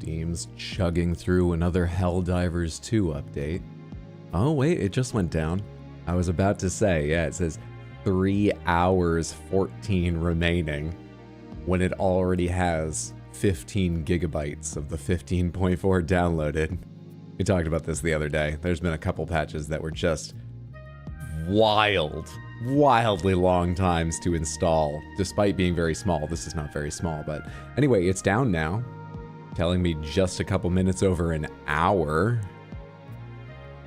Steam's chugging through another Helldivers 2 update. Oh wait, it just went down. I was about to say, yeah, it says 3 hours 14 remaining when it already has 15 gigabytes of the 15.4 downloaded. We talked about this the other day. There's been a couple patches that were just wildly long times to install, despite being very small. This is not very small, but anyway, it's down now, telling me just a couple minutes over an hour.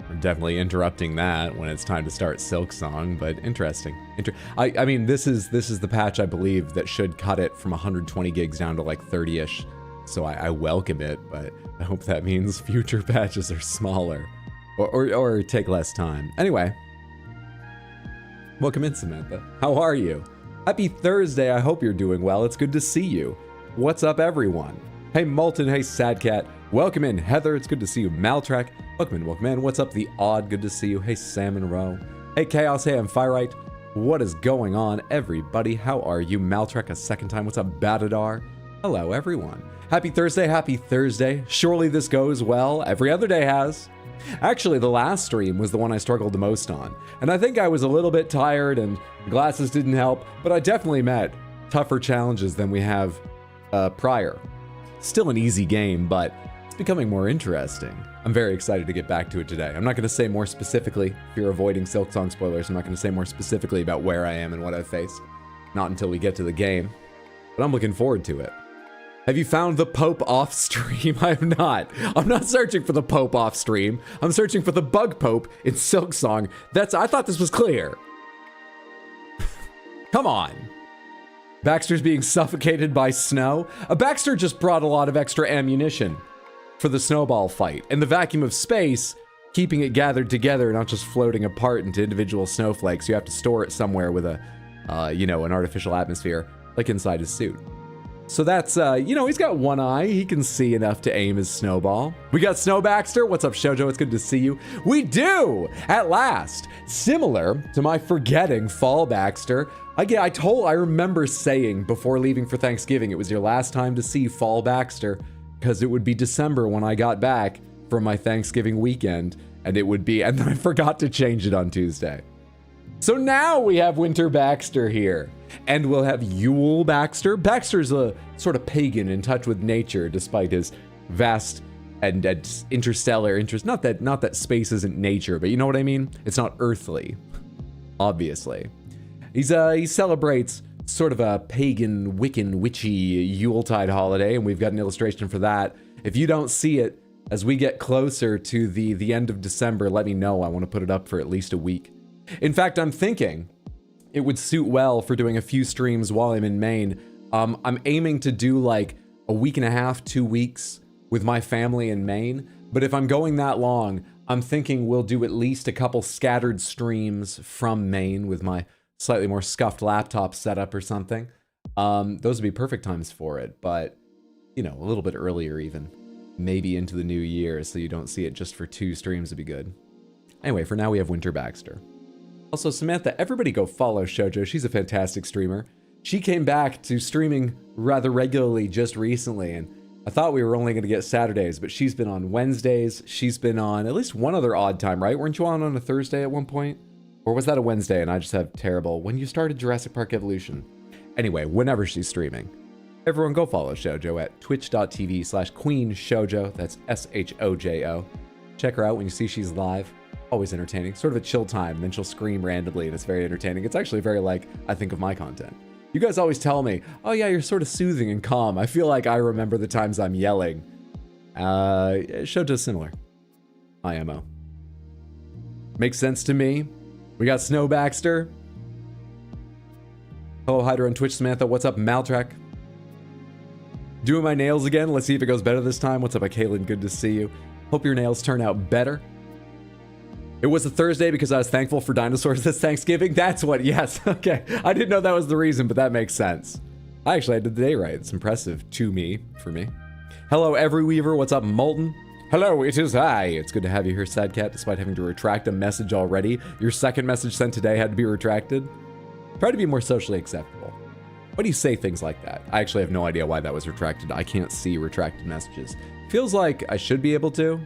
I'm definitely interrupting that when it's time to start Silksong, but interesting. I mean, this is the patch, I believe, that should cut it from 120 gigs down to like 30-ish, so I welcome it, but I hope that means future patches are smaller or take less time. Anyway, welcome in, Samantha. How are you? Happy Thursday. I hope you're doing well. It's good to see you. What's up, everyone? Hey, Molten. Hey, Sadcat. Welcome in, Heather. It's good to see you. Maltrack. Welcome in. What's up, The Odd? Good to see you. Hey, Salmon Row. Hey, Chaos. Hey, I'm Firelight. What is going on, everybody? How are you? Maltrack a second time. What's up, Batadar? Hello, everyone. Happy Thursday. Happy Thursday. Surely this goes well. Every other day has. Actually, the last stream was the one I struggled the most on, and I think I was a little bit tired and glasses didn't help, but I definitely met tougher challenges than we have prior. Still an easy game, but it's becoming more interesting. I'm very excited to get back to it today. I'm not going to say more specifically, if you're avoiding Silksong spoilers, I'm not going to say more specifically about where I am and what I've faced. Not until we get to the game, but I'm looking forward to it. Have you found the Pope off stream? I have not. I'm not searching for the Pope off stream. I'm searching for the Bug Pope in Silksong. I thought this was clear. Come on. Baxter's being suffocated by snow. Baxter just brought a lot of extra ammunition for the snowball fight. And the vacuum of space, keeping it gathered together, not just floating apart into individual snowflakes. You have to store it somewhere with a, an artificial atmosphere, like inside his suit. So that's, he's got one eye. He can see enough to aim his snowball. We got Snow Baxter. What's up, Shoujo? It's good to see you. We do, at last. Similar to my forgetting Fall Baxter. I remember saying before leaving for Thanksgiving, it was your last time to see Fall Baxter, because it would be December when I got back from my Thanksgiving weekend, and then I forgot to change it on Tuesday. So now we have Winter Baxter here. And we'll have Yule Baxter. Baxter's a sort of pagan in touch with nature, despite his vast and interstellar interest. Not that space isn't nature, but you know what I mean? It's not earthly, obviously. He celebrates sort of a pagan, Wiccan, witchy Yuletide holiday, and we've got an illustration for that. If you don't see it, as we get closer to the end of December, let me know. I want to put it up for at least a week. In fact, I'm thinking it would suit well for doing a few streams while I'm in Maine. I'm aiming to do like a week and a half, 2 weeks with my family in Maine. But if I'm going that long, I'm thinking we'll do at least a couple scattered streams from Maine with my slightly more scuffed laptop setup or something. Those would be perfect times for it, but a little bit earlier even. Maybe into the new year, so you don't see it just for 2 streams would be good. Anyway, for now we have Winter Baxter. Also, Samantha, everybody go follow Shoujo. She's a fantastic streamer. She came back to streaming rather regularly just recently, and I thought we were only going to get Saturdays, but she's been on Wednesdays. She's been on at least one other odd time, right? Weren't you on a Thursday at one point? Or was that a Wednesday and I just have terrible... When you started Jurassic Park Evolution. Anyway, whenever she's streaming. Everyone go follow Shoujo at twitch.tv/QueenShoujo. That's SHOJO. Check her out when you see she's live. Always entertaining. Sort of a chill time. Then she'll scream randomly and it's very entertaining. It's actually very I think of my content. You guys always tell me, oh yeah, you're sort of soothing and calm. I feel like I remember the times I'm yelling. Shoujo's similar. IMO. Makes sense to me. We got Snow Baxter. Hello, Hydra on Twitch. Samantha, what's up? Maltrack. Doing my nails again. Let's see if it goes better this time. What's up, Kaylin? Good to see you. Hope your nails turn out better. It was a Thursday because I was thankful for dinosaurs this Thanksgiving. That's what, yes. Okay. I didn't know that was the reason, but that makes sense. I did the day right. It's impressive for me. Hello, Everyweaver. What's up, Molten? Hello, it is I. It's good to have you here, Sadcat, despite having to retract a message already. Your second message sent today had to be retracted. Try to be more socially acceptable. Why do you say things like that? I actually have no idea why that was retracted. I can't see retracted messages. Feels like I should be able to.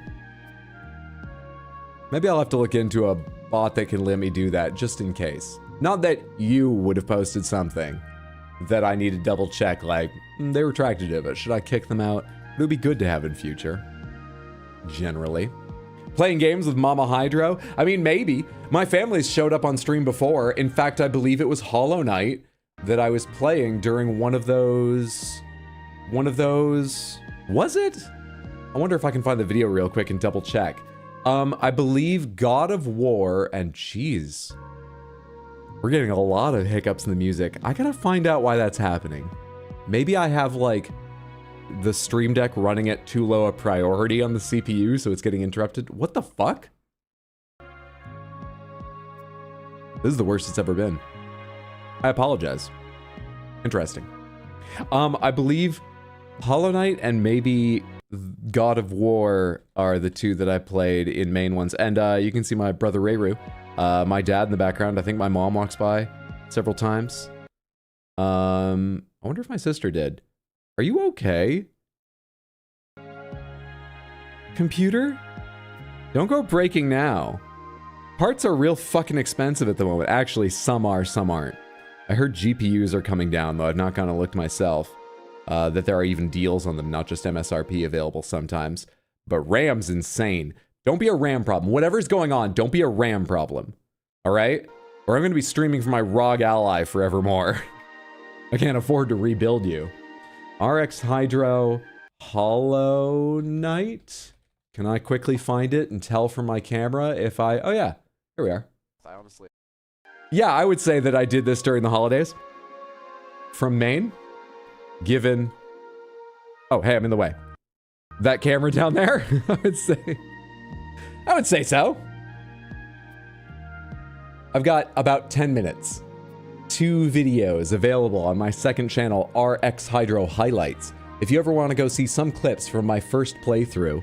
Maybe I'll have to look into a bot that can let me do that just in case. Not that you would have posted something that I need to double check, like, they retracted it, but should I kick them out? It would be good to have in future. Generally. Playing games with Mama Hydro? I mean, maybe. My family's showed up on stream before. In fact, I believe it was Hollow Knight that I was playing during one of those... Was it? I wonder if I can find the video real quick and double check. I believe God of War and jeez. We're getting a lot of hiccups in the music. I gotta find out why that's happening. Maybe I have like the Stream Deck running at too low a priority on the CPU, so it's getting interrupted. What the fuck? This is the worst it's ever been. I apologize. Interesting. I believe Hollow Knight and maybe God of War are the two that I played in main ones. And you can see my brother Rayru, my dad in the background. I think my mom walks by several times. I wonder if my sister did. Are you okay? Computer? Don't go breaking now. Parts are real fucking expensive at the moment. Actually, some are, some aren't. I heard GPUs are coming down, though I've not gone and looked myself. That there are even deals on them, not just MSRP available sometimes. But RAM's insane. Don't be a RAM problem. Whatever's going on, don't be a RAM problem. Alright? Or I'm going to be streaming for my ROG ally forevermore. I can't afford to rebuild you. RX Hydro Hollow Knight? Can I quickly find it and tell from my camera if I... Oh yeah, here we are. I honestly... Yeah, I would say that I did this during the holidays. From Maine. Given... Oh, hey, I'm in the way. That camera down there? I would say so. I've got about 10 minutes. 2 videos available on my second channel, RX Hydro Highlights. If you ever want to go see some clips from my first playthrough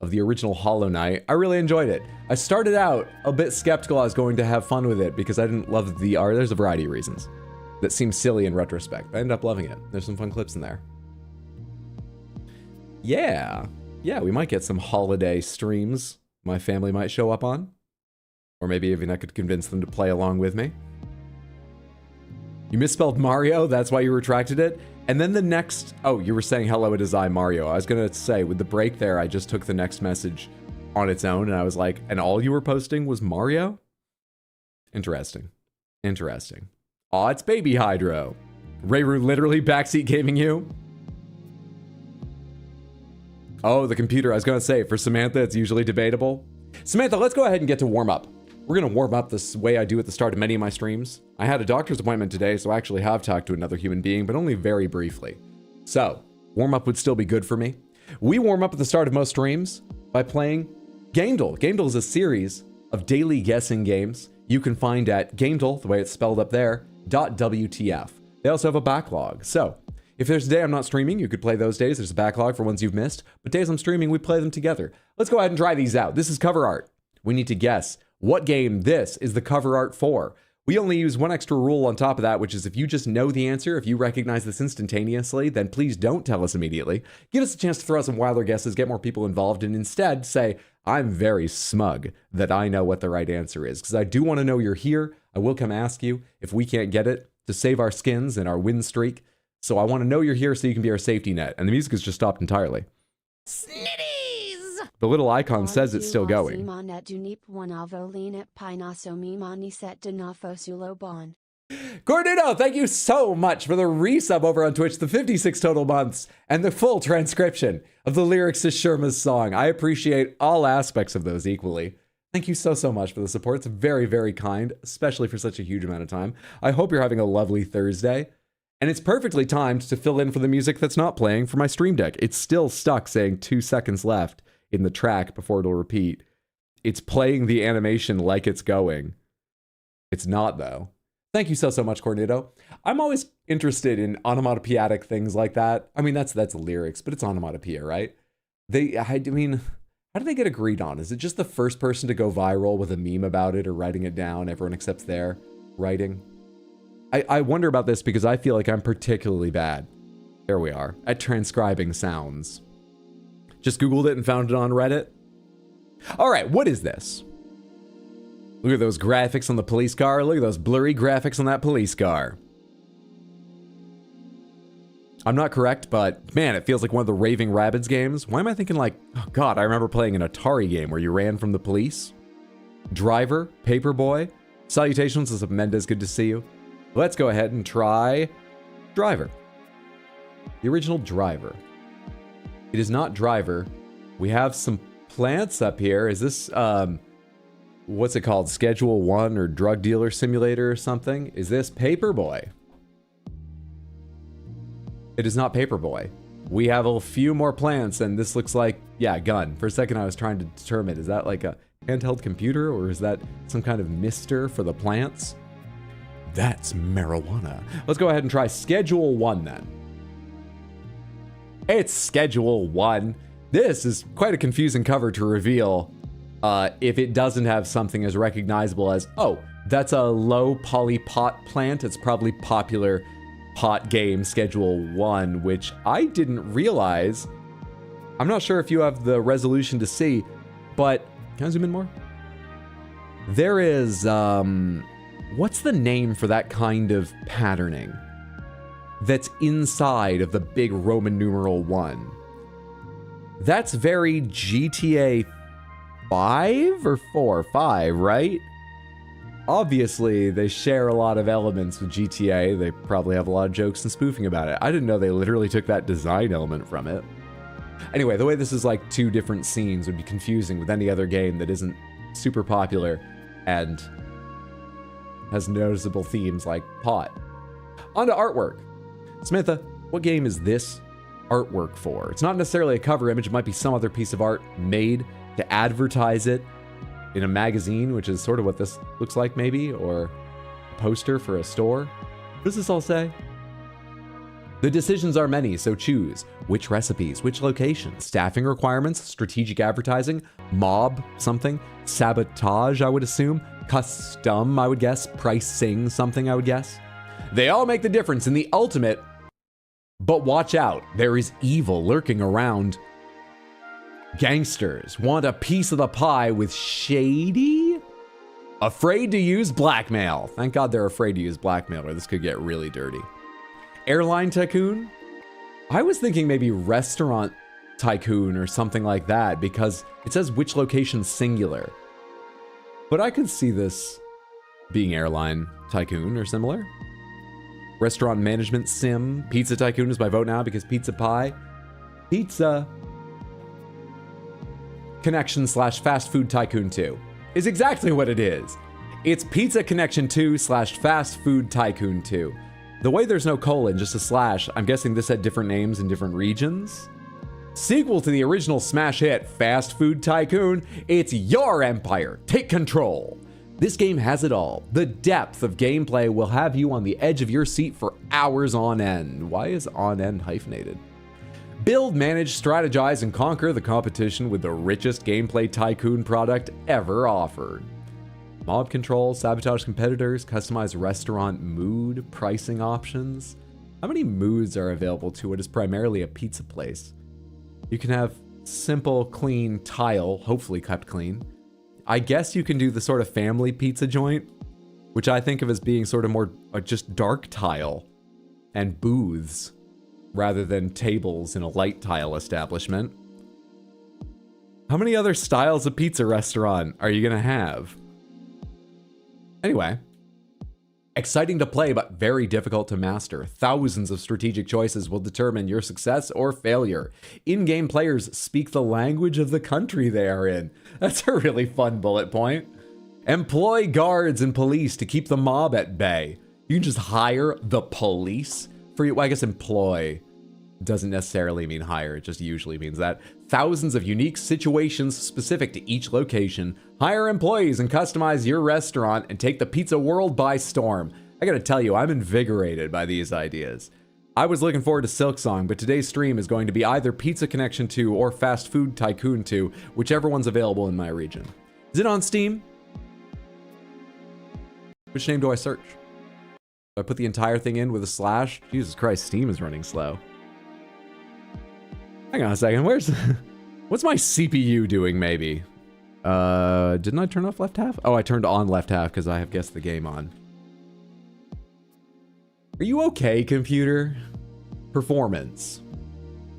of the original Hollow Knight, I really enjoyed it. I started out a bit skeptical I was going to have fun with it because I didn't love the art. There's a variety of reasons that seem silly in retrospect. I ended up loving it. There's some fun clips in there. Yeah, we might get some holiday streams my family might show up on. Or maybe even I could convince them to play along with me. You misspelled Mario, that's why you retracted it? And then the next... Oh, you were saying hello, it is I, Mario. I was gonna say, with the break there, I just took the next message on its own, and I was like, and all you were posting was Mario? Interesting. Interesting. Aw, it's Baby Hydro. Rayru literally backseat gaming you? Oh, the computer. I was gonna say, for Samantha, it's usually debatable. Samantha, let's go ahead and get to warm up. We're gonna warm up this way I do at the start of many of my streams. I had a doctor's appointment today, so I actually have talked to another human being, but only very briefly. So, warm up would still be good for me. We warm up at the start of most streams by playing gamedle. Gamedle is a series of daily guessing games you can find at gamedle, the way it's spelled up there, .wtf. They also have a backlog. So, if there's a day I'm not streaming, you could play those days. There's a backlog for ones you've missed. But days I'm streaming, we play them together. Let's go ahead and try these out. This is cover art. We need to guess what game this is the cover art for. We only use one extra rule on top of that, which is if you just know the answer, if you recognize this instantaneously, then please don't tell us immediately. Give us a chance to throw out some wilder guesses, get more people involved, and instead say, I'm very smug that I know what the right answer is, because I do want to know you're here. I will come ask you if we can't get it to save our skins and our win streak. So I want to know you're here so you can be our safety net. And the music has just stopped entirely. Snitties! The little icon says it's still going. Cornudo, thank you so much for the resub over on Twitch, the 56 total months, and the full transcription of the lyrics to Sherma's song. I appreciate all aspects of those equally. Thank you so much for the support. It's very, very kind, especially for such a huge amount of time. I hope you're having a lovely Thursday. And it's perfectly timed to fill in for the music that's not playing for my Stream Deck. It's still stuck saying 2 seconds left in the track before it'll repeat. It's playing the animation like it's going. It's not, though. Thank you so much, Cornudo. I'm always interested in onomatopoeic things like that. I mean, that's lyrics, but it's onomatopoeia, right? I mean, how do they get agreed on? Is it just the first person to go viral with a meme about it or writing it down? Everyone accepts their writing? I wonder about this because I feel like I'm particularly bad. There we are, at transcribing sounds. Just Googled it and found it on Reddit. All right, what is this? Look at those graphics on the police car. Look at those blurry graphics on that police car. I'm not correct, but man, it feels like one of the Raving Rabbids games. Why am I thinking like, oh God, I remember playing an Atari game where you ran from the police. Driver, Paperboy. Salutations, this is Mendez, good to see you. Let's go ahead and try Driver. The original Driver. It is not Driver. We have some plants up here. Is this, what's it called? Schedule 1 or Drug Dealer Simulator or something? Is this Paperboy? It is not Paperboy. We have a few more plants and this looks like, yeah, gun. For a second I was trying to determine, is that like a handheld computer or is that some kind of mister for the plants? That's marijuana. Let's go ahead and try Schedule 1 then. It's Schedule 1. This is quite a confusing cover to reveal if it doesn't have something as recognizable as, oh, that's a low poly pot plant. It's probably popular pot game Schedule 1, which I didn't realize. I'm not sure if you have the resolution to see, but can I zoom in more? There is, what's the name for that kind of patterning that's inside of the big Roman numeral 1? That's very GTA 5 or 4? 5, right? Obviously, they share a lot of elements with GTA. They probably have a lot of jokes and spoofing about it. I didn't know they literally took that design element from it. Anyway, the way this is like two different scenes would be confusing with any other game that isn't super popular and has noticeable themes like pot. On to artwork. Samantha, what game is this artwork for? It's not necessarily a cover image. It might be some other piece of art made to advertise it in a magazine, which is sort of what this looks like maybe, or a poster for a store. What does this all say? The decisions are many, so choose. Which recipes, which locations, staffing requirements, strategic advertising, mob something, sabotage, I would assume, custom, I would guess, pricing something, I would guess. They all make the difference in the ultimate, but watch out, there is evil lurking around. Gangsters want a piece of the pie with shady? Afraid to use blackmail. Thank God they're afraid to use blackmail or this could get really dirty. Airline tycoon? I was thinking maybe restaurant tycoon or something like that because it says which location singular. But I could see this being airline tycoon or similar. Restaurant management sim. Pizza tycoon is my vote now because pizza pie. Pizza Connection / fast food tycoon 2 is exactly what it is. It's Pizza Connection 2 / fast food tycoon 2. The way there's no colon, just a slash, I'm guessing this had different names in different regions. Sequel to the original smash hit, Fast Food Tycoon, it's your empire, take control. This game has it all. The depth of gameplay will have you on the edge of your seat for hours on end. Why is on end hyphenated? Build, manage, strategize, and conquer the competition with the richest gameplay tycoon product ever offered. Mob control, sabotage competitors, customize restaurant mood, pricing options. How many moods are available to what is primarily a pizza place? You can have simple, clean tile, hopefully kept clean. I guess you can do the sort of family pizza joint, which I think of as being sort of more just dark tile and booths rather than tables in a light tile establishment. How many other styles of pizza restaurant are you gonna have? Anyway, exciting to play, but very difficult to master. Thousands of strategic choices will determine your success or failure. In-game players speak the language of the country they are in. That's a really fun bullet point. Employ guards and police to keep the mob at bay. You can just hire the police for you. Well, I guess employ doesn't necessarily mean hire. It just usually means that. Thousands of unique situations specific to each location. Hire employees and customize your restaurant and take the pizza world by storm. I gotta tell you, I'm invigorated by these ideas. I was looking forward to Silksong, but today's stream is going to be either Pizza Connection 2 or Fast Food Tycoon 2, whichever one's available in my region. Is it on Steam? Which name do I search? Do I put the entire thing in with a slash? Jesus Christ, Steam is running slow. Hang on a second, where's What's my CPU doing, maybe? Didn't I turn off left half? Oh, I turned on left half because I have guessed the game on. Are you okay, computer? Performance.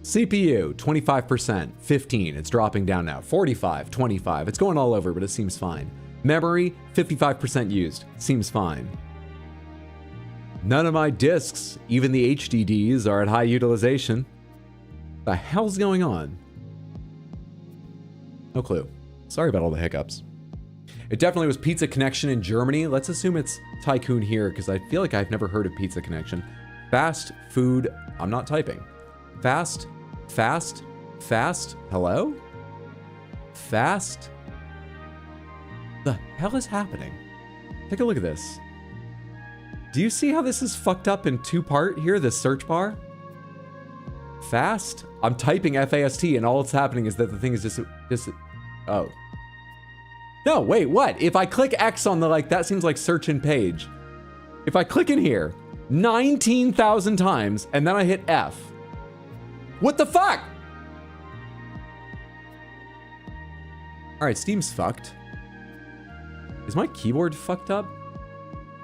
CPU, 25%, 15, it's dropping down now. 45, 25, it's going all over, but it seems fine. Memory, 55% used, seems fine. None of my discs, even the HDDs, are at high utilization. The hell's going on? No clue. Sorry about all the hiccups. It definitely was Pizza Connection in Germany. Let's assume it's Tycoon here, because I feel like I've never heard of Pizza Connection. Fast food, I'm not typing. Fast, hello? Fast? The hell is happening? Take a look at this. Do you see how this is fucked up in two-part here, this search bar? Fast? I'm typing F-A-S-T and all that's happening is that the thing is just, oh. No, wait, what? If I click X on the, that seems like search in page. If I click in here 19,000 times and then I hit F, what the fuck? All right, Steam's fucked. Is my keyboard fucked up?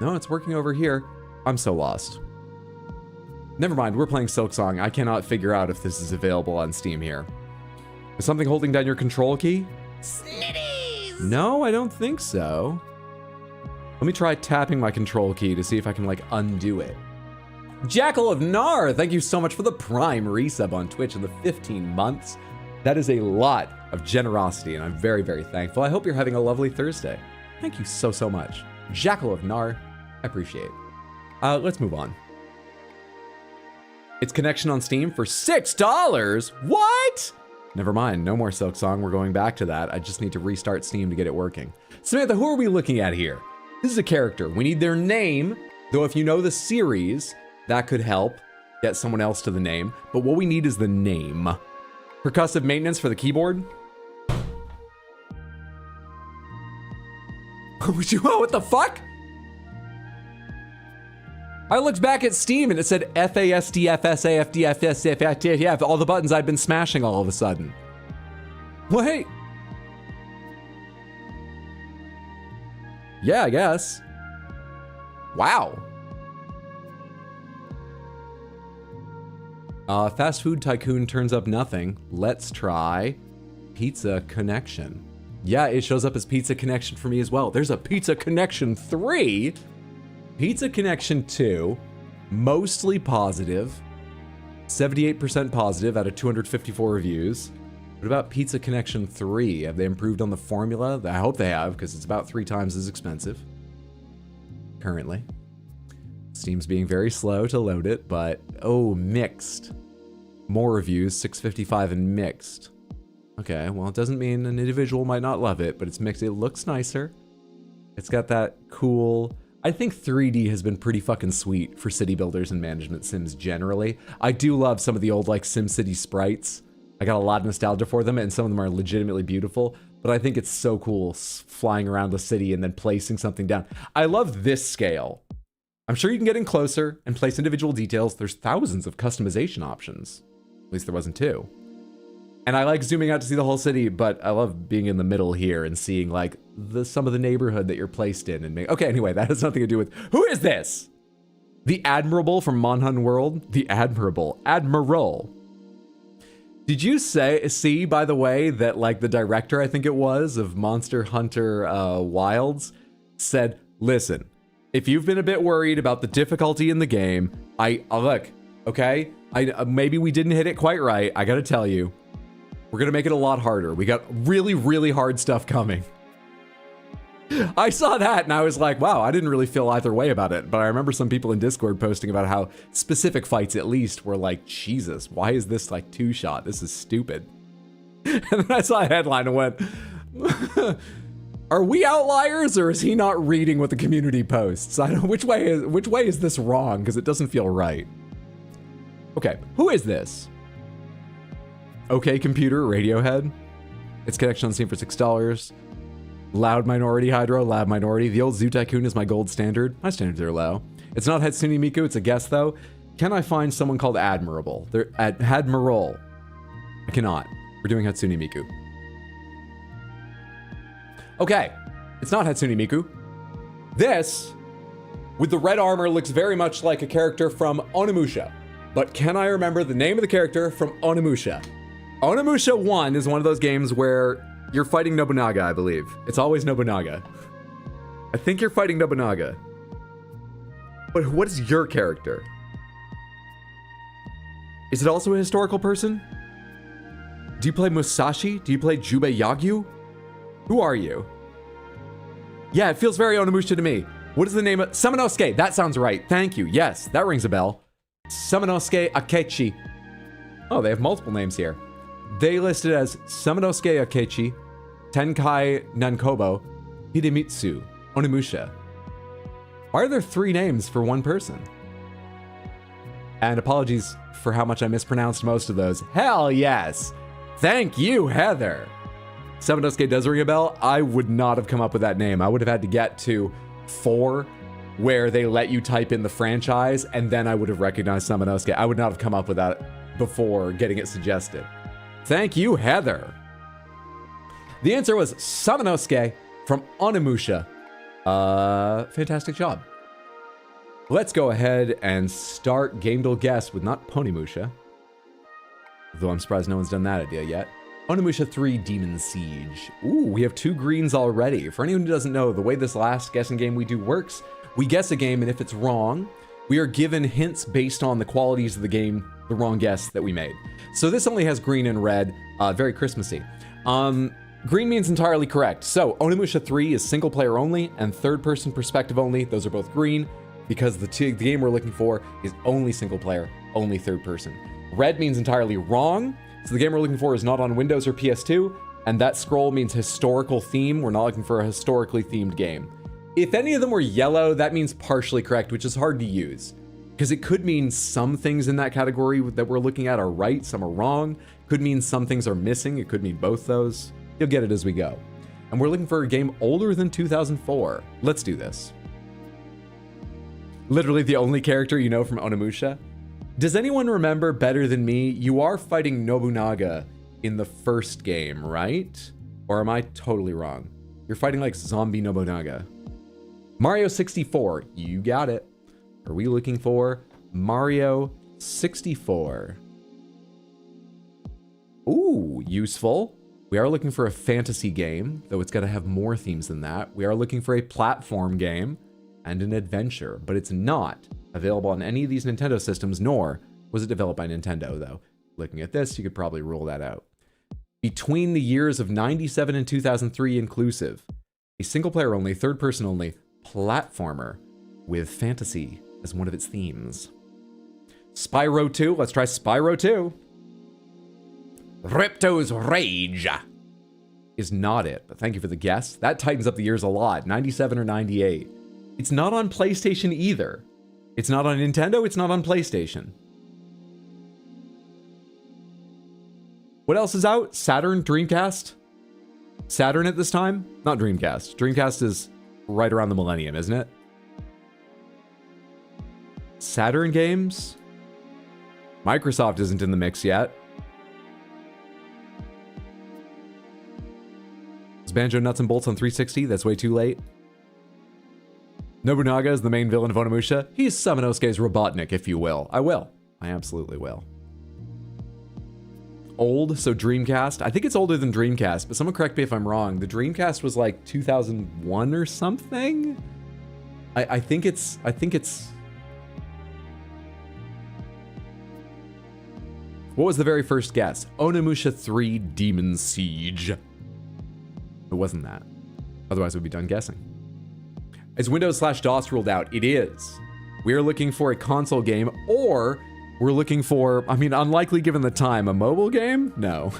No, it's working over here. I'm so lost. Never mind, we're playing Silksong. I cannot figure out if this is available on Steam here. Is something holding down your control key? Snitties! No, I don't think so. Let me try tapping my control key to see if I can undo it. Jackal of Nar, thank you so much for the Prime resub on Twitch in the 15 months. That is a lot of generosity, and I'm very, very thankful. I hope you're having a lovely Thursday. Thank you so, so much. Jackal of Nar, I appreciate it. Let's move on. It's Connection on Steam for $6. What? Never mind, no more Silksong. We're going back to that. I just need to restart Steam to get it working. Samantha, who are we looking at here? This is a character. We need their name, though if you know the series, that could help get someone else to the name. But what we need is the name. Percussive maintenance for the keyboard. What the fuck? I looked back at Steam and it said FASDFSAFDFSFF, all the buttons I'd been smashing all of a sudden. Wait. Yeah, I guess. Wow. Fast Food Tycoon turns up nothing. Let's try Pizza Connection. Yeah, it shows up as Pizza Connection for me as well. There's a Pizza Connection 3. Pizza Connection 2, mostly positive. 78% positive out of 254 reviews. What about Pizza Connection 3? Have they improved on the formula? I hope they have, because it's about 3 times as expensive. Currently. Steam's being very slow to load it, but oh, mixed. More reviews, 655 and mixed. Okay, well, it doesn't mean an individual might not love it, but it's mixed. It looks nicer. It's got that cool... I think 3D has been pretty fucking sweet for city builders and management sims generally. I do love some of the old SimCity sprites. I got a lot of nostalgia for them, and some of them are legitimately beautiful, but I think it's so cool flying around the city and then placing something down. I love this scale. I'm sure you can get in closer and place individual details. There's thousands of customization options. At least there wasn't 2. And I like zooming out to see the whole city, but I love being in the middle here and seeing some of the neighborhood that you're placed in. And okay, anyway, that has nothing to do with, who is this? The Admirable from Monhun World? The Admirable. Admiral. Did you see, by the way, that the director, I think it was, of Monster Hunter Wilds said, listen, if you've been a bit worried about the difficulty in the game, look, okay? Maybe we didn't hit it quite right. I gotta tell you. We're gonna make it a lot harder. We got really, really hard stuff coming. I saw that and I was like, wow, I didn't really feel either way about it. But I remember some people in Discord posting about how specific fights at least were like, Jesus, why is this 2-shot? This is stupid. And then I saw a headline and went, are we outliers or is he not reading what the community posts? I don't, which way is this wrong? Because it doesn't feel right. Okay, who is this? Okay, computer, Radiohead. It's Connection on Steam for $6. Loud Minority Hydro, Loud Minority. The old Zoo Tycoon is my gold standard. My standards are low. It's not Hatsune Miku, it's a guess though. Can I find someone called Admirable? Admiral. I cannot. We're doing Hatsune Miku. Okay, it's not Hatsune Miku. This, with the red armor, looks very much like a character from Onimusha. But can I remember the name of the character from Onimusha? Onimusha 1 is one of those games where you're fighting Nobunaga, I believe. It's always Nobunaga. I think you're fighting Nobunaga. But what is your character? Is it also a historical person? Do you play Musashi? Do you play Jubei Yagyu? Who are you? Yeah, it feels very Onimusha to me. What is the name of... Samanosuke, that sounds right. Thank you. Yes, that rings a bell. Samanosuke Akechi. Oh, they have multiple names here. They listed as Samanosuke Akechi, Tenkai Nankobo, Hidemitsu, Onimusha. Why are there 3 names for one person? And apologies for how much I mispronounced most of those. Hell yes! Thank you, Heather! Samanosuke does ring a bell. I would not have come up with that name. I would have had to get to 4, where they let you type in the franchise, and then I would have recognized Samanosuke. I would not have come up with that before getting it suggested. Thank you, Heather. The answer was Samanosuke from Onimusha. Fantastic job. Let's go ahead and start gamedle guess with not Ponymusha. Though I'm surprised no one's done that idea yet. Onimusha 3 Demon Siege. Ooh, we have 2 greens already. For anyone who doesn't know, the way this last guessing game we do works, we guess a game, and if it's wrong, we are given hints based on the qualities of the game, the wrong guess that we made. So this only has green and red, very Christmassy. Green means entirely correct. So Onimusha 3 is single player only and third person perspective only. Those are both green because the game we're looking for is only single player, only third person. Red means entirely wrong. So the game we're looking for is not on Windows or PS2, and that scroll means historical theme. We're not looking for a historically themed game. If any of them were yellow, that means partially correct, which is hard to use, because it could mean some things in that category that we're looking at are right, some are wrong. Could mean some things are missing. It could mean both those. You'll get it as we go. And we're looking for a game older than 2004. Let's do this. Literally the only character you know from Onimusha. Does anyone remember better than me? You are fighting Nobunaga in the first game, right? Or am I totally wrong? You're fighting like zombie Nobunaga. Mario 64, you got it. Are we looking for Mario 64? Ooh, useful. We are looking for a fantasy game, though it's got to have more themes than that. We are looking for a platform game and an adventure, but it's not available on any of these Nintendo systems, nor was it developed by Nintendo, though. Looking at this, you could probably rule that out. Between the years of 97 and 2003 inclusive, a single-player only, third-person only platformer with fantasy as one of its themes. Spyro 2, let's try Spyro 2. Ripto's Rage is not it, but thank you for the guess. That tightens up the years a lot, 97 or 98. It's not on PlayStation either. It's not on Nintendo, it's not on PlayStation. What else is out? Saturn, Dreamcast? Saturn at this time? Not Dreamcast. Dreamcast is right around the millennium, isn't it? Saturn games? Microsoft isn't in the mix yet. Is Banjo Nuts and Bolts on 360? That's way too late. Nobunaga is the main villain of Onimusha. He's Samanosuke's Robotnik, if you will. I will. I absolutely will. Old, so Dreamcast. I think it's older than Dreamcast, but someone correct me if I'm wrong. The Dreamcast was like 2001 or something? I think it's... What was the very first guess? Onimusha 3 Demon Siege. It wasn't that. Otherwise, we'd be done guessing. Is Windows/DOS ruled out? It is. We are looking for a console game, or we're looking for, I mean, unlikely given the time, a mobile game? No.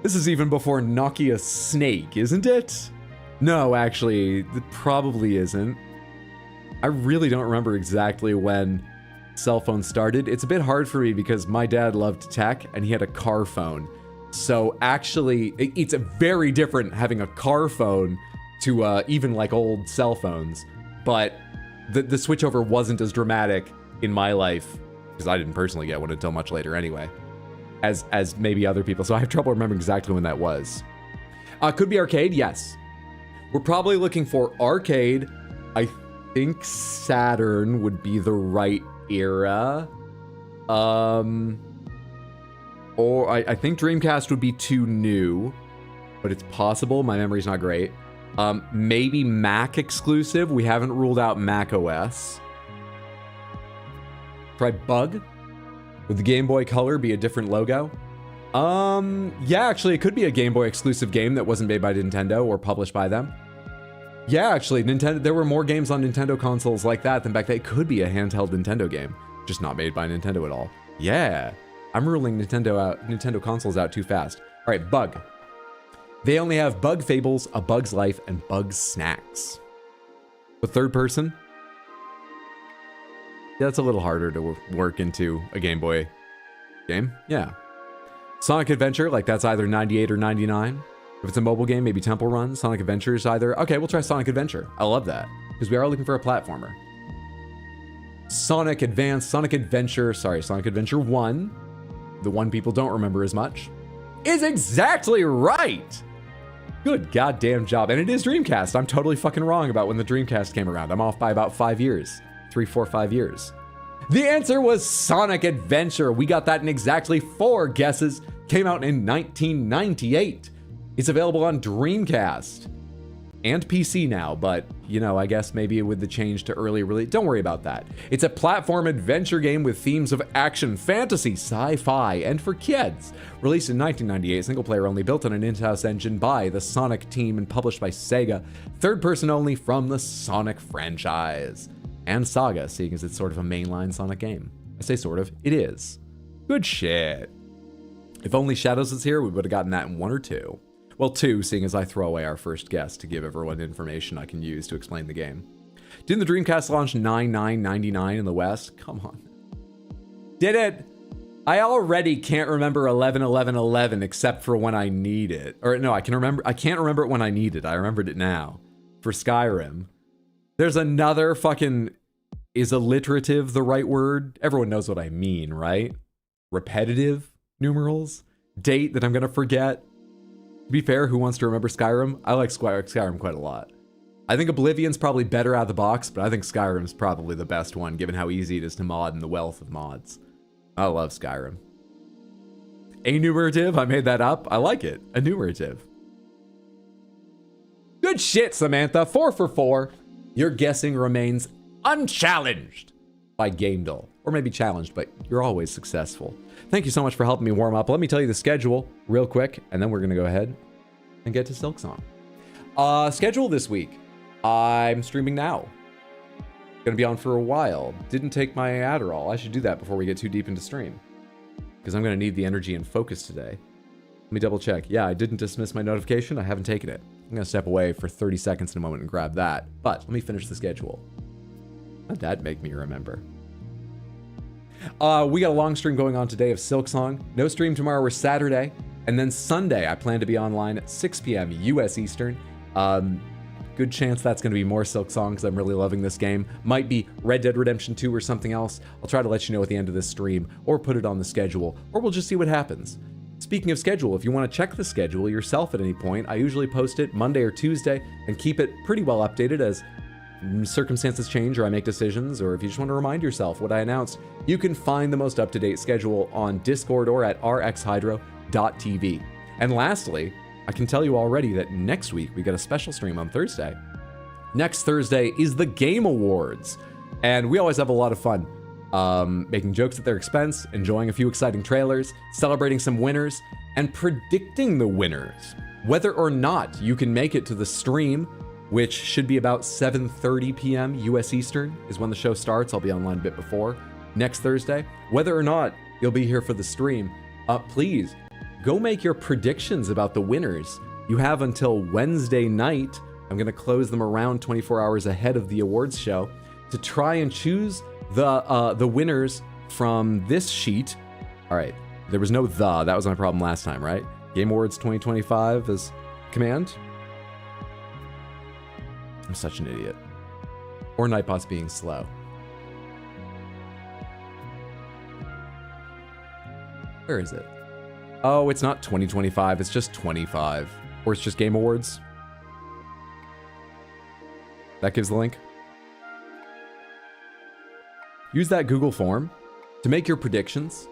This is even before Nokia Snake, isn't it? No, actually, it probably isn't. I really don't remember exactly when cell phones started. It's a bit hard for me because my dad loved tech and he had a car phone. So actually, it's very different having a car phone to even like old cell phones. But the switchover wasn't as dramatic in my life because I didn't personally get one until much later anyway. as maybe other people. So I have trouble remembering exactly when that was. Could be arcade, yes. We're probably looking for arcade. I think Saturn would be the right era. Or I think Dreamcast would be too new, but it's possible. My memory's not great. Maybe Mac exclusive. We haven't ruled out Mac OS. Try Bug. Would the Game Boy Color be a different logo? Yeah, actually, it could be a Game Boy exclusive game that wasn't made by Nintendo or published by them. Yeah, actually, Nintendo. There were more games on Nintendo consoles like that than back then. It could be a handheld Nintendo game, just not made by Nintendo at all. Yeah, I'm ruling Nintendo consoles out too fast. All right, Bug. They only have Bug Fables, A Bug's Life, and Bug Snacks. The third person? Yeah, that's a little harder to work into a Game Boy game. Yeah. Sonic Adventure, like that's either 98 or 99. If it's a mobile game, maybe Temple Run. Sonic Adventure is either... Okay, we'll try Sonic Adventure. I love that. Because we are looking for a platformer. Sonic Advance, Sonic Adventure 1, the one people don't remember as much, is exactly right! Good goddamn job. And it is Dreamcast. I'm totally fucking wrong about when the Dreamcast came around. I'm off by about 5 years. 3, 4, 5 years. The answer was Sonic Adventure. We got that in exactly 4 guesses. Came out in 1998. It's available on Dreamcast and PC now, but, you know, I guess maybe with the change to early release, don't worry about that. It's a platform adventure game with themes of action, fantasy, sci-fi, and for kids. Released in 1998, single player only, built on an in-house engine by the Sonic team and published by Sega. Third person only from the Sonic franchise. And Saga, seeing as it's sort of a mainline Sonic game. I say sort of, it is. Good shit. If only Shadows was here, we would have gotten that in 1 or 2. Well, 2, seeing as I throw away our first guess to give everyone information I can use to explain the game. Didn't the Dreamcast launch 9/9/99 in the West? Come on. Did it? I already can't remember 11/11/11 except for when I need it. Or no, I can't remember it when I need it. I remembered it now. For Skyrim. There's another fucking... Is alliterative the right word? Everyone knows what I mean, right? Repetitive numerals? Date that I'm gonna forget? To be fair, who wants to remember Skyrim? I like Skyrim quite a lot. I think Oblivion's probably better out of the box, but I think Skyrim's probably the best one, given how easy it is to mod and the wealth of mods. I love Skyrim. Enumerative, I made that up. I like it. Enumerative. Good shit, Samantha. 4 for 4. Your guessing remains unchallenged by gamedle. Or maybe challenged, but you're always successful. Thank you so much for helping me warm up. Let me tell you the schedule real quick, and then we're going to go ahead and get to Silksong. Schedule this week. I'm streaming now. Going to be on for a while. Didn't take my Adderall. I should do that before we get too deep into stream, because I'm going to need the energy and focus today. Let me double check. Yeah, I didn't dismiss my notification. I haven't taken it. I'm going to step away for 30 seconds in a moment and grab that. But let me finish the schedule. How'd that make me remember? We got a long stream going on today of Silksong. No stream tomorrow or Saturday. And then Sunday, I plan to be online at 6 p.m. US Eastern. Good chance that's going to be more Silksong because I'm really loving this game. Might be Red Dead Redemption 2 or something else. I'll try to let you know at the end of this stream or put it on the schedule, or we'll just see what happens. Speaking of schedule, if you want to check the schedule yourself at any point, I usually post it Monday or Tuesday and keep it pretty well updated as circumstances change or I make decisions, or if you just want to remind yourself what I announced, you can find the most up-to-date schedule on Discord or at rxhydro.tv. And lastly, I can tell you already that next week we got a special stream on Thursday. Next Thursday is the Game Awards, and we always have a lot of fun making jokes at their expense, enjoying a few exciting trailers, celebrating some winners, and predicting the winners. Whether or not you can make it to the stream, which should be about 7:30 p.m. US Eastern is when the show starts. I'll be online a bit before next Thursday. Whether or not you'll be here for the stream, please go make your predictions about the winners. You have until Wednesday night. I'm going to close them around 24 hours ahead of the awards show to try and choose the winners from this sheet. All right, there was no the. That was my problem last time, right? Game Awards 2025 is command. I'm such an idiot. Or Nightbot's being slow. Where is it? Oh, it's not 2025, it's just 25. Or it's just Game Awards. That gives the link. Use that Google form to make your predictions.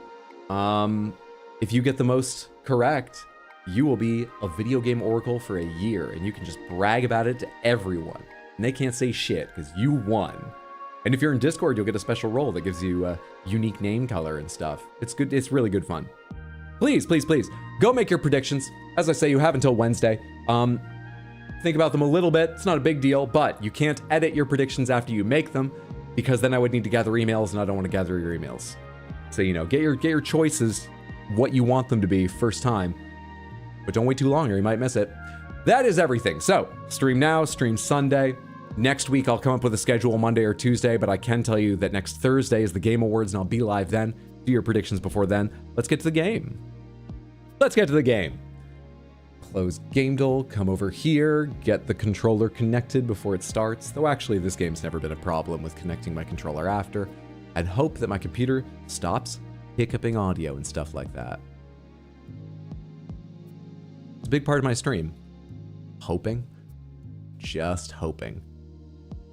If you get the most correct, you will be a video game oracle for a year, and you can just brag about it to everyone. And they can't say shit, because you won. And if you're in Discord, you'll get a special role that gives you a unique name color and stuff. It's good. It's really good fun. Please, please, please, go make your predictions. As I say, you have until Wednesday. Think about them a little bit. It's not a big deal, but you can't edit your predictions after you make them, because then I would need to gather emails, and I don't want to gather your emails. So, you know, get your choices, what you want them to be first time, but don't wait too long or you might miss it. That is everything. So, stream now, stream Sunday. Next week, I'll come up with a schedule Monday or Tuesday, but I can tell you that next Thursday is the Game Awards, and I'll be live then. Do your predictions before then. Let's get to the game. Let's get to the game. Close gamedle, come over here, get the controller connected before it starts. Though actually, this game's never been a problem with connecting my controller after. I'd hope that my computer stops hiccuping audio and stuff like that. It's a big part of my stream. Hoping. Just hoping.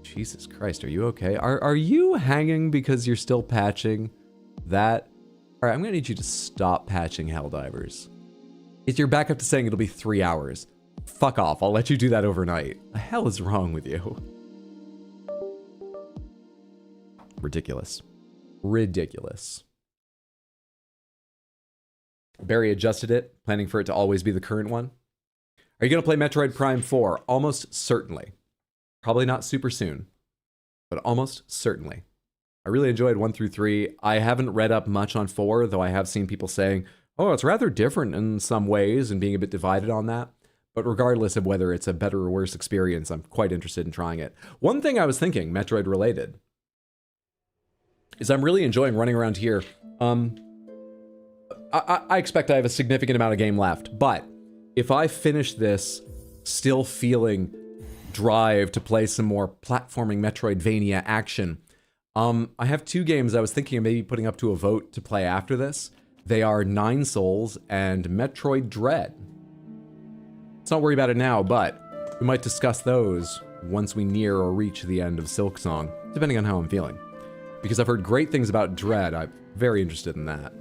Jesus Christ, are you okay? Are you hanging because you're still patching that? All right, I'm gonna need you to stop patching Helldivers. If you're back up to saying it'll be 3 hours, fuck off. I'll let you do that overnight. The hell is wrong with you? Ridiculous. Ridiculous. Barry adjusted it, planning for it to always be the current one. Are you going to play Metroid Prime 4? Almost certainly. Probably not super soon, but almost certainly. I really enjoyed 1 through 3. I haven't read up much on 4, though I have seen people saying, oh, it's rather different in some ways and being a bit divided on that. But regardless of whether it's a better or worse experience, I'm quite interested in trying it. One thing I was thinking, Metroid related, is I'm really enjoying running around here. I expect I have a significant amount of game left, but if I finish this still feeling drive to play some more platforming Metroidvania action, I have 2 games I was thinking of maybe putting up to a vote to play after this. They are Nine Souls and Metroid Dread. Let's not worry about it now, but we might discuss those once we near or reach the end of Silksong, depending on how I'm feeling. Because I've heard great things about Dread, I'm very interested in that.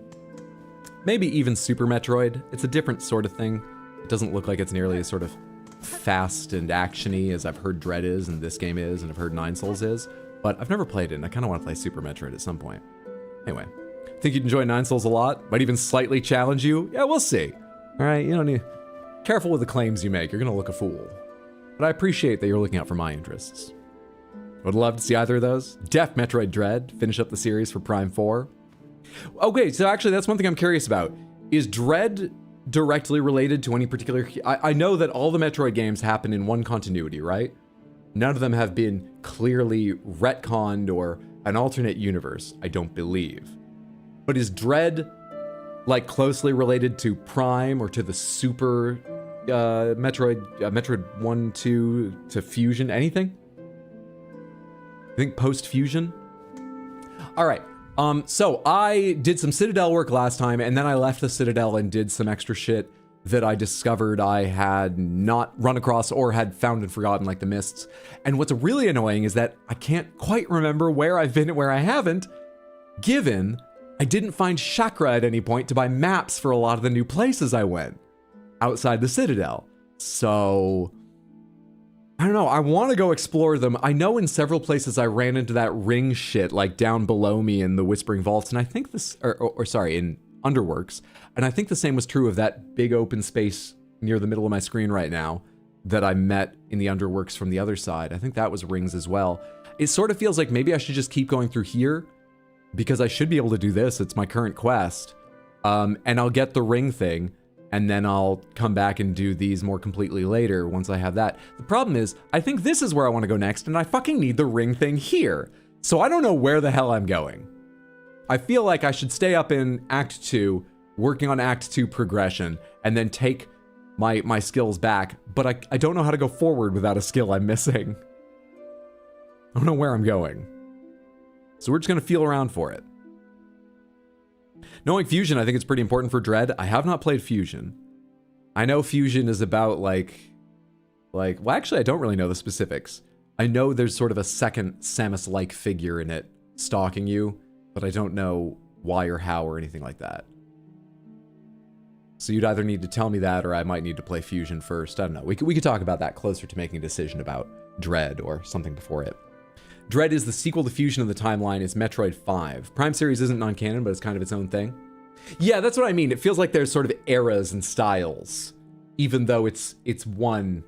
Maybe even Super Metroid. It's a different sort of thing. It doesn't look like it's nearly as sort of fast and action-y as I've heard Dread is, and this game is, and I've heard Nine Souls is. But I've never played it, and I kind of want to play Super Metroid at some point. Anyway. Think you'd enjoy Nine Souls a lot? Might even slightly challenge you? Yeah, we'll see. Alright, you don't need... Careful with the claims you make, you're gonna look a fool. But I appreciate that you're looking out for my interests. Would love to see either of those. Def Metroid Dread, finish up the series for Prime 4. Okay, so actually that's one thing I'm curious about. Is Dread directly related to any particular... I know that all the Metroid games happen in one continuity, right? None of them have been clearly retconned or an alternate universe, I don't believe. But is Dread, like, closely related to Prime or to the Super Metroid 1, 2, to Fusion? Anything? I think post-Fusion? Alright, so I did some Citadel work last time, and then I left the Citadel and did some extra shit that I discovered I had not run across or had found and forgotten, like the Mists. And what's really annoying is that I can't quite remember where I've been and where I haven't, given I didn't find chakra at any point to buy maps for a lot of the new places I went outside the Citadel. So, I don't know, I want to go explore them. I know in several places I ran into that ring shit, like down below me in the Whispering Vaults, and I think this, sorry, in Underworks, and I think the same was true of that big open space near the middle of my screen right now that I met in the Underworks from the other side. I think that was rings as well. It sort of feels like maybe I should just keep going through here, because I should be able to do this. It's my current quest. And I'll get the ring thing, and then I'll come back and do these more completely later once I have that. The problem is, I think this is where I want to go next, and I fucking need the ring thing here. So I don't know where the hell I'm going. I feel like I should stay up in Act 2, working on Act 2 progression, and then take my skills back, but I don't know how to go forward without a skill I'm missing. I don't know where I'm going. So we're just gonna feel around for it. Knowing Fusion, I think it's pretty important for Dread. I have not played Fusion. I know Fusion is about well, actually, I don't really know the specifics. I know there's sort of a second Samus-like figure in it stalking you, but I don't know why or how or anything like that. So you'd either need to tell me that, or I might need to play Fusion first. I don't know. We could talk about that closer to making a decision about Dread or something before it. Dread is the sequel to Fusion in the timeline. It's Metroid 5. Prime series isn't non-canon, but it's kind of its own thing. Yeah, that's what I mean. It feels like there's sort of eras and styles, even though it's one,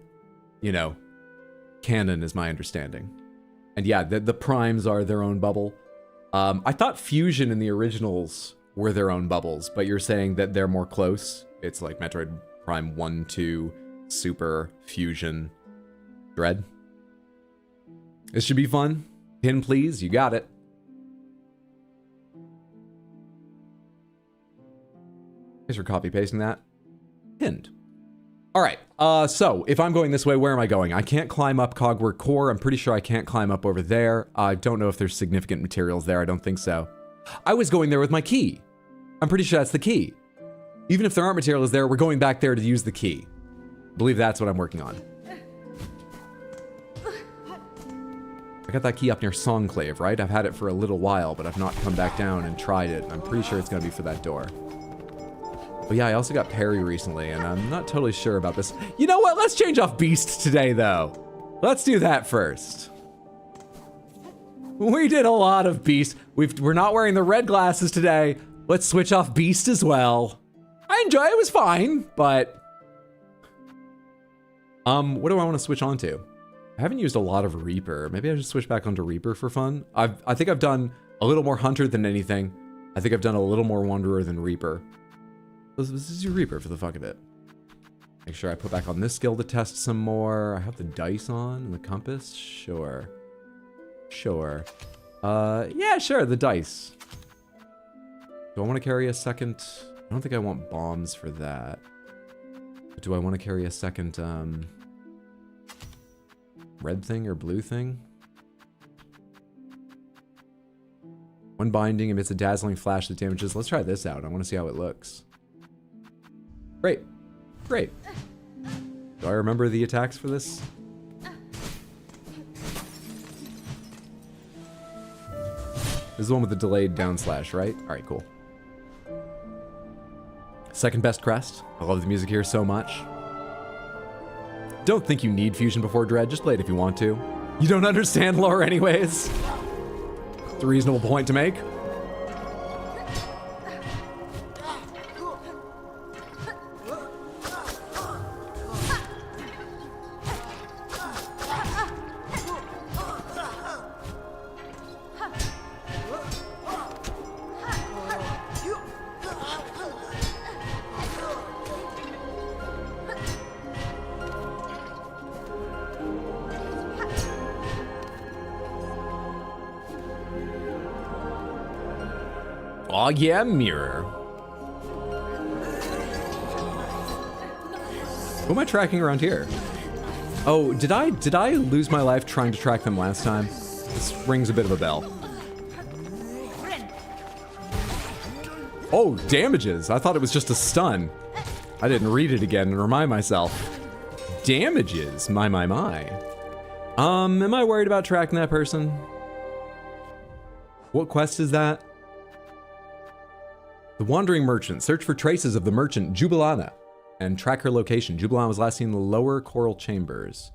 you know, canon is my understanding. And yeah, the primes are their own bubble. I thought Fusion and the originals were their own bubbles, but you're saying that they're more close. It's like Metroid Prime 1, 2, Super, Fusion, Dread. This should be fun. Pin, please. You got it. Thanks for copy pasting that. Pinned. All right. So if I'm going this way, where am I going? I can't climb up Cogwork Core. I'm pretty sure I can't climb up over there. I don't know if there's significant materials there. I don't think so. I was going there with my key. I'm pretty sure that's the key. Even if there aren't materials there, we're going back there to use the key. I believe that's what I'm working on. I got that key up near Songclave, right? I've had it for a little while, but I've not come back down and tried it. I'm pretty sure it's gonna be for that door. But yeah, I also got Parry recently, and I'm not totally sure about this. You know what? Let's change off Beast today, though. Let's do that first. We did a lot of Beast. We're not wearing the red glasses today. Let's switch off Beast as well. I enjoy it. It was fine, but... what do I want to switch on to? I haven't used a lot of Reaper. Maybe I should switch back onto Reaper for fun. I think I've done a little more Hunter than anything. I think I've done a little more Wanderer than Reaper. This is your Reaper for the fuck of it. Make sure I put back on this skill to test some more. I have the dice on and the compass. Sure. Sure. Yeah, sure, the dice. Do I want to carry a second? I don't think I want bombs for that. But do I want to carry a second, red thing or blue thing? One binding emits a dazzling flash that damages. Let's try this out. I want to see how it looks. Great. Great. Do I remember the attacks for this? This is the one with the delayed down slash, right? Alright, cool. Second best crest. I love the music here so much. Don't think you need Fusion before Dread. Just play it if you want to. You don't understand lore anyways. It's a reasonable point to make. Oh yeah, mirror. Who am I tracking around here? Oh, did I lose my life trying to track them last time? This rings a bit of a bell. Oh, damages. I thought it was just a stun. I didn't read it again and remind myself. Damages, my. Am I worried about tracking that person? What quest is that? The Wandering Merchant. Search for traces of the merchant Jubilana and track her location. Jubilana was last seen in the lower coral chambers.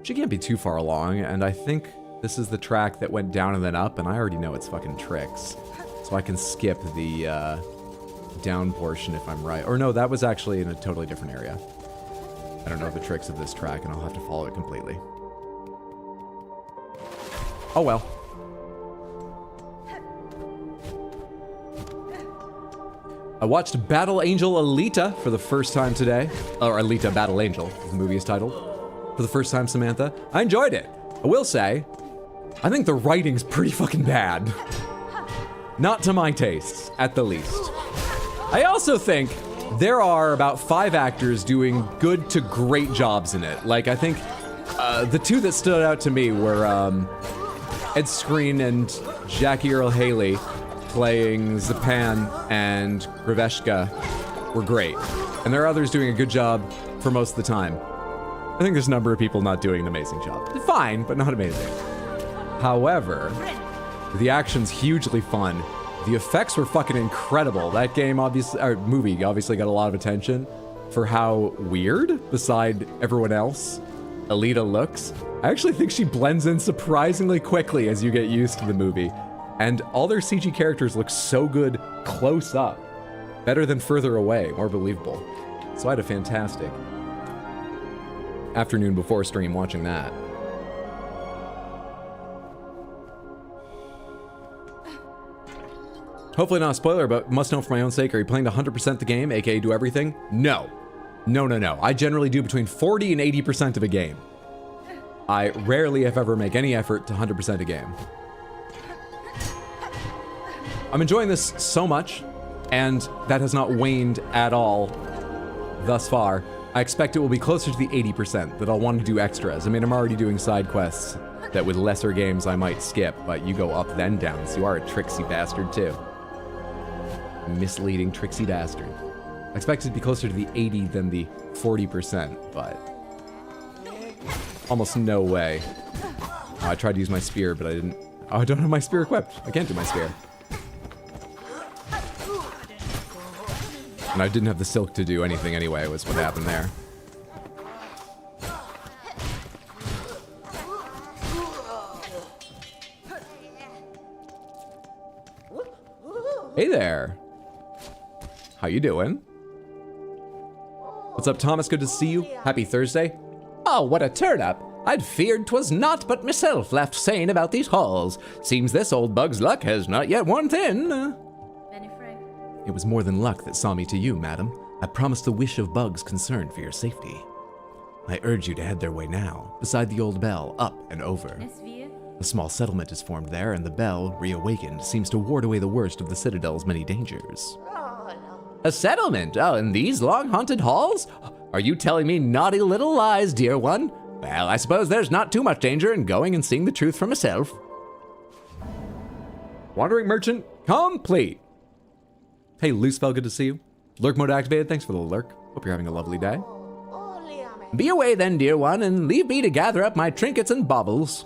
She can't be too far along, and I think this is the track that went down and then up, and I already know its fucking tricks. So I can skip the down portion if I'm right. Or no, that was actually in a totally different area. I don't know the tricks of this track, and I'll have to follow it completely. Oh well. I watched Battle Angel Alita for the first time today. Or Alita Battle Angel, as the movie is titled. For the first time, Samantha. I enjoyed it. I will say, I think the writing's pretty fucking bad. Not to my tastes, at the least. I also think there are about 5 actors doing good to great jobs in it. Like, I think the 2 that stood out to me were Ed Skrein and Jackie Earle Haley. playing Zapan and Graveshka were great. And there are others doing a good job for most of the time. I think there's a number of people not doing an amazing job. Fine, but not amazing. However, the action's hugely fun. The effects were fucking incredible. That game obviously, or movie obviously got a lot of attention for how weird, beside everyone else, Alita looks. I actually think she blends in surprisingly quickly as you get used to the movie. And all their CG characters look so good close up. Better than further away, more believable. So I had a fantastic afternoon before stream watching that. Hopefully not a spoiler, but must know for my own sake, are you playing to 100% the game, aka do everything? No. No, no, no. I generally do between 40 and 80% of a game. I rarely, if ever, make any effort to 100% a game. I'm enjoying this so much, and that has not waned at all thus far. I expect it will be closer to the 80% that I'll want to do extras. I mean, I'm already doing side quests that with lesser games I might skip, but you go up then down, so you are a tricksy bastard too. Misleading tricksy bastard. I expect it to be closer to the 80 than the 40%, but almost no way. I tried to use my spear, but I didn't. Oh, I don't have my spear equipped. I can't do my spear. And I didn't have the silk to do anything anyway, was what happened there. Hey there. How you doing? What's up, Thomas? Good to see you. Happy Thursday. Oh, what a turn-up. I'd feared 'twas naught but myself left sane about these halls. Seems this old bug's luck has not yet worn thin. It was more than luck that saw me to you, madam. I promised the wish of bugs concerned for your safety. I urge you to head their way now, beside the old bell, up and over. A small settlement is formed there, and the bell, reawakened, seems to ward away the worst of the Citadel's many dangers. A settlement? Oh, in these long-haunted halls? Are you telling me naughty little lies, dear one? Well, I suppose there's not too much danger in going and seeing the truth for myself. Wandering merchant, complete. Hey, Loosefell, good to see you. Lurk mode activated, thanks for the lurk. Hope you're having a lovely day. Be away then, dear one, and leave me to gather up my trinkets and baubles.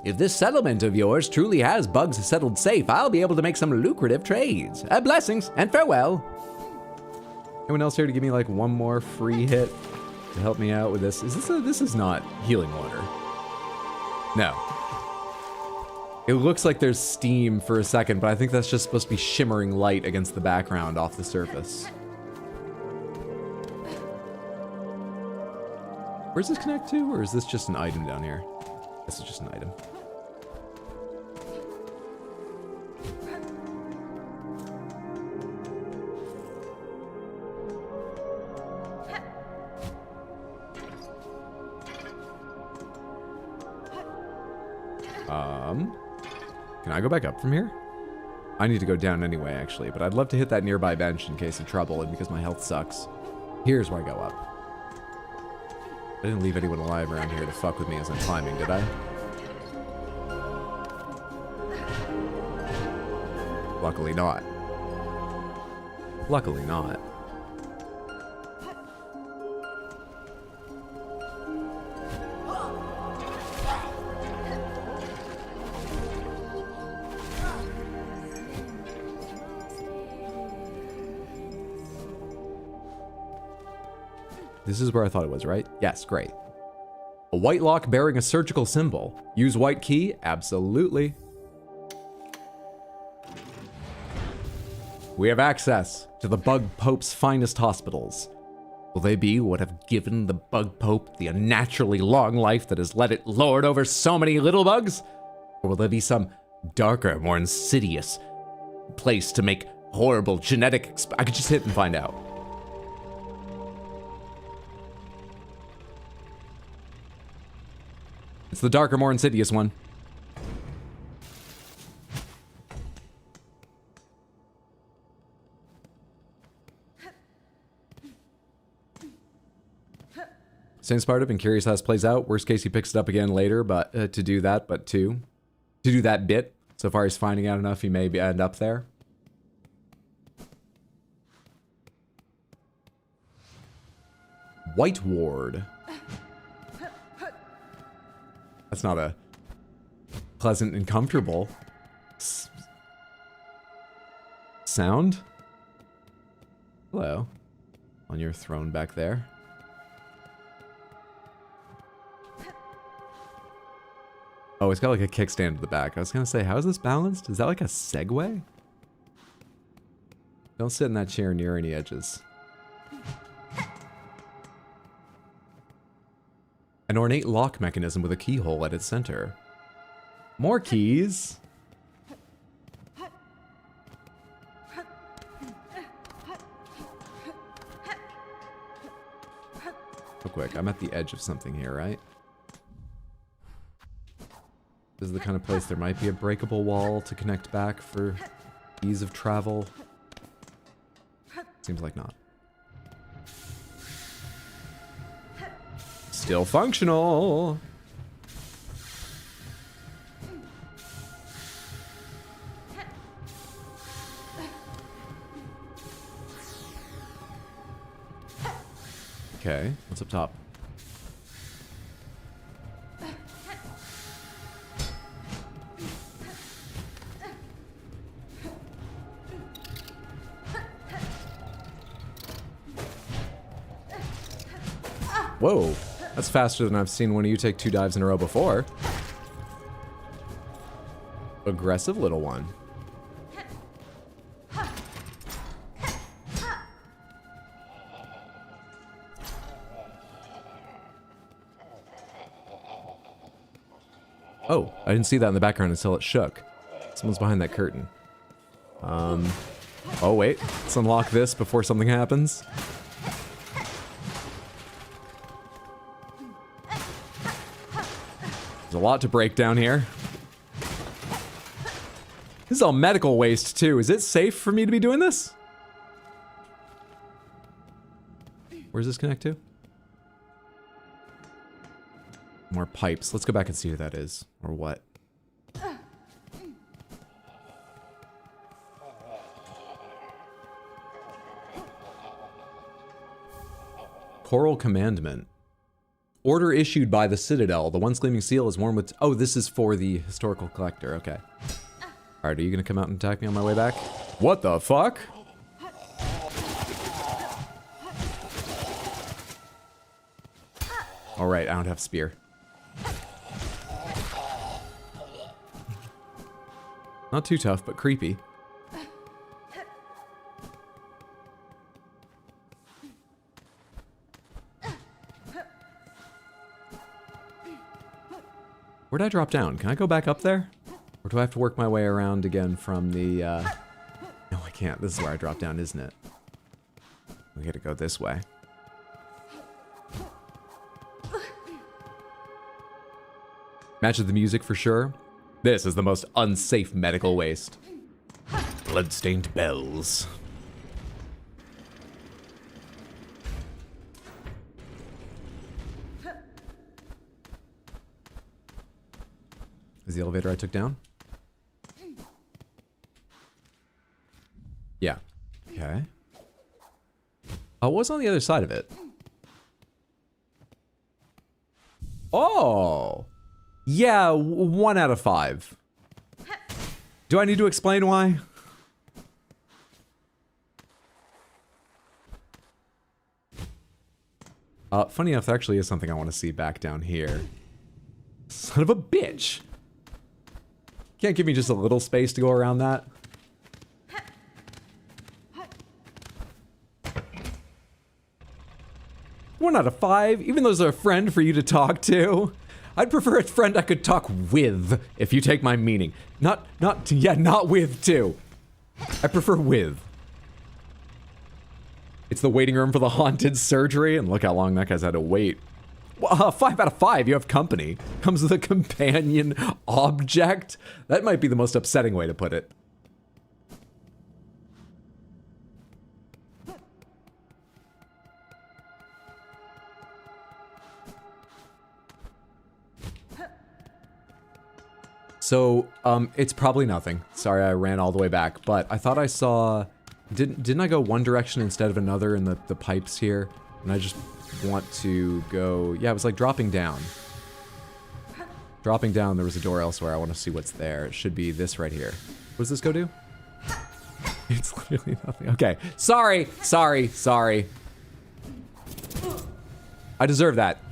If this settlement of yours truly has bugs settled safe, I'll be able to make some lucrative trades. Blessings, and farewell. Anyone else here to give me like one more free hit to help me out with this? This is not healing water. No. It looks like there's steam for a second, but I think that's just supposed to be shimmering light against the background off the surface. Where's this connect to, or is this just an item down here? This is just an item. Can I go back up from here? I need to go down anyway, actually, but I'd love to hit that nearby bench in case of trouble and because my health sucks. Here's where I go up. I didn't leave anyone alive around here to fuck with me as I'm climbing, did I? Luckily not. Luckily not. This is where I thought it was, right? Yes, great. A white lock bearing a surgical symbol. Use white key? Absolutely. We have access to the Bug Pope's finest hospitals. Will they be what have given the Bug Pope the unnaturally long life that has let it lord over so many little bugs? Or will there be some darker, more insidious place to make horrible genetic I could just hit and find out. It's the darker, more insidious one. Same Sparta, been curious how this plays out. Worst case, he picks it up again later, but to do that bit. So far, he's finding out enough, he may end up there. White Ward. That's not a pleasant and comfortable sound. Hello. On your throne back there. Oh, it's got like a kickstand at the back. I was gonna say, how is this balanced? Is that like a Segway? Don't sit in that chair near any edges. An ornate lock mechanism with a keyhole at its center. More keys. Real quick, I'm at the edge of something here, right? This is the kind of place there might be a breakable wall to connect back for ease of travel. Seems like not. Still functional. Okay, what's up top? Whoa, that's faster than I've seen one of you take 2 dives in a row before. Aggressive little one. Oh, I didn't see that in the background until it shook. Someone's behind that curtain. Oh wait, let's unlock this before something happens. There's a lot to break down here. This is all medical waste too. Is it safe for me to be doing this? Where's this connect to? More pipes. Let's go back and see who that is. Or what. Choral Commandment. Order issued by the Citadel. The once gleaming seal is worn with... Oh, this is for the historical collector. Okay. Alright, are you gonna come out and attack me on my way back? What the fuck? Alright, I don't have spear. Not too tough, but creepy. Where'd I drop down? Can I go back up there? Or do I have to work my way around again from the, No, I can't. This is where I dropped down, isn't it? We gotta go this way. Matches the music for sure. This is the most unsafe medical waste. Bloodstained bells. Is the elevator I took down? Yeah. Okay. Oh, what's on the other side of it? Oh! Yeah, 1 out of 5. Do I need to explain why? Funny enough, there actually is something I want to see back down here. Son of a bitch! Can't give me just a little space to go around that? One out of 5? Even though there's a friend for you to talk to? I'd prefer a friend I could talk with, if you take my meaning. Not with, too. I prefer with. It's the waiting room for the haunted surgery, and look how long that guy's had to wait. 5 out of 5, you have company. Comes with a companion object? That might be the most upsetting way to put it. So, it's probably nothing. Sorry I ran all the way back, but I thought I saw... Didn't I go one direction instead of another in the pipes here? And I just want to go... Yeah, it was like dropping down. Dropping down, there was a door elsewhere. I want to see what's there. It should be this right here. What does this go do? It's literally nothing. Okay. Sorry. I deserve that.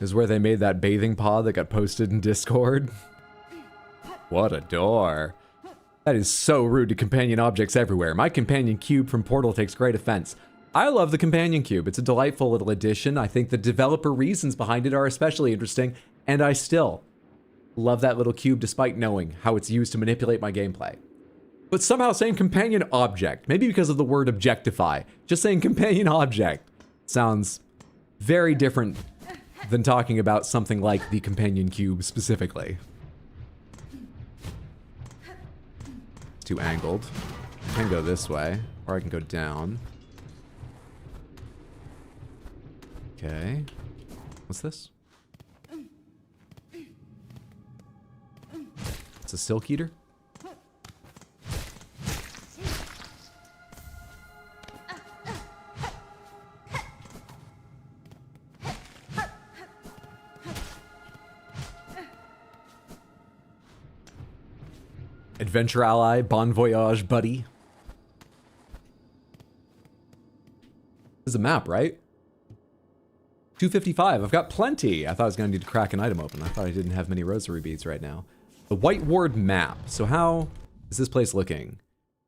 Is where they made that bathing pod that got posted in Discord. What a door. That is so rude to companion objects everywhere. My companion cube from Portal takes great offense. I love the companion cube. It's a delightful little addition. I think the developer reasons behind it are especially interesting, and I still love that little cube despite knowing how it's used to manipulate my gameplay. But somehow saying companion object, maybe because of the word objectify, just saying companion object sounds very different than talking about something like the companion cube specifically. It's too angled. I can go this way, or I can go down. Okay. What's this? It's a silk eater? Adventure ally, bon voyage buddy. This is a map, right? 255. I've got plenty. I thought I was going to need to crack an item open. I thought I didn't have many rosary beads right now. The White Ward map. So how is this place looking?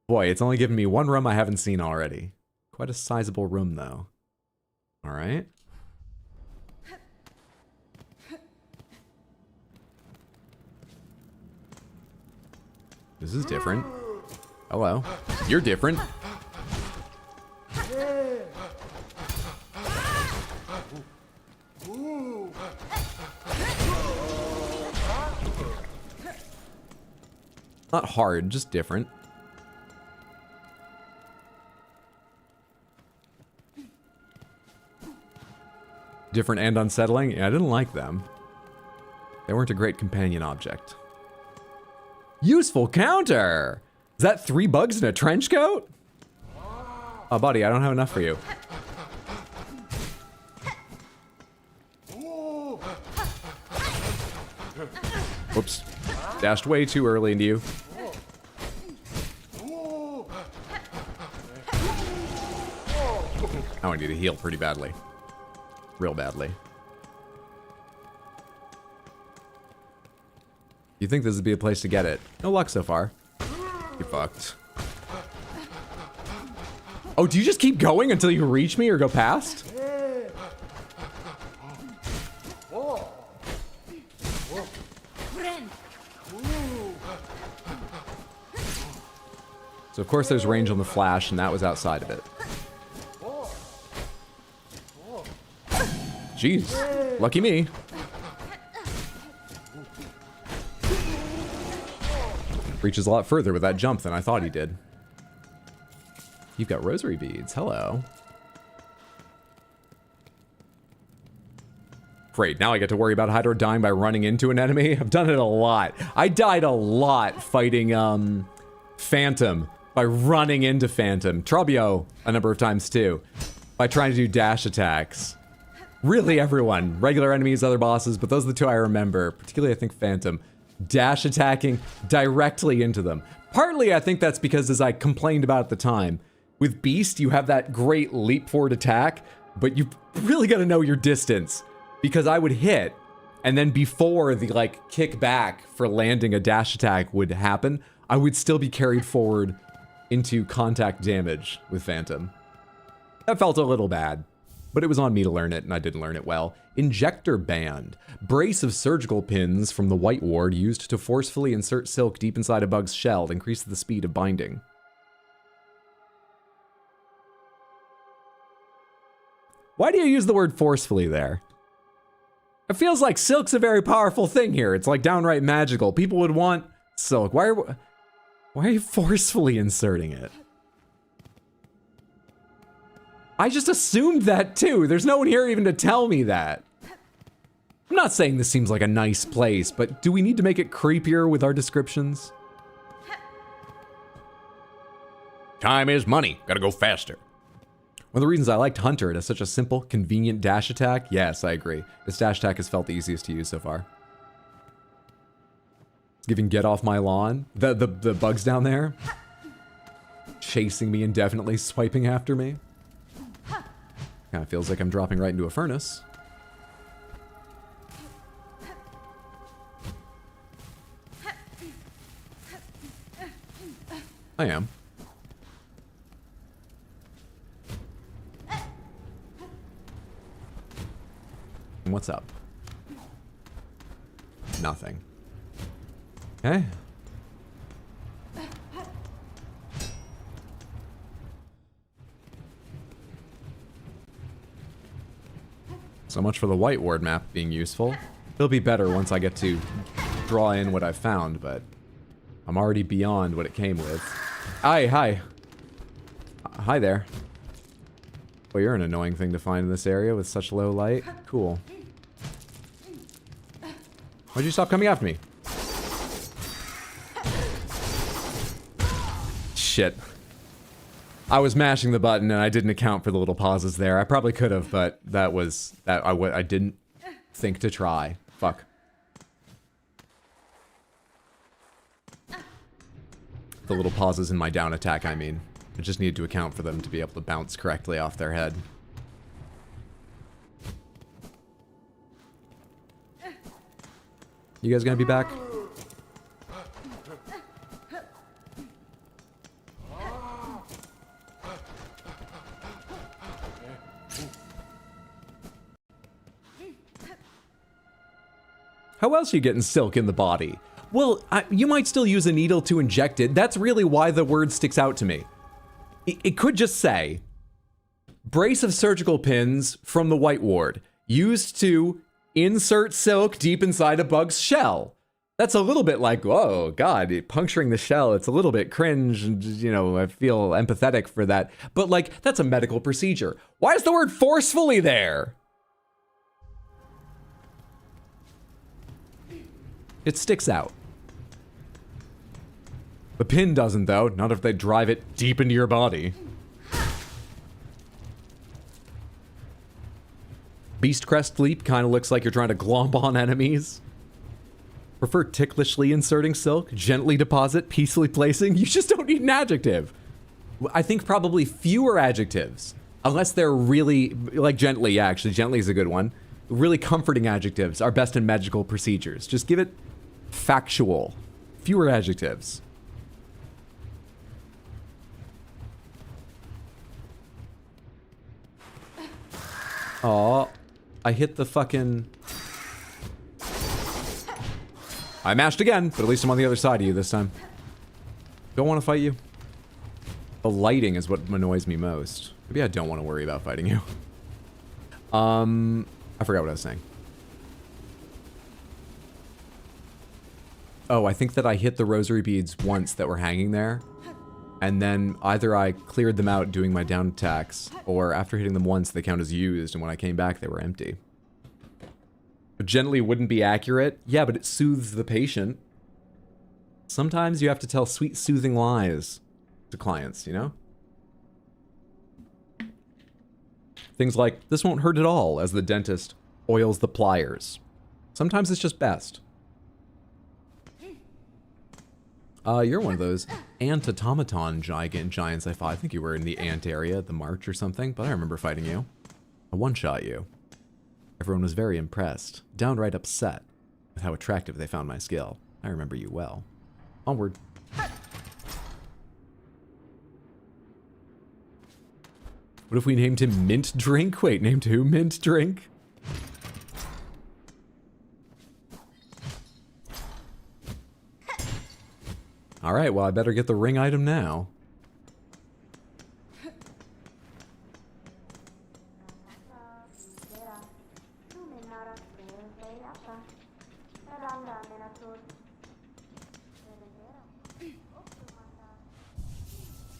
Boy, it's only given me one room I haven't seen already. Quite a sizable room, though. All right. This is different. Hello. You're different. Not hard, just different. Different and unsettling? Yeah, I didn't like them. They weren't a great companion object. Useful counter! Is that 3 bugs in a trench coat? Oh, buddy, I don't have enough for you. Whoops. Dashed way too early into you. Now I need to heal pretty badly. Real badly. You think this would be a place to get it? No luck so far. You fucked. Oh, do you just keep going until you reach me or go past? So of course there's range on the flash, and that was outside of it. Jeez, lucky me. Reaches a lot further with that jump than I thought he did. You've got rosary beads. Hello. Great, now I get to worry about Hydro dying by running into an enemy. I've done it a lot. I died a lot fighting Phantom by running into Phantom. Trobio a number of times too, by trying to do dash attacks. Really everyone, regular enemies, other bosses, but those are the two I remember, particularly I think Phantom. Dash attacking directly into them. Partly I think that's because, as I complained about at the time, with Beast you have that great leap forward attack, but you really gotta know your distance. Because I would hit, and then before the like kick back for landing a dash attack would happen, I would still be carried forward into contact damage with Phantom. That felt a little bad, but it was on me to learn it, and I didn't learn it well. Injector Band. Brace of surgical pins from the White Ward used to forcefully insert silk deep inside a bug's shell to increase the speed of binding. Why do you use the word forcefully there? It feels like silk's a very powerful thing here. It's like downright magical. People would want silk. Why are you forcefully inserting it? I just assumed that too. There's no one here even to tell me that. I'm not saying this seems like a nice place, but do we need to make it creepier with our descriptions? Time is money. Gotta go faster. One of the reasons I liked Hunter, it has such a simple, convenient dash attack. Yes, I agree. This dash attack has felt the easiest to use so far. Giving get off my lawn. The bugs down there. Chasing me indefinitely, swiping after me. Kind of feels like I'm dropping right into a furnace. I am. What's up? Nothing. Okay. So much for the white ward map being useful. It'll be better once I get to draw in what I've found, but I'm already beyond what it came with. Hi. Hi there. Well, you're an annoying thing to find in this area with such low light. Cool. Why'd you stop coming after me? Shit. I was mashing the button and I didn't account for the little pauses there. I probably could have, but I didn't think to try. Fuck. The little pauses in my down attack, I mean. I just needed to account for them to be able to bounce correctly off their head. You guys gonna be back? How else are you getting silk in the body? Well, you might still use a needle to inject it. That's really why the word sticks out to me. It could just say, brace of surgical pins from the white ward, used to insert silk deep inside a bug's shell. That's a little bit like, oh God, puncturing the shell, it's a little bit cringe, and you know, I feel empathetic for that. But like, that's a medical procedure. Why is the word forcefully there? It sticks out. The pin doesn't though, not if they drive it deep into your body. Beast Crest Leap kind of looks like you're trying to glomp on enemies. Prefer ticklishly inserting silk, gently deposit, peacefully placing. You just don't need an adjective. I think probably fewer adjectives, unless they're really, like gently, yeah, actually gently is a good one. Really comforting adjectives are best in magical procedures. Just give it factual, fewer adjectives. Aw, I hit the fucking... I mashed again, but at least I'm on the other side of you this time. Don't want to fight you. The lighting is what annoys me most. Maybe I don't want to worry about fighting you. I forgot what I was saying. Oh, I think that I hit the rosary beads once that were hanging there. And then either I cleared them out doing my down attacks, or after hitting them once, they count as used, and when I came back, they were empty. But gently wouldn't be accurate. Yeah, but it soothes the patient. Sometimes you have to tell sweet, soothing lies to clients, you know? Things like, this won't hurt at all, as the dentist oils the pliers. Sometimes it's just best. You're one of those ant-automaton giants I fought. I think you were in the ant area at the march or something, but I remember fighting you. I one-shot you. Everyone was very impressed, downright upset with how attractive they found my skill. I remember you well. Onward. What if we named him Mint Drink? Wait, named who Mint Drink? Alright, well I better get the ring item now.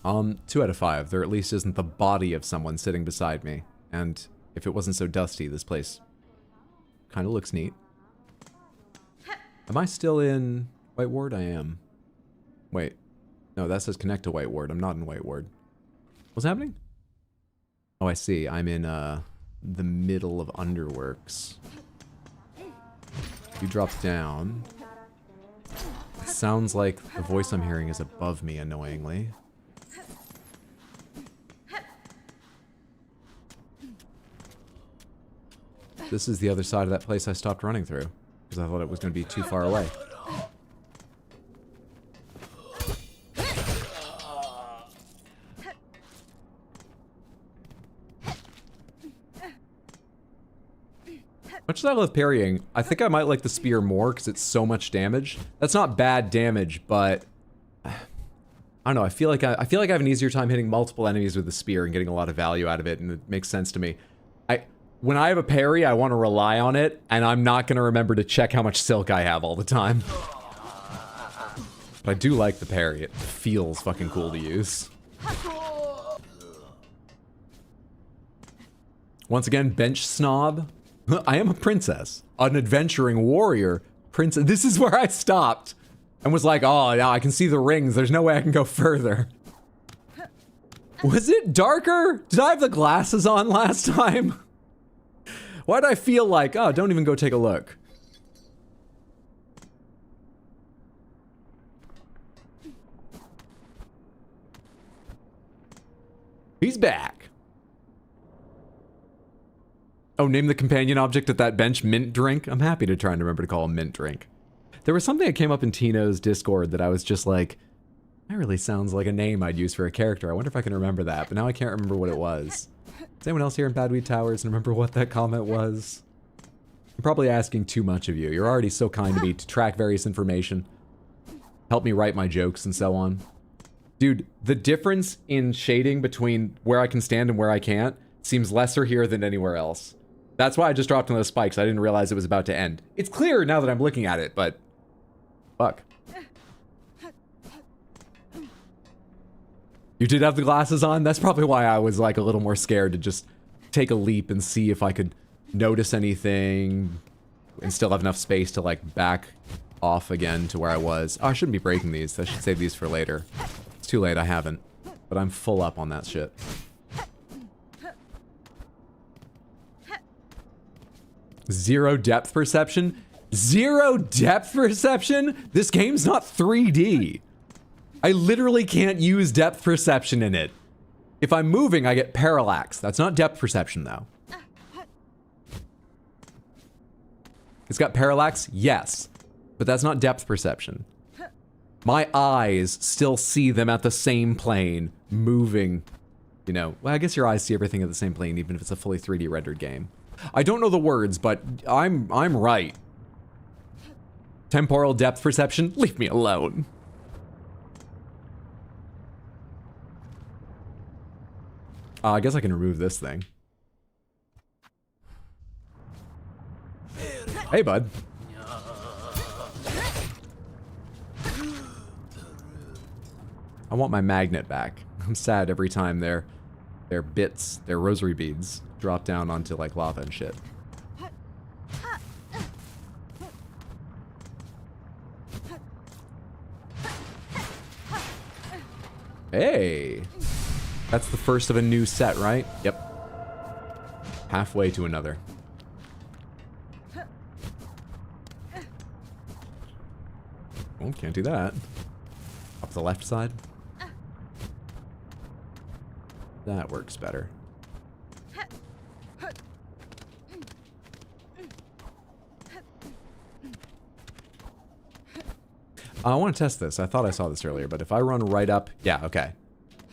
2 out of 5. There at least isn't the body of someone sitting beside me. And if it wasn't so dusty, this place kind of looks neat. Am I still in White Ward? I am. Wait. No, that says connect to White Ward. I'm not in White Ward. What's happening? Oh, I see. I'm in, the middle of Underworks. You drop down. It sounds like the voice I'm hearing is above me, annoyingly. This is the other side of that place I stopped running through, because I thought it was going to be too far away. Much as I love parrying, I think I might like the spear more because it's so much damage. That's not bad damage, but I don't know. I feel like I have an easier time hitting multiple enemies with the spear and getting a lot of value out of it, and it makes sense to me. When I have a parry, I want to rely on it, and I'm not going to remember to check how much silk I have all the time. But I do like the parry. It feels fucking cool to use. Once again, bench snob. I am a princess. An adventuring warrior. Princess. This is where I stopped. And was like, oh, now I can see the rings. There's no way I can go further. Was it darker? Did I have the glasses on last time? Why did I feel like, oh, don't even go take a look? He's back. Oh, name the companion object at that bench mint drink? I'm happy to try and remember to call him mint drink. There was something that came up in Tino's Discord that I was just like, that really sounds like a name I'd use for a character. I wonder if I can remember that, but now I can't remember what it was. Does anyone else here in Badweed Towers remember what that comment was? I'm probably asking too much of you. You're already so kind to me to track various information. Help me write my jokes and so on. Dude, the difference in shading between where I can stand and where I can't seems lesser here than anywhere else. That's why I just dropped on those spikes. I didn't realize it was about to end. It's clearer now that I'm looking at it, but... fuck. You did have the glasses on? That's probably why I was like a little more scared to just take a leap and see if I could notice anything and still have enough space to like back off again to where I was. Oh, I shouldn't be breaking these. I should save these for later. It's too late, I haven't. But I'm full up on that shit. Zero depth perception? Zero depth perception? This game's not 3D. I literally can't use depth perception in it. If I'm moving, I get parallax. That's not depth perception, though. It's got parallax? Yes. But that's not depth perception. My eyes still see them at the same plane, moving. You know, well, I guess your eyes see everything at the same plane, even if it's a fully 3D rendered game. I don't know the words, but I'm right. Temporal depth perception? Leave me alone. I guess I can remove this thing. Hey, bud. I want my magnet back. I'm sad every time their bits, their rosary beads, drop down onto like lava and shit. Hey! That's the first of a new set, right? Yep. Halfway to another. Oh, can't do that. Up the left side. That works better. I want to test this. I thought I saw this earlier, but if I run right up... yeah, okay.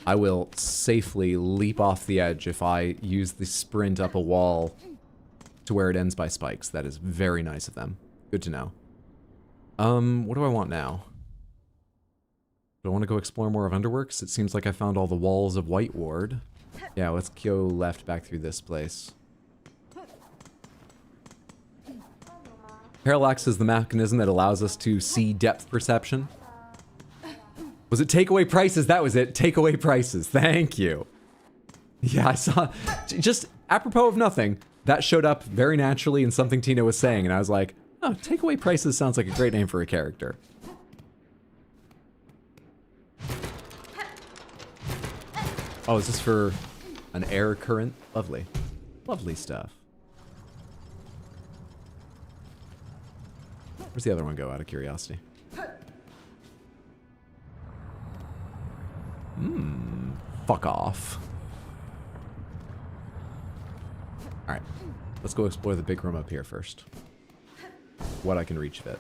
I will safely leap off the edge if I use the sprint up a wall to where it ends by spikes. That is very nice of them. Good to know. What do I want now? Do I want to go explore more of Underworks? It seems like I found all the walls of White Ward. Yeah, let's go left back through this place. Parallax is the mechanism that allows us to see depth perception. Was it takeaway prices? That was it. Takeaway prices. Thank you. Yeah, I saw... Just apropos of nothing, that showed up very naturally in something Tina was saying, and I was like, oh, takeaway prices sounds like a great name for a character. Oh, is this for an air current? Lovely. Lovely stuff. Where's the other one go, out of curiosity? Fuck off. Alright. Let's go explore the big room up here first. What I can reach of it.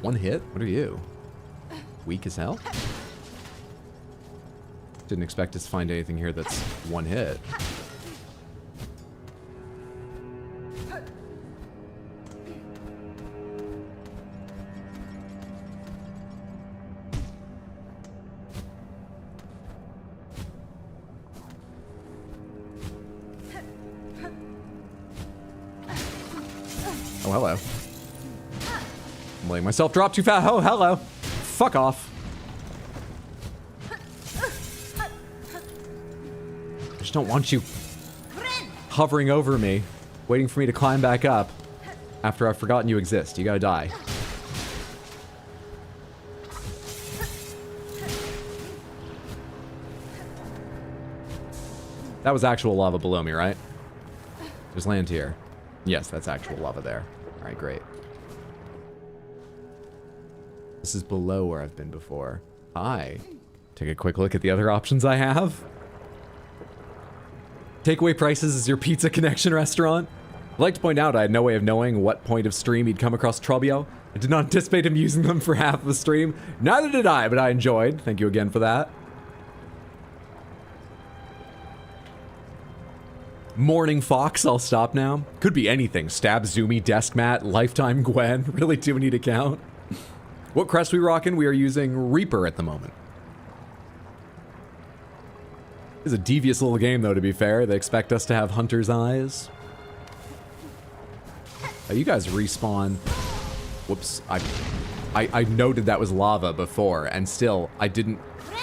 One hit? What are you? Weak as hell? Didn't expect us to find anything here that's one hit. Oh, hello. I'm letting myself drop too fast. Oh, hello. Fuck off. I just don't want you hovering over me, waiting for me to climb back up after I've forgotten you exist. You gotta die. That was actual lava below me, right? There's land here. Yes, that's actual lava there. Alright, great. This is below where I've been before. Hi. Take a quick look at the other options I have. Takeaway prices is your pizza connection restaurant. I'd like to point out I had no way of knowing what point of stream he'd come across Trubbio. I did not anticipate him using them for half of the stream. Neither did I, but I enjoyed. Thank you again for that. Morning Fox, I'll stop now. Could be anything. Stab Zoomy, Desk Mat, Lifetime Gwen. Really do need to count. What crest we rocking? We are using Reaper at the moment. It's a devious little game though, to be fair. They expect us to have Hunter's Eyes. Oh, you guys respawn. Whoops. I noted that was lava before, and still, I didn't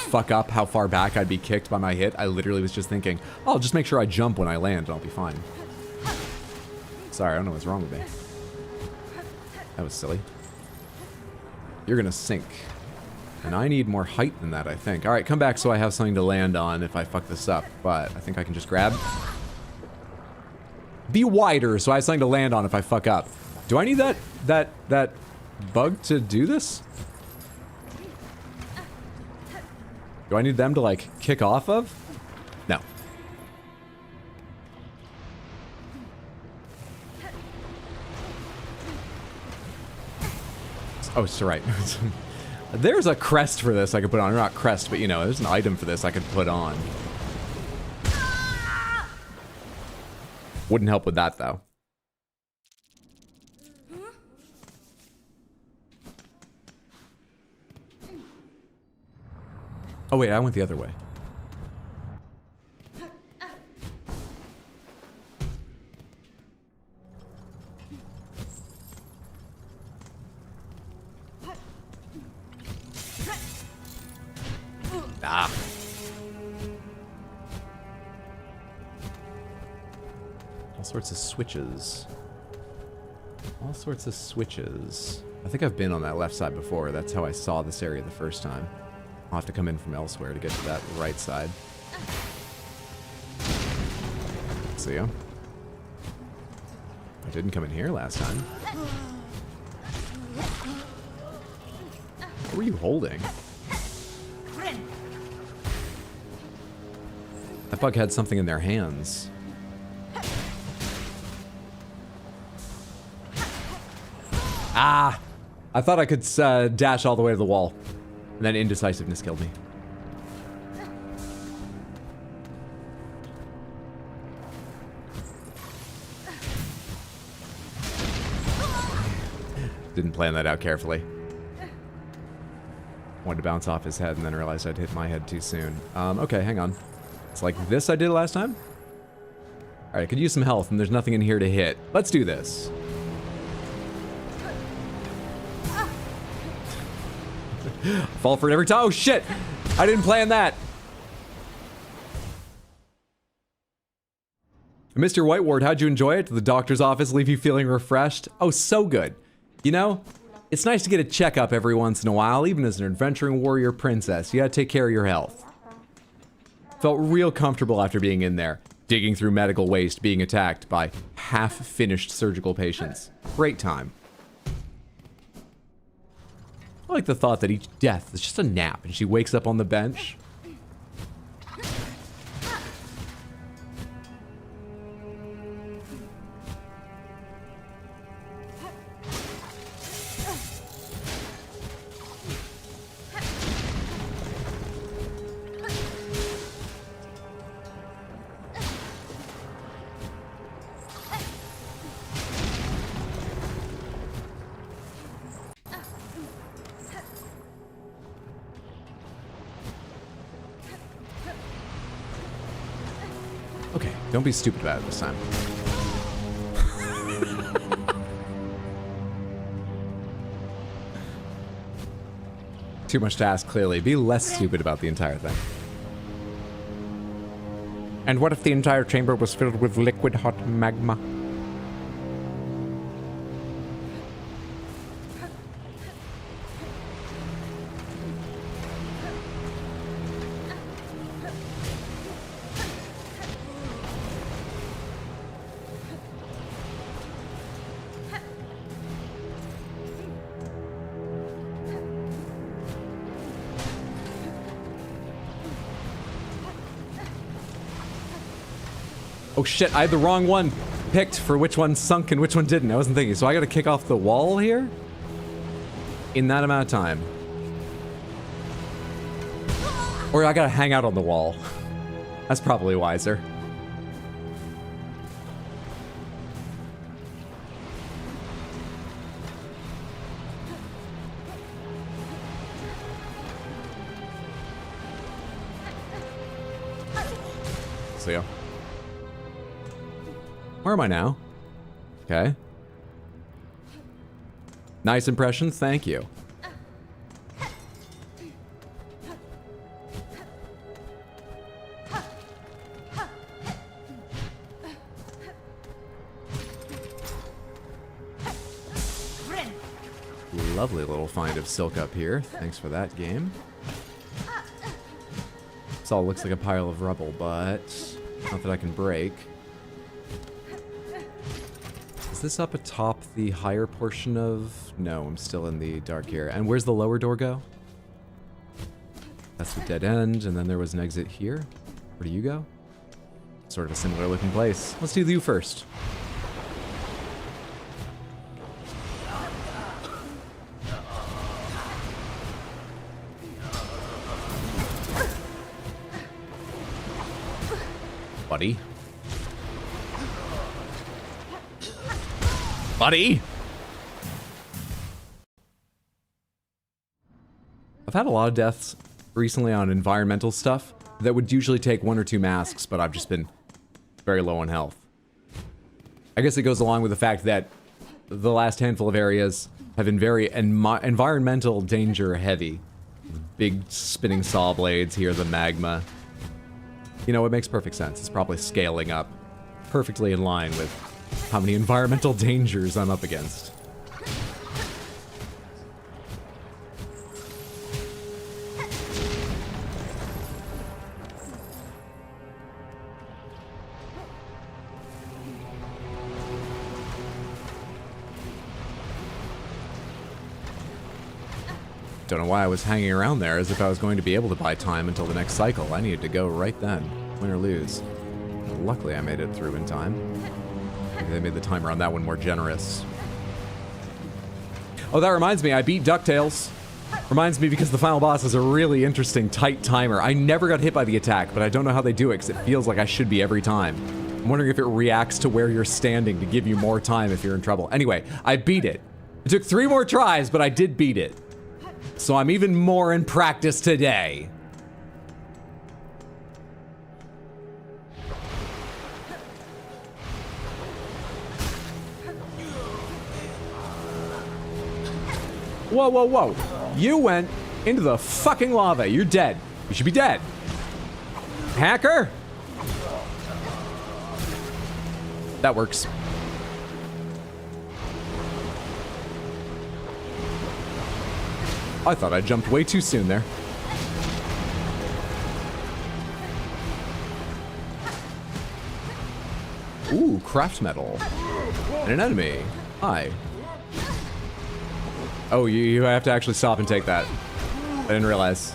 fuck up how far back I'd be kicked by my hit. I literally was just thinking, oh, I'll just make sure I jump when I land and I'll be fine. Sorry, I don't know what's wrong with me. That was silly. You're gonna sink. And I need more height than that, I think. Alright, come back so I have something to land on if I fuck this up. But I think I can just grab. Be wider so I have something to land on if I fuck up. Do I need that bug to do this? Do I need them to, like, kick off of? No. Oh, it's right. There's a crest for this I could put on. Or not crest, but, you know, there's an item for this I could put on. Wouldn't help with that, though. Oh, wait, I went the other way. Ah. All sorts of switches. All sorts of switches. I think I've been on that left side before. That's how I saw this area the first time. I'll have to come in from elsewhere to get to that right side. See ya. I didn't come in here last time. What were you holding? That bug had something in their hands. Ah! I thought I could dash all the way to the wall. And then indecisiveness killed me. Didn't plan that out carefully. Wanted to bounce off his head and then realized I'd hit my head too soon. Okay, hang on. It's like this I did last time? All right, I could use some health, and there's nothing in here to hit. Let's do this. Fall for it every time. Oh, shit! I didn't plan that. Mr. Whiteward, how'd you enjoy it? Did the doctor's office leave you feeling refreshed? Oh, so good. You know, it's nice to get a checkup every once in a while, even as an adventuring warrior princess. You gotta take care of your health. Felt real comfortable after being in there, digging through medical waste, being attacked by half-finished surgical patients. Great time. I like the thought that each death is just a nap, and she wakes up on the bench. Okay, don't be stupid about it this time. Too much to ask, clearly. Be less stupid about the entire thing. And what if the entire chamber was filled with liquid hot magma? Oh shit, I had the wrong one picked for which one sunk and which one didn't. I wasn't thinking. So I gotta kick off the wall here? In that amount of time. Or I gotta hang out on the wall. That's probably wiser. See ya. Where am I now? Okay. Nice impressions, thank you. Lovely little find of silk up here. Thanks for that, game. This all looks like a pile of rubble, but not that I can break. Is this up atop the higher portion of... No, I'm still in the dark here. And where's the lower door go? That's the dead end, and then there was an exit here. Where do you go? Sort of a similar looking place. Let's do you first. Buddy. Buddy! I've had a lot of deaths recently on environmental stuff that would usually take 1 or 2 masks, but I've just been very low on health. I guess it goes along with the fact that the last handful of areas have been very environmental danger heavy. Big spinning saw blades here, the magma. You know, it makes perfect sense. It's probably scaling up perfectly in line with how many environmental dangers I'm up against. Don't know why I was hanging around there as if I was going to be able to buy time until the next cycle. I needed to go right then, win or lose. Luckily, I made it through in time. Maybe they made the timer on that one more generous. Oh, that reminds me, I beat DuckTales. Reminds me because the final boss is a really interesting, tight timer. I never got hit by the attack, but I don't know how they do it because it feels like I should be every time. I'm wondering if it reacts to where you're standing to give you more time if you're in trouble. Anyway, I beat it. It took 3 more tries, but I did beat it. So I'm even more in practice today. Whoa, whoa, whoa. You went into the fucking lava. You're dead. You should be dead. Hacker? That works. I thought I jumped way too soon there. Ooh, craft metal. And an enemy. Hi. Oh, you have to actually stop and take that. I didn't realize.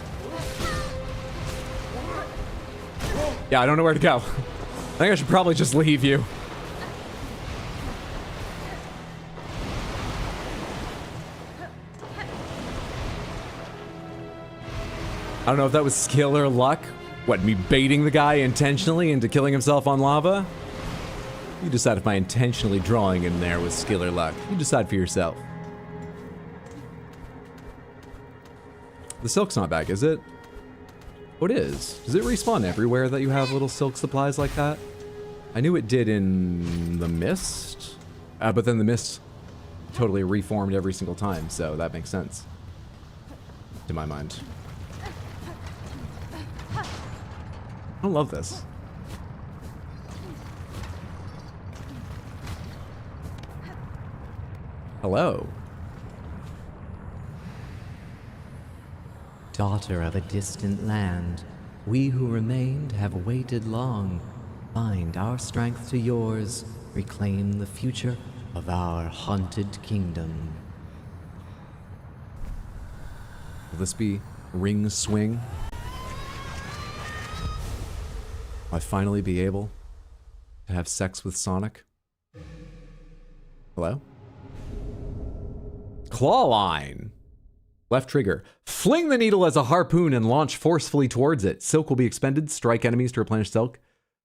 Yeah, I don't know where to go. I think I should probably just leave you. I don't know if that was skill or luck. What, me baiting the guy intentionally into killing himself on lava? You decide if my intentionally drawing in there was skill or luck. You decide for yourself. The silk's not back, is it? Oh, it is. Does it respawn everywhere that you have little silk supplies like that? I knew it did in the mist, but then the mist totally reformed every single time, so that makes sense. To my mind. I don't love this. Hello. Daughter of a distant land, we who remained have waited long. Bind our strength to yours, reclaim the future of our haunted kingdom. Will this be ring swing? Will I finally be able to have sex with Sonic? Hello? Claw line. Left trigger. Fling the needle as a harpoon and launch forcefully towards it. Silk will be expended. Strike enemies to replenish silk.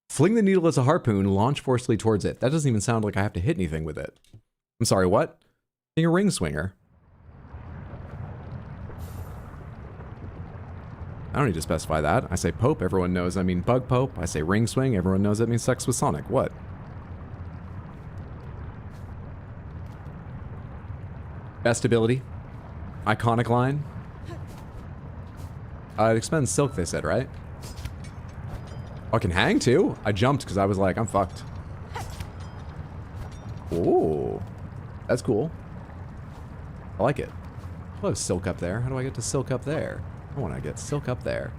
Fling the needle as a harpoon. Launch forcefully towards it. That doesn't even sound like I have to hit anything with it. I'm sorry, what? Being a ring swinger. I don't need to specify that. I say Pope, everyone knows I mean Bug Pope. I say ring swing, everyone knows that means sex with Sonic. What? Best ability. Iconic line. It expends silk, they said, right? Oh, I can hang too? I jumped because I was like, I'm fucked. Ooh. That's cool. I like it. I have silk up there. How do I get to silk up there? I want to get silk up there.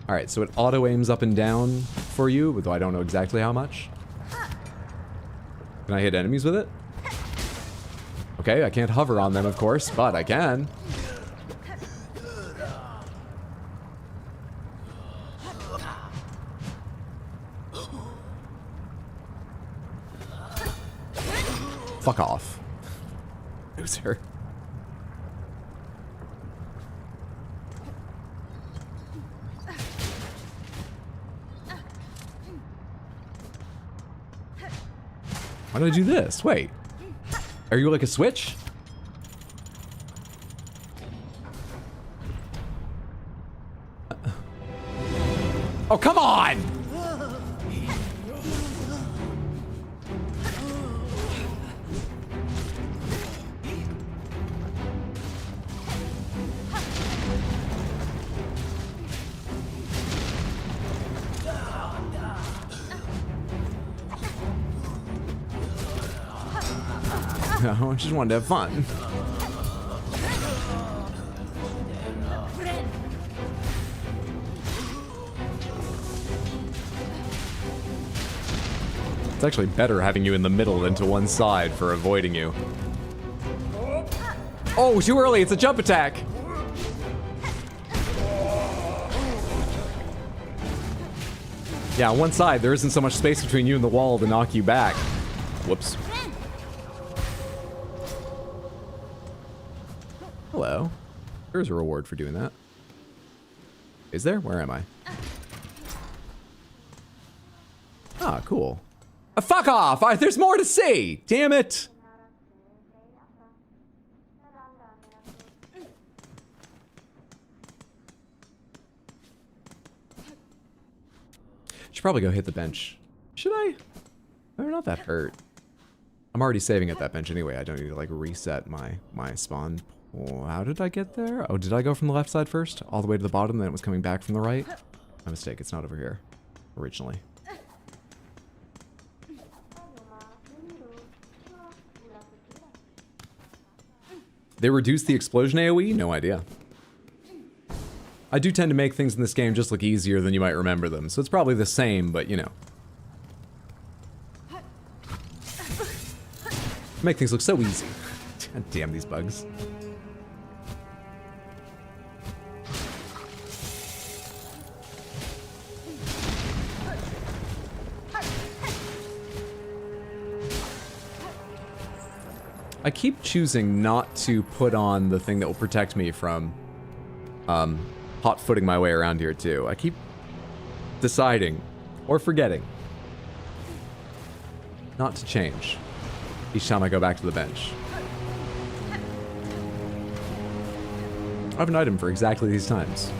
Alright, so it auto-aims up and down for you, though I don't know exactly how much. Can I hit enemies with it? Okay, I can't hover on them, of course, but I can. Fuck off. Loser. Why did I do this? Wait. Are you like a switch? Oh, come on! I just wanted to have fun. It's actually better having you in the middle than to one side for avoiding you. Oh, too early, it's a jump attack! Yeah, on one side, there isn't so much space between you and the wall to knock you back. Whoops. Hello. There's a reward for doing that. Is there? Where am I? Ah, cool. Fuck off! There's more to see! Damn it! Should probably go hit the bench. Should I? I don't know if that hurt. I'm already saving at that bench anyway. I don't need to like reset my spawn. Oh, how did I get there? Oh, did I go from the left side first? All the way to the bottom, then it was coming back from the right? My mistake, it's not over here. Originally. They reduced the explosion AoE? No idea. I do tend to make things in this game just look easier than you might remember them, so it's probably the same, but you know. Make things look so easy. God damn these bugs. I keep choosing not to put on the thing that will protect me from hot-footing my way around here too. I keep deciding, or forgetting, not to change each time I go back to the bench. I have an item for exactly these times.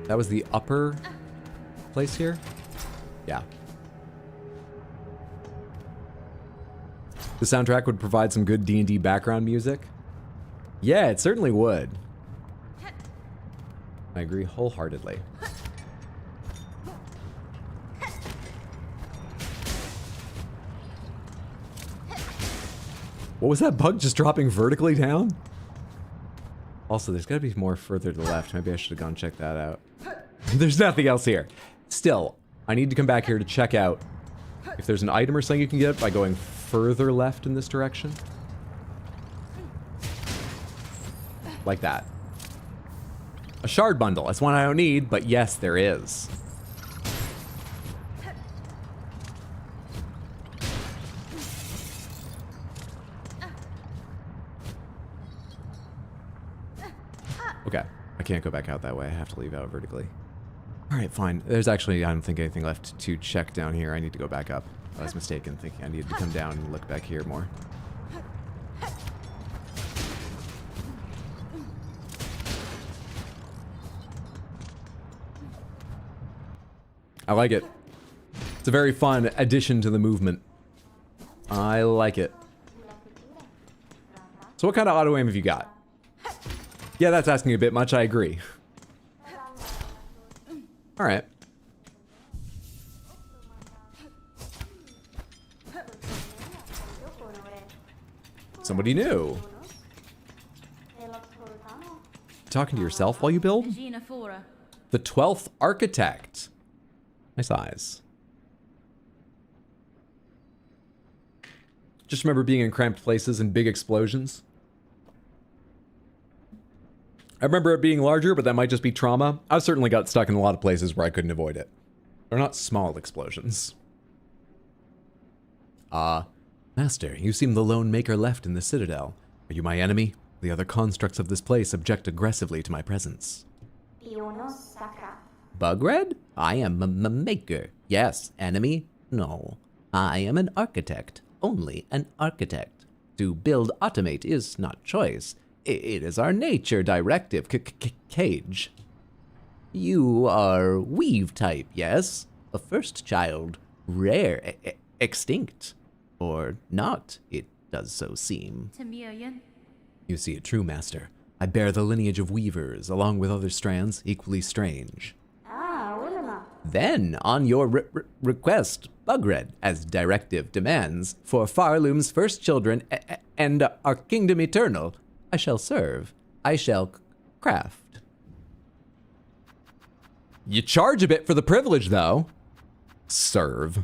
That was the upper place here? Yeah. The soundtrack would provide some good D&D background music. Yeah, it certainly would. I agree wholeheartedly. What was that bug just dropping vertically down? Also, there's gotta be more further to the left. Maybe I should have gone check that out. There's nothing else here. Still, I need to come back here to check out if there's an item or something you can get by going further left in this direction. Like that. A shard bundle. That's one I don't need, but yes, there is. Okay, I can't go back out that way. I have to leave out vertically. Alright, fine. There's actually, I don't think, anything left to check down here. I need to go back up. I was mistaken, thinking I needed to come down and look back here more. I like it. It's a very fun addition to the movement. I like it. So what kind of auto aim have you got? Yeah, that's asking a bit much, I agree. Alright. Somebody new. Talking to yourself while you build? The 12th Architect. Nice eyes. Just remember being in cramped places and big explosions. I remember it being larger, but that might just be trauma. I've certainly got stuck in a lot of places where I couldn't avoid it. They're not small explosions. Master, you seem the lone maker left in the Citadel. Are you my enemy? The other constructs of this place object aggressively to my presence. Bugred? I am a maker. Yes. Enemy? No. I am an architect. Only an architect. To build automate is not choice. It is our nature directive. Cage. You are weave type, yes? A first child. Rare. Extinct. Or not, it does so seem. You see it true, Master. I bear the lineage of weavers, along with other strands equally strange. Then, on your request, Bugred, as directive demands, for Farloom's first children and our kingdom eternal, I shall serve. I shall craft. You charge a bit for the privilege, though. Serve.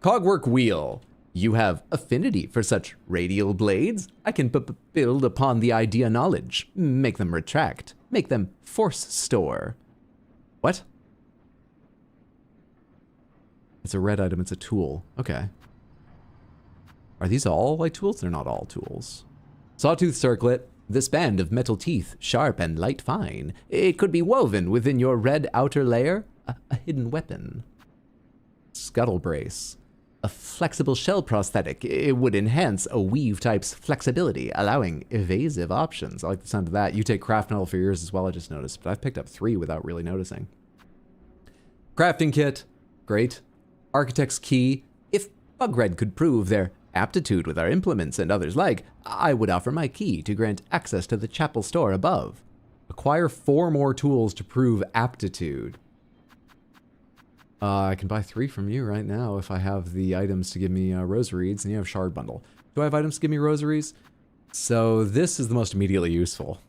Cogwork wheel. You have affinity for such radial blades. I can build upon the idea knowledge. Make them retract. Make them force store. What? It's a red item. It's a tool. Okay. Are these all like tools? They're not all tools. Sawtooth circlet. This band of metal teeth, sharp and light fine. It could be woven within your red outer layer. a hidden weapon. Scuttle brace. A flexible shell prosthetic. It would enhance a weave type's flexibility, allowing evasive options. I like the sound of that. You take craft metal for yours as well, I just noticed, but I've picked up 3 without really noticing. Crafting kit. Great. Architect's key. If Bugred could prove their aptitude with our implements and others like, I would offer my key to grant access to the chapel store above. Acquire 4 more tools to prove aptitude. I can buy 3 from you right now if I have the items to give me rosaries, and you have shard bundle. Do I have items to give me rosaries? So this is the most immediately useful.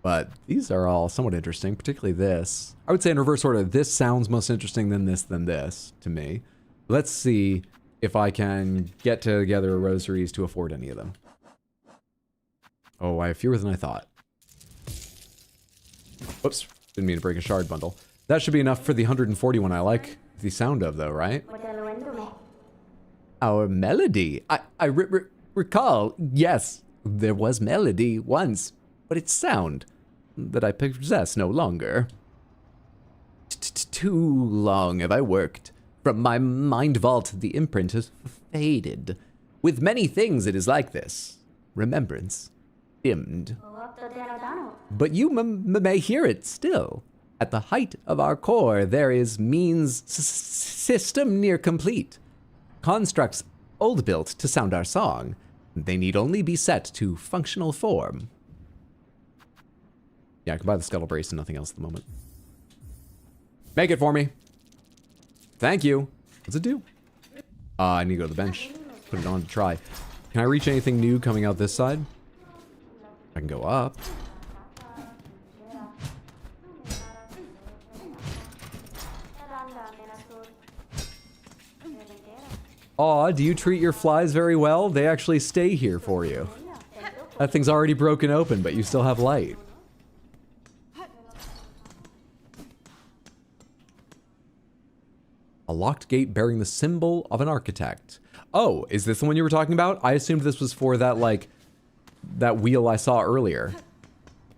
But these are all somewhat interesting, particularly this. I would say in reverse order, this sounds most interesting than this to me. Let's see if I can get together rosaries to afford any of them. Oh, I have fewer than I thought. Whoops, didn't mean to break a shard bundle. That should be enough for the 141 I like the sound of, though, right? Our melody. I recall, yes, there was melody once, but it's sound that I possess no longer. Too long have I worked. From my mind vault, the imprint has faded. With many things it is like this. Remembrance dimmed. But you may hear it still. At the height of our core, there is means system near complete. Constructs old built to sound our song. They need only be set to functional form. Yeah, I can buy the scuttle brace and nothing else at the moment. Make it for me. Thank you. What's it do? I need to go to the bench. Put it on to try. Can I reach anything new coming out this side? I can go up. Aw, do you treat your flies very well? They actually stay here for you. That thing's already broken open, but you still have light. A locked gate bearing the symbol of an architect. Oh, is this the one you were talking about? I assumed this was for that, like, that wheel I saw earlier.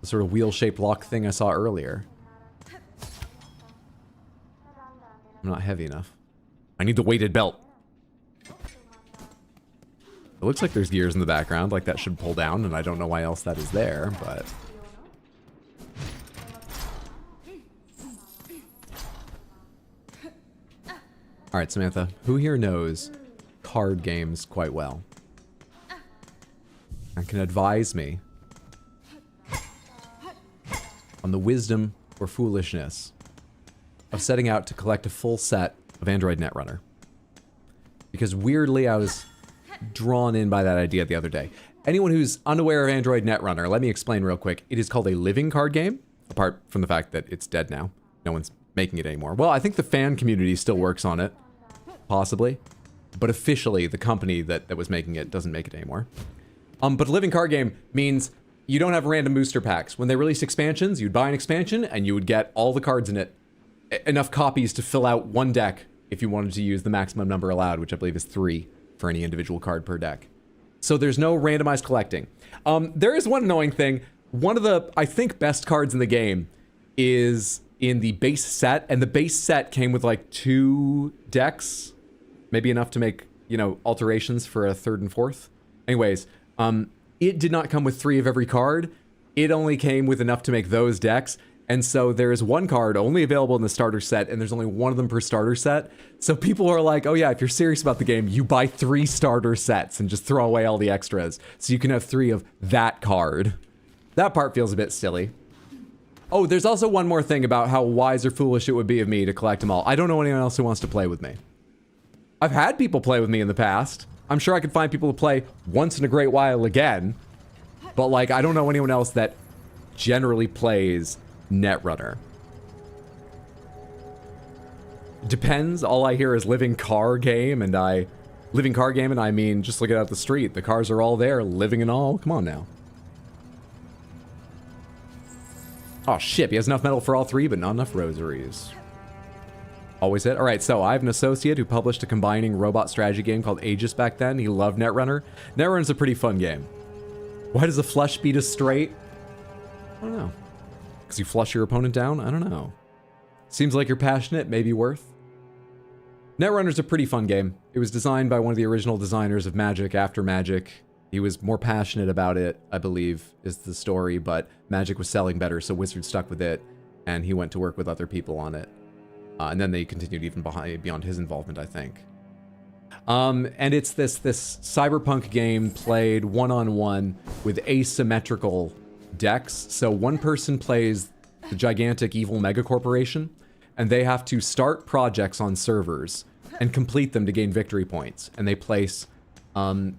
The sort of wheel-shaped lock thing I saw earlier. I'm not heavy enough. I need the weighted belt. It looks like there's gears in the background, like that should pull down, and I don't know why else that is there, but... Alright, Samantha, who here knows card games quite well? And can advise me on the wisdom or foolishness of setting out to collect a full set of Android Netrunner? Because weirdly, I was drawn in by that idea the other day. Anyone who's unaware of Android Netrunner, let me explain real quick. It is called a living card game, apart from the fact that it's dead now. No one's making it anymore. Well, I think the fan community still works on it, possibly. But officially, the company that was making it doesn't make it anymore. But a living card game means you don't have random booster packs. When they release expansions, you'd buy an expansion and you would get all the cards in it. Enough copies to fill out one deck if you wanted to use the maximum number allowed, which I believe is 3 for any individual card per deck. So there's no randomized collecting. There is one annoying thing. One of the, I think, best cards in the game is in the base set, and the base set came with like 2 decks, maybe enough to make, you know, alterations for a 3rd and 4th. Anyways, it did not come with 3 of every card. It only came with enough to make those decks. And so there is one card only available in the starter set, and there's only one of them per starter set. So people are like, oh yeah, if you're serious about the game, you buy 3 starter sets and just throw away all the extras. So you can have 3 of that card. That part feels a bit silly. Oh, there's also one more thing about how wise or foolish it would be of me to collect them all. I don't know anyone else who wants to play with me. I've had people play with me in the past. I'm sure I could find people to play once in a great while again. But like, I don't know anyone else that generally plays Netrunner. Depends. All I hear is living car game, and I mean just look out the street. The cars are all there, living and all. Come on now. Oh shit, he has enough metal for all 3, but not enough rosaries. Always hit. Alright, so I have an associate who published a combining robot strategy game called Aegis back then. He loved Netrunner. Netrunner's a pretty fun game. Why does a flush beat us straight? I don't know. Because you flush your opponent down? I don't know. Seems like you're passionate, maybe worth. Netrunner's a pretty fun game. It was designed by one of the original designers of Magic after Magic. He was more passionate about it, I believe, is the story, but Magic was selling better, so Wizards stuck with it, and he went to work with other people on it. And then they continued even beyond his involvement, I think. And it's this cyberpunk game played one-on-one with asymmetrical decks. So one person plays the gigantic evil mega corporation, and they have to start projects on servers and complete them to gain victory points. And they place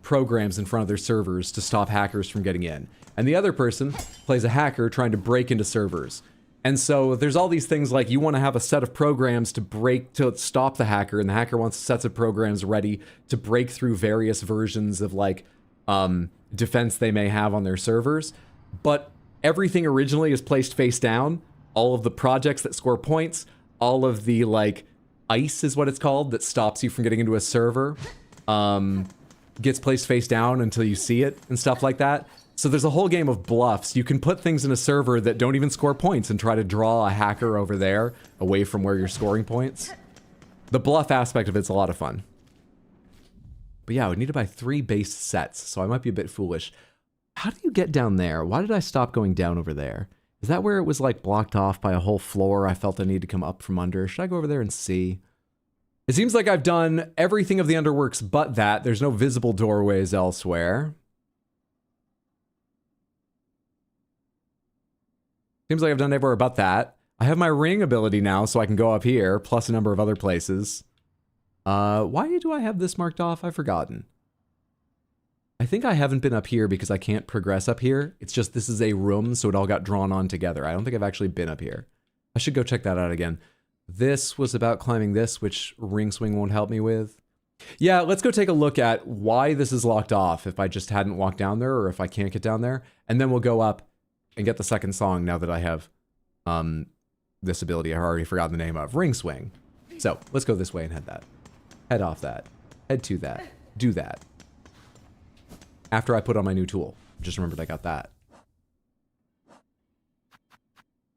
programs in front of their servers to stop hackers from getting in. And the other person plays a hacker trying to break into servers. And so there's all these things like you want to have a set of programs to stop the hacker, and the hacker wants sets of programs ready to break through various versions of like defense they may have on their servers. But everything originally is placed face down. All of the projects that score points, all of the like ice is what it's called that stops you from getting into a server, gets placed face down until you see it and stuff like that. So there's a whole game of bluffs. You can put things in a server that don't even score points and try to draw a hacker over there away from where you're scoring points. The bluff aspect of it's a lot of fun. But yeah, I would need to buy 3 base sets, so I might be a bit foolish. How do you get down there? Why did I stop going down over there? Is that where it was like blocked off by a whole floor I felt I needed to come up from under? Should I go over there and see? It seems like I've done everything of the Underworks but that. There's no visible doorways elsewhere. Seems like I've done everywhere but that. I have my ring ability now, so I can go up here, plus a number of other places. Why do I have this marked off? I've forgotten. I think I haven't been up here because I can't progress up here. It's just this is a room, so it all got drawn on together. I don't think I've actually been up here. I should go check that out again. This was about climbing this, which Ring Swing won't help me with. Yeah, let's go take a look at why this is locked off if I just hadn't walked down there or if I can't get down there. And then we'll go up and get the second song now that I have this ability I already forgot the name of. Ring Swing. So, let's go this way and head off that. Head to that. Do that. After I put on my new tool. Just remembered I got that.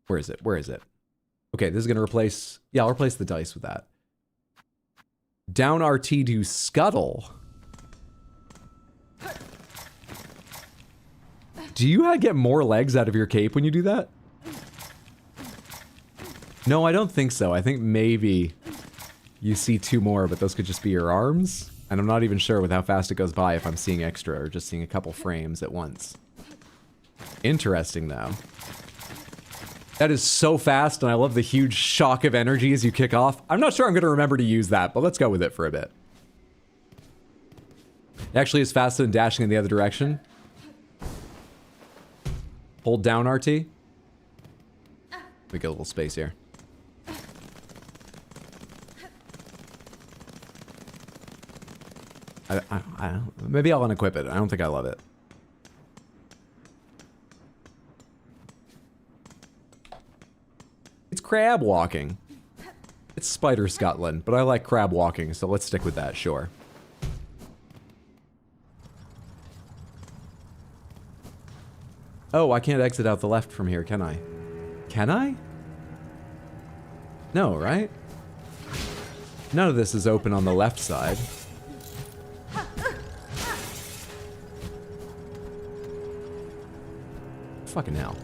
Where is it? Where is it? Okay, this is going to replace... Yeah, I'll replace the dice with that. Down RT to scuttle. Do you get more legs out of your cape when you do that? No, I don't think so. I think maybe you see 2 more, but those could just be your arms. And I'm not even sure with how fast it goes by if I'm seeing extra or just seeing a couple frames at once. Interesting, though. That is so fast, and I love the huge shock of energy as you kick off. I'm not sure I'm going to remember to use that, but let's go with it for a bit. It actually is faster than dashing in the other direction. Hold down RT. We get a little space here. Maybe I'll unequip it. I don't think I love it. It's crab walking. It's Spider Scotland, but I like crab walking, so let's stick with that, sure. Oh, I can't exit out the left from here, can I? Can I? No, right? None of this is open on the left side. Fucking hell.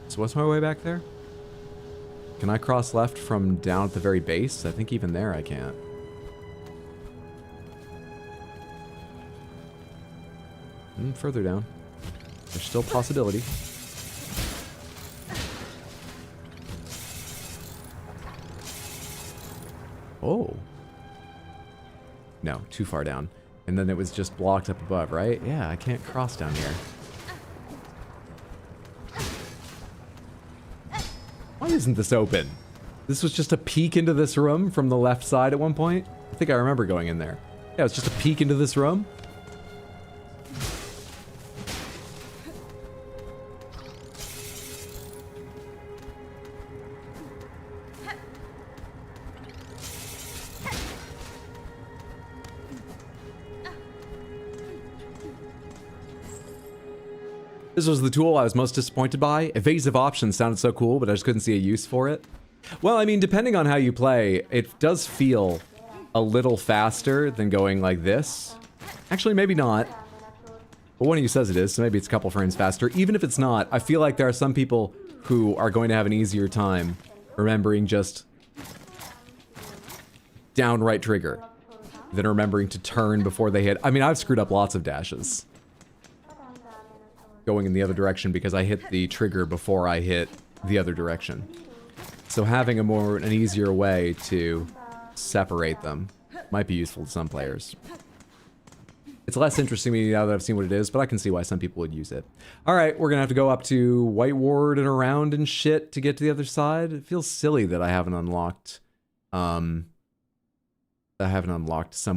So what's my way back there? Can I cross left from down at the very base? I think even there I can't. Further down. There's still a possibility. Oh. No, too far down. And then it was just blocked up above, right? Yeah, I can't cross down here. Why isn't this open? This was just a peek into this room from the left side at one point? I think I remember going in there. Yeah, it's just a peek into this room. This was the tool I was most disappointed by. Evasive options sounded so cool, but I just couldn't see a use for it. Well, I mean, depending on how you play, it does feel a little faster than going like this. Actually, maybe not. But one of you says it is, so maybe it's a couple frames faster. Even if it's not, I feel like there are some people who are going to have an easier time remembering just down right trigger than remembering to turn before they hit. I mean, I've screwed up lots of dashes going in the other direction because I hit the trigger before I hit the other direction. So having an easier way to separate them might be useful to some players. It's less interesting to me now that I've seen what it is, but I can see why some people would use it. All right, we're gonna have to go up to White Ward and around and shit to get to the other side. It feels silly that I haven't unlocked, some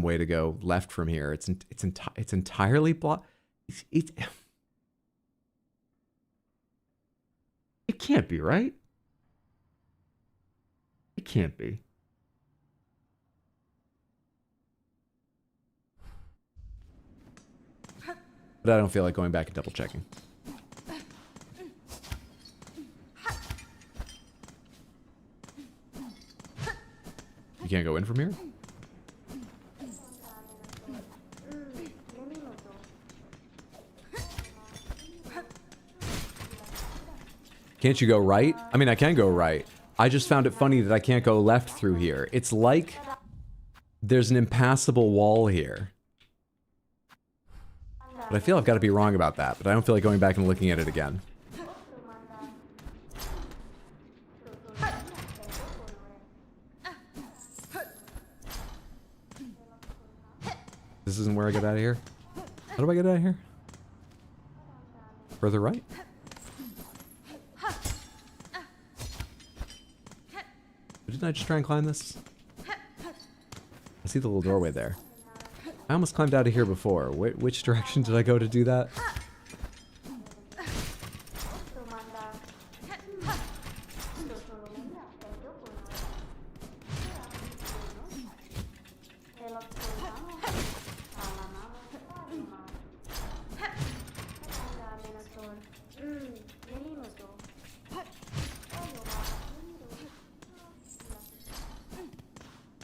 way to go left from here. It's entirely blocked. It can't be, right? It can't be. But I don't feel like going back and double checking. You can't go in from here? Can't you go right? I mean, I can go right. I just found it funny that I can't go left through here. It's like there's an impassable wall here. But I feel I've got to be wrong about that, but I don't feel like going back and looking at it again. This isn't where I get out of here? How do I get out of here? Further right? Didn't I just try and climb this? I see the little doorway there. I almost climbed out of here before. Which direction did I go to do that?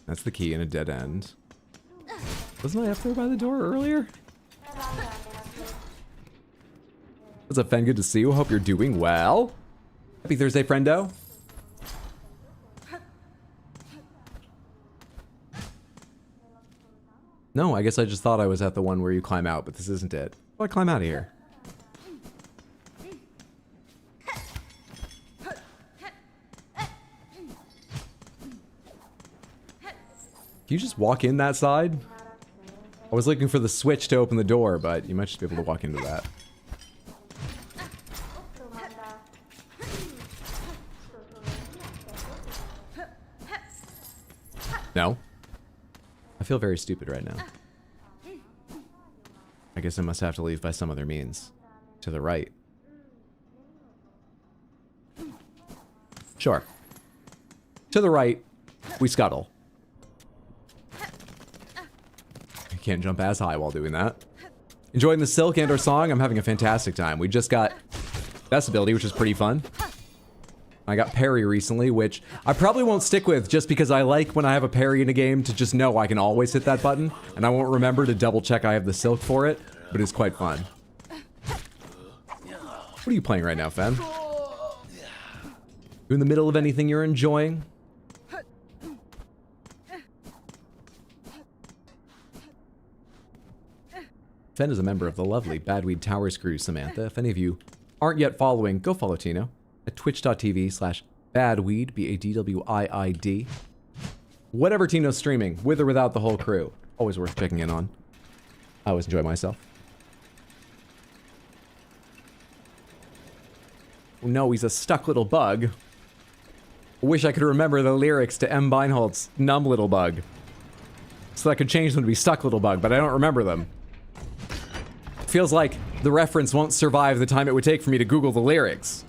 That's the key in a dead end. Wasn't I up there by the door earlier? What's up, Fen? Good to see you. Hope you're doing well. Happy Thursday, friendo. No, I guess I just thought I was at the one where you climb out, but this isn't it. How do I climb out of here? Can you just walk in that side? I was looking for the switch to open the door, but you might just be able to walk into that. No? I feel very stupid right now. I guess I must have to leave by some other means. To the right. Sure. To the right, we scuttle. Can't jump as high while doing that. Enjoying the Silk and our song? I'm having a fantastic time. We just got best ability, which is pretty fun. I got parry recently, which I probably won't stick with just because I like when I have a parry in a game to just know I can always hit that button, and I won't remember to double check I have the Silk for it, but it's quite fun. What are you playing right now, Fen? You in the middle of anything you're enjoying? Fen is a member of the lovely Badweed Towers crew, Samantha. If any of you aren't yet following, go follow Tino at twitch.tv/badweed, B-A-D-W-I-I-D. Whatever Tino's streaming, with or without the whole crew. Always worth checking in on. I always enjoy myself. Oh no, he's a stuck little bug. Wish I could remember the lyrics to M. Beinholt's Numb Little Bug. So I could change them to be Stuck Little Bug, but I don't remember them. Feels like the reference won't survive the time it would take for me to Google the lyrics.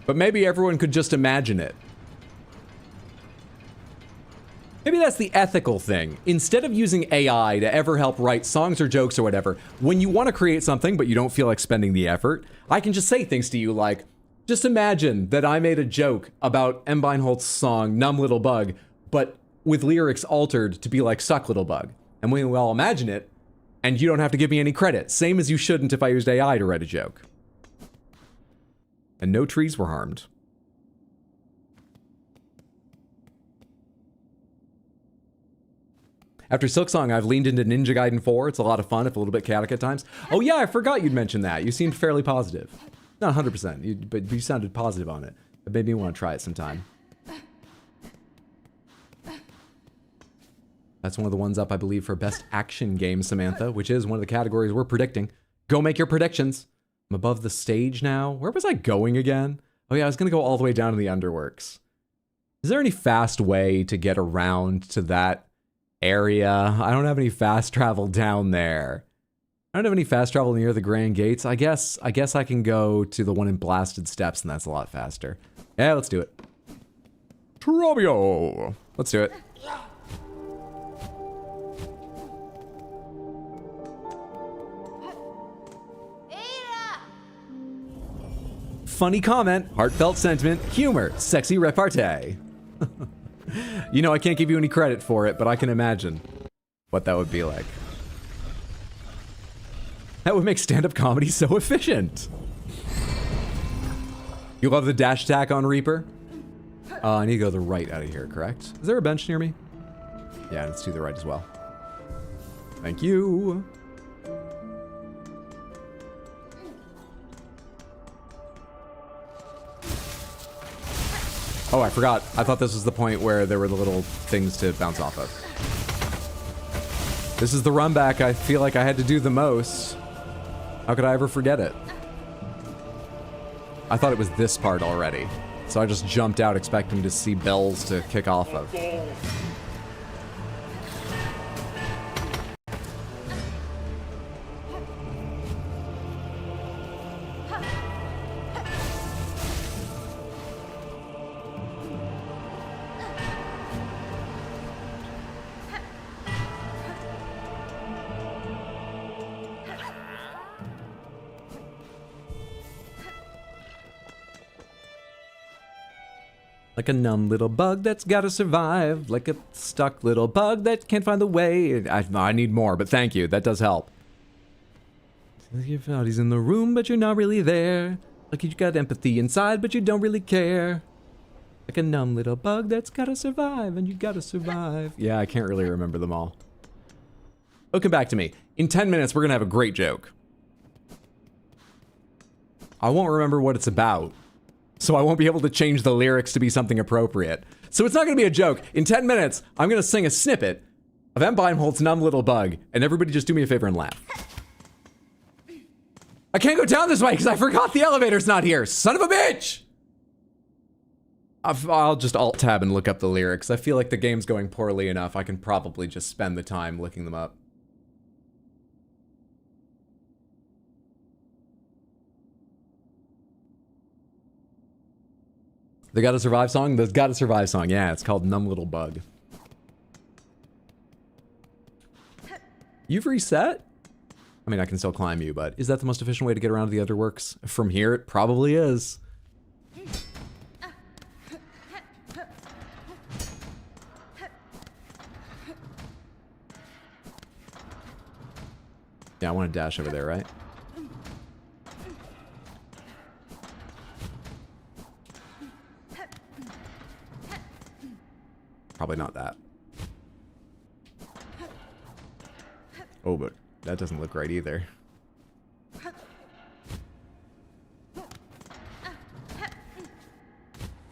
But maybe everyone could just imagine it. Maybe that's the ethical thing. Instead of using AI to ever help write songs or jokes or whatever, when you want to create something but you don't feel like spending the effort, I can just say things to you like, just imagine that I made a joke about M. Beinholtz's song, Numb Little Bug, but with lyrics altered to be like Suck Little Bug. And we all imagine it, and you don't have to give me any credit. Same as you shouldn't if I used AI to write a joke. And no trees were harmed. After Silksong, I've leaned into Ninja Gaiden 4. It's a lot of fun, if a little bit chaotic at times. Oh yeah, I forgot you'd mentioned that. You seemed fairly positive. Not 100%, but you sounded positive on it. It made me want to try it sometime. That's one of the ones up, I believe, for Best Action Game, Samantha, which is one of the categories we're predicting. Go make your predictions. I'm above the stage now. Where was I going again? Oh yeah, I was going to go all the way down to the Underworks. Is there any fast way to get around to that area? I don't have any fast travel down there. I don't have any fast travel near the Grand Gates. I guess I can go to the one in Blasted Steps, and that's a lot faster. Yeah, let's do it. Trobio! Let's do it. Funny comment, heartfelt sentiment, humor, sexy repartee. You know, I can't give you any credit for it, but I can imagine what that would be like. That would make stand-up comedy so efficient. You love the dash attack on Reaper? I need to go to the right out of here, correct? Is there a bench near me? Yeah, it's to the right as well. Thank you. Oh, I forgot. I thought this was the point where there were the little things to bounce off of. This is the run back I feel like I had to do the most. How could I ever forget it? I thought it was this part already. So I just jumped out expecting to see bells to kick off of. Like a numb little bug that's gotta survive. Like a stuck little bug that can't find the way. I need more, but thank you. That does help. Your body's in the room, but you're not really there. Like you got empathy inside, but you don't really care. Like a numb little bug that's gotta survive, and you gotta survive. Yeah, I can't really remember them all. Oh, come back to me. In 10 minutes, we're gonna have a great joke. I won't remember what it's about, so I won't be able to change the lyrics to be something appropriate. So it's not gonna be a joke. In 10 minutes, I'm gonna sing a snippet of M. Beinholtz's Numb Little Bug, and everybody just do me a favor and laugh. I can't go down this way because I forgot the elevator's not here. Son of a bitch! I'll just alt-tab and look up the lyrics. I feel like the game's going poorly enough. I can probably just spend the time looking them up. The Gotta Survive song? The Gotta Survive song, yeah, it's called Numb Little Bug. You've reset? I mean, I can still climb you, but is that the most efficient way to get around to the Underworks? From here, it probably is. Yeah, I want to dash over there, right? Probably not that. Oh, but that doesn't look right either.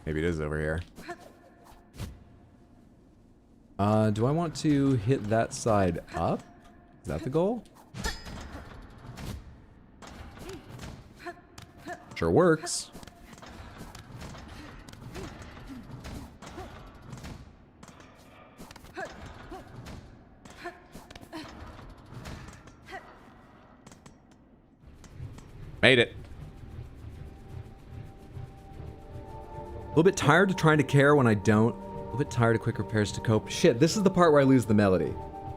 Maybe it is over here. Do I want to hit that side up? Is that the goal? Sure works. Made it. A little bit tired of trying to care when I don't. A A bit tired of quick repairs to cope. Shit, this is the part where I lose the melody.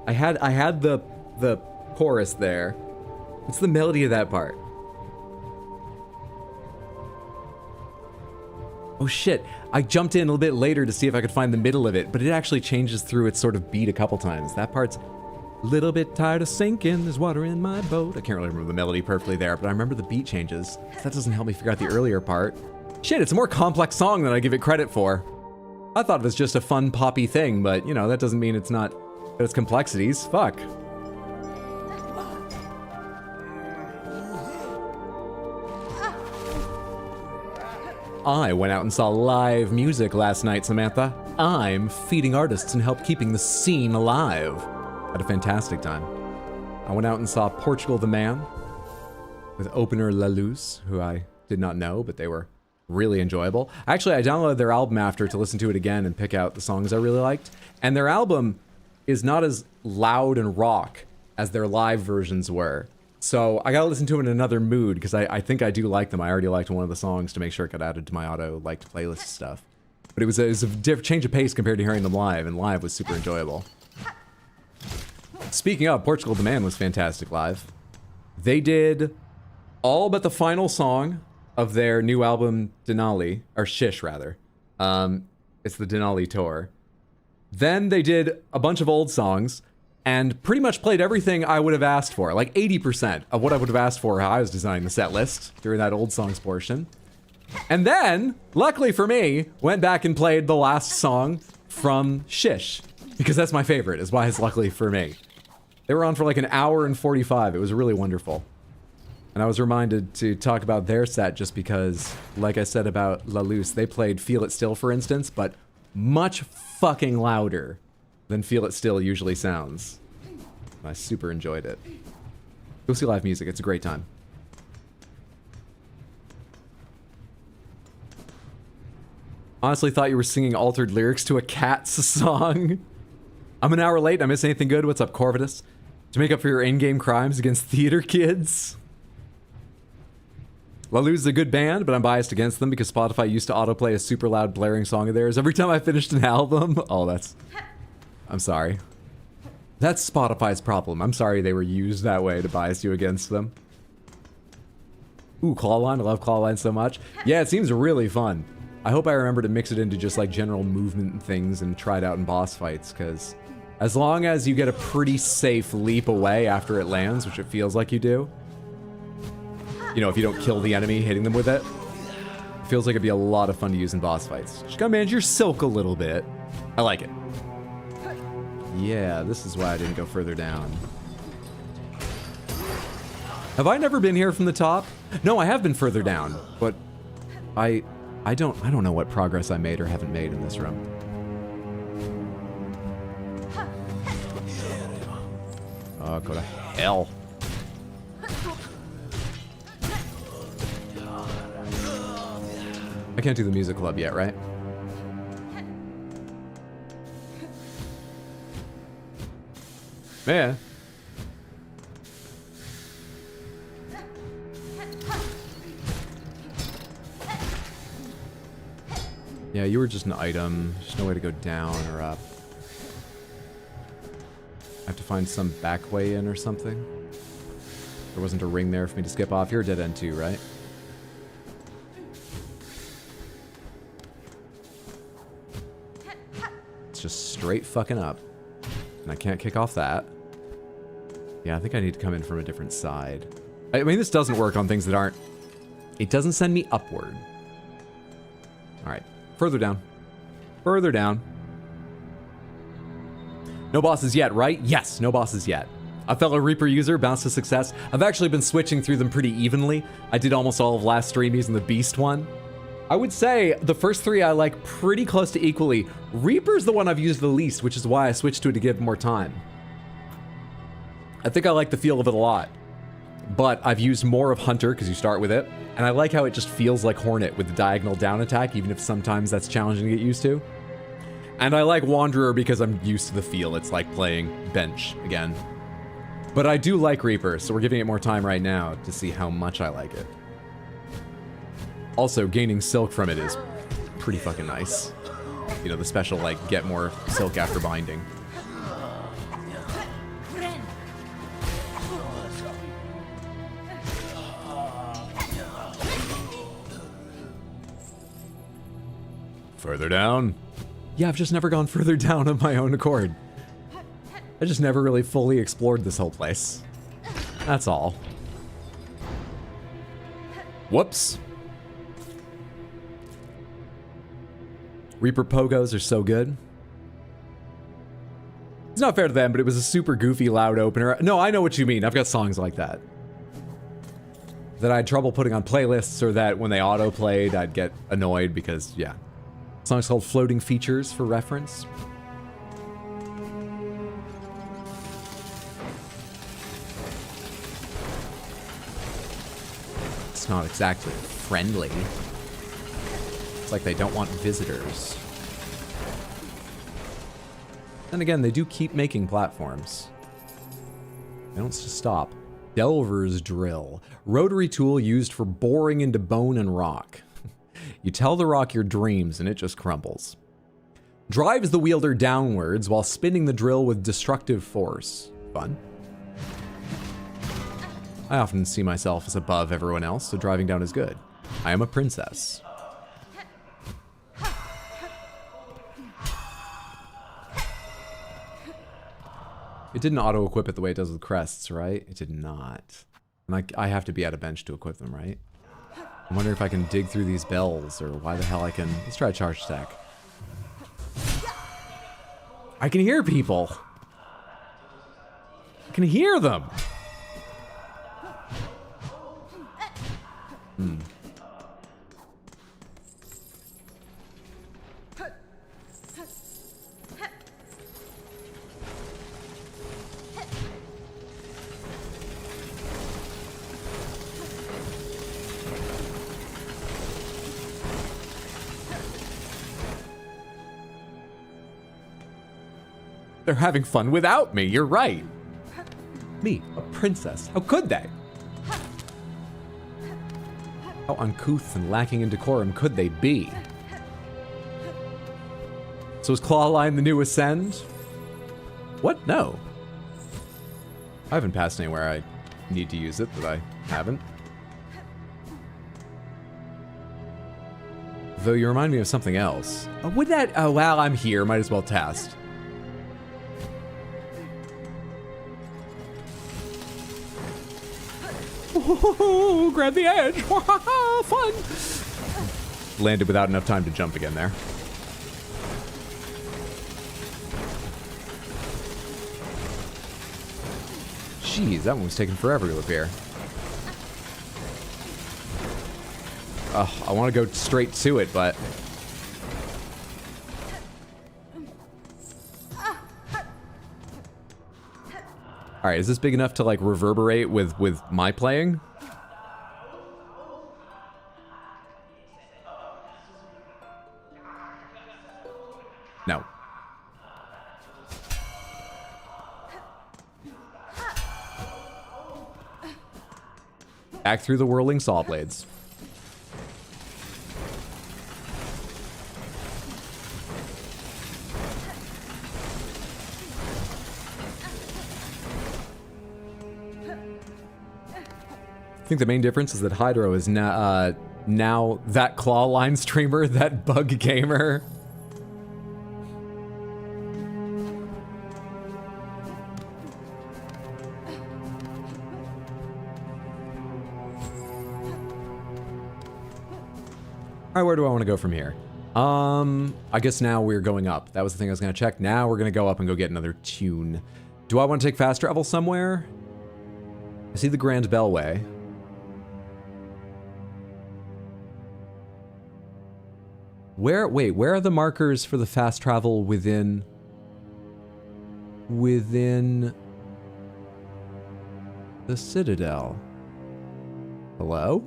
I had the chorus there. What's the melody of that part? Oh shit, I jumped in a little bit later to see if I could find the middle of it, but it actually changes through its sort of beat a couple times. That part's a little bit tired of sinking, there's water in my boat. I can't really remember the melody perfectly there, but I remember the beat changes. That doesn't help me figure out the earlier part. Shit, it's a more complex song than I give it credit for. I thought it was just a fun poppy thing, but you know, that doesn't mean it's not, that it's complexities. Fuck. I went out and saw live music last night, Samantha. I'm feeding artists and help keeping the scene alive. Had a fantastic time. I went out and saw Portugal the Man with opener La Luz, who I did not know, but they were really enjoyable. Actually, I downloaded their album after to listen to it again and pick out the songs I really liked. And their album is not as loud and rock as their live versions were. So I gotta listen to it in another mood, because I think I do like them. I already liked one of the songs to make sure it got added to my auto-liked playlist stuff. But it was a change of pace compared to hearing them live, and live was super enjoyable. Speaking of, Portugal the Man was fantastic live. They did all but the final song of their new album, Denali, or Shish rather. It's the Denali tour. Then they did a bunch of old songs, and pretty much played everything I would have asked for, like 80% of what I would have asked for how I was designing the set list during that old songs portion. And then, luckily for me, went back and played the last song from Shish, because that's my favorite, is why it's luckily for me. They were on for like an hour and 45. It was really wonderful. And I was reminded to talk about their set just because, like I said about La Luz, they played Feel It Still, for instance, but much fucking louder than Feel It Still usually sounds. I super enjoyed it. Go see live music, it's a great time. Honestly thought you were singing altered lyrics to a Cats song. I'm an hour late, I miss anything good? What's up, Corvidus? To make up for your in-game crimes against theater kids? La Luz is a good band, but I'm biased against them because Spotify used to autoplay a super loud blaring song of theirs every time I finished an album. Oh, that's... I'm sorry. That's Spotify's problem. I'm sorry they were used that way to bias you against them. Ooh, Clawline. I love Clawline so much. Yeah, it seems really fun. I hope I remember to mix it into just like general movement and things and try it out in boss fights, because as long as you get a pretty safe leap away after it lands, which it feels like you do, you know, if you don't kill the enemy hitting them with it, it feels like it'd be a lot of fun to use in boss fights. Just gotta manage your silk a little bit. I like it. Yeah, this is why I didn't go further down. Have I never been here from the top? No, I have been further down, but I don't know what progress I made or haven't made in this room. Oh, go to hell. I can't do the music club yet, right? Yeah. Yeah, you were just an item. There's no way to go down or up. I have to find some back way in or something. There wasn't a ring there for me to skip off. You're a dead end too, right? It's just straight fucking up. And I can't kick off that. Yeah, I think I need to come in from a different side. I mean, this doesn't work on things that aren't... It doesn't send me upward. Alright. Further down. Further down. No bosses yet, right? Yes, no bosses yet. A fellow Reaper user, bounced to success. I've actually been switching through them pretty evenly. I did almost all of last stream using the Beast one. I would say the first three I like pretty close to equally. Reaper's the one I've used the least, which is why I switched to it to give more time. I think I like the feel of it a lot. But I've used more of Hunter, because you start with it. And I like how it just feels like Hornet with the diagonal down attack, even if sometimes that's challenging to get used to. And I like Wanderer because I'm used to the feel. It's like playing Bench again. But I do like Reaper, so we're giving it more time right now to see how much I like it. Also, gaining silk from it is pretty fucking nice. You know, the special, like, get more silk after binding. Further down. Yeah, I've just never gone further down on my own accord. I just never really fully explored this whole place. That's all. Whoops. Reaper Pogos are so good. It's not fair to them, but it was a super goofy, loud opener. No, I know what you mean. I've got songs like that. That I had trouble putting on playlists, or that when they auto-played, I'd get annoyed because, yeah. The song's called Floating Features, for reference. It's not exactly friendly. It's like they don't want visitors. And again, they do keep making platforms. They don't stop. Delver's Drill. Rotary tool used for boring into bone and rock. You tell the rock your dreams and it just crumbles. Drives the wielder downwards while spinning the drill with destructive force. Fun. I often see myself as above everyone else, so driving down is good. I am a princess. It didn't auto-equip it the way it does with crests, right? It did not. And I have to be at a bench to equip them, right? I wonder if I can dig through these bells, or why the hell I can... Let's try a charge attack. I can hear people! I can hear them! They're having fun without me, you're right. Me, a princess. How could they? How uncouth and lacking in decorum could they be? So is Clawline the new Ascend? What? No. I haven't passed anywhere I need to use it that I haven't. Though you remind me of something else. Oh, would that... Oh, well, I'm here. Might as well test. Oh, grab the edge. Fun. Landed without enough time to jump again there. Jeez, that one was taking forever to appear. I want to go straight to it, but... Alright, is this big enough to, like, reverberate with my playing? No. Back through the whirling saw blades. I think the main difference is that Hydro is now that Clawline streamer, that bug gamer. Alright, where do I want to go from here? I guess now we're going up. That was the thing I was going to check. Now we're going to go up and go get another tune. Do I want to take fast travel somewhere? I see the Grand Bellway. Wait, where are the markers for the fast travel within the Citadel? Hello?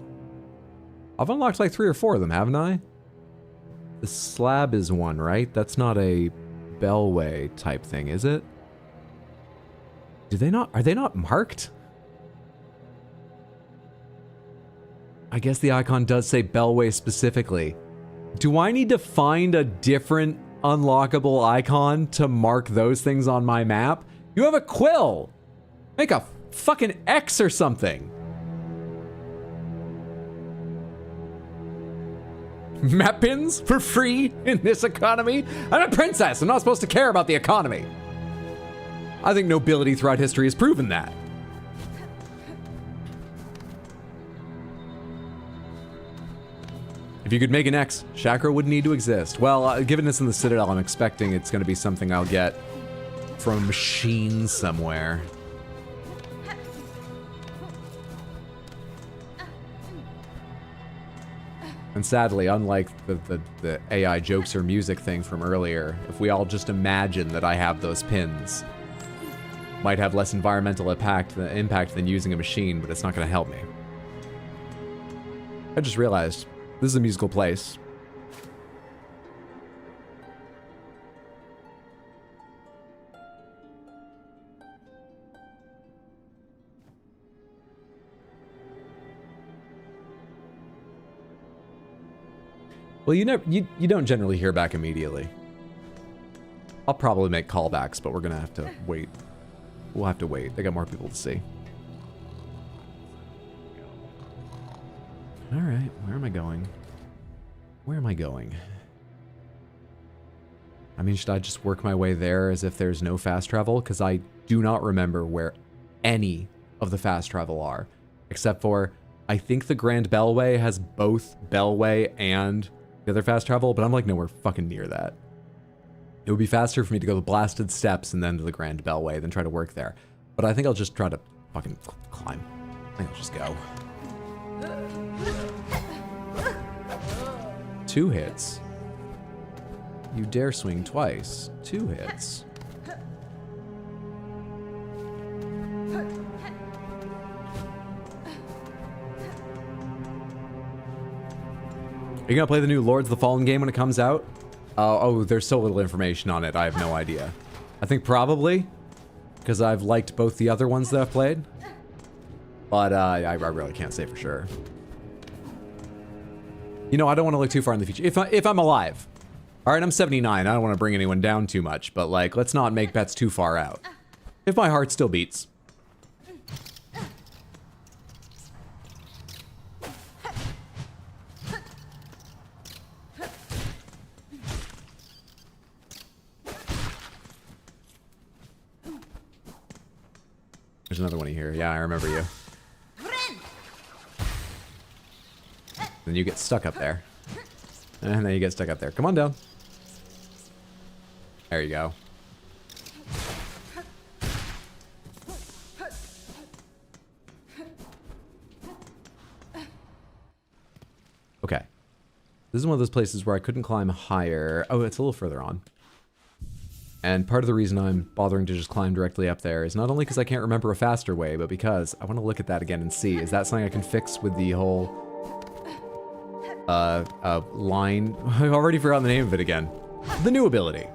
I've unlocked like 3 or 4 of them, haven't I? The slab is one, right? That's not a Bellway type thing, is it? Are they not marked? I guess the icon does say Bellway specifically. Do I need to find a different unlockable icon to mark those things on my map. You have a quill. Make a fucking X or something. Map pins for free in this economy? I'm a princess. I'm not supposed to care about the economy. I think nobility throughout history has proven that. If you could make an X, chakra wouldn't need to exist. Well, given it's in the Citadel, I'm expecting it's going to be something I'll get from a machine somewhere. And sadly, unlike the AI jokes or music thing from earlier, if we all just imagine that I have those pins, might have less environmental impact than using a machine, but it's not going to help me. I just realized this is a musical place. Well, you don't generally hear back immediately. I'll probably make callbacks, but we're gonna have to wait. We'll have to wait. They got more people to see. All right, where am I going? Where am I going? I mean, should I just work my way there as if there's no fast travel? Because I do not remember where any of the fast travel are, except for I think the Grand Bellway has both Bellway and the other fast travel, but I'm like nowhere fucking near that. It would be faster for me to go the blasted steps and then to the Grand Bellway than try to work there. But I think I'll just try to fucking climb. I think I'll just go. 2 hits. You dare swing twice. 2 hits. Are you gonna play the new Lords of the Fallen game when it comes out? Oh, there's so little information on it, I have no idea. I think probably, because I've liked both the other ones that I've played. But I really can't say for sure. You know, I don't want to look too far in the future. If I'm alive. Alright, I'm 79, I don't want to bring anyone down too much, but like, let's not make bets too far out. If my heart still beats. There's another one here. Yeah, I remember you. Then you get stuck up there. And then you get stuck up there. Come on down. There you go. Okay. This is one of those places where I couldn't climb higher. Oh, it's a little further on. And part of the reason I'm bothering to just climb directly up there is not only because I can't remember a faster way, but because I want to look at that again and see, is that something I can fix with the whole, line? I've already forgotten the name of it again. The new ability.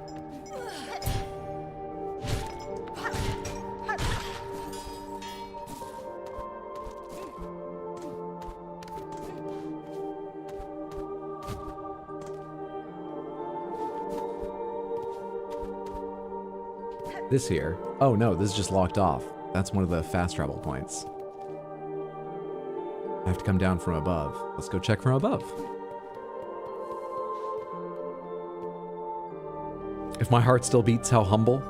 This here. Oh no, this is just locked off. That's one of the fast travel points. I have to come down from above. Let's go check from above. If my heart still beats, how humble.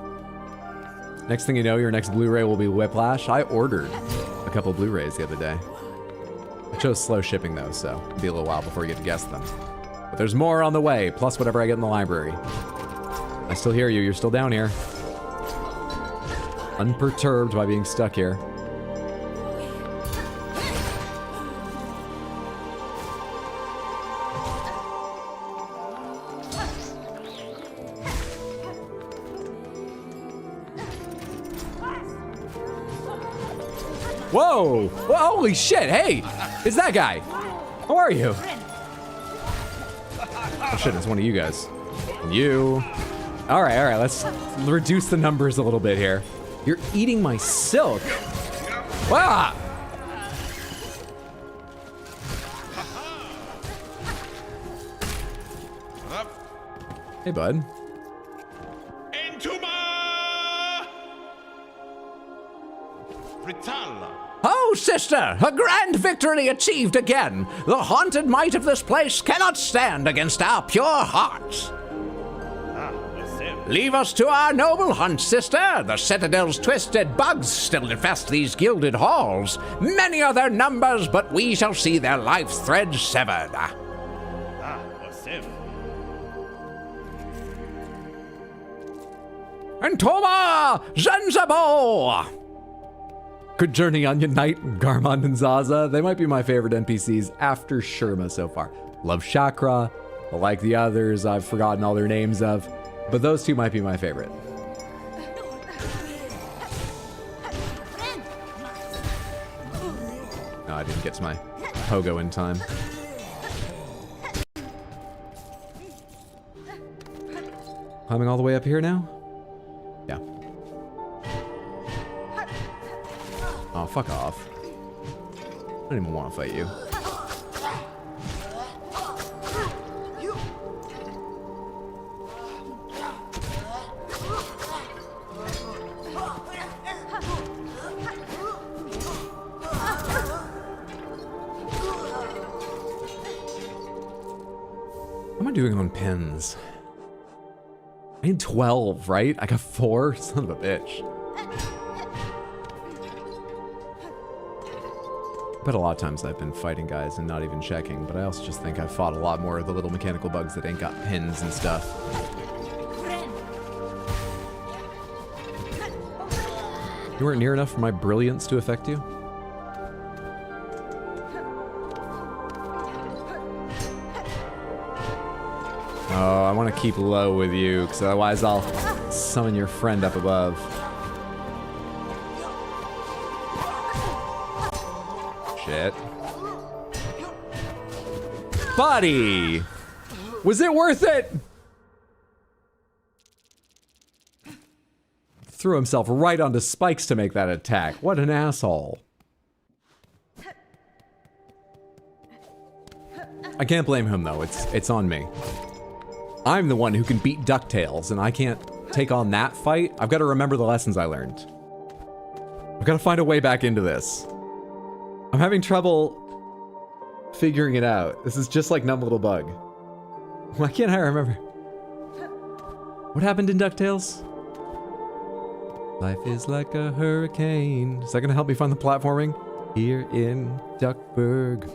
Next thing you know, your next Blu-ray will be Whiplash. I ordered a couple Blu-rays the other day. I chose slow shipping though, so it'll be a little while before you get to guess them. But there's more on the way, plus whatever I get in the library. I still hear you, you're still down here. Unperturbed by being stuck here. Whoa! Whoa! Holy shit! Hey! It's that guy! How are you? Oh shit, it's one of you guys. And you. Alright, let's reduce the numbers a little bit here. You're eating my silk. Wow. Hey, bud. Oh, sister, a grand victory achieved again. The haunted might of this place cannot stand against our pure hearts. Leave us to our noble hunt, sister. The Citadel's twisted bugs still infest these gilded halls. Many are their numbers, but we shall see their life threads severed. And Toma Zenzabo! Good journey, Onion Knight, Garmond, and Zaza. They might be my favorite NPCs after Sherma so far. Love Chakra. Like the others, I've forgotten all their names of. But those two might be my favorite. No, I didn't get to my pogo in time. Climbing all the way up here now? Yeah. Oh, fuck off. I don't even want to fight you. What am I doing on pins? I need 12, right? I got 4? Son of a bitch. But a lot of times I've been fighting guys and not even checking, but I also just think I've fought a lot more of the little mechanical bugs that ain't got pins and stuff. You weren't near enough for my brilliance to affect you? Oh, I want to keep low with you, because otherwise I'll summon your friend up above. Shit. Buddy! Was it worth it? Threw himself right onto spikes to make that attack. What an asshole. I can't blame him though, it's on me. I'm the one who can beat DuckTales, and I can't take on that fight. I've got to remember the lessons I learned. I've got to find a way back into this. I'm having trouble figuring it out. This is just like Numb Little Bug. Why can't I remember? What happened in DuckTales? Life is like a hurricane. Is that gonna help me find the platforming? Here in Duckburg.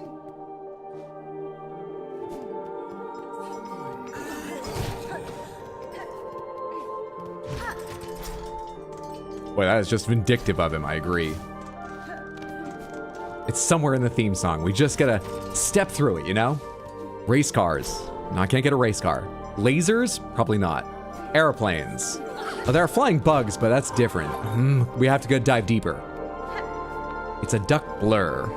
Boy, that is just vindictive of him, I agree. It's somewhere in the theme song. We just gotta step through it, you know? Race cars. No, I can't get a race car. Lasers? Probably not. Airplanes. Oh, there are flying bugs, but that's different. We have to go dive deeper. It's a duck blur.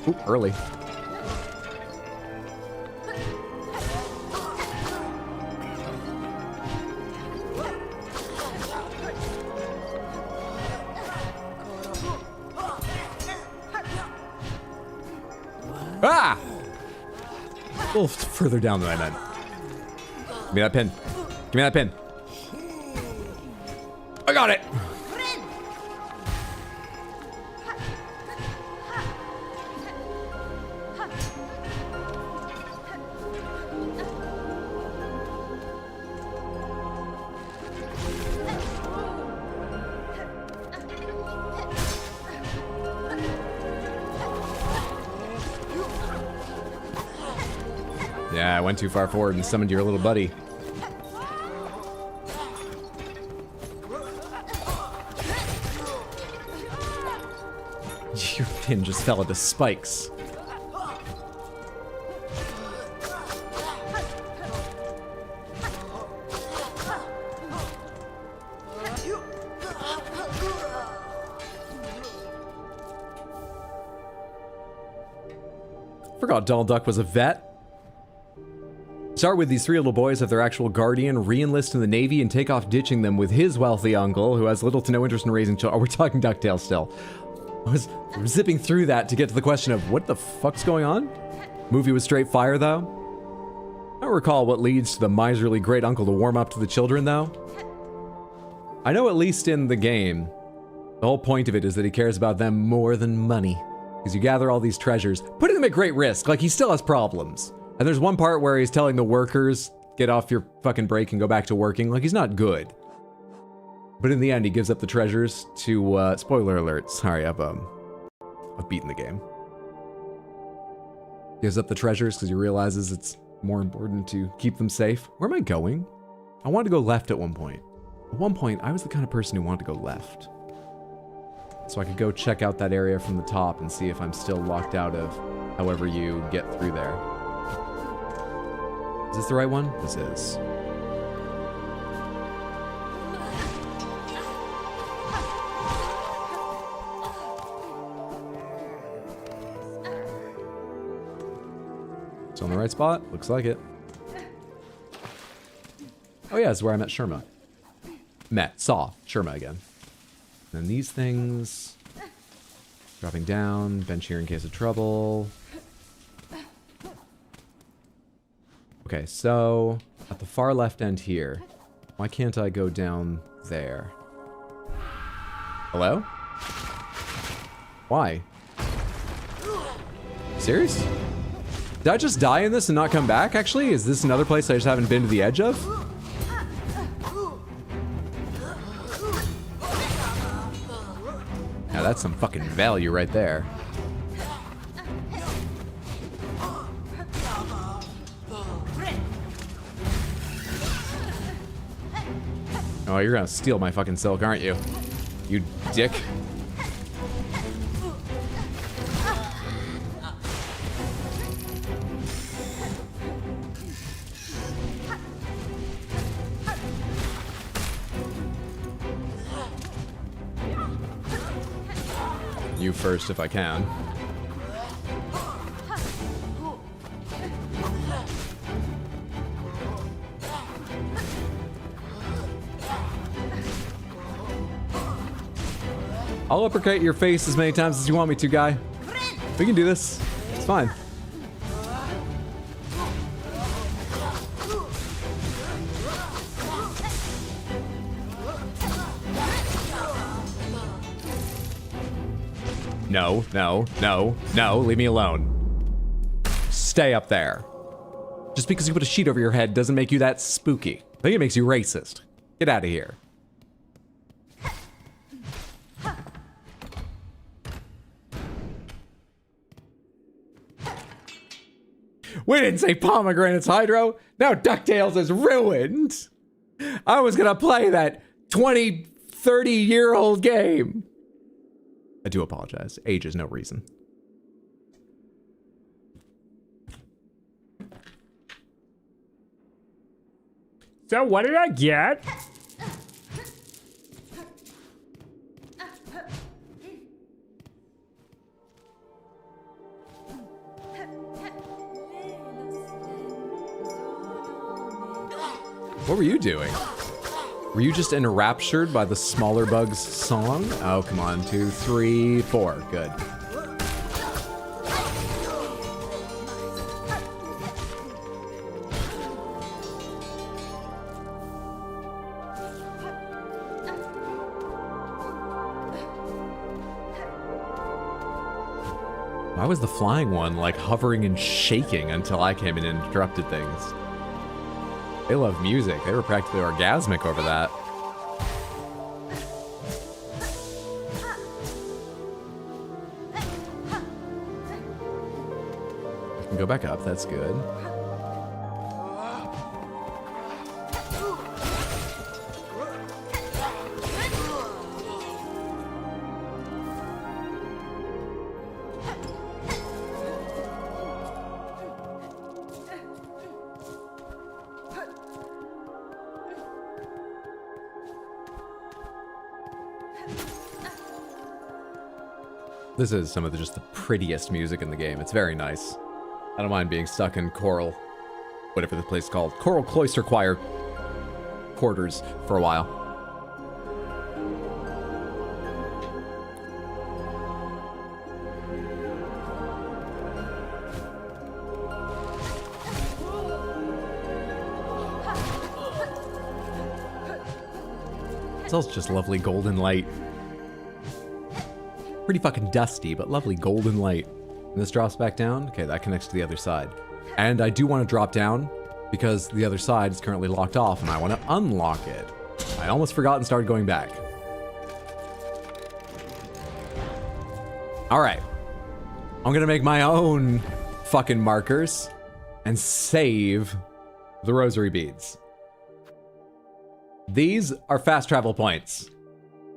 Oop, early. Ah! A little further down than I meant. Give me that pin. Give me that pin. I got it! Yeah, I went too far forward and summoned your little buddy. Your pin just fell into spikes. Forgot Donald Duck was a vet. Start with these 3 little boys have their actual guardian re-enlist in the Navy and take off ditching them with his wealthy uncle who has little to no interest in raising children. Oh, we're talking DuckTales still. I was zipping through that to get to the question of what the fuck's going on? Movie was straight fire though. I don't recall what leads to the miserly great uncle to warm up to the children though. I know at least in the game, the whole point of it is that he cares about them more than money. Because you gather all these treasures, putting them at great risk, like he still has problems. And there's one part where he's telling the workers, get off your fucking break and go back to working, like he's not good. But in the end, he gives up the treasures to, spoiler alert, sorry, I've beaten the game. Gives up the treasures because he realizes it's more important to keep them safe. Where am I going? I wanted to go left at one point. At one point, I was the kind of person who wanted to go left. So I could go check out that area from the top and see if I'm still locked out of however you get through there. Is this the right one? This is. It's on the right spot? Looks like it. Oh yeah, it's where I met Sherma. Saw Sherma again. And these things. Dropping down, bench here in case of trouble. Okay, so at the far left end here, why can't I go down there? Hello? Why? Serious? Did I just die in this and not come back, actually? Is this another place I just haven't been to the edge of? Now that's some fucking value right there. Oh, you're gonna steal my fucking silk, aren't you? You dick. You first if I can. I'll uppercut your face as many times as you want me to, guy. We can do this. It's fine. No, no, no, no, leave me alone. Stay up there. Just because you put a sheet over your head doesn't make you that spooky. I think it makes you racist. Get out of here. We didn't say pomegranates, Hydro. Now DuckTales is ruined. I was gonna play that 20, 30-year-old game. I do apologize. Age is no reason. So what did I get? What were you doing? Were you just enraptured by the smaller bug's song? Oh, come on. 2, 3, 4. Good. Why was the flying one like hovering and shaking until I came in and interrupted things? They love music. They were practically orgasmic over that. I can go back up. That's good. This is some of just the prettiest music in the game. It's very nice. I don't mind being stuck in choral. whatever the place is called, Choral Cloister Choir quarters for a while. It's also just lovely golden light. Pretty fucking dusty, but lovely golden light. And this drops back down. Okay, that connects to the other side. And I do want to drop down because the other side is currently locked off and I want to unlock it. I almost forgot and started going back. All right. I'm going to make my own fucking markers and save the rosary beads. These are fast travel points.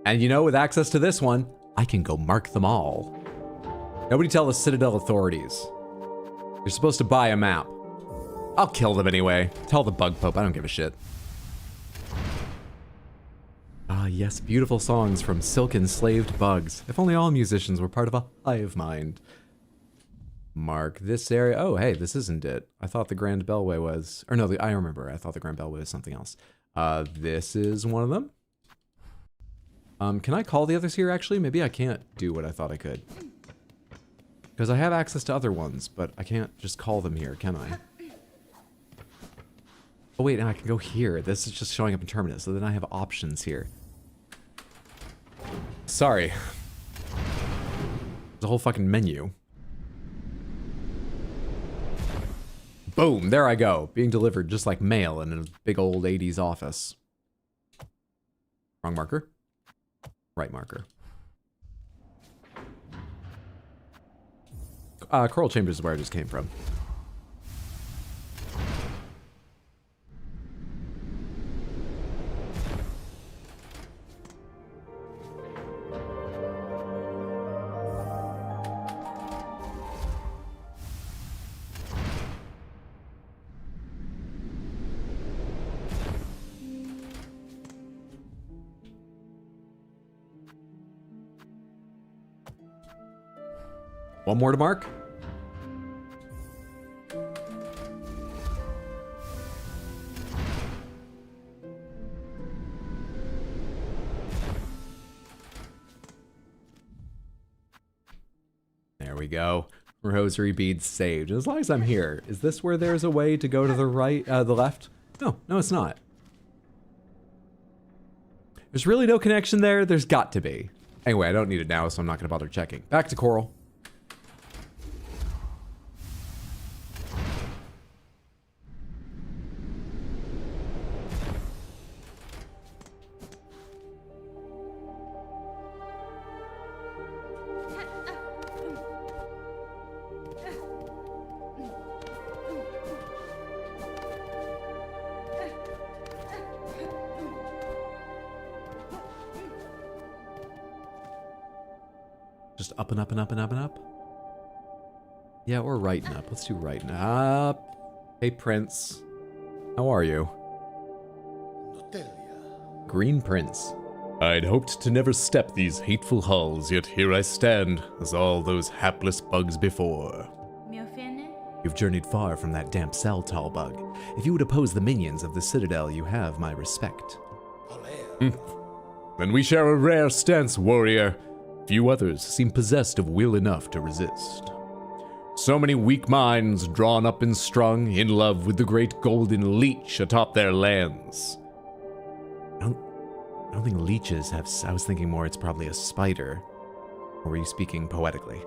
And you know, with access to this one, I can go mark them all. Nobody tell the Citadel authorities. You're supposed to buy a map. I'll kill them anyway. Tell the Bug Pope, I don't give a shit. Ah, yes, beautiful songs from silk enslaved bugs. If only all musicians were part of a hive mind. Mark this area. Oh, hey, this isn't it. I thought the Grand Bellway was... Or no, I remember. I thought the Grand Bellway was something else. This is one of them. Can I call the others here, actually? Maybe I can't do what I thought I could. Because I have access to other ones, but I can't just call them here, can I? Oh, wait, and I can go here. This is just showing up in Terminus, so then I have options here. Sorry. There's a whole fucking menu. Boom, there I go. Being delivered just like mail in a big old 80s office. Wrong marker. Right marker. Coral Chambers is where I just came from. One more to mark. There we go. Rosary beads saved. As long as I'm here. Is this where there's a way to go to the right, the left? No, it's not. There's really no connection there. There's got to be. Anyway, I don't need it now, so I'm not going to bother checking. Back to Coral. Just up and up and up and up and up. Yeah, or right and up. Let's do right and up. Hey, Prince. How are you? Green Prince. I'd hoped to never step these hateful halls, yet here I stand, as all those hapless bugs before. You've journeyed far from that damp cell, tall bug. If you would oppose the minions of the Citadel, you have my respect. Then we share a rare stance, warrior. Few others seem possessed of will enough to resist. So many weak minds, drawn up and strung, in love with the great golden leech atop their lands. I don't think leeches have... I was thinking more it's probably a spider. Or were you speaking poetically?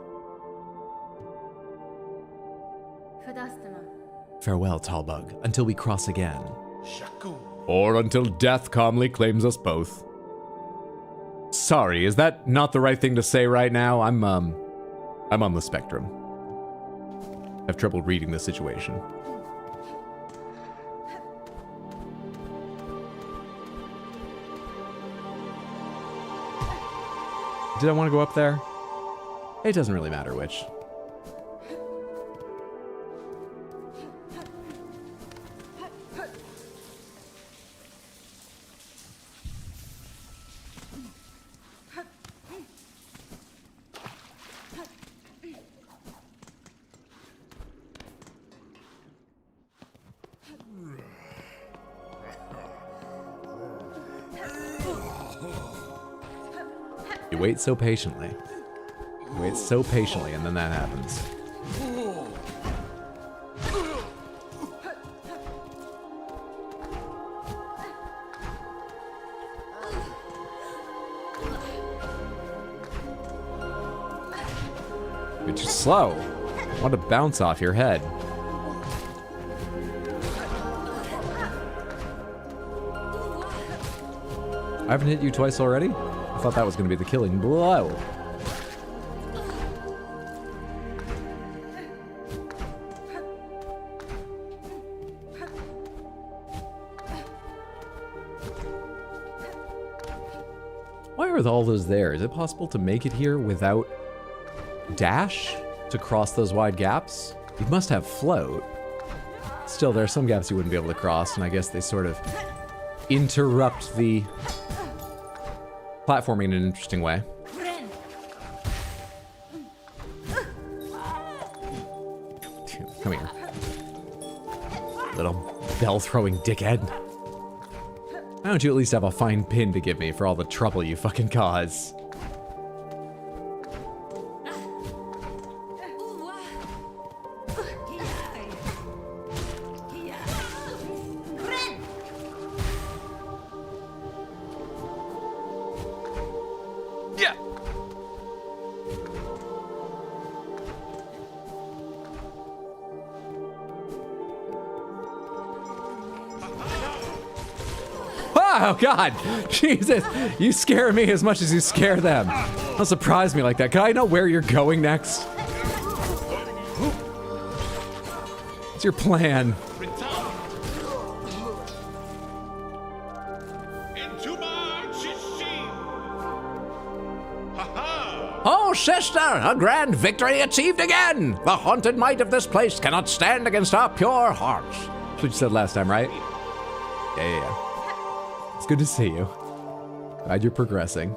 Farewell, Tallbug, until we cross again. Or until death calmly claims us both. Sorry, is that not the right thing to say right now? I'm on the spectrum. I have trouble reading the situation. Did I want to go up there? It doesn't really matter which. You wait so patiently. You wait so patiently, and then that happens. You're too slow. I want to bounce off your head. I haven't hit you twice already? I thought that was going to be the killing blow. Why are all those there? Is it possible to make it here without dash to cross those wide gaps? You must have float. Still, there are some gaps you wouldn't be able to cross, and I guess they sort of interrupt the platforming in an interesting way. Come here. Little bell-throwing dickhead. Why don't you at least have a fine pin to give me for all the trouble you fucking cause? Oh God, Jesus, you scare me as much as you scare them. Don't surprise me like that. Can I know where you're going next? What's your plan? Oh, sister, a grand victory achieved again! The haunted might of this place cannot stand against our pure hearts. That's what you said last time, right? Yeah. It's good to see you. Glad you're progressing.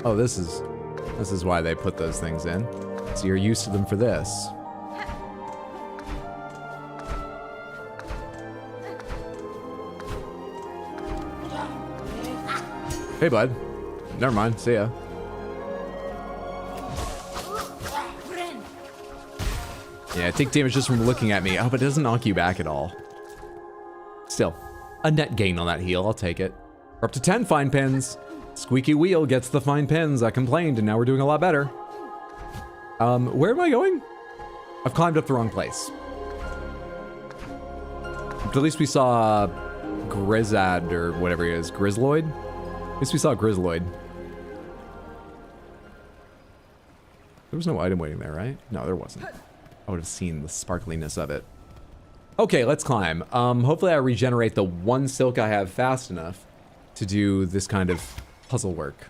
Oh, this is why they put those things in. So you're used to them for this. Hey, bud. Never mind. See ya. Yeah, take damage just from looking at me. Oh, but it doesn't knock you back at all. Still, a net gain on that heal. I'll take it. We're up to 10 fine pins. Squeaky wheel gets the fine pins. I complained, and now we're doing a lot better. Where am I going? I've climbed up the wrong place. But at least we saw Grizzad, or whatever he is. Grizzloid? At least we saw Grizzloid. There was no item waiting there, right? No, there wasn't. I would have seen the sparkliness of it. Okay, let's climb. Hopefully I regenerate the one silk I have fast enough to do this kind of puzzle work.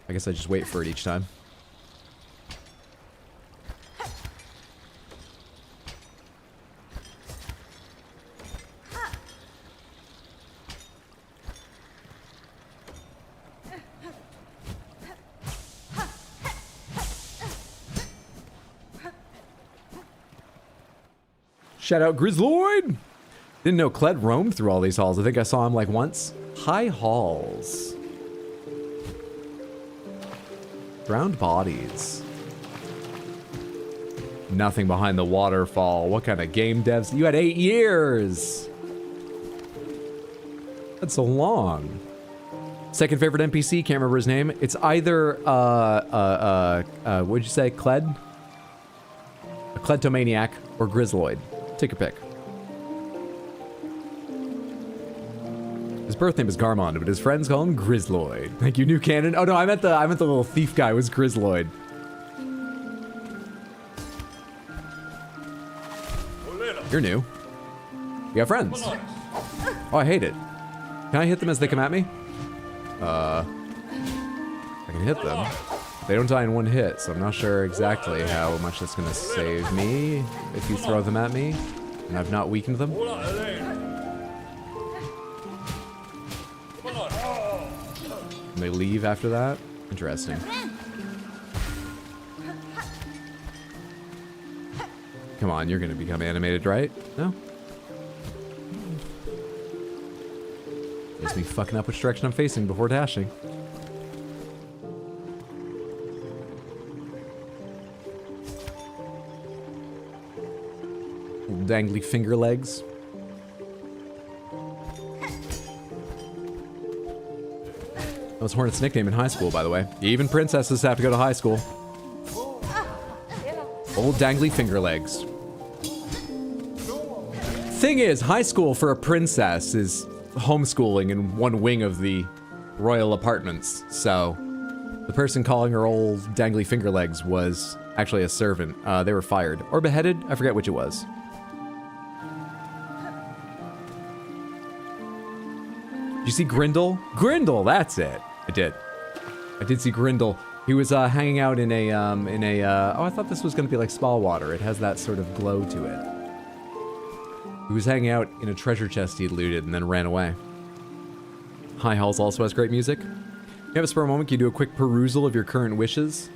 I guess I just wait for it each time. Shout out Grizzloid! Didn't know Kled roamed through all these halls. I think I saw him like once. High halls. Drowned bodies. Nothing behind the waterfall. What kind of game devs? You had 8 years! That's so long. Second favorite NPC, can't remember his name. It's either, what'd you say, Kled? A Kleptomaniac or Grizzloid. Take a pick. His birth name is Garmond, but his friends call him Grizzloid. Thank you, new canon. Oh no, I meant the little thief guy was Grizzloid. You're new. We have friends. Oh, I hate it. Can I hit them as they come at me? I can hit them. They don't die in one hit, so I'm not sure exactly how much that's gonna save me if you throw them at me, and I've not weakened them. And they leave after that? Interesting. Come on, you're gonna become animated, right? No? Just me fucking up which direction I'm facing before dashing. Little dangly finger legs. That was Hornet's nickname in high school, by the way. Even princesses have to go to high school. Old dangly finger legs. Thing is, high school for a princess is homeschooling in one wing of the royal apartments. So the person calling her old dangly finger legs was actually a servant. They were fired or beheaded. I forget which it was. Did you see Grindel? Grindel, that's it. I did see Grindel. He was hanging out in a oh, I thought this was gonna be like spa water. It has that sort of glow to it. He was hanging out in a treasure chest he'd looted and then ran away. High Halls also has great music. You have a spare moment, can you do a quick perusal of your current wishes?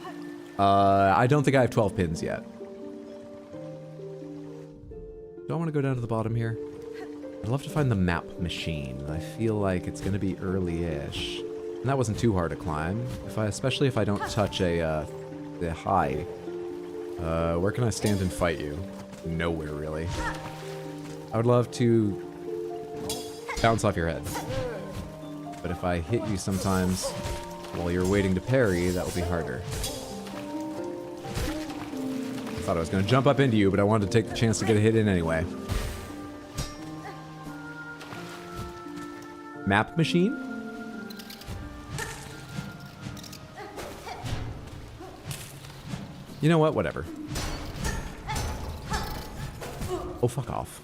I don't think I have 12 pins yet. Do I want to go down to the bottom here? I'd love to find the map machine. I feel like it's gonna be early-ish. And that wasn't too hard to climb. Especially if I don't touch the high. Where can I stand and fight you? Nowhere, really. I would love to bounce off your head. But if I hit you sometimes while you're waiting to parry, that will be harder. I thought I was going to jump up into you, but I wanted to take the chance to get a hit in anyway. Map machine? You know what? Whatever. Oh, fuck off.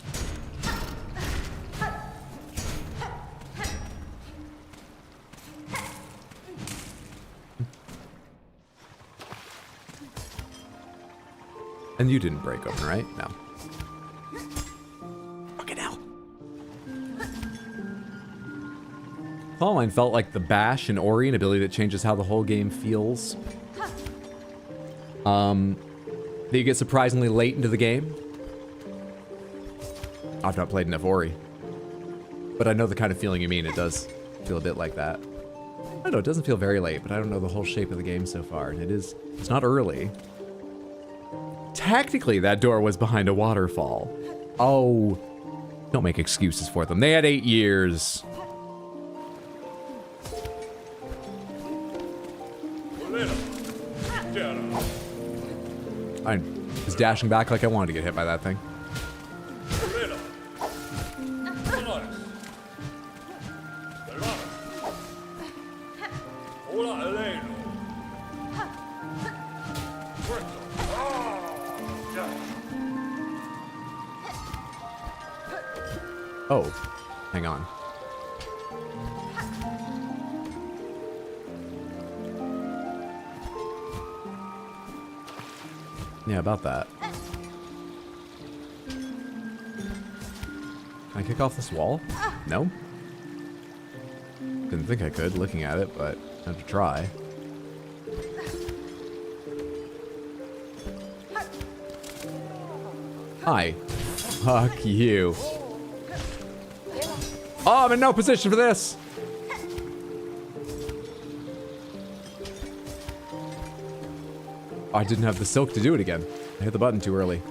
And you didn't break open, right? No. Fucking hell. Fall Line felt like the bash in Ori, an ability that changes how the whole game feels. That you get surprisingly late into the game. I've not played enough Ori. But I know the kind of feeling you mean. It does feel a bit like that. I don't know, it doesn't feel very late, but I don't know the whole shape of the game so far. And it's not early. Technically, that door was behind a waterfall. Oh, don't make excuses for them. They had 8 years. I was dashing back like I wanted to get hit by that thing. Oh, hang on. Yeah, about that. Can I kick off this wall? No? Didn't think I could, looking at it, but I have to try. Hi. Fuck you. Oh, I'm in no position for this! I didn't have the silk to do it again. I hit the button too early.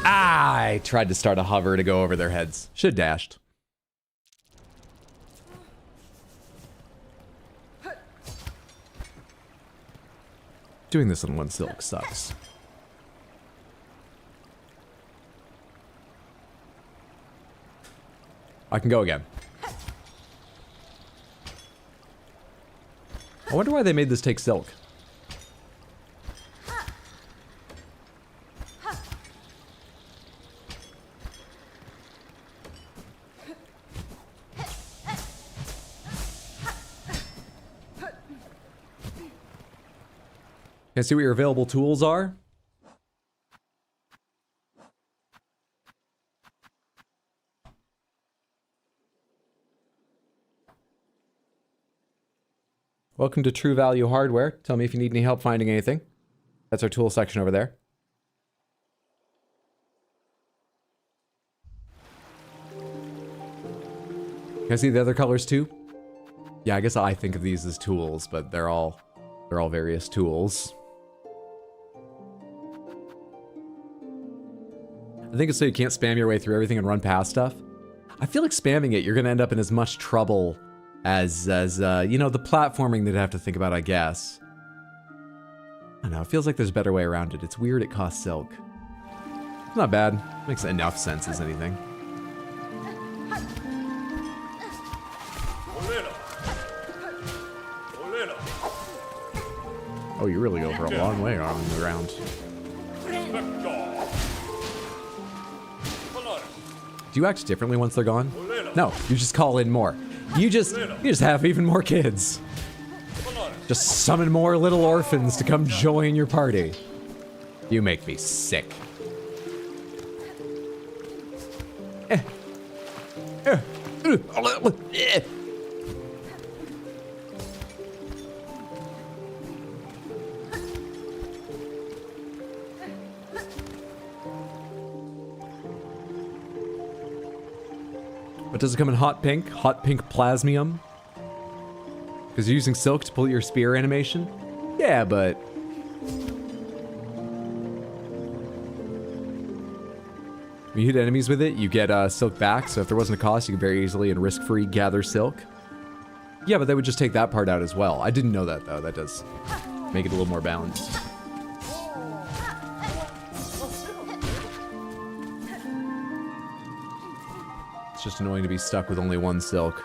I tried to start a hover to go over their heads. Should've dashed. Doing this on one silk sucks. I can go again. I wonder why they made this take silk. Can I see what your available tools are? Welcome to True Value Hardware. Tell me if you need any help finding anything. That's our tool section over there. Can I see the other colors too? Yeah, I guess I think of these as tools, but they're all various tools. I think it's so you can't spam your way through everything and run past stuff. I feel like spamming it, you're gonna end up in as much trouble as you know, the platforming they'd have to think about, I guess. I don't know, it feels like there's a better way around it. It's weird it costs silk. It's not bad. Makes enough sense as anything. Oh, you really go for a long way on the ground. Do you act differently once they're gone? No, you just call in more. You just have even more kids. Just summon more little orphans to come join your party. You make me sick. But does it come in hot pink? Hot pink plasmium? Because you're using silk to pull your spear animation? Yeah, but... when you hit enemies with it, you get silk back, so if there wasn't a cost, you could very easily and risk-free gather silk. Yeah, but they would just take that part out as well. I didn't know that, though. That does make it a little more balanced. It's just annoying to be stuck with only one silk.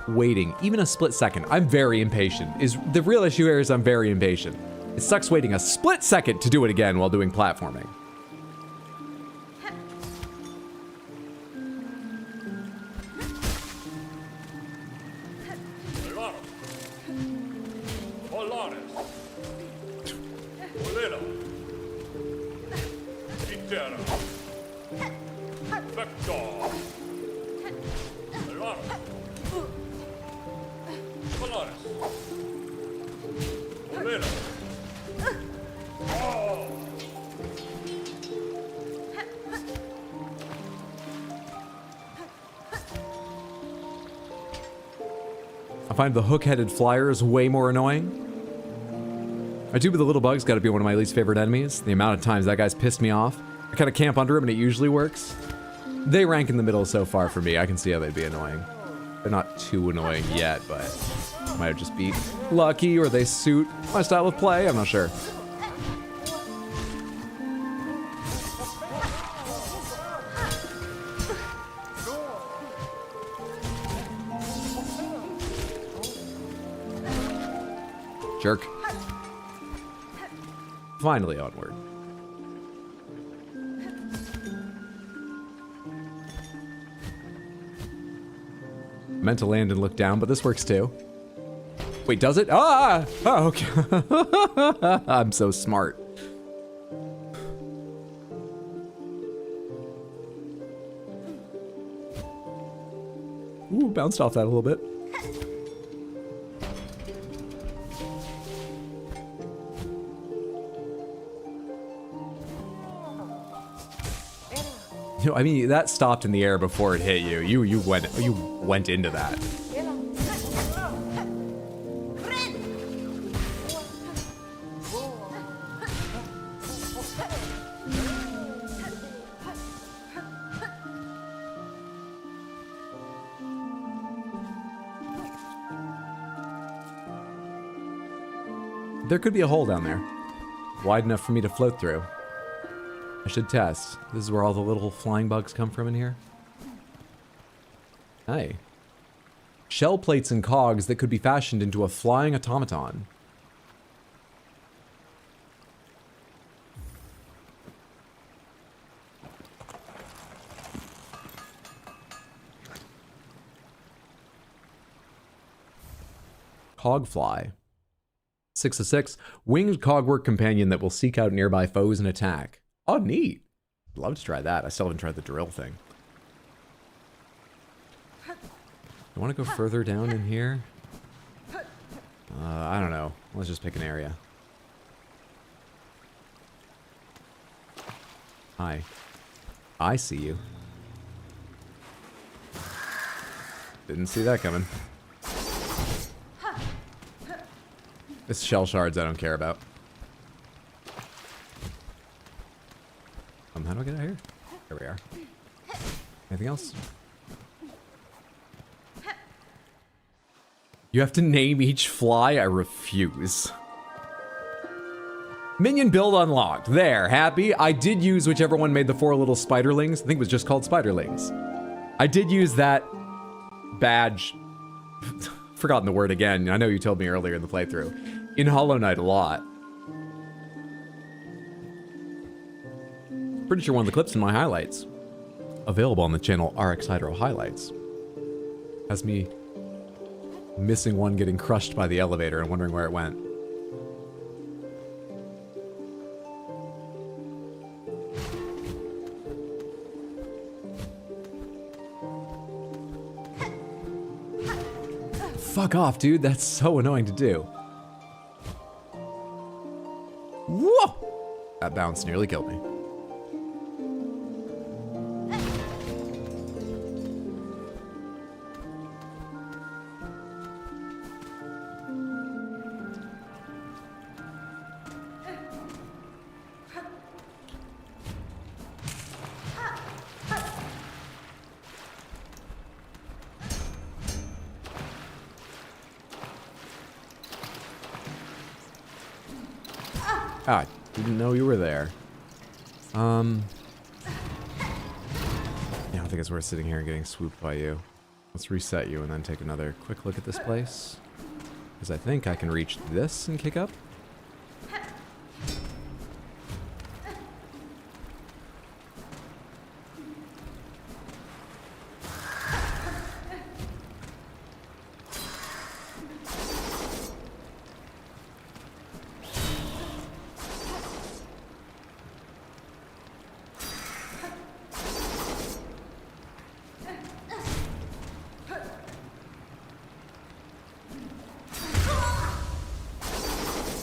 Waiting, even a split second. I'm very impatient. The real issue here is I'm very impatient. It sucks waiting a split second to do it again while doing platforming. I find the hook-headed flyers way more annoying. I do, but the little bug's gotta be one of my least favorite enemies. The amount of times that guy's pissed me off. I kinda camp under him and it usually works. They rank in the middle so far for me. I can see how they'd be annoying. They're not too annoying yet, but might just be lucky or they suit my style of play. I'm not sure. Jerk. Finally onward. Meant to land and look down, but this works too. Wait, does it? Ah! Oh, okay. I'm so smart. Ooh, bounced off that a little bit. You know, I mean, that stopped in the air before it hit you. You went into that. There could be a hole down there, wide enough for me to float through. I should test. This is where all the little flying bugs come from in here. Hey. Shell plates and cogs that could be fashioned into a flying automaton. Cogfly. 6 of 6. Winged cogwork companion that will seek out nearby foes and attack. Oh, neat. I'd love to try that. I still haven't tried the drill thing. I want to go further down in here. I don't Let's just pick an area. Hi. I see you. Didn't see that coming. It's shell shards I don't care about. How do I get out of here? There we are. Anything else? You have to name each fly? I refuse. Minion build unlocked. There, happy. I did use whichever one made the 4 little spiderlings. I think it was just called spiderlings. I did use that badge. Forgotten the word again. I know you told me earlier in the playthrough. In Hollow Knight a lot. Pretty sure one of the clips in my highlights. Available on the channel RX Hydro Highlights. Has me missing one getting crushed by the elevator and wondering where it went. Fuck off, dude. That's so annoying to do. Whoa! That bounce nearly killed me. Ah, didn't know you were there. Yeah, I don't think it's worth sitting here and getting swooped by you. Let's reset you and then take another quick look at this place. Because I think I can reach this and kick up.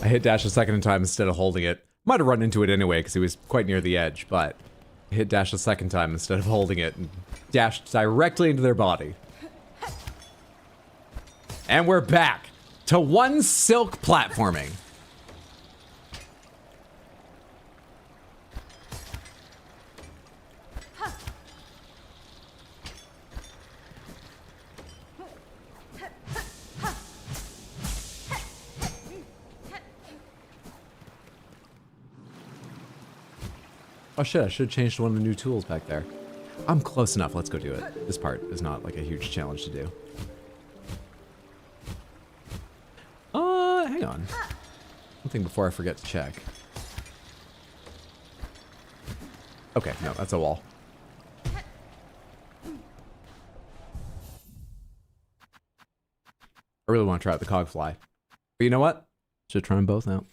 I hit dash a second time instead of holding it. Might have run into it anyway because he was quite near the edge, but I hit dash a second time instead of holding it and dashed directly into their body. And we're back to one silk platforming. Oh shit, I should have changed one of the new tools back there. I'm close enough, let's go do it. This part is not like a huge challenge to do. Hang on. One thing before I forget to check. Okay, no, that's a wall. I really want to try out the cogfly. But you know what? Should try them both out.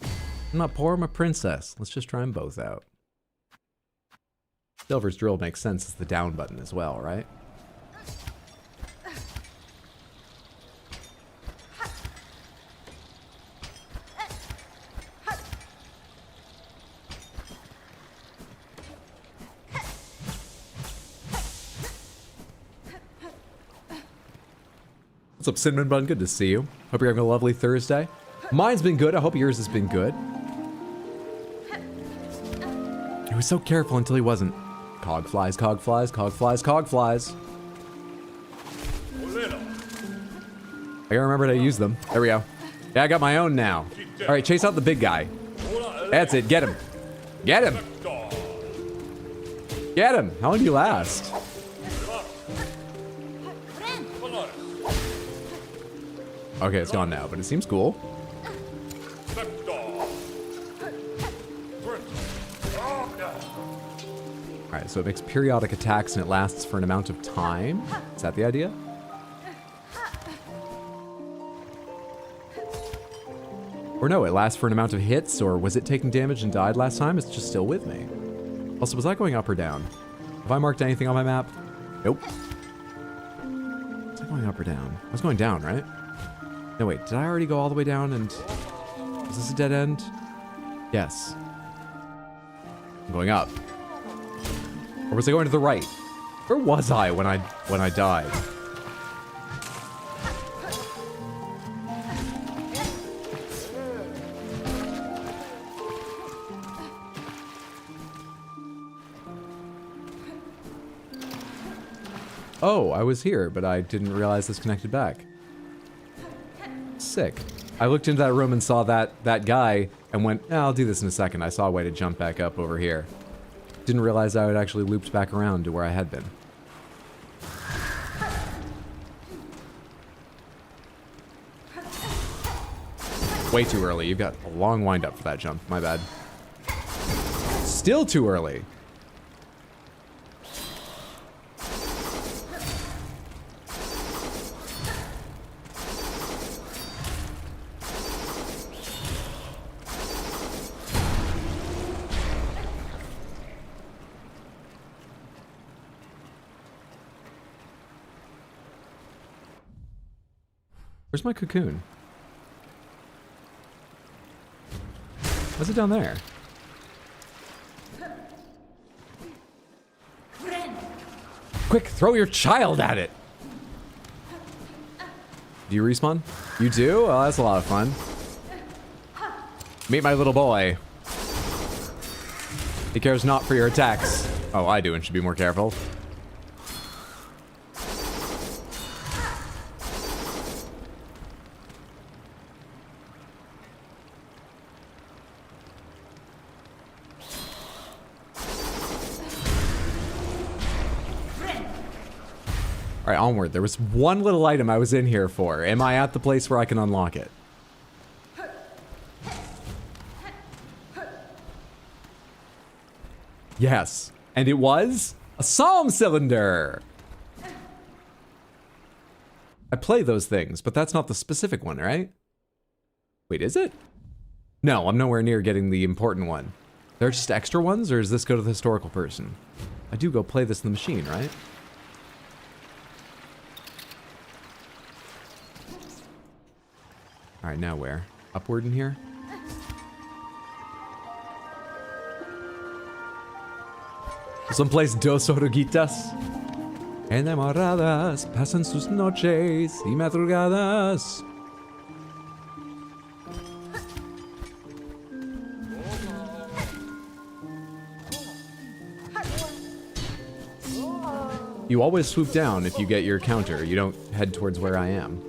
I'm not poor, I'm a princess. Let's just try them both out. Silver's drill makes sense as the down button as well, right? What's up, Cinnamon Bun? Good to see you. Hope you're having a lovely Thursday. Mine's been good. I hope yours has been good. He was so careful until he wasn't. Cog flies, cog flies, cog flies, cog flies. I gotta remember to use them. There we go. Yeah, I got my own now. All right, chase out the big guy. That's it. Get him. Get him. Get him. How long do you last? Okay, it's gone now, but it seems cool. Alright, so it makes periodic attacks and it lasts for an amount of time. Is that the idea? Or no, it lasts for an amount of hits, or was it taking damage and died last time? It's just still with me. Also, was I going up or down? Have I marked anything on my map? Nope. Was I going up or down? I was going down, right? No, wait, did I already go all the way down and... Is this a dead end? Yes. I'm going up. Or was I going to the right? Where was I when I died? Oh, I was here, but I didn't realize this connected back. Sick. I looked into that room and saw that guy and went, I'll do this in a second. I saw a way to jump back up over here. Didn't realize I had actually looped back around to where I had been. Way too early. You've got a long wind up for that jump. My bad. Still too early. Where's my cocoon? What's it down there? Quick, throw your child at it! Do you respawn? You do? Oh, that's a lot of fun. Meet my little boy. He cares not for your attacks. Oh, I do and should be more careful. Alright, onward. There was one little item I was in here for. Am I at the place where I can unlock it? Yes. And it was a psalm cylinder! I play those things, but that's not the specific one, right? Wait, is it? No, I'm nowhere near getting the important one. There are just extra ones, or does this go to the historical person? I do go play this in the machine, right? Alright, now where? Upward in here? Someplace dos oruguitas. Enamoradas pasan sus noches y madrugadas. You always swoop down if you get your counter. You don't head towards where I am.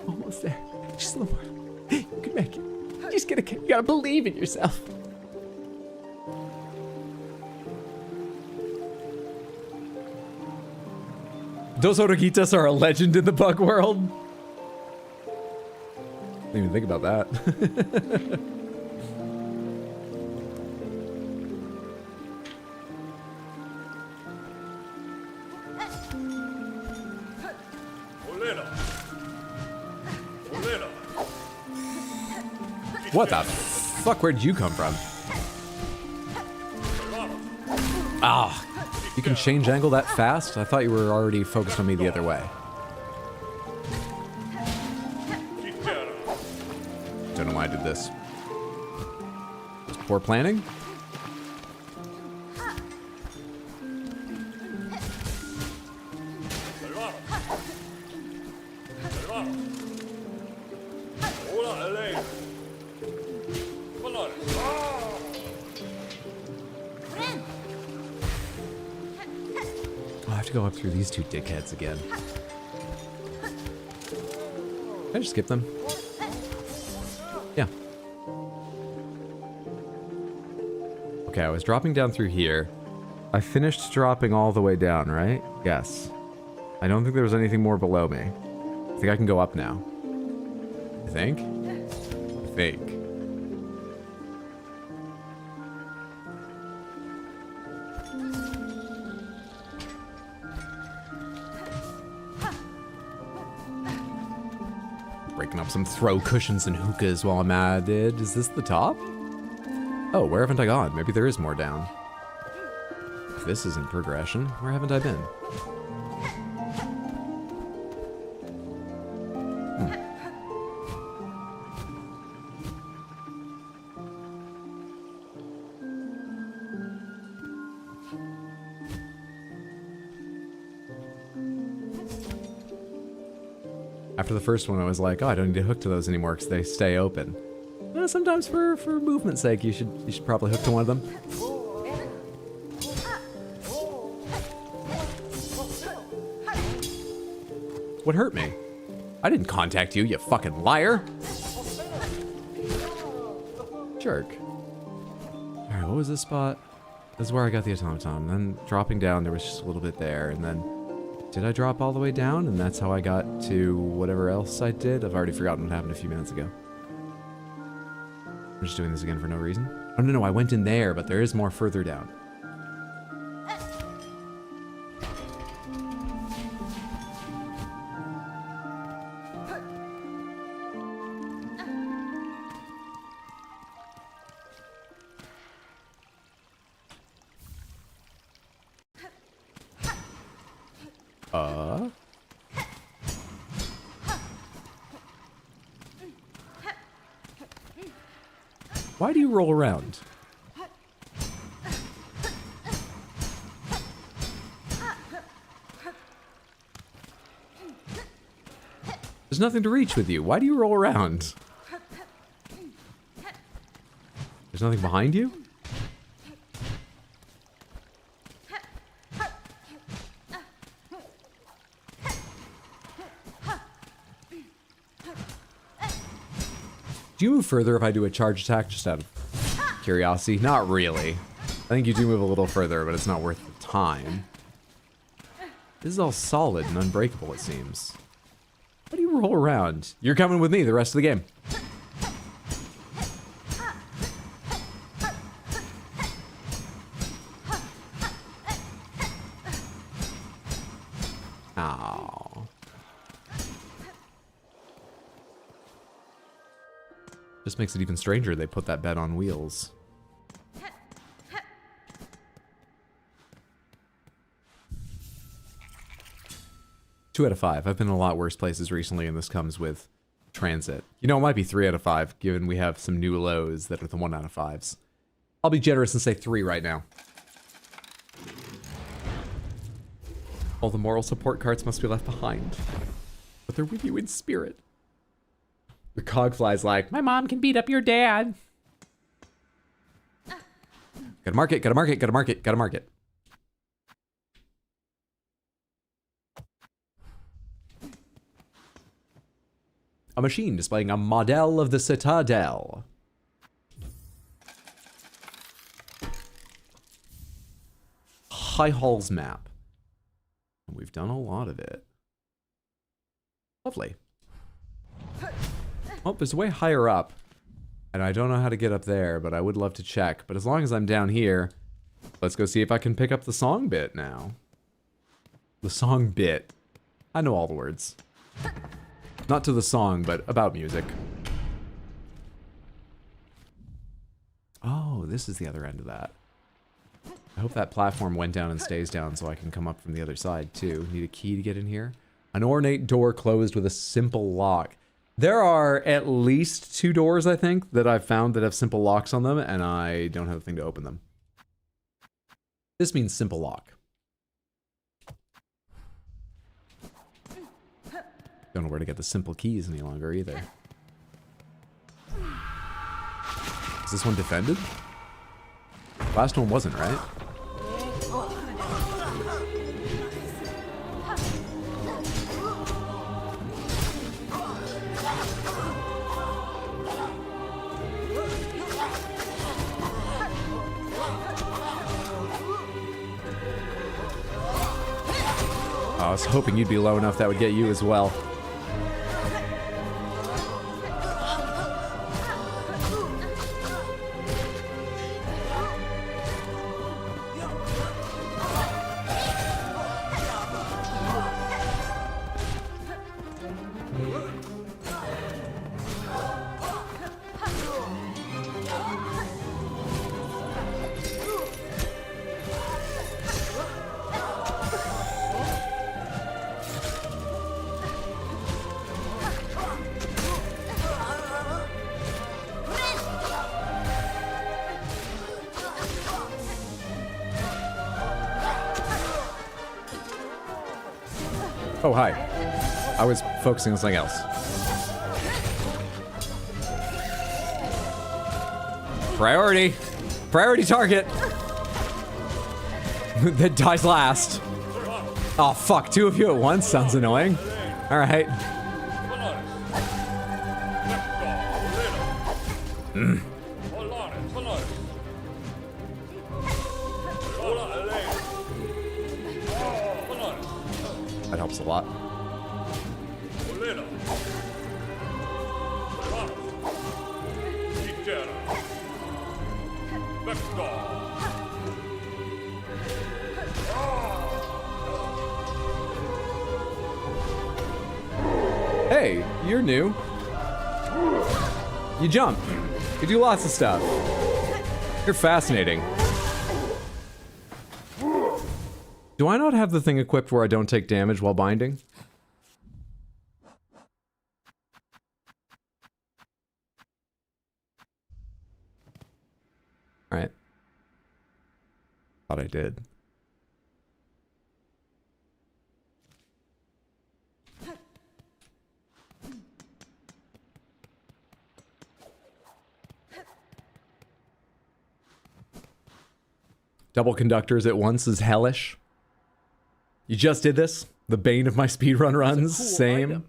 Almost there. Just a little more. You can make it. You gotta believe in yourself. Dos oruguitas are a legend in the bug world. Didn't even think about that. What the fuck? Where'd you come from? Ah, you can change angle that fast? I thought you were already focused on me the other way. Don't know why I did this. Just poor planning? Go up through these two dickheads again. Can I just skip them? Yeah. Okay, I was dropping down through here. I finished dropping all the way down, right? Yes. I don't think there was anything more below me. I think I can go up now. I think? I think. Breaking up some throw cushions and hookahs while I'm at it. Is this the top? Oh, where haven't I gone? Maybe there is more down. If this isn't progression, where haven't I been? After the first one, I was like, oh, I don't need to hook to those anymore because they stay open. Well, sometimes for movement's sake, you should probably hook to one of them. What hurt me? I didn't contact you, you fucking liar! Jerk. Alright, what was this spot? This is where I got the automaton. Then dropping down, there was just a little bit there, and then... Did I drop all the way down? And that's how I got to whatever else I did? I've already forgotten what happened a few minutes ago. I'm just doing this again for no reason. Oh, no, I went in there, but there is more further down. Why do you roll around? There's nothing to reach with you. Why do you roll around? There's nothing behind you? Do you move further if I do a charge attack, just out of curiosity? Not really. I think you do move a little further, but it's not worth the time. This is all solid and unbreakable, it seems. How do you roll around? You're coming with me the rest of the game. Ow. Just makes it even stranger they put that bed on wheels. Two out of 5. I've been in a lot worse places recently, and this comes with transit. You know, it might be 3 out of 5, given we have some new lows that are the 1 out of 5s. I'll be generous and say 3 right now. All the moral support carts must be left behind, but they're with you in spirit. The Cogfly's like, my mom can beat up your dad. Gotta mark it, gotta mark it, gotta mark it, gotta mark it. A machine displaying a model of the Citadel. High Halls map. We've done a lot of it. Lovely. Oh, there's a way higher up. And I don't know how to get up there, but I would love to check. But as long as I'm down here, let's go see if I can pick up the song bit now. The song bit. I know all the words. Not to the song, but about music. Oh, this is the other end of that. I hope that platform went down and stays down so I can come up from the other side, too. Need a key to get in here? An ornate door closed with a simple lock. There are at least 2 doors, I think, that I've found that have simple locks on them, and I don't have a thing to open them. This means simple lock. Don't know where to get the simple keys any longer, either. Is this one defended? Last one wasn't, right? I was hoping you'd be low enough that would get you as well. Oh, hi. I was focusing on something else. Priority. Priority target. That dies last. Oh, fuck. Two of you at once? Sounds annoying. All right. That helps a lot. Hey, you're new. You jump. You do lots of stuff. You're fascinating. Do I not have the thing equipped where I don't take damage while binding? Alright. Thought I did. Double conductors at once is hellish. You just did this? The bane of my speedrun runs? Cool. Same.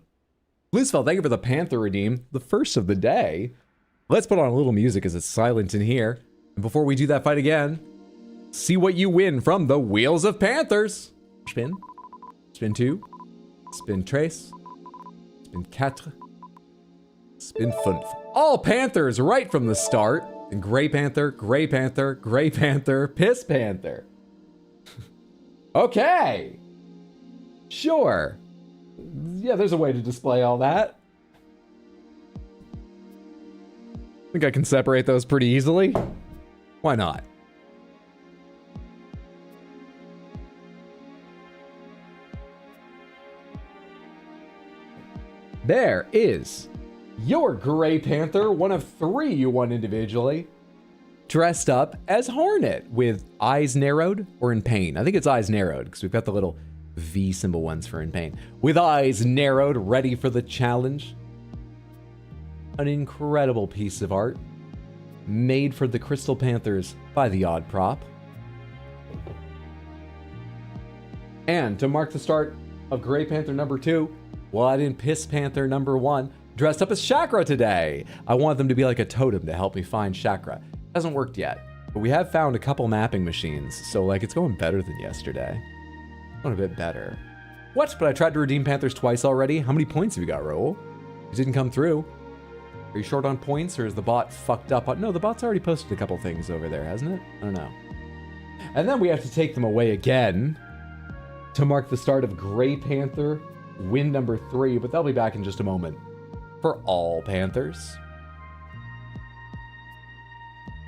Bluesfell, thank you for the Panther redeem. The first of the day. Let's put on a little music as it's silent in here. And before we do that fight again, see what you win from the Wheels of Panthers. Spin. Spin 2. Spin Trace. Spin 4. Spin 5. All Panthers right from the start. And Gray Panther, Gray Panther, Gray Panther, Piss Panther. Okay. Sure. Yeah, there's a way to display all that. I think I can separate those pretty easily. Why not? There is your Gray Panther, one of 3 you won individually, dressed up as Hornet with eyes narrowed or in pain. I think it's eyes narrowed because we've got the little V symbol ones for in pain. With eyes narrowed, ready for the challenge. An incredible piece of art made for the Crystal Panthers by the Odd Prop. And to mark the start of Gray Panther number 2, we'll add in Piss Panther number 1, dressed up as Chakra today. I want them to be like a totem to help me find Chakra. Hasn't worked yet, but we have found a couple mapping machines, so like it's going better than yesterday. Going a bit better. What? But I tried to redeem Panthers twice already? How many points have you got, Raoul? It didn't come through. Are you short on points, or is the bot fucked up on... No, the bot's already posted a couple things over there, hasn't it? I don't know. And then we have to take them away again to mark the start of Gray Panther win number 3, but they'll be back in just a moment for all Panthers.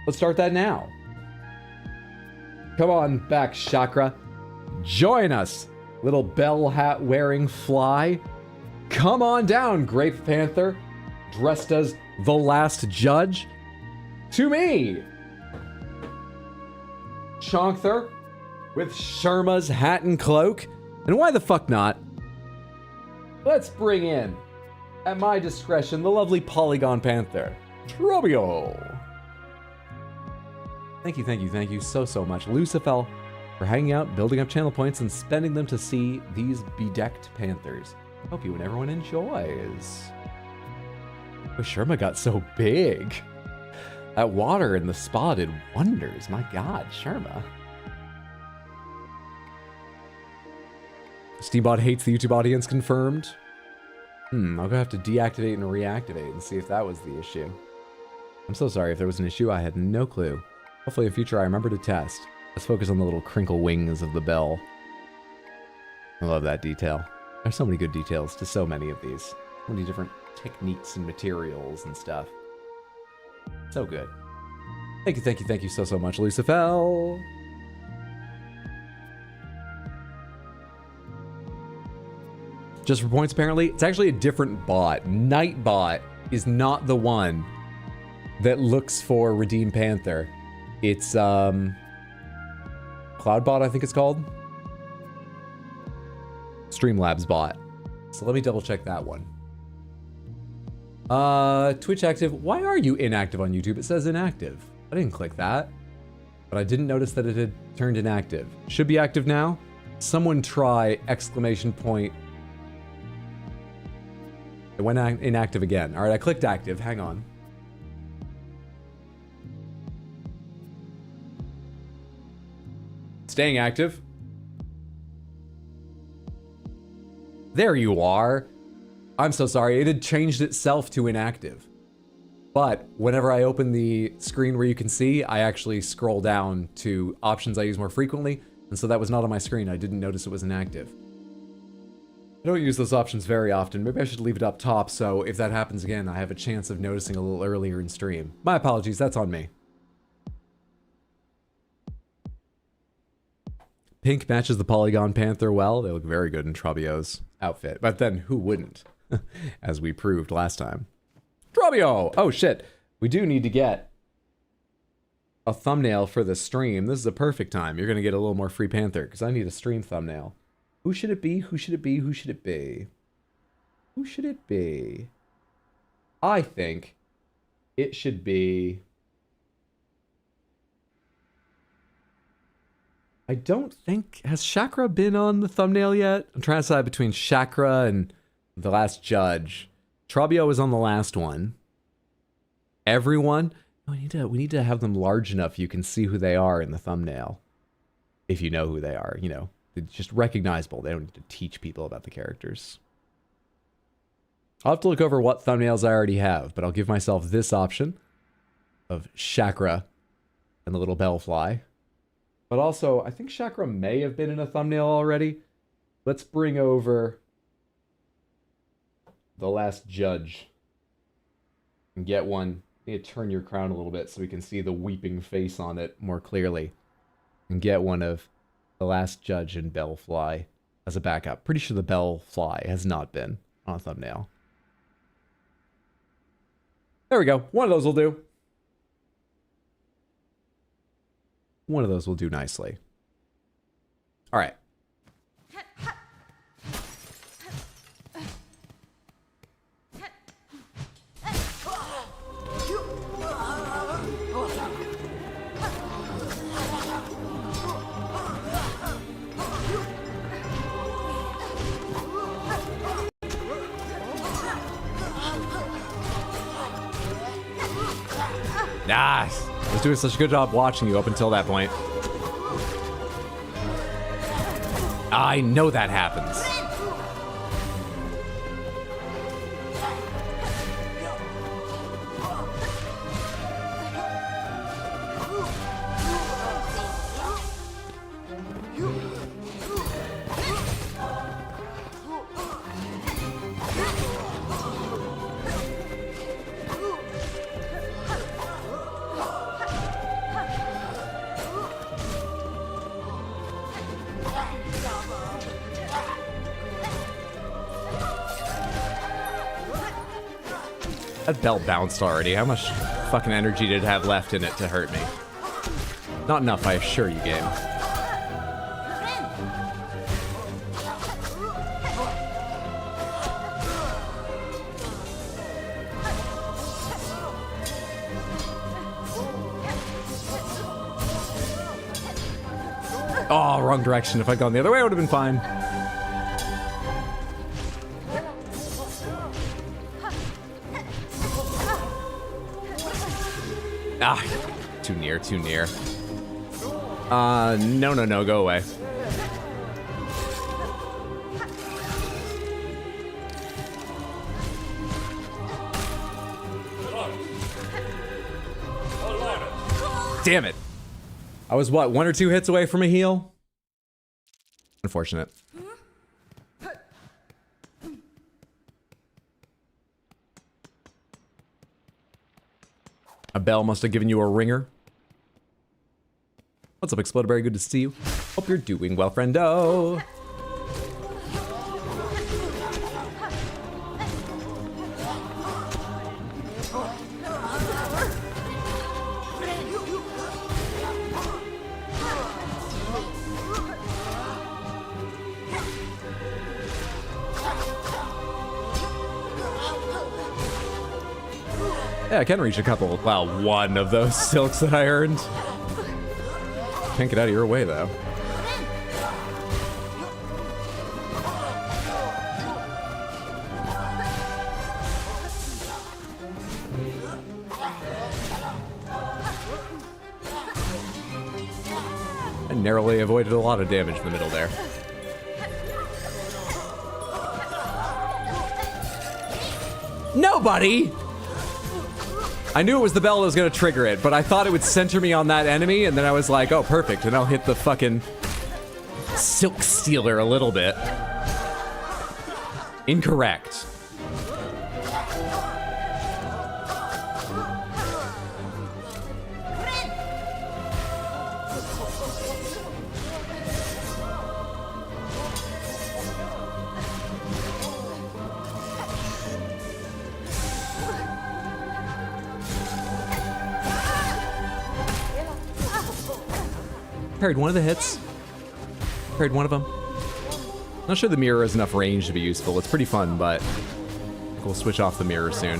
Let's start that now. Come on back, Chakra. Join us, little bell hat wearing fly. Come on down, Gray Panther, dressed as the last judge. To me, Chonther, with Sherma's hat and cloak. And why the fuck not? Let's bring in, at my discretion, the lovely Polygon Panther, Trobio. Thank you so much, Lucifel, for hanging out, building up channel points, and spending them to see these bedecked Panthers. Hope you and everyone enjoys. Wish Sherma got so big. That water in the spa did wonders. My God, Sherma. Steambot hates the YouTube audience, confirmed. I'll go have to deactivate and reactivate and see if that was the issue. I'm so sorry if there was an issue. I had no clue. Hopefully in future I remember to test. Let's focus on the little crinkle wings of the bell. I love that detail. There's so many good details to so many of these. So many different techniques and materials and stuff. So good. Thank you so much, Lucifel. Just for points, apparently. It's actually a different bot. Nightbot is not the one that looks for Redeem Panther. It's, Cloudbot, I think it's called. Streamlabs bot. So let me double check that one. Twitch active. Why are you inactive on YouTube? It says inactive. I didn't click that, but I didn't notice that it had turned inactive. Should be active now. Someone try exclamation point. It went inactive again. All right, I clicked active. Hang on. Staying active. There you are. I'm so sorry. It had changed itself to inactive. But whenever I open the screen where you can see, I actually scroll down to options I use more frequently. And so that was not on my screen. I didn't notice it was inactive. I don't use those options very often. Maybe I should leave it up top so if that happens again, I have a chance of noticing a little earlier in stream. My apologies. That's on me. Pink matches the Polygon Panther well. They look very good in Trabio's outfit. But then who wouldn't? As we proved last time. Trabio! Oh shit. We do need to get a thumbnail for the stream. This is a perfect time. You're going to get a little more free Panther because I need a stream thumbnail. Who should it be? Who should it be? Who should it be? Who should it be? I think it should be... I don't think... Has Chakra been on the thumbnail yet? I'm trying to decide between Chakra and The Last Judge. Trabio was on the last one. Everyone... We need to have them large enough you can see who they are in the thumbnail. If you know who they are, you know. It's just recognizable. They don't need to teach people about the characters. I'll have to look over what thumbnails I already have, but I'll give myself this option of Chakra and the little bellfly. But also, I think Chakra may have been in a thumbnail already. Let's bring over The Last Judge and get one. You need to turn your crown a little bit so we can see the weeping face on it more clearly. And get one of The Last Judge and Bellfly as a backup. Pretty sure the Bellfly has not been on a thumbnail. There we go. One of those will do. One of those will do nicely. All right. Nice. I was doing such a good job watching you up until that point. I know that happens. That belt bounced already. How much fucking energy did it have left in it to hurt me? Not enough, I assure you, game. Oh, wrong direction. If I'd gone the other way, I would have been fine. Ah, too near, too near. No, go away. Damn it. I was, what, 1 or 2 hits away from a heal? Unfortunate. A bell must have given you a ringer. What's up, Exploder Berry? Good to see you. Hope you're doing well, friendo. Yeah, I can reach a couple. Well, one of those silks that I earned. Can't get out of your way, though. I narrowly avoided a lot of damage in the middle there. Nobody! I knew it was the bell that was gonna trigger it, but I thought it would center me on that enemy, and then I was like, oh, perfect, and I'll hit the fucking Silk Stealer a little bit. Incorrect. Parried one of the hits. Parried one of them. Not sure the mirror has enough range to be useful. It's pretty fun, but we'll switch off the mirror soon.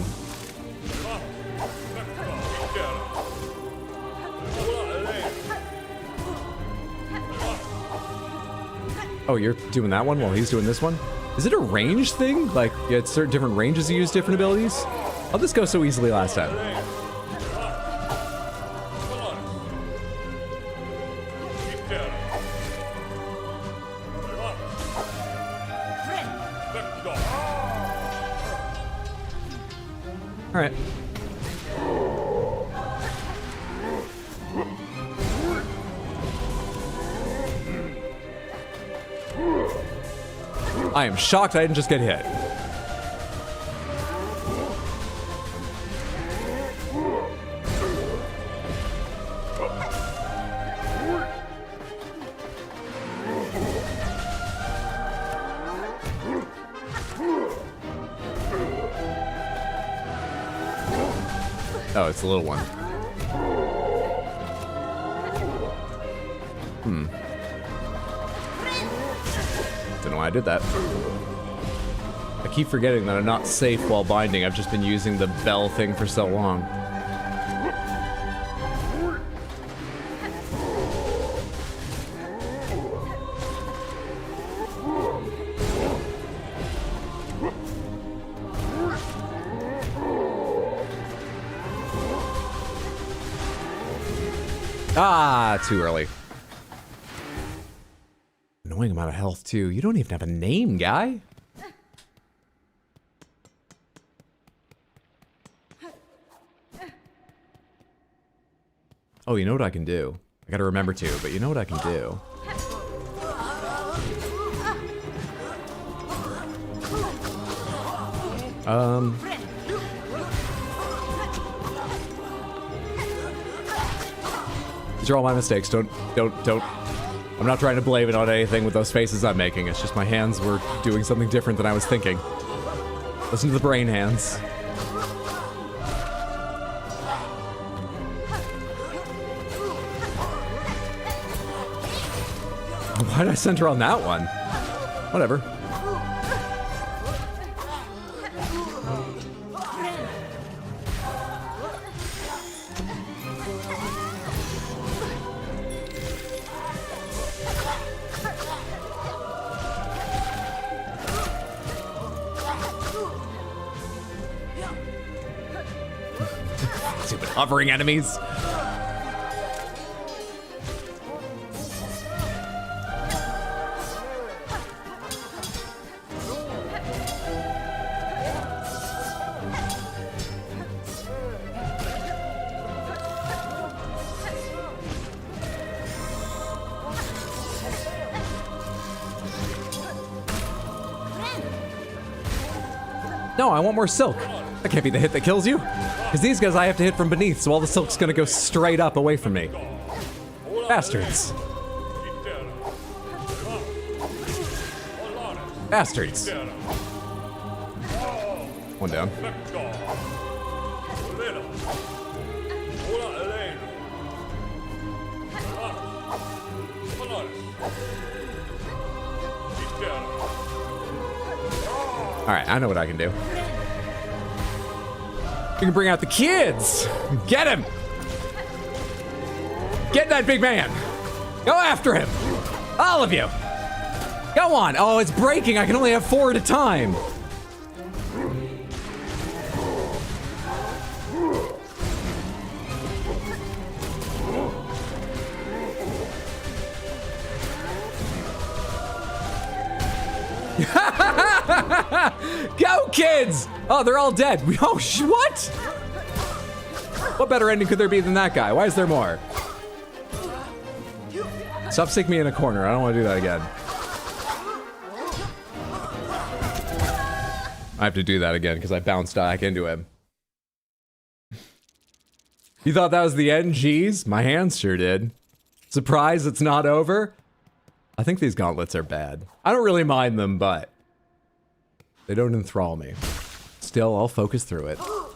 Oh, you're doing that one while he's doing this one? Is it a range thing? Like, you had certain different ranges you use different abilities? How'd this go so easily last time? All right. I am shocked I didn't just get hit. Oh, it's a little one. Don't know why I did that. I keep forgetting that I'm not safe while binding. I've just been using the bell thing for so long. Ah, too early. Annoying amount of health, too. You don't even have a name, guy. Oh, you know what I can do? I gotta remember to, but you know what I can do? These are all my mistakes. Don't. I'm not trying to blame it on anything with those faces I'm making. It's just my hands were doing something different than I was thinking. Listen to the brain hands. Why did I center on that one? Whatever. Stupid hovering enemies. No, I want more silk. That can't be the hit that kills you. Because these guys I have to hit from beneath, so all the silk's gonna go straight up away from me. Bastards. Bastards. One down. Alright, I know what I can do. You can bring out the kids. Get him. Get that big man. Go after him. All of you. Go on. Oh, it's breaking. I can only have 4 at a time. Go, kids! Oh, they're all dead. Oh, what? What better ending could there be than that guy? Why is there more? Stop sticking me in a corner. I don't want to do that again. I have to do that again because I bounced back into him. You thought that was the end? Jeez, my hands sure did. Surprised it's not over? I think these gauntlets are bad. I don't really mind them, but they don't enthrall me. Still, I'll focus through it. Oh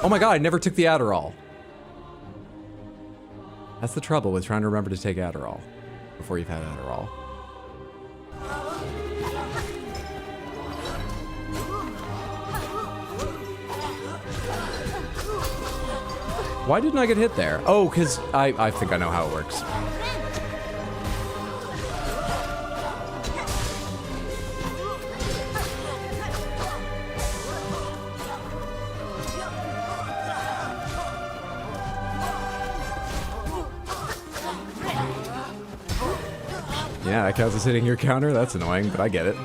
my god, I never took the Adderall. That's the trouble with trying to remember to take Adderall before you've had Adderall. Why didn't I get hit there? Oh, because I think I know how it works. Yeah, that counts as hitting your counter. That's annoying, but I get it.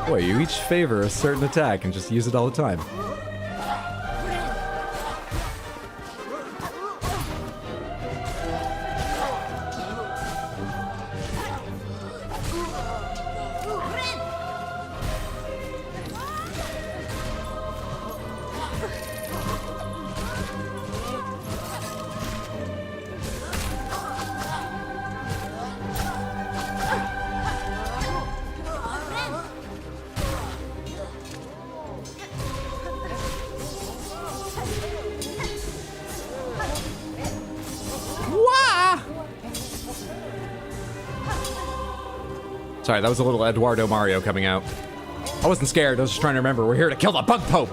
Boy, you each favor a certain attack and just use it all the time. Sorry, that was a little Eduardo Mario coming out. I wasn't scared, I was just trying to remember. We're here to kill the Bug Pope!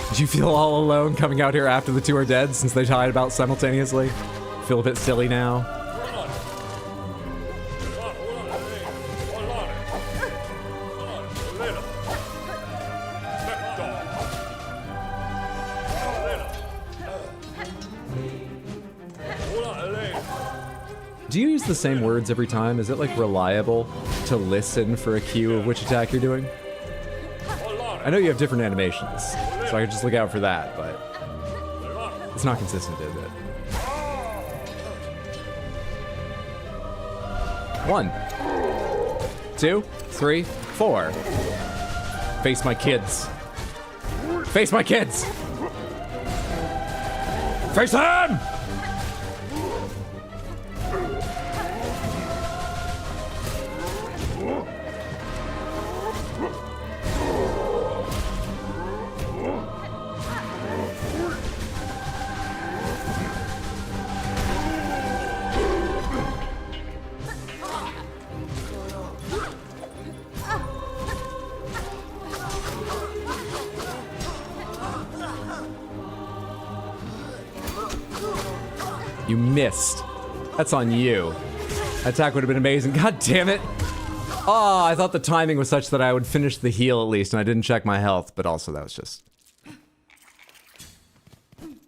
Did you feel all alone coming out here after the two are dead since they died about simultaneously? Feel a bit silly now? Do you use the same words every time? Is it like reliable to listen for a cue of which attack you're doing? I know you have different animations, so I could just look out for that, but it's not consistent, is it? 1, 2, 3, 4. Face my kids. Face my kids! Face them! You missed. That's on you. That attack would have been amazing. God damn it. Oh, I thought the timing was such that I would finish the heal at least, and I didn't check my health, but also that was just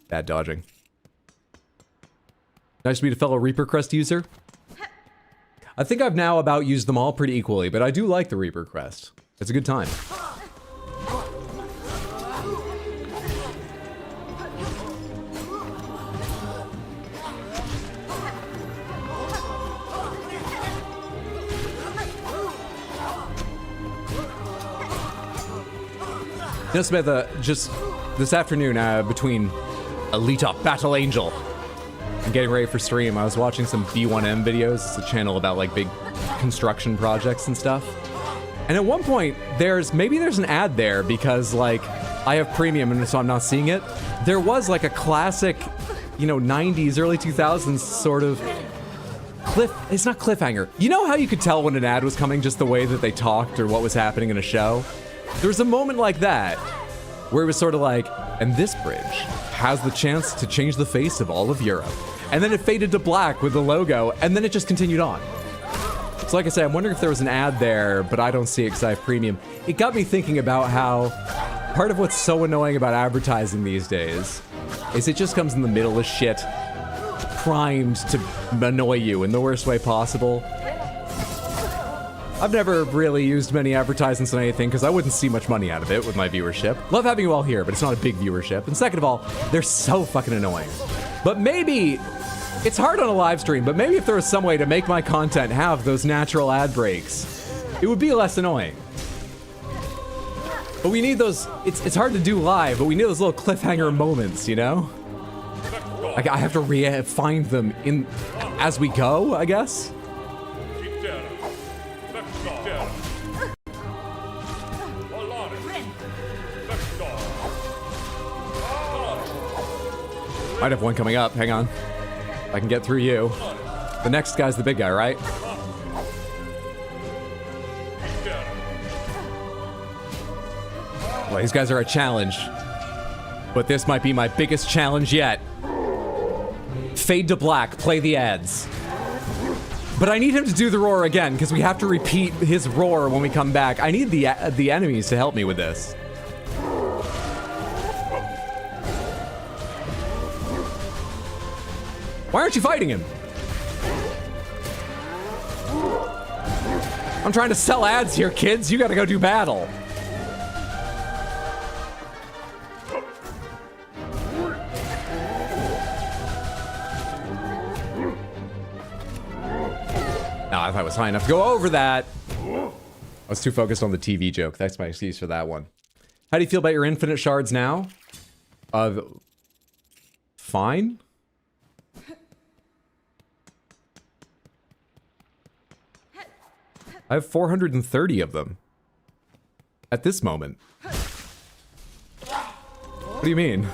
bad dodging. Nice to meet a fellow Reaper Crest user. I think I've now about used them all pretty equally, but I do like the Reaper Crest. It's a good time. Just this afternoon, between Alita Battle Angel and getting ready for stream, I was watching some B1M videos. It's a channel about like big construction projects and stuff. And at one point, maybe there's an ad there because, like, I have premium and so I'm not seeing it. There was, like, a classic, you know, 90s, early 2000s sort of it's not cliffhanger. You know how you could tell when an ad was coming just the way that they talked or what was happening in a show? There was a moment like that where it was sort of like, and this bridge has the chance to change the face of all of Europe. And then it faded to black with the logo, and then it just continued on. So like I said, I'm wondering if there was an ad there, but I don't see it because I have premium. It got me thinking about how part of what's so annoying about advertising these days is it just comes in the middle of shit, primed to annoy you in the worst way possible. I've never really used many advertisements on anything because I wouldn't see much money out of it with my viewership. Love having you all here, but it's not a big viewership. And second of all, they're so fucking annoying. But maybe, it's hard on a live stream, but maybe if there was some way to make my content have those natural ad breaks, it would be less annoying. But we need those, it's hard to do live, but we need those little cliffhanger moments, you know? Like I have to find them in as we go, I guess? Might have one coming up, hang on. I can get through you. The next guy's the big guy, right? Well, these guys are a challenge. But this might be my biggest challenge yet. Fade to black, play the ads. But I need him to do the roar again, because we have to repeat his roar when we come back. I need the enemies to help me with this. Why aren't you fighting him? I'm trying to sell ads here, kids. You gotta go do battle. I thought it was high enough to go over that. I was too focused on the TV joke. That's my excuse for that one. How do you feel about your infinite shards now? Fine. I have 430 of them. At this moment. What do you mean?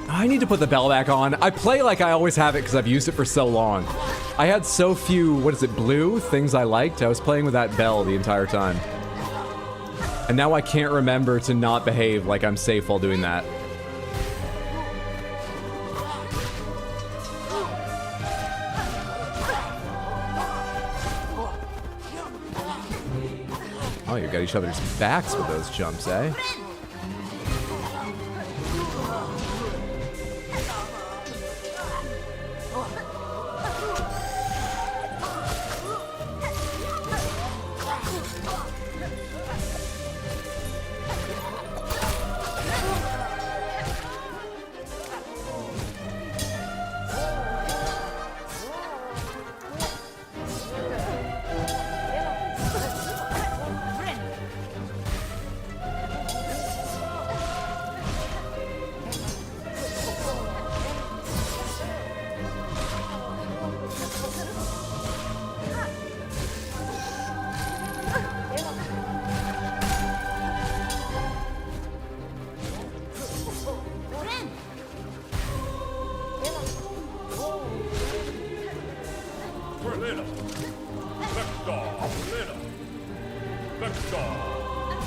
I need to put the bell back on. I play like I always have it because I've used it for so long. I had so few, what is it, blue things I liked. I was playing with that bell the entire time. And now I can't remember to not behave like I'm safe while doing that. Oh, you got each other's backs with those jumps, eh?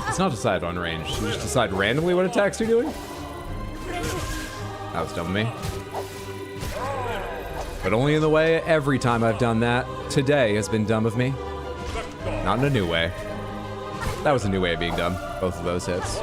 It's not decided on range. You just decide randomly what attacks you're doing? That was dumb of me. But only in the way every time I've done that. Today has been dumb of me. Not in a new way. That was a new way of being dumb. Both of those hits.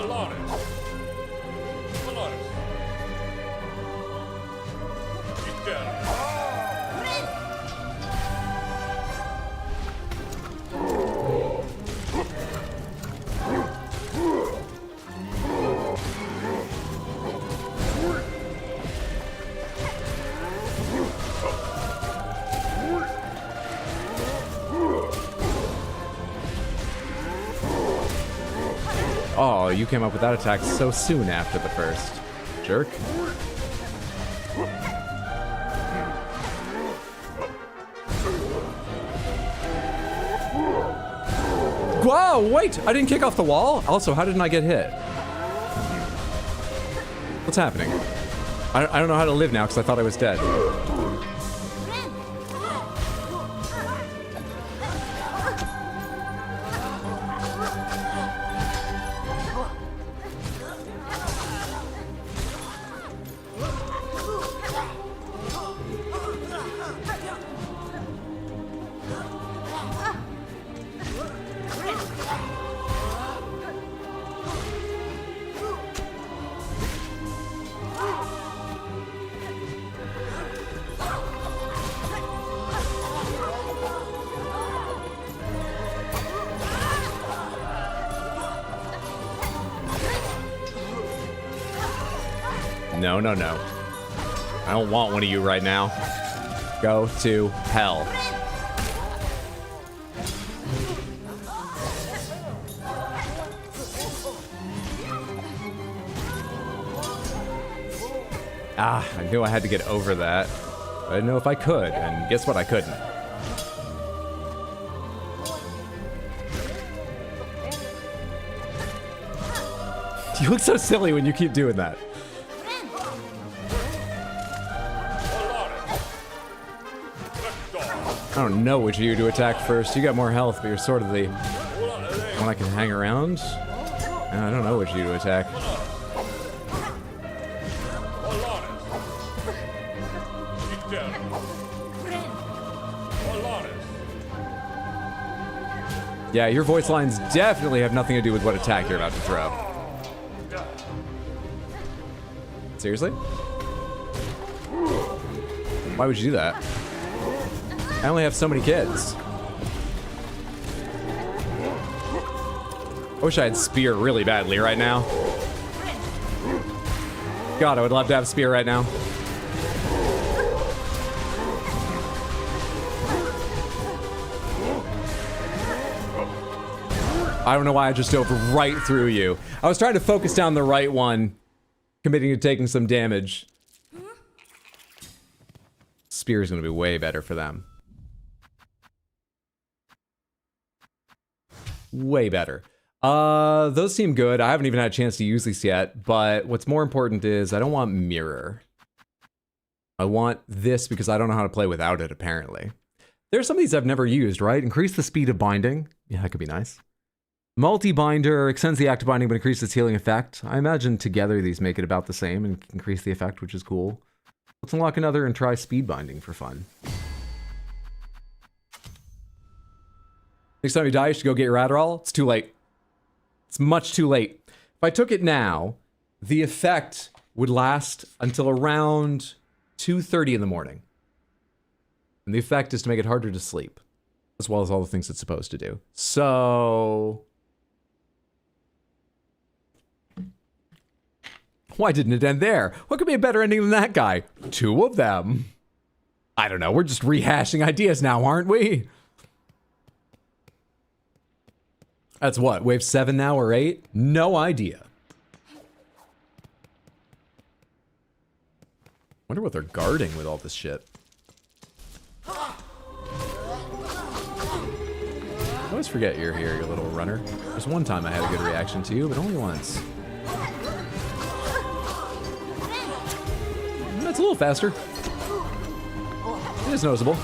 Oh, you came up with that attack so soon after the first. Jerk. Whoa, wait! I didn't kick off the wall? Also, how didn't I get hit? What's happening? I don't know how to live now because I thought I was dead. No, no, no. I don't want one of you right now. Go to hell. Ah, I knew I had to get over that. I didn't know if I could, and guess what? I couldn't. You look so silly when you keep doing that. I don't know which of you to attack first. You got more health, but you're sort of the one I can hang around. I don't know which of you to attack. Yeah, your voice lines definitely have nothing to do with what attack you're about to throw. Seriously? Why would you do that? I only have so many kids. I wish I had spear really badly right now. God, I would love to have spear right now. I don't know why I just dove right through you. I was trying to focus down the right one, committing to taking some damage. Spear is going to be way better for them. Way better. Those seem good. I haven't even had a chance to use these yet, but what's more important is I don't want mirror. I want this because I don't know how to play without it, apparently. There's some of these I've never used, right? Increase the speed of binding. Yeah, that could be nice. Multi-binder extends the active binding but increases its healing effect. I imagine together these make it about the same and increase the effect, which is cool. Let's unlock another and try speed binding for fun. Next time you die, you should go get your Adderall. It's too late. It's much too late. If I took it now, the effect would last until around 2:30 in the morning. And the effect is to make it harder to sleep, as well as all the things it's supposed to do. So... why didn't it end there? What could be a better ending than that guy? 2 of them. I don't know, we're just rehashing ideas now, aren't we? That's what, wave 7 now or 8? No idea. Wonder what they're guarding with all this shit. I always forget you're here, you little runner. There's one time I had a good reaction to you, but only once. That's a little faster. It is noticeable.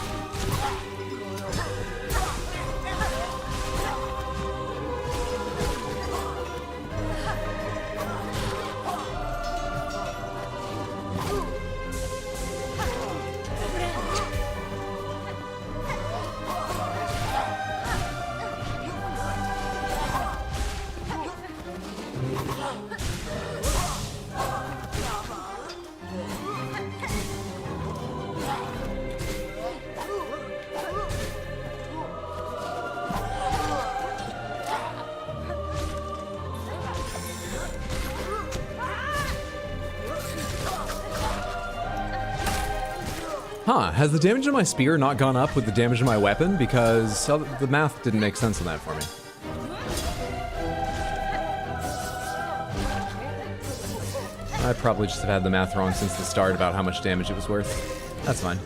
Huh, has the damage of my spear not gone up with the damage of my weapon? Because the math didn't make sense on that for me. I probably just have had the math wrong since the start about how much damage it was worth. That's fine.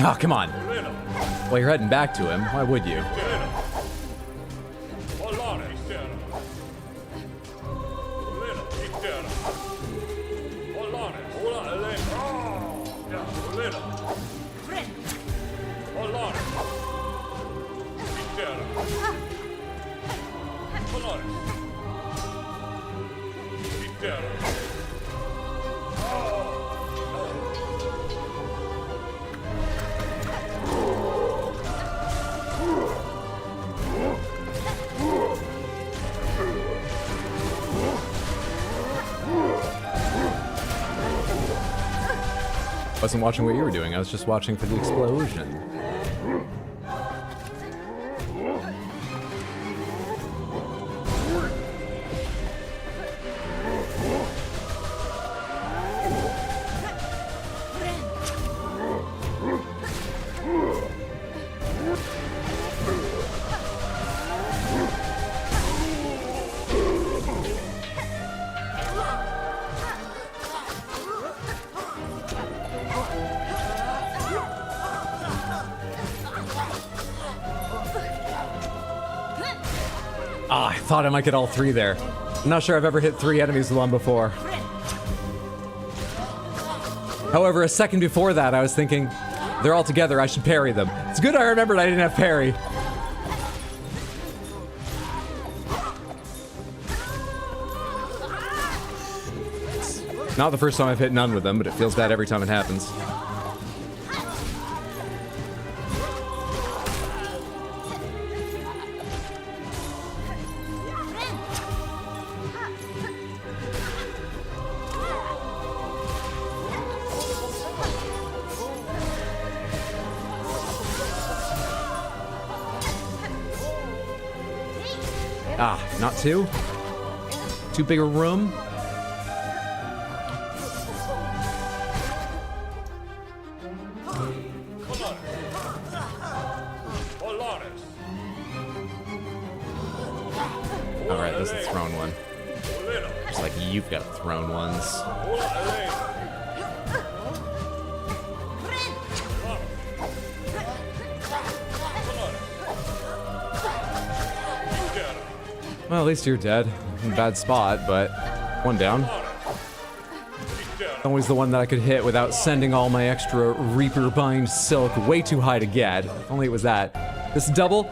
Oh, come on. Well, you're heading back to him. Why would you? Wasn't watching what you were doing, I was just watching for the explosion. Ah, I thought I might get all three there. I'm not sure I've ever hit 3 enemies with one before. However, a second before that, I was thinking, they're all together, I should parry them. It's good I remembered I didn't have parry. It's not the first time I've hit none with them, but it feels bad every time it happens. Ah, not two? Too big a room? Alright, this is the thrown one. Just like you've got thrown ones. Well, at least you're dead. In a bad spot, but one down. Always the one that I could hit without sending all my extra Reaper Bind Silk way too high to get. If only it was that. This double,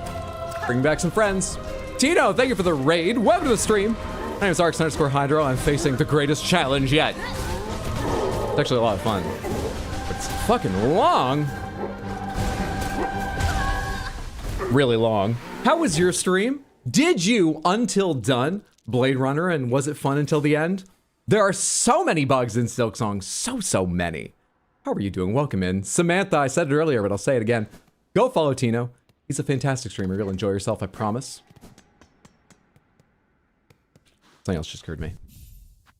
bring back some friends. Tito, thank you for the raid. Welcome to the stream. My name is Arx_Hydro. I'm facing the greatest challenge yet. It's actually a lot of fun. It's fucking long. Really long. How was your stream? Did you, until done, Blade Runner, and was it fun until the end? There are so many bugs in Silksong, so many. How are you doing? Welcome in. Samantha, I said it earlier, but I'll say it again. Go follow Tino. He's a fantastic streamer. You'll enjoy yourself, I promise. Something else just occurred to me.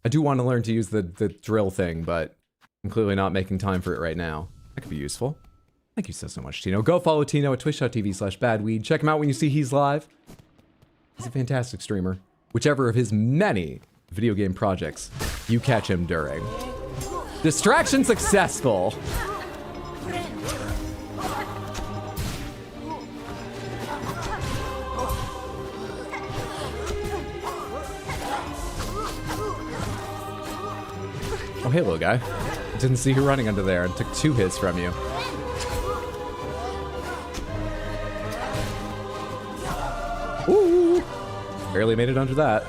I do want to learn to use the drill thing, but I'm clearly not making time for it right now. That could be useful. Thank you so much, Tino. Go follow Tino at twitch.tv/badweed. Check him out when you see he's live. He's a fantastic streamer. Whichever of his many video game projects you catch him during. Distraction successful. Oh, hey, little guy. Didn't see you running under there and took 2 hits from you. Ooh! Barely made it under that.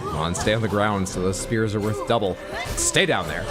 Come on, stay on the ground so those spears are worth double. Stay down there.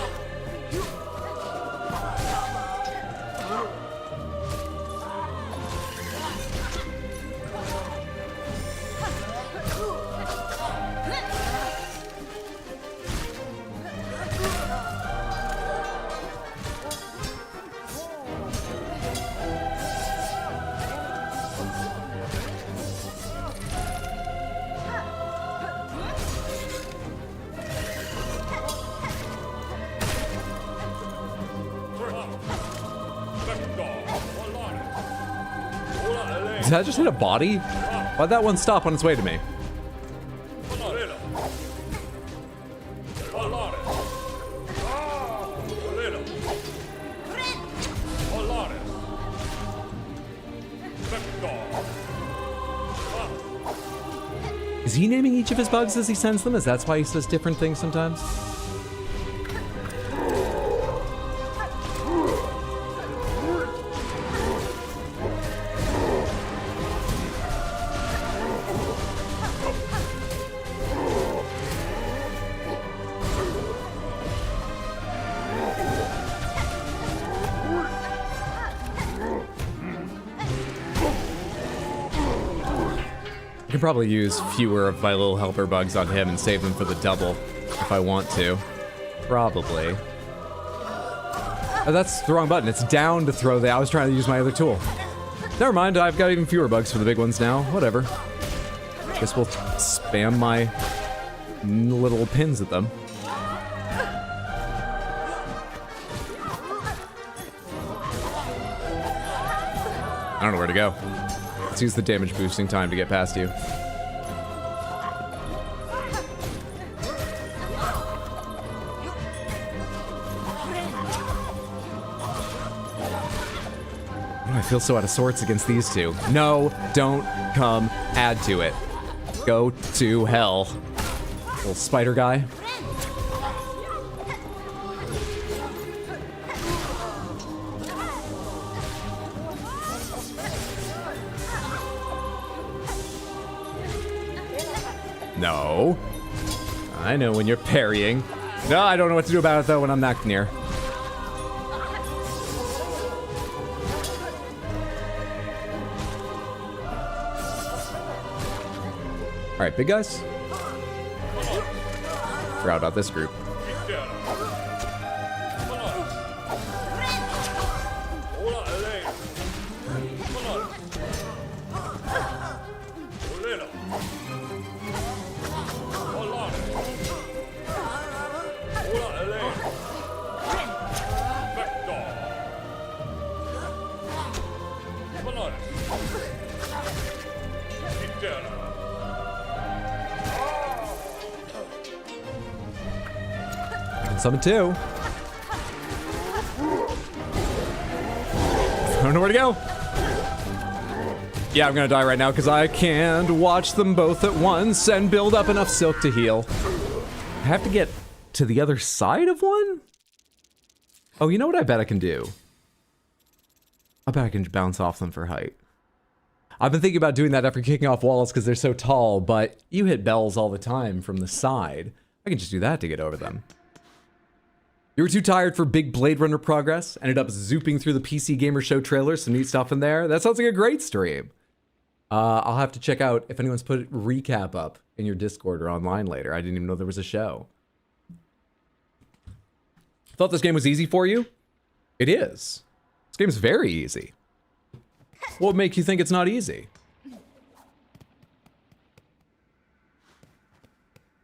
Did that just hit a body? Why'd that one stop on its way to me? Is he naming each of his bugs as he sends them? Is that why he says different things sometimes? I could probably use fewer of my little helper bugs on him and save them for the double if I want to. Probably. Oh, that's the wrong button. It's down to throw the... I was trying to use my other tool. Never mind, I've got even fewer bugs for the big ones now. Whatever. Guess we'll spam my little pins at them. I don't know where to go. Let's use the damage boosting time to get past you. I feel so out of sorts against these two. No, don't come add to it. Go to hell. Little spider guy. No. I know when you're parrying. No, I don't know what to do about it though when I'm that near. Alright, big guys. Forgot about this group. Summon two. I don't know where to go. Yeah, I'm gonna die right now because I can't watch them both at once and build up enough silk to heal. I have to get to the other side of one? Oh, you know what I bet I can do? I bet I can bounce off them for height. I've been thinking about doing that after kicking off walls because they're so tall, but you hit bells all the time from the side. I can just do that to get over them. You were too tired for big Blade Runner progress? Ended up zooping through the PC Gamer Show trailer, some neat stuff in there. That sounds like a great stream. I'll have to check out if anyone's put a recap up in your Discord or online later. I didn't even know there was a show. Thought this game was easy for you? It is. This game's very easy. What would make you think it's not easy? I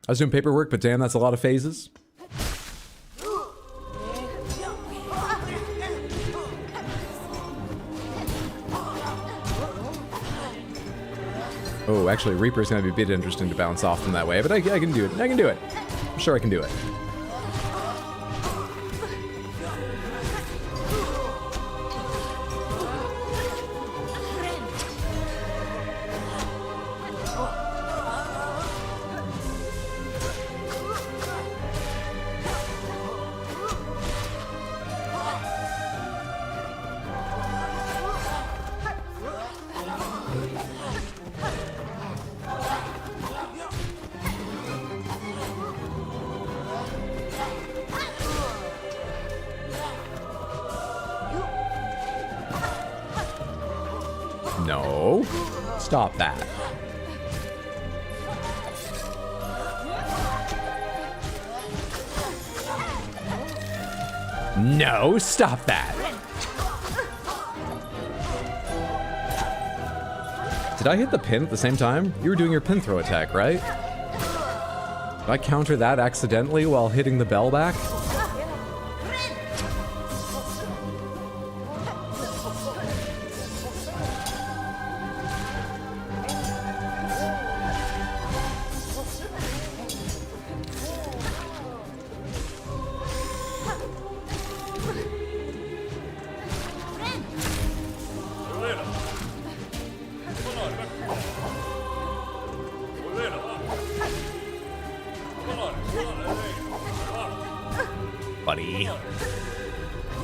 was doing paperwork, but damn, that's a lot of phases. Oh, actually, Reaper's gonna be a bit interesting to bounce off them that way, but I can do it. I can do it. I'm sure I can do it. No. Stop that. No, stop that. Did I hit the pin at the same time? You were doing your pin throw attack, right? Did I counter that accidentally while hitting the bell back?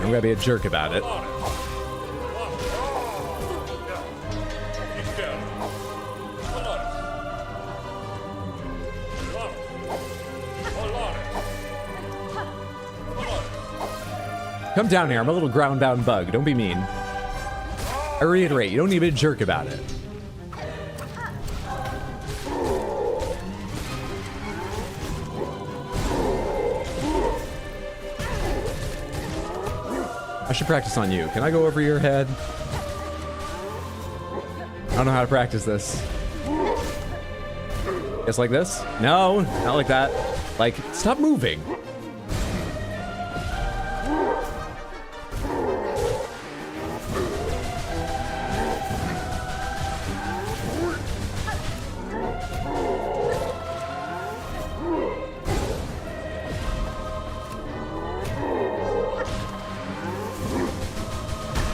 I'm gonna be a jerk about it. Come down here. I'm a little ground-bound bug. Don't be mean. I reiterate, you don't need to be a jerk about it. I should practice on you. Can I go over your head? I don't know how to practice this. It's like this? No, not like that. Like, stop moving.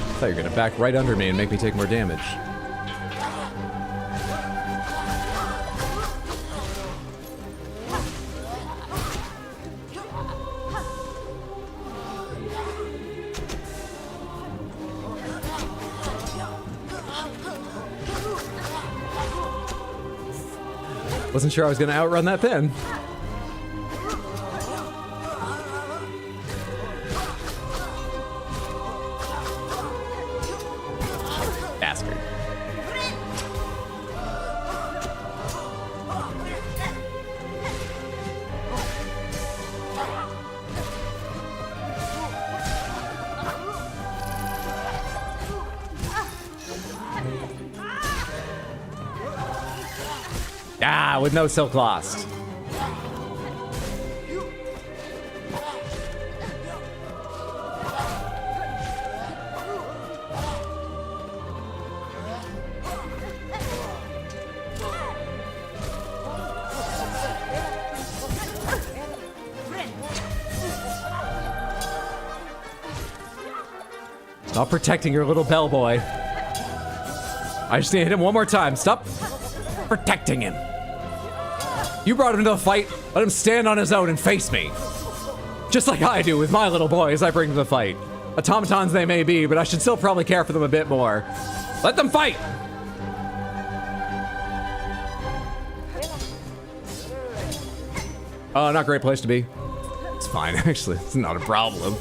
I thought you were gonna back right under me and make me take more damage. Wasn't sure I was gonna outrun that pin. Bastard. Ah, with no silk lost. Stop protecting your little bellboy. I just need to hit him one more time. Stop protecting him. You brought him into the fight. Let him stand on his own and face me. Just like I do with my little boys I bring to the fight. Automatons they may be, but I should still probably care for them a bit more. Let them fight! Oh, not a great place to be. It's fine, actually. It's not a problem.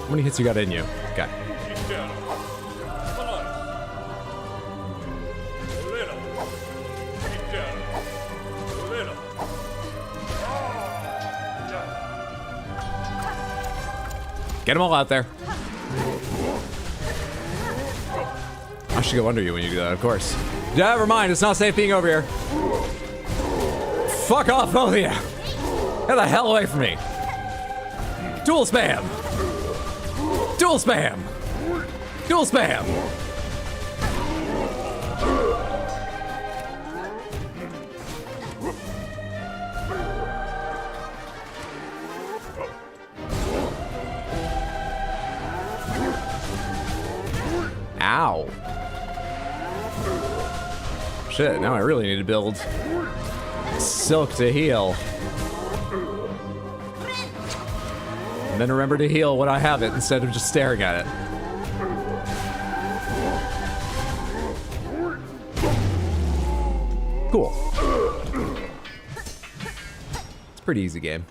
How many hits you got in you? Okay. Get them all out there. I should go under you when you do that, of course. Never mind, it's not safe being over here. Fuck off, both of you. Get the hell away from me. Dual spam. Dual spam! Dual spam! Ow. Shit, now I really need to build Silk to heal. And then remember to heal when I have it instead of just staring at it. Cool. It's a pretty easy game.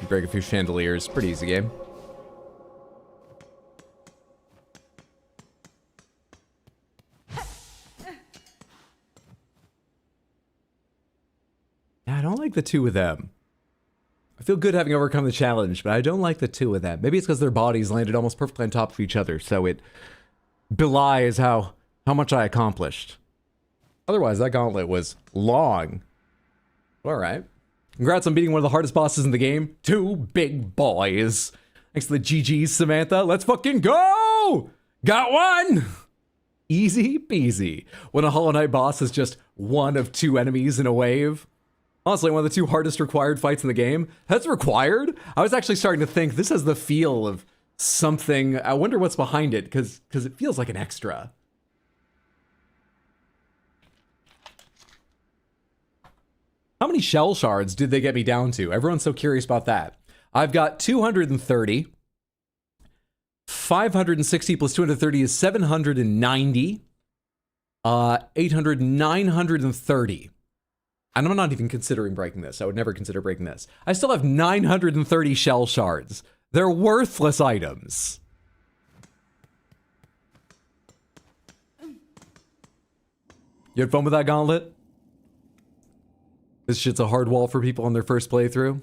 Break a few chandeliers. Pretty easy game. Yeah, I don't like the two of them. I feel good having overcome the challenge, but I don't like the two of them. Maybe it's because their bodies landed almost perfectly on top of each other, so it belies how much I accomplished. Otherwise, that gauntlet was long. All right. Congrats on beating one of the hardest bosses in the game. 2 big boys. Thanks to the GG's, Samantha. Let's fucking go! Got one! Easy peasy. When a Hollow Knight boss is just one of 2 enemies in a wave. Honestly, one of the two hardest required fights in the game. That's required? I was actually starting to think this has the feel of something. I wonder what's behind it, because it feels like an extra. How many shell shards did they get me down to? Everyone's so curious about that. I've got 230. 560 plus 230 is 790. 800, 930. And I'm not even considering breaking this. I would never consider breaking this. I still have 930 shell shards. They're worthless items. You had fun with that gauntlet? This shit's a hard wall for people on their first playthrough.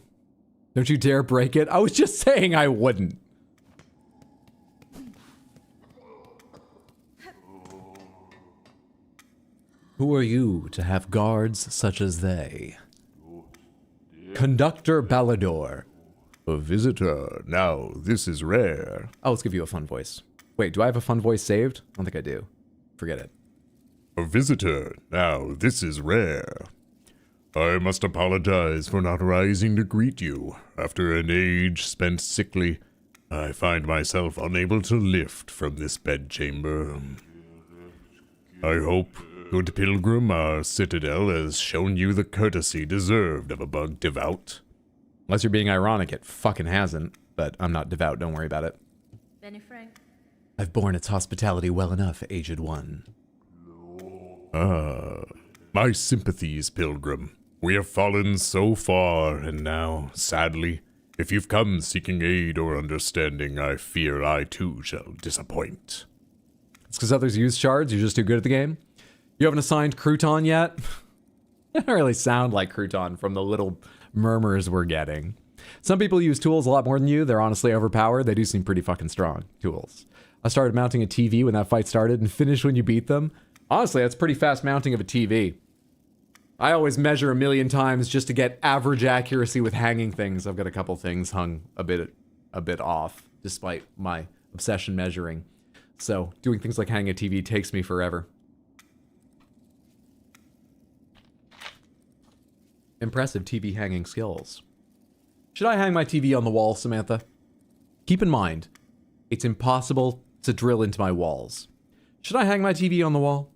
Don't you dare break it. I was just saying I wouldn't. Who are you to have guards such as they? Conductor Ballador. A visitor. Now, this is rare. Oh, let's give you a fun voice. Wait, do I have a fun voice saved? I don't think I do. Forget it. A visitor. Now, this is rare. I must apologize for not rising to greet you. After an age spent sickly, I find myself unable to lift from this bedchamber. I hope, good pilgrim, our citadel has shown you the courtesy deserved of a bug devout. Unless you're being ironic, it fucking hasn't. But I'm not devout, don't worry about it. Benny Frank. I've borne its hospitality well enough, aged one. Ah, my sympathies, pilgrim. We have fallen so far, and now, sadly, if you've come seeking aid or understanding, I fear I too shall disappoint. It's because others use shards, you're just too good at the game? You haven't assigned Crouton yet? It doesn't really sound like Crouton from the little murmurs we're getting. Some people use tools a lot more than you. They're honestly overpowered. They do seem pretty fucking strong, tools. I started mounting a TV when that fight started and finished when you beat them. Honestly, that's pretty fast mounting of a TV. I always measure a million times just to get average accuracy with hanging things. I've got a couple things hung a bit off, despite my obsession measuring. So doing things like hanging a TV takes me forever. Impressive TV hanging skills. Should I hang my TV on the wall, Samantha? Keep in mind, it's impossible to drill into my walls. Should I hang my TV on the wall?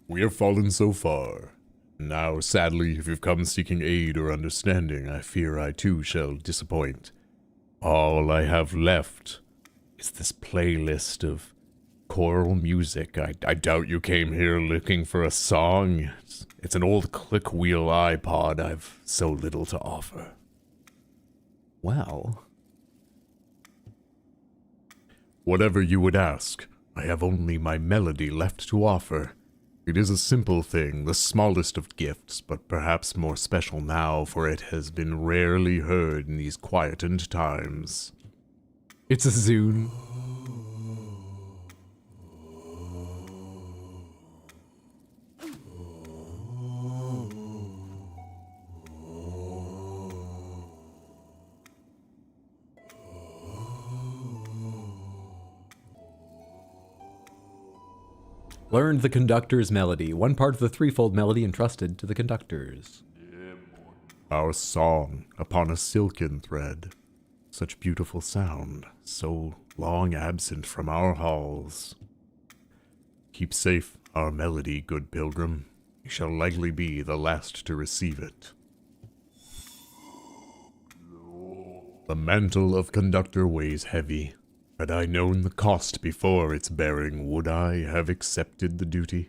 We have fallen so far. Now, sadly, if you've come seeking aid or understanding, I fear I too shall disappoint. All I have left is this playlist of choral music. I doubt you came here looking for a song. It's an old click wheel iPod. I've so little to offer. Well. Whatever you would ask, I have only my melody left to offer. It is a simple thing, the smallest of gifts, but perhaps more special now, for it has been rarely heard in these quietened times. It's a Zune. Learned the conductor's melody, one part of the threefold melody entrusted to the conductors. Our song upon a silken thread. Such beautiful sound, so long absent from our halls. Keep safe our melody, good pilgrim. You shall likely be the last to receive it. The mantle of conductor weighs heavy. Had I known the cost before its bearing, would I have accepted the duty?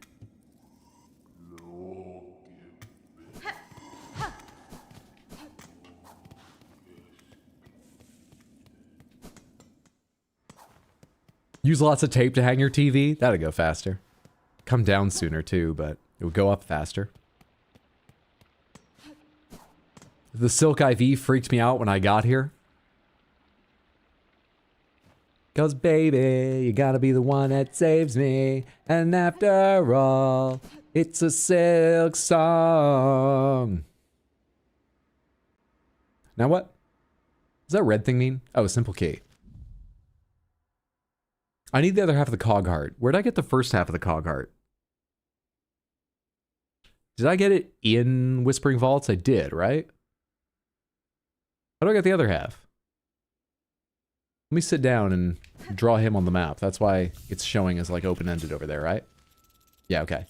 Use lots of tape to hang your TV? That'd go faster. Come down sooner too, but it would go up faster. The Silk IV freaked me out when I got here. 'Cause baby, you gotta be the one that saves me. And after all, it's a Silksong. Now what? Does that red thing mean? Oh, a simple key. I need the other half of the cog heart. Where'd I get the first half of the cog heart? Did I get it in Whispering Vaults? I did, right? How do I get the other half? Let me sit down and draw him on the map. That's why it's showing as like open-ended over there, right? Yeah, okay.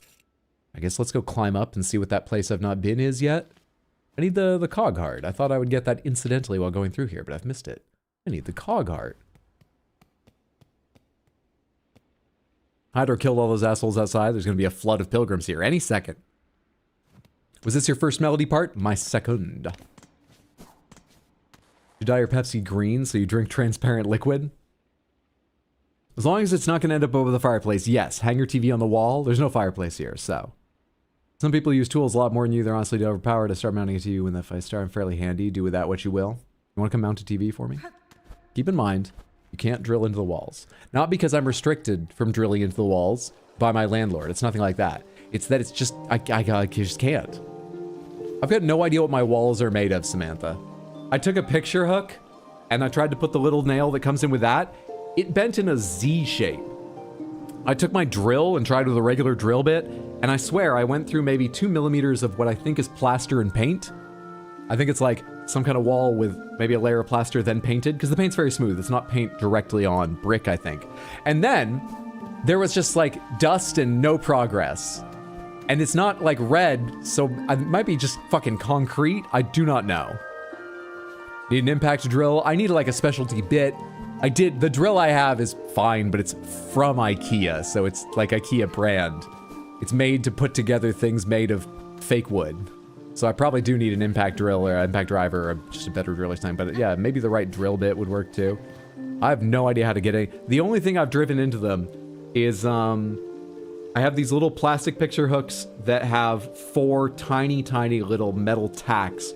I guess let's go climb up and see what that place I've not been is yet. I need the cog heart. I thought I would get that incidentally while going through here, but I've missed it. I need the cog heart. Hydro killed all those assholes outside. There's going to be a flood of pilgrims here any second. Was this your first melody part? My second. You dye your Pepsi green so you drink transparent liquid? As long as it's not going to end up over the fireplace, yes. Hang your TV on the wall. There's no fireplace here, so. Some people use tools a lot more than you. They're honestly overpowered. I start mounting it to you when if I start, I'm fairly handy. Do with that what you will. You want to come mount a TV for me? Keep in mind, you can't drill into the walls. Not because I'm restricted from drilling into the walls by my landlord. It's nothing like that. It's that it's just, I just can't. I've got no idea what my walls are made of, Samantha. I took a picture hook and I tried to put the little nail that comes in with that. It bent in a Z shape. I took my drill and tried with a regular drill bit, and I swear I went through maybe 2 millimeters of what I think is plaster and paint. I think it's like some kind of wall with maybe a layer of plaster then painted, because the paint's very smooth. It's not paint directly on brick, I think. And then there was just like dust and no progress. And it's not like red, so it might be just fucking concrete. I do not know. Need an impact drill. I need like a specialty bit. The drill I have is fine, but it's from IKEA, so it's like IKEA brand. It's made to put together things made of fake wood. So I probably do need an impact drill or impact driver or just a better drill or something, but yeah, maybe the right drill bit would work too. I have no idea how to get it. The only thing I've driven into them is, I have these little plastic picture hooks that have 4 tiny, tiny little metal tacks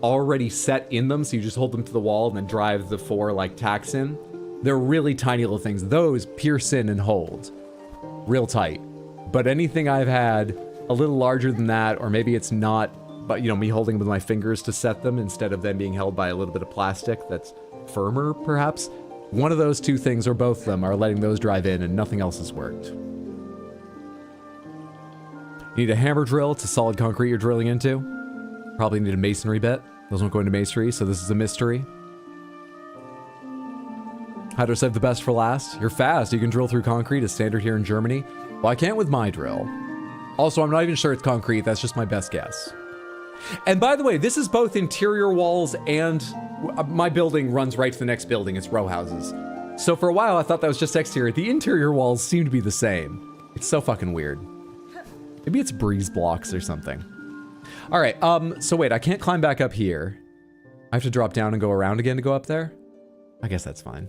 already set in them, so you just hold them to the wall and then drive the 4 like tacks in. They're really tiny little things. Those pierce in and hold real tight. But anything I've had a little larger than that, or maybe it's not, but you know, me holding with my fingers to set them instead of them being held by a little bit of plastic that's firmer, perhaps. One of those two things, or both of them, are letting those drive in and nothing else has worked. You need a hammer drill to solid concrete you're drilling into. Probably need a masonry bit. Those won't go into masonry, so this is a mystery. How to save the best for last? You're fast. You can drill through concrete as standard here in Germany. Well, I can't with my drill. Also, I'm not even sure it's concrete. That's just my best guess. And by the way, this is both interior walls and my building runs right to the next building. It's row houses. So for a while, I thought that was just exterior. The interior walls seem to be the same. It's so fucking weird. Maybe it's breeze blocks or something. All right, so wait, I can't climb back up here. I have to drop down and go around again to go up there? I guess that's fine.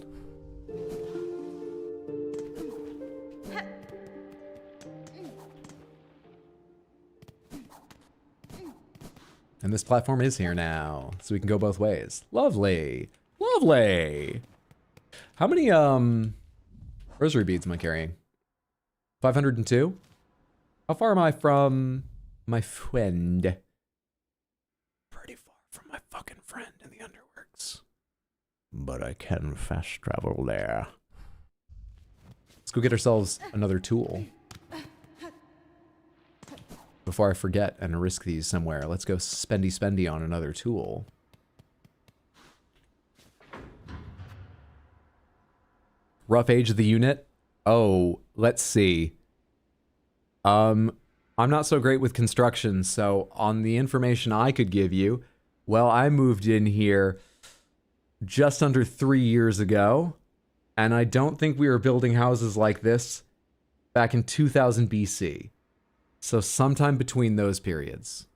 And this platform is here now, so we can go both ways. Lovely. Lovely. How many, rosary beads am I carrying? 502? How far am I from my friend? Pretty far from my fucking friend in the underworks. But I can fast travel there. Let's go get ourselves another tool. Before I forget and risk these somewhere, let's go spendy on another tool. Rough age of the unit? Oh, let's see. I'm not so great with construction, so on the information I could give you, well, I moved in here just under 3 years ago, and I don't think we were building houses like this back in 2000 BC. So sometime between those periods.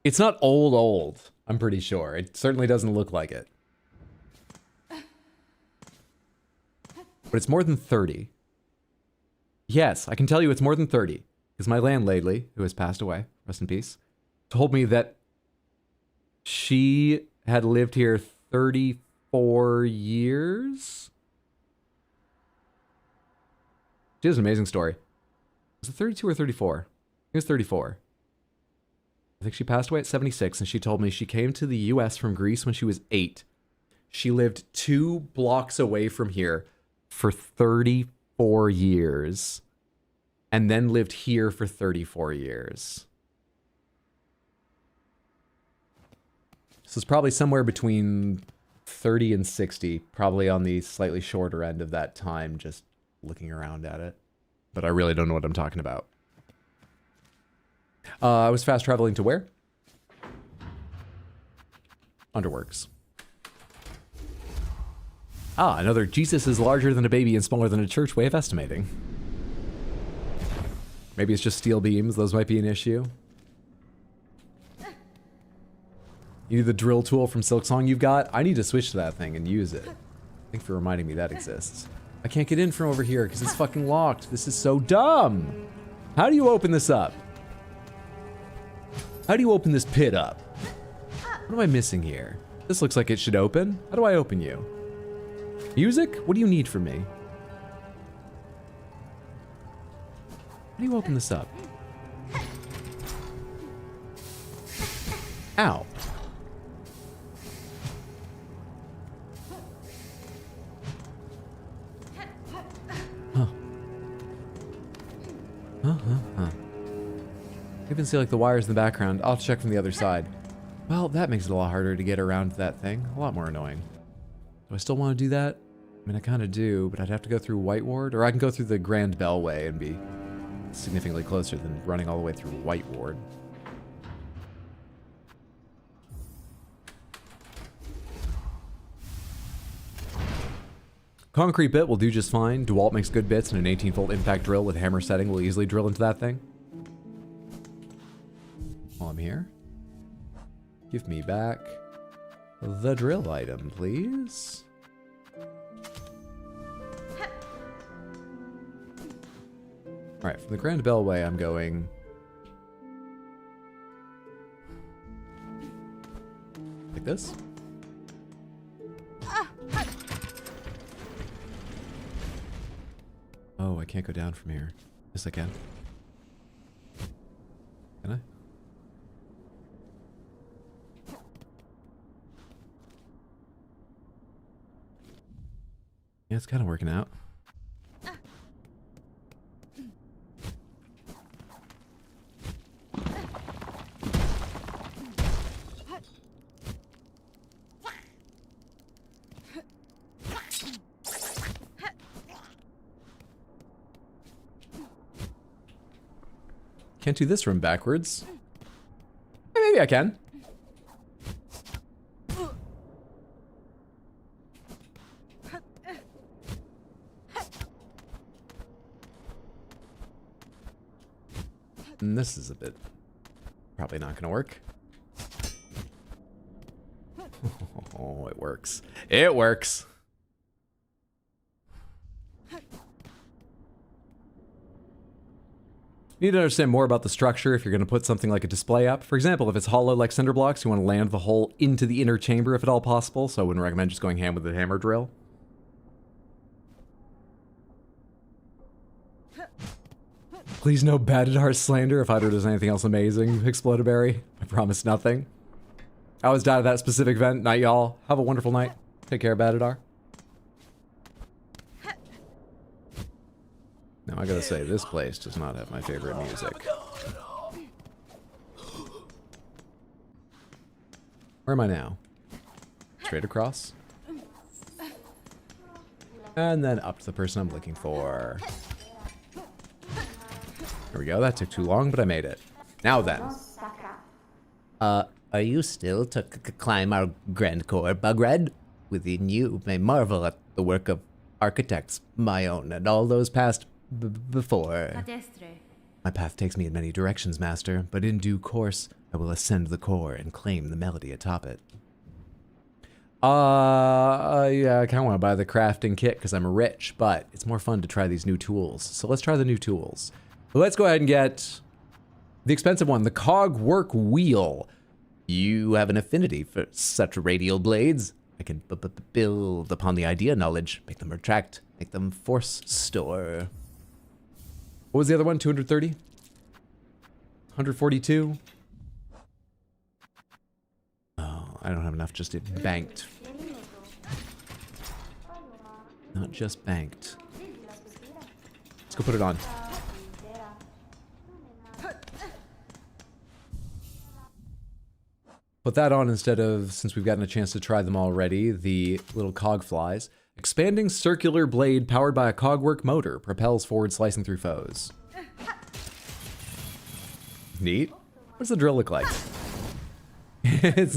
It's not old, I'm pretty sure. It certainly doesn't look like it. But it's more than 30. Yes, I can tell you it's more than 30. Because my landlady, who has passed away, rest in peace, told me that she had lived here 34 years? She has an amazing story. Was it 32 or 34? I think it was 34. I think she passed away at 76, and she told me she came to the US from Greece when she was 8. She lived 2 blocks away from here for 34 4 years and then lived here for 34 years. So it's probably somewhere between 30 and 60, probably on the slightly shorter end of that time, just looking around at it. But I really don't know what I'm talking about. I was fast traveling to where? Underworks. Ah, another Jesus is larger than a baby and smaller than a church way of estimating. Maybe it's just steel beams. Those might be an issue. You need the drill tool from Silksong you've got? I need to switch to that thing and use it. Thanks for reminding me that exists. I can't get in from over here because it's fucking locked. This is so dumb. How do you open this up? How do you open this pit up? What am I missing here? This looks like it should open. How do I open you? Music? What do you need from me? How do you open this up? Ow. You can see like the wires in the background. I'll check from the other side. Well, that makes it a lot harder to get around that thing. A lot more annoying. Do I still want to do that? I mean, I kind of do, but I'd have to go through White Ward, or I can go through the Grand Bellway and be significantly closer than running all the way through White Ward. Concrete bit will do just fine. DeWalt makes good bits, and an 18-volt impact drill with hammer setting will easily drill into that thing. While I'm here, give me back the drill item, please. Alright, from the Grand Bellway, I'm going... like this? Oh, I can't go down from here. Yes, I can. Can I? Yeah, it's kind of working out. Can't do this room backwards. Maybe I can. And this is a bit... probably not gonna work. Oh, it works. It works. You need to understand more about the structure if you're going to put something like a display up. For example, if it's hollow like cinder blocks, you want to land the hole into the inner chamber if at all possible, so I wouldn't recommend just going ham with the hammer drill. Please no Badadar slander if Hydra does anything else amazing, Explodaberry. I promise nothing. I always died at that specific event. Night, y'all. Have a wonderful night. Take care, Badadar. Now, I gotta say, this place does not have my favorite music. Where am I now? Straight across? And then up to the person I'm looking for. There we go, that took too long, but I made it. Now then. Are you still to climb our grand core, Bugred? Within you may marvel at the work of architects, my own, and all those past before. My path takes me in many directions, Master, but in due course, I will ascend the core and claim the melody atop it. Yeah, I kind of want to buy the crafting kit because I'm rich, but it's more fun to try these new tools. So let's try the new tools. Let's go ahead and get the expensive one, the Cog Work Wheel. You have an affinity for such radial blades. I can build upon the idea knowledge, make them retract, make them force store. What was the other one? 230? 142? Oh, I don't have enough just banked. Not just banked. Let's go put it on. Put that on instead of, since we've gotten a chance to try them already, the little cog flies. Expanding circular blade powered by a cogwork motor propels forward, slicing through foes. Neat. What does the drill look like? It's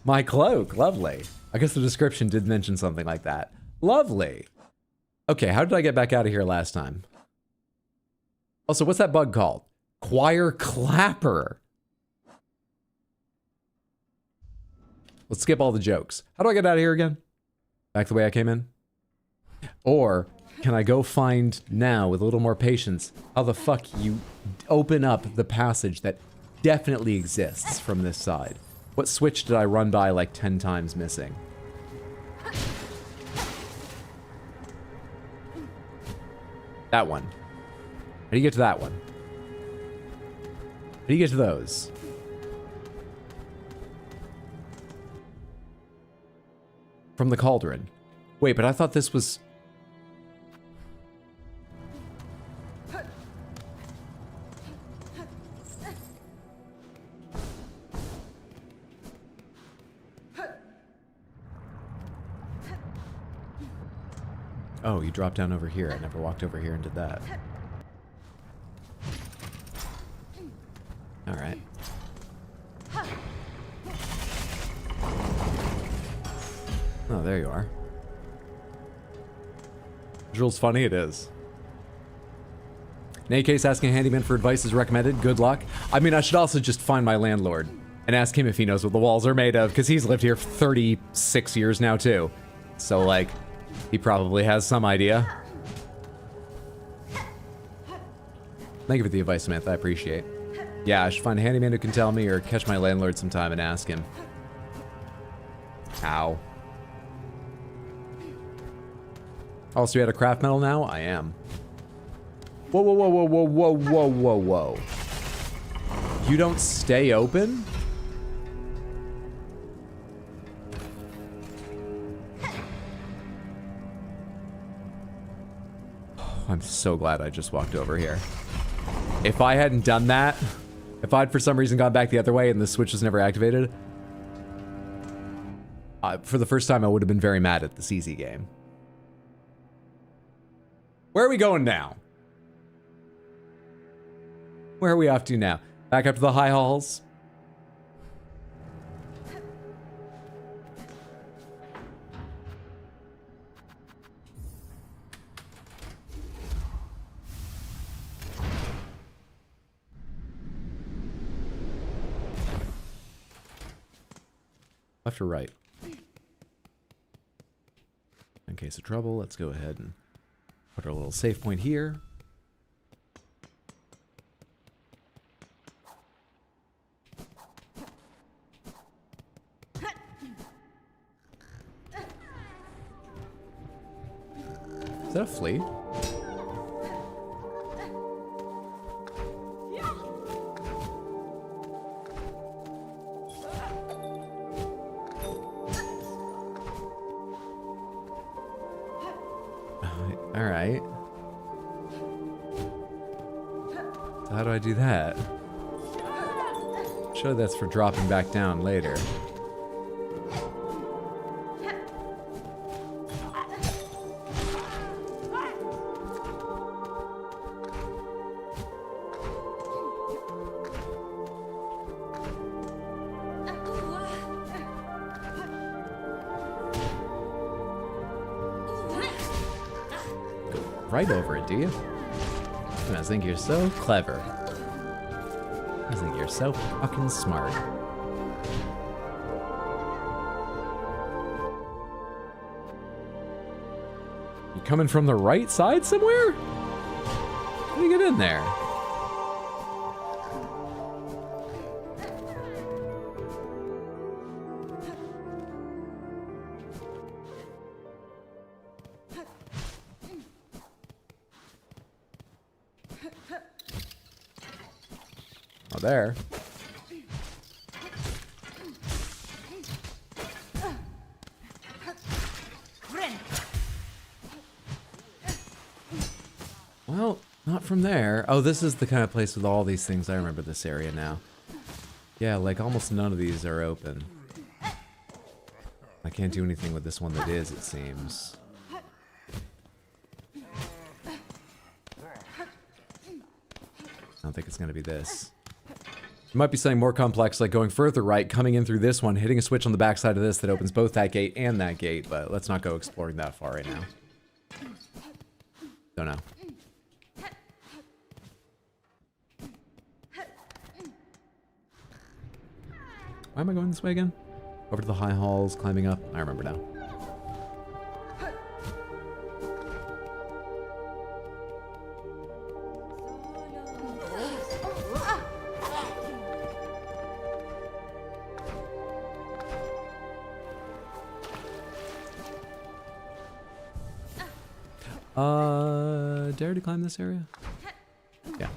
my cloak. Lovely. I guess the description did mention something like that. Lovely. Okay, how did I get back out of here last time? Also, what's that bug called? Choir clapper. Let's skip all the jokes. How do I get out of here again? Back the way I came in? Or can I go find now, with a little more patience, how the fuck you open up the passage that definitely exists from this side? What switch did I run by like 10 times missing? That one. How do you get to that one? How do you get to those? From the cauldron. Wait, but I thought this was... Oh, you dropped down over here. I never walked over here and did that. All right. Oh, there you are. Drill's funny, it is. In any case, asking a handyman for advice is recommended. Good luck. I mean, I should also just find my landlord and ask him if he knows what the walls are made of, because he's lived here for 36 years now, too. So, like, he probably has some idea. Thank you for the advice, Samantha. I appreciate. Yeah, I should find a handyman who can tell me, or catch my landlord sometime and ask him. Ow. Oh, so you had a craft metal now? I am. Whoa, whoa, whoa, whoa, whoa, whoa, whoa, whoa, whoa. You don't stay open? Oh, I'm so glad I just walked over here. If I hadn't done that, if I'd for some reason gone back the other way and the switch was never activated, for the first time I would have been very mad at this easy game. Where are we going now? Where are we off to now? Back up to the high halls? Left or right? In case of trouble, let's go ahead and put our little save point here. Is that a flea? All right. So how do I do that? Sure, that's for dropping back down later. Right over it, do you? I think you're so clever. I think you're so fucking smart. You coming from the right side somewhere? How do you get in there? Oh, there. Well, Not from there. Oh, this is the kind of place with all these things. I remember this area now. Yeah, like almost none of these are open. I can't do anything with this one that is, it seems. I don't think it's gonna be this. It might be something more complex, like going further right, coming in through this one, hitting a switch on the backside of this that opens both that gate and that gate, but let's not go exploring that far right now. Don't know. Why am I going this way again? Over to the high halls, climbing up. I remember now. Dare to climb this area? Yeah.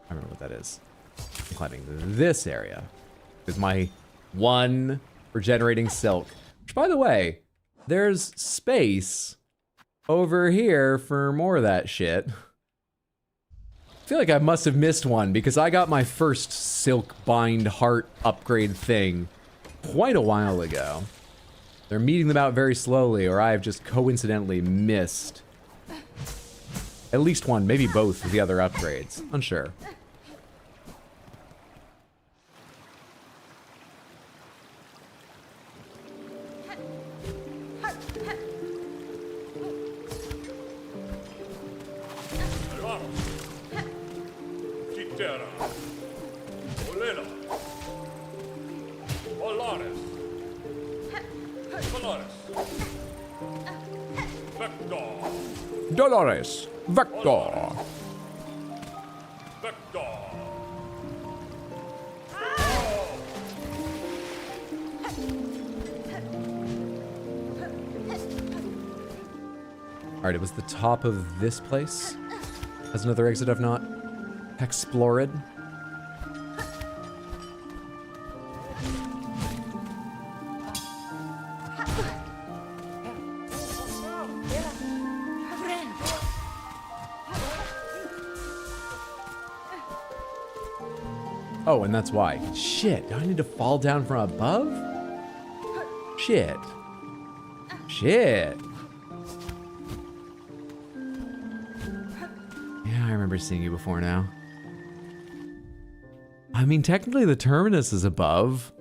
I remember what that is. I'm climbing this area. Is my one for generating silk. Which, by the way, there's space over here for more of that shit. I feel like I must have missed one because I got my first silk bind heart upgrade thing quite a while ago. They're meeting them out very slowly, or I have just coincidentally missed at least one, maybe both of the other upgrades. Unsure. Dolores, Vector. Alright, it was the top of this place. Has another exit I've not explored. Oh, and that's why. Shit, do I need to fall down from above? Shit. Shit. Yeah, I remember seeing you before now. I mean, technically the terminus is above.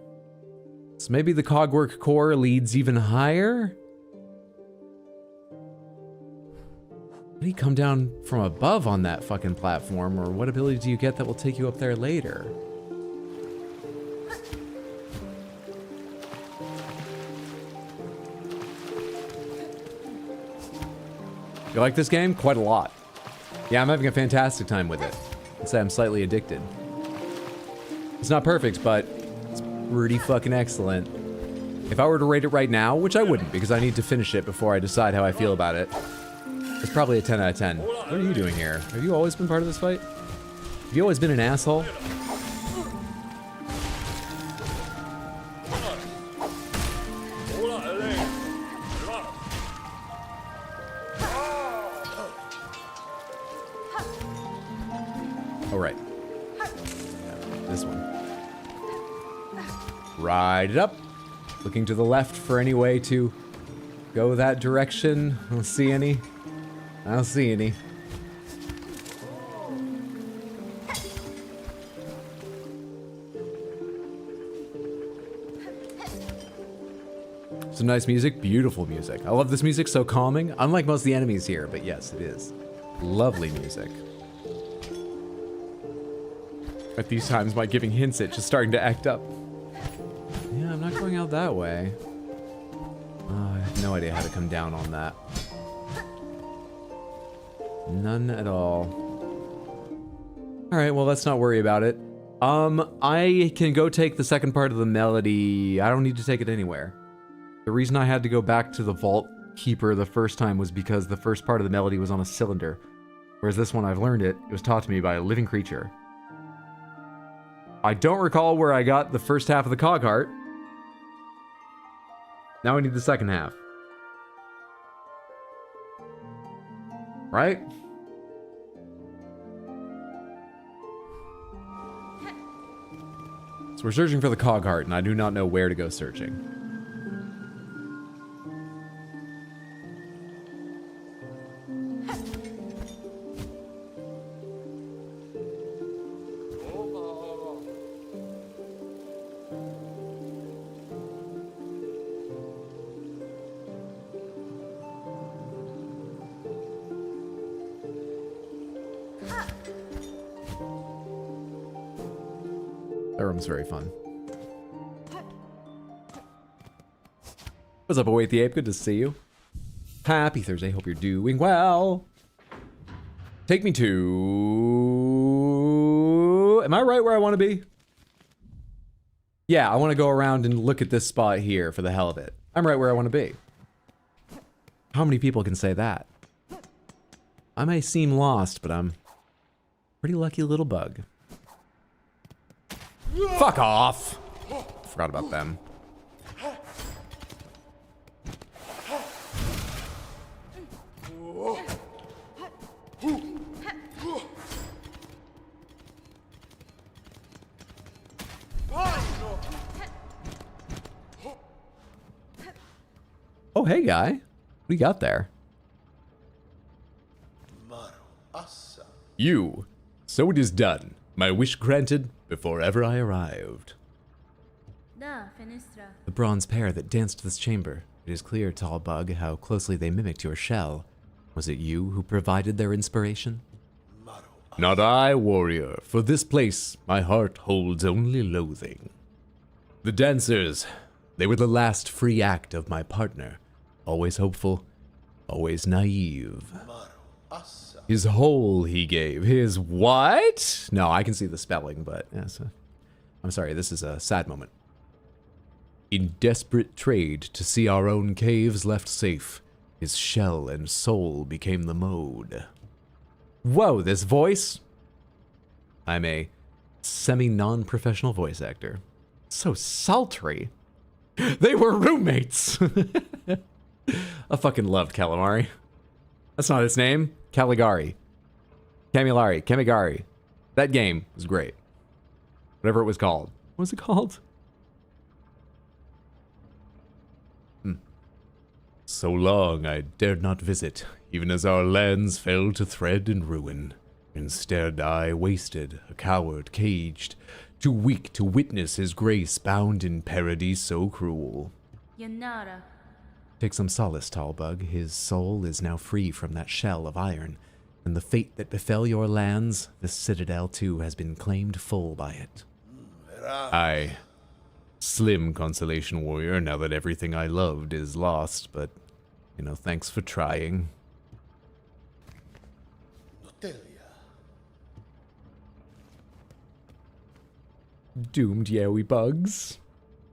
So maybe the cogwork core leads even higher? How do you come down from above on that fucking platform, or what ability do you get that will take you up there later? You like this game? Quite a lot. Yeah, I'm having a fantastic time with it. I'd say I'm slightly addicted. It's not perfect, but it's pretty fucking excellent. If I were to rate it right now, which I wouldn't, because I need to finish it before I decide how I feel about it, it's probably a 10 out of 10. What are you doing here? Have you always been part of this fight? Have you always been an asshole? Oh, right. This one. Ride it up. Looking to the left for any way to go that direction. I don't see any. I don't see any. Some nice music, beautiful music. I love this music, so calming. Unlike most of the enemies here, but yes, it is. Lovely music. At these times, my giving hints it's just starting to act up. Yeah, I'm not going out that way. Oh, I have no idea how to come down on that. None at all. Alright, well, let's not worry about it. I can go take the second part of the melody. I don't need to take it anywhere. The reason I had to go back to the Vault Keeper the first time was because the first part of the melody was on a cylinder. Whereas this one, I've learned it. It was taught to me by a living creature. I don't recall where I got the first half of the cog heart. Now I need the second half. Right? we're searching for the cog heart, and I do not know where to go searching. That room's very fun. What's up, Await the Ape? Good to see you. Happy Thursday. Hope you're doing well. Take me to... Am I right where I want to be? Yeah, I want to go around and look at this spot here for the hell of it. I'm right where I want to be. How many people can say that? I may seem lost, but I'm a pretty lucky little bug. Fuck off! Forgot about them. Oh, hey, guy. What do you got there? You. So it is done. My wish granted before ever I arrived. The bronze pair that danced this chamber. It is clear, tall bug, how closely they mimicked your shell. Was it you who provided their inspiration? Not I, warrior. For this place, my heart holds only loathing. The dancers, they were the last free act of my partner. Always hopeful, always naive. His whole he gave. His what? No, I can see the spelling, but yes. I'm sorry, this is a sad moment. In desperate trade to see our own caves left safe, his shell and soul became the mode. Whoa, this voice? I'm a semi-non-professional voice actor. So sultry. They were roommates! I fucking loved Calamari. That's not his name. Caligari. Camigari. That game was great. Whatever it was called. What was it called? So long I dared not visit, even as our lands fell to thread and ruin. Instead I wasted, a coward caged, too weak to witness his grace bound in parody so cruel. Yanara. Take some solace, tall bug. His soul is now free from that shell of iron, and the fate that befell your lands, this citadel too has been claimed full by it. Aye. Slim consolation, warrior, now that everything I loved is lost, but, you know, thanks for trying. Doomed yaoi bugs.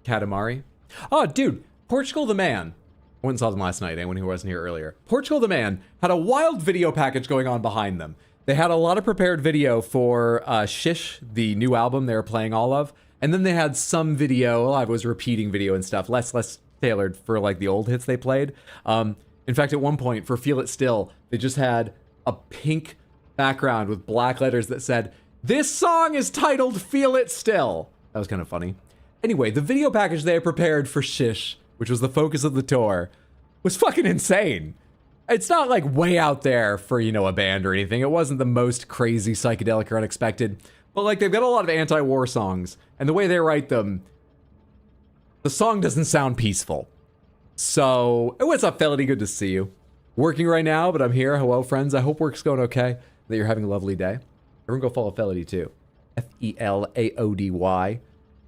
Katamari. Oh, dude, Portugal the Man. I went and saw them last night, anyone who wasn't here earlier. Portugal the Man had a wild video package going on behind them. They had a lot of prepared video for Shish, the new album they were playing all of. And then they had some video, a lot of it was repeating video and stuff, less tailored for like the old hits they played. In fact, at one point, for Feel It Still, they just had a pink background with black letters that said, "This song is titled Feel It Still." That was kind of funny. Anyway, the video package they had prepared for Shish, which was the focus of the tour, was fucking insane. It's not like way out there for, you know, a band or anything. It wasn't the most crazy, psychedelic, or unexpected. But like, they've got a lot of anti-war songs, and the way they write them, the song doesn't sound peaceful. So, what's up, Felody? Good to see you. Working right now, but I'm here. Hello, friends. I hope work's going okay, that you're having a lovely day. Everyone go follow Felody, too. F-E-L-A-O-D-Y.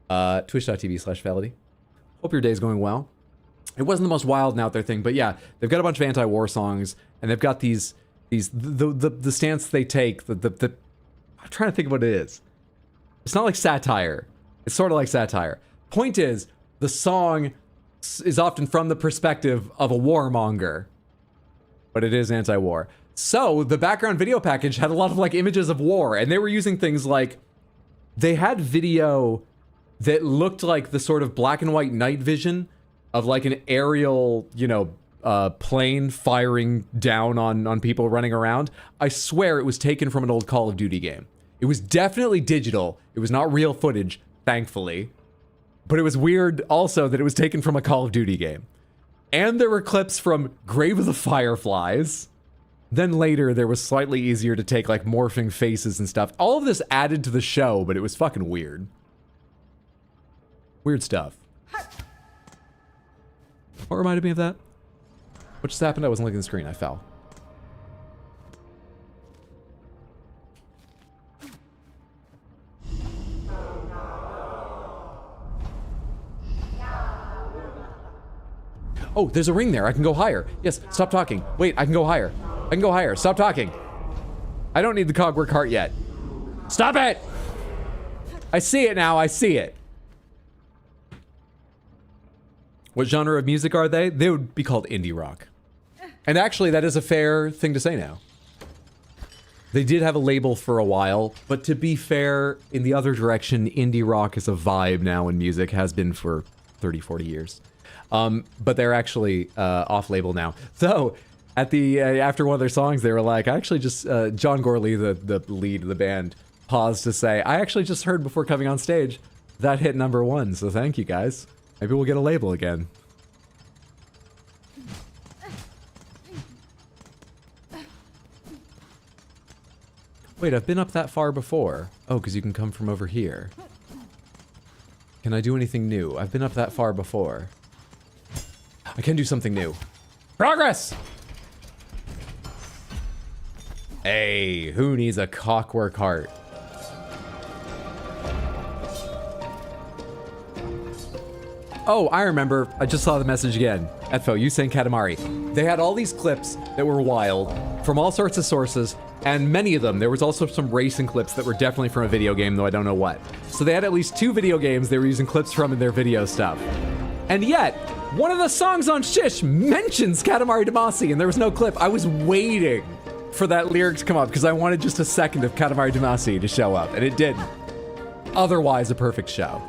Twitch.tv/Felody. Hope your day's going well. It wasn't the most wild and out there thing, but yeah, they've got a bunch of anti-war songs, and they've got the stance they take, I'm trying to think of what it is. It's not like satire. It's sort of like satire. Point is, the song is often from the perspective of a warmonger, but it is anti-war. So the background video package had a lot of like images of war, and they were using things like, they had video that looked like the sort of black and white night vision of like an aerial, you know, plane firing down on people running around. I swear it was taken from an old Call of Duty game. It was definitely digital. It was not real footage, thankfully. But it was weird also that it was taken from a Call of Duty game. And there were clips from Grave of the Fireflies. Then later, there was slightly easier to take, like, morphing faces and stuff. All of this added to the show, but it was fucking weird. Weird stuff. What reminded me of that? What just happened? I wasn't looking at the screen. I fell. Oh, there's a ring there. I can go higher. Yes, stop talking. Wait, I can go higher. I can go higher. Stop talking. I don't need the cogwork cart yet. Stop it! I see it now. I see it. What genre of music are they? They would be called indie rock. And actually, that is a fair thing to say now. They did have a label for a while, but to be fair, in the other direction, indie rock is a vibe now in music, has been for 30, 40 years. But they're actually off-label now. So, at the after one of their songs, they were like, I actually just, John Gorley, the lead of the band, paused to say, I actually just heard before coming on stage, that hit #1, so thank you guys. Maybe we'll get a label again. Wait, I've been up that far before. Oh, because you can come from over here. Can I do anything new? I've been up that far before. I can do something new. Progress! Hey, who needs a clockwork heart? Oh, I remember. I just saw the message again. Etfo, you saying Katamari. They had all these clips that were wild from all sorts of sources, and many of them, there was also some racing clips that were definitely from a video game, though I don't know what. So they had at least 2 video games they were using clips from in their video stuff. And yet, one of the songs on Shish mentions Katamari Damacy, and there was no clip. I was waiting for that lyric to come up because I wanted just a second of Katamari Damacy to show up, and it didn't. Otherwise, a perfect show.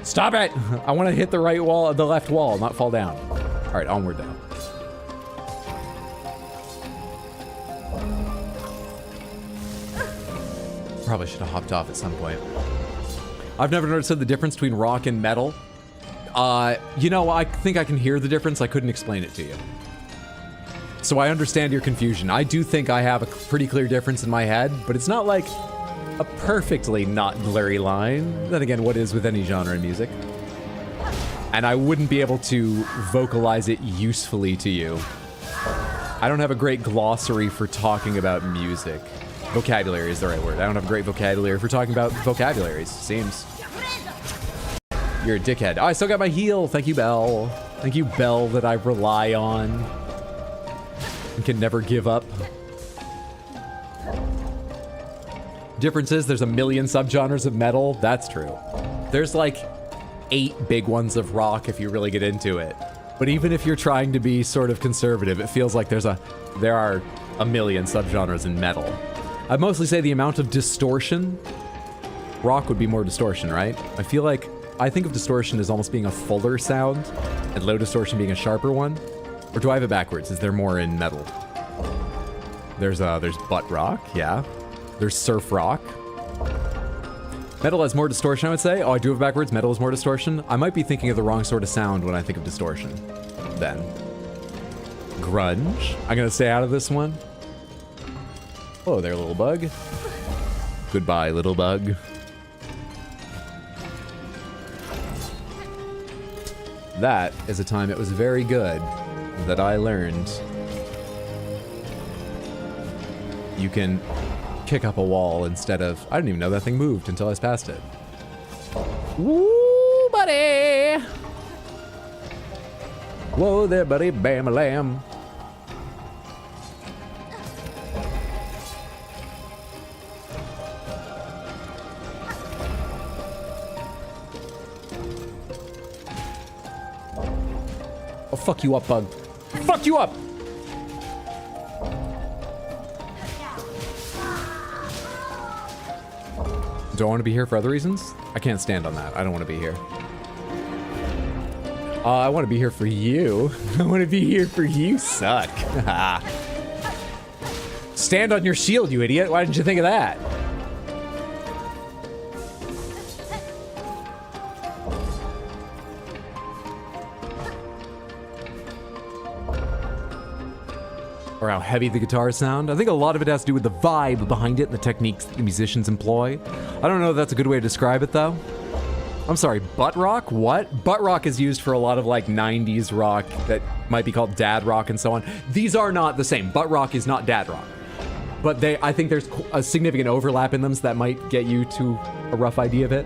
Stop it! I want to hit the right wall, the left wall, not fall down. All right, onward now. Probably should have hopped off at some point. I've never understood the difference between rock and metal. You know, I think I can hear the difference. I couldn't explain it to you. So I understand your confusion. I do think I have a pretty clear difference in my head, but it's not like a perfectly not blurry line. Then again, what is with any genre in music? And I wouldn't be able to vocalize it usefully to you. I don't have a great glossary for talking about music. Vocabulary is the right word. I don't have a great vocabulary for talking about vocabularies, seems. You're a dickhead. Oh, I still got my heal. Thank you, Belle. Thank you, Belle, that I rely on and can never give up. Difference is there's a million subgenres of metal. That's true. There's like 8 big ones of rock if you really get into it. But even if you're trying to be sort of conservative, it feels like there are a million subgenres in metal. I'd mostly say the amount of distortion. Rock would be more distortion, right? I think of distortion as almost being a fuller sound and low distortion being a sharper one. Or do I have it backwards? Is there more in metal? There's butt rock, yeah. There's surf rock. Metal has more distortion, I would say. Oh, I do have it backwards. Metal has more distortion. I might be thinking of the wrong sort of sound when I think of distortion. Then. Grunge. I'm gonna stay out of this one. Hello there, little bug. Goodbye, little bug. That is a time it was very good that I learned you can kick up a wall instead of... I didn't even know that thing moved until I was past it. Woo, buddy! Whoa there, buddy, bam-a-lam. Oh, fuck you up, bug. Fuck you up! Do I want to be here for other reasons? I can't stand on that. I don't want to be here. I want to be here for you. I want to be here for you, suck. Stand on your shield, you idiot. Why didn't you think of that? or how heavy the guitars sound. I think a lot of it has to do with the vibe behind it and the techniques that the musicians employ. I don't know if that's a good way to describe it, though. I'm sorry, butt rock? What? Butt rock is used for a lot of like 90s rock that might be called dad rock and so on. These are not the same. Butt rock is not dad rock. But I think there's a significant overlap in them, so that might get you to a rough idea of it.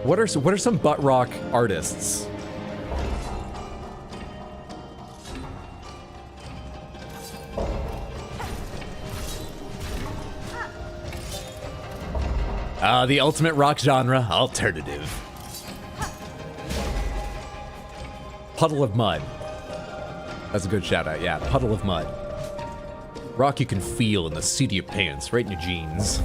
What are some butt rock artists? The ultimate rock genre, alternative. Puddle of Mud. That's a good shout out, yeah. Puddle of Mud. Rock you can feel in the seat of your pants, right in your jeans.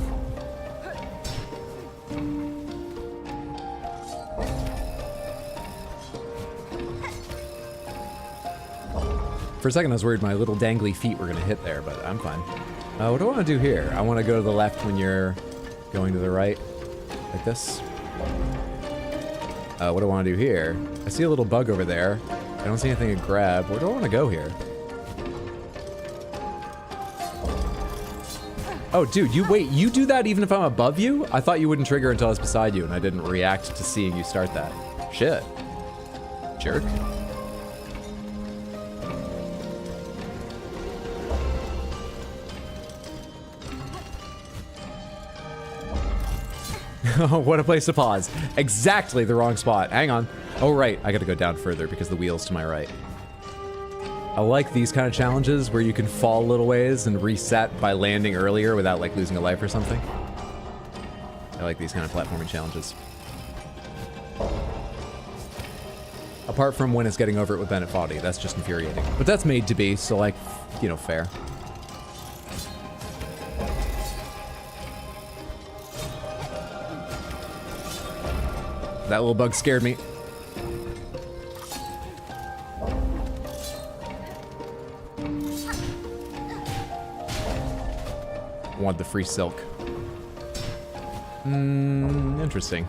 For a second I was worried my little dangly feet were gonna hit there, but I'm fine. What do I want to do here? I want to go to the left when you're going to the right, like this. What do I want to do here? I see a little bug over there. I don't see anything to grab. Where do I want to go here? Oh, dude, you do that even if I'm above you? I thought you wouldn't trigger until I was beside you, and I didn't react to seeing you start that. Shit. Jerk. What a place to pause. Exactly the wrong spot. Hang on. Oh, right. I gotta go down further because the wheel's to my right. I like these kind of challenges where you can fall a little ways and reset by landing earlier without like losing a life or something. I like these kind of platforming challenges. Apart from when it's getting over it with Bennett Foddy. That's just infuriating. But that's made to be, so like, you know, fair. That little bug scared me. Want the free silk. Interesting.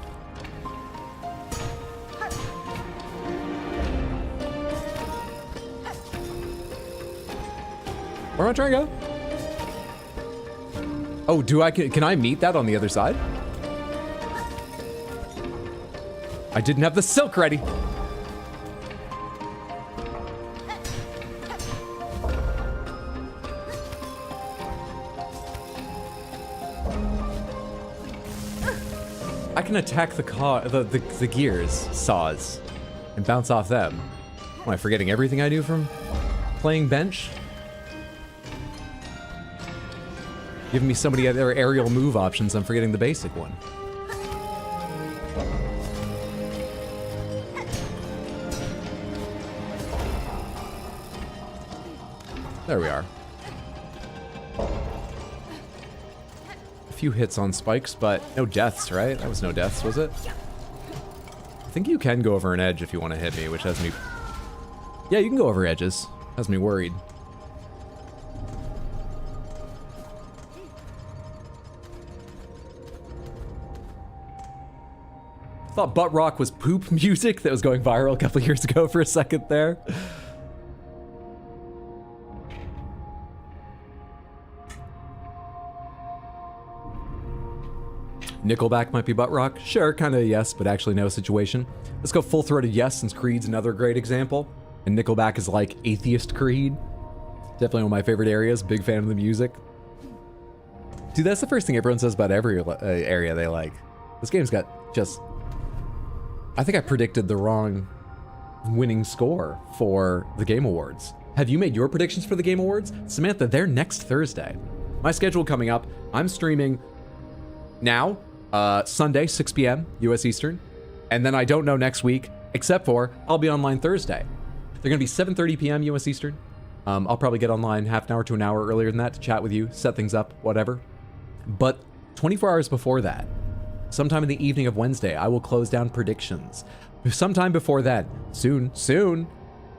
Where am I trying to go? Oh, can I meet that on the other side? I didn't have the silk ready. I can attack the gears, saws, and bounce off them. Am I forgetting everything I do from playing bench? Giving me so many other aerial move options, I'm forgetting the basic one. There we are. A few hits on spikes, but no deaths, right? That was no deaths, was it? I think you can go over an edge if you want to hit me, which has me... Yeah, you can go over edges. Has me worried. I thought butt rock was poop music that was going viral a couple years ago for a second there. Nickelback might be butt rock. Sure, kind of yes, but actually no situation. Let's go full-throated yes, since Creed's another great example. And Nickelback is like atheist Creed. Definitely one of my favorite areas. Big fan of the music. Dude, that's the first thing everyone says about every area they like. This game's got just... I think I predicted the wrong winning score for the Game Awards. Have you made your predictions for the Game Awards? Samantha, they're next Thursday. My schedule coming up, I'm streaming now, Sunday, 6 p.m. US Eastern. And then I don't know next week, except for I'll be online Thursday. They're gonna be 7:30 p.m. US Eastern. I'll probably get online half an hour to an hour earlier than that to chat with you, set things up, whatever. But 24 hours before that, sometime in the evening of Wednesday, I will close down predictions. Sometime before that, soon,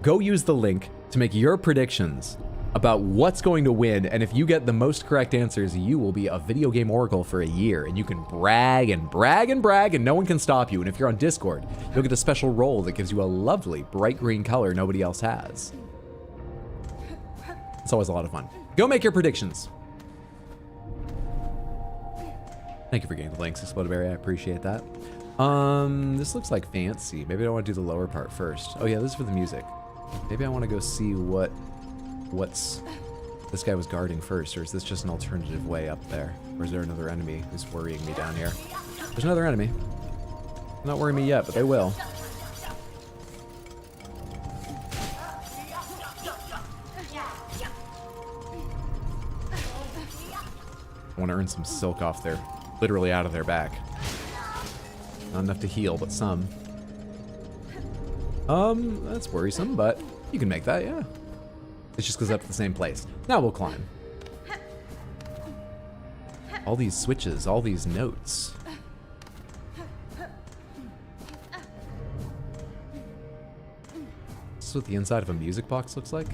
go use the link to make your predictions about what's going to win, and if you get the most correct answers, you will be a video game oracle for a year, and you can brag and brag and brag, and no one can stop you. And if you're on Discord, you'll get a special role that gives you a lovely bright green color nobody else has. It's always a lot of fun. Go make your predictions. Thank you for getting the links, Explodberry. I appreciate that. This looks like fancy. Maybe I want to do the lower part first. Oh yeah, this is for the music. Maybe I want to go see what's this guy was guarding first, or is this just an alternative way up there? Or is there another enemy who's worrying me down here? There's another enemy. Not worrying me yet, but they will. I want to earn some silk off there, literally out of their back. Not enough to heal, but some. That's worrisome, but you can make that, yeah. It just goes up to the same place. Now we'll climb. All these switches, all these notes. This is what the inside of a music box looks like.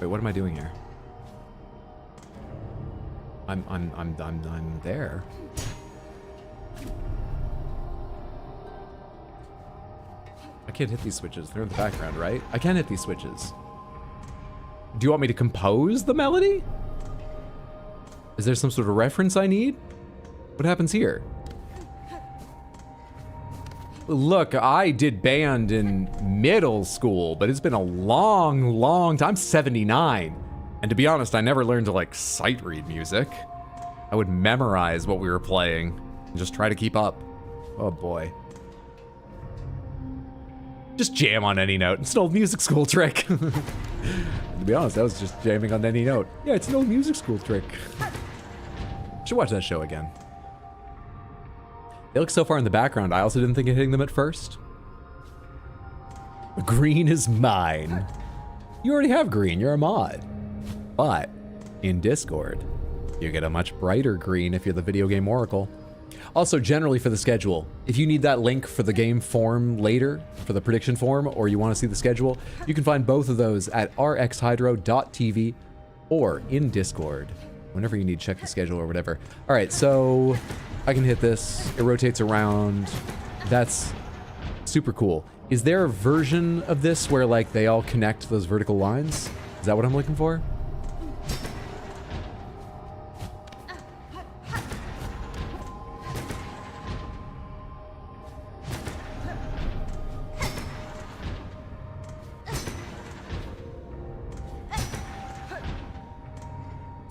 Wait, what am I doing here? I'm there. I can't hit these switches. They're in the background, right? I can hit these switches. Do you want me to compose the melody? Is there some sort of reference I need? What happens here? Look, I did band in middle school, but it's been a long, long time. I'm 79. And to be honest, I never learned to like sight read music. I would memorize what we were playing and just try to keep up. Oh boy. Just jam on any note. It's an old music school trick. To be honest, I was just jamming on any note. Yeah, it's an old music school trick. Should watch that show again. They look so far in the background, I also didn't think of hitting them at first. Green is mine. You already have green, you're a mod. But in Discord, you get a much brighter green if you're the video game oracle. Also, generally for the schedule, if you need that link for the game form later, for the prediction form, or you want to see the schedule, you can find both of those at rxhydro.tv or in Discord. Whenever you need to check the schedule or whatever. All right, so I can hit this. It rotates around. That's super cool. Is there a version of this where like they all connect those vertical lines? Is that what I'm looking for?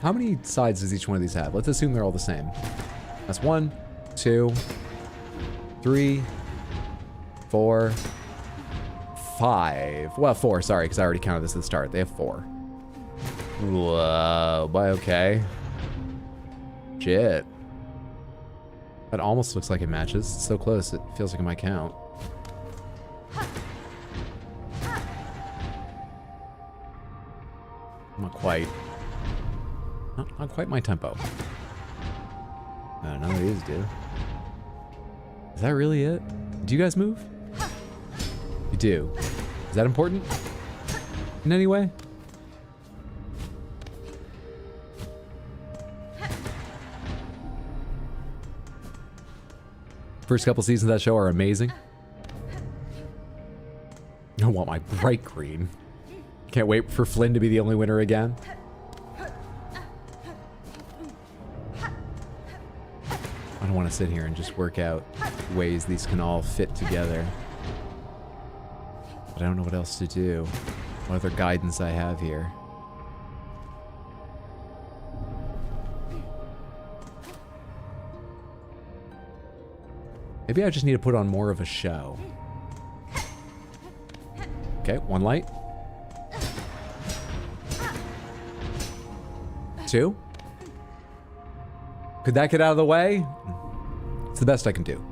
How many sides does each one of these have? Let's assume they're all the same. That's 1, 2, 3, 4, 5. Well, 4, sorry, because I already counted this at the start. They have 4. Whoa, boy, okay. Shit. That almost looks like it matches. It's so close, it feels like it might count. Not quite. Not quite my tempo. None of these do. Is that really it? Do you guys move? You do. Is that important? In any way? First couple seasons of that show are amazing. I want my bright green. Can't wait for Flynn to be the only winner again. I don't want to sit here and just work out ways these can all fit together. But I don't know what else to do. What other guidance I have here. Maybe I just need to put on more of a show. Okay, 1 light. 2. Could that get out of the way? It's the best I can do.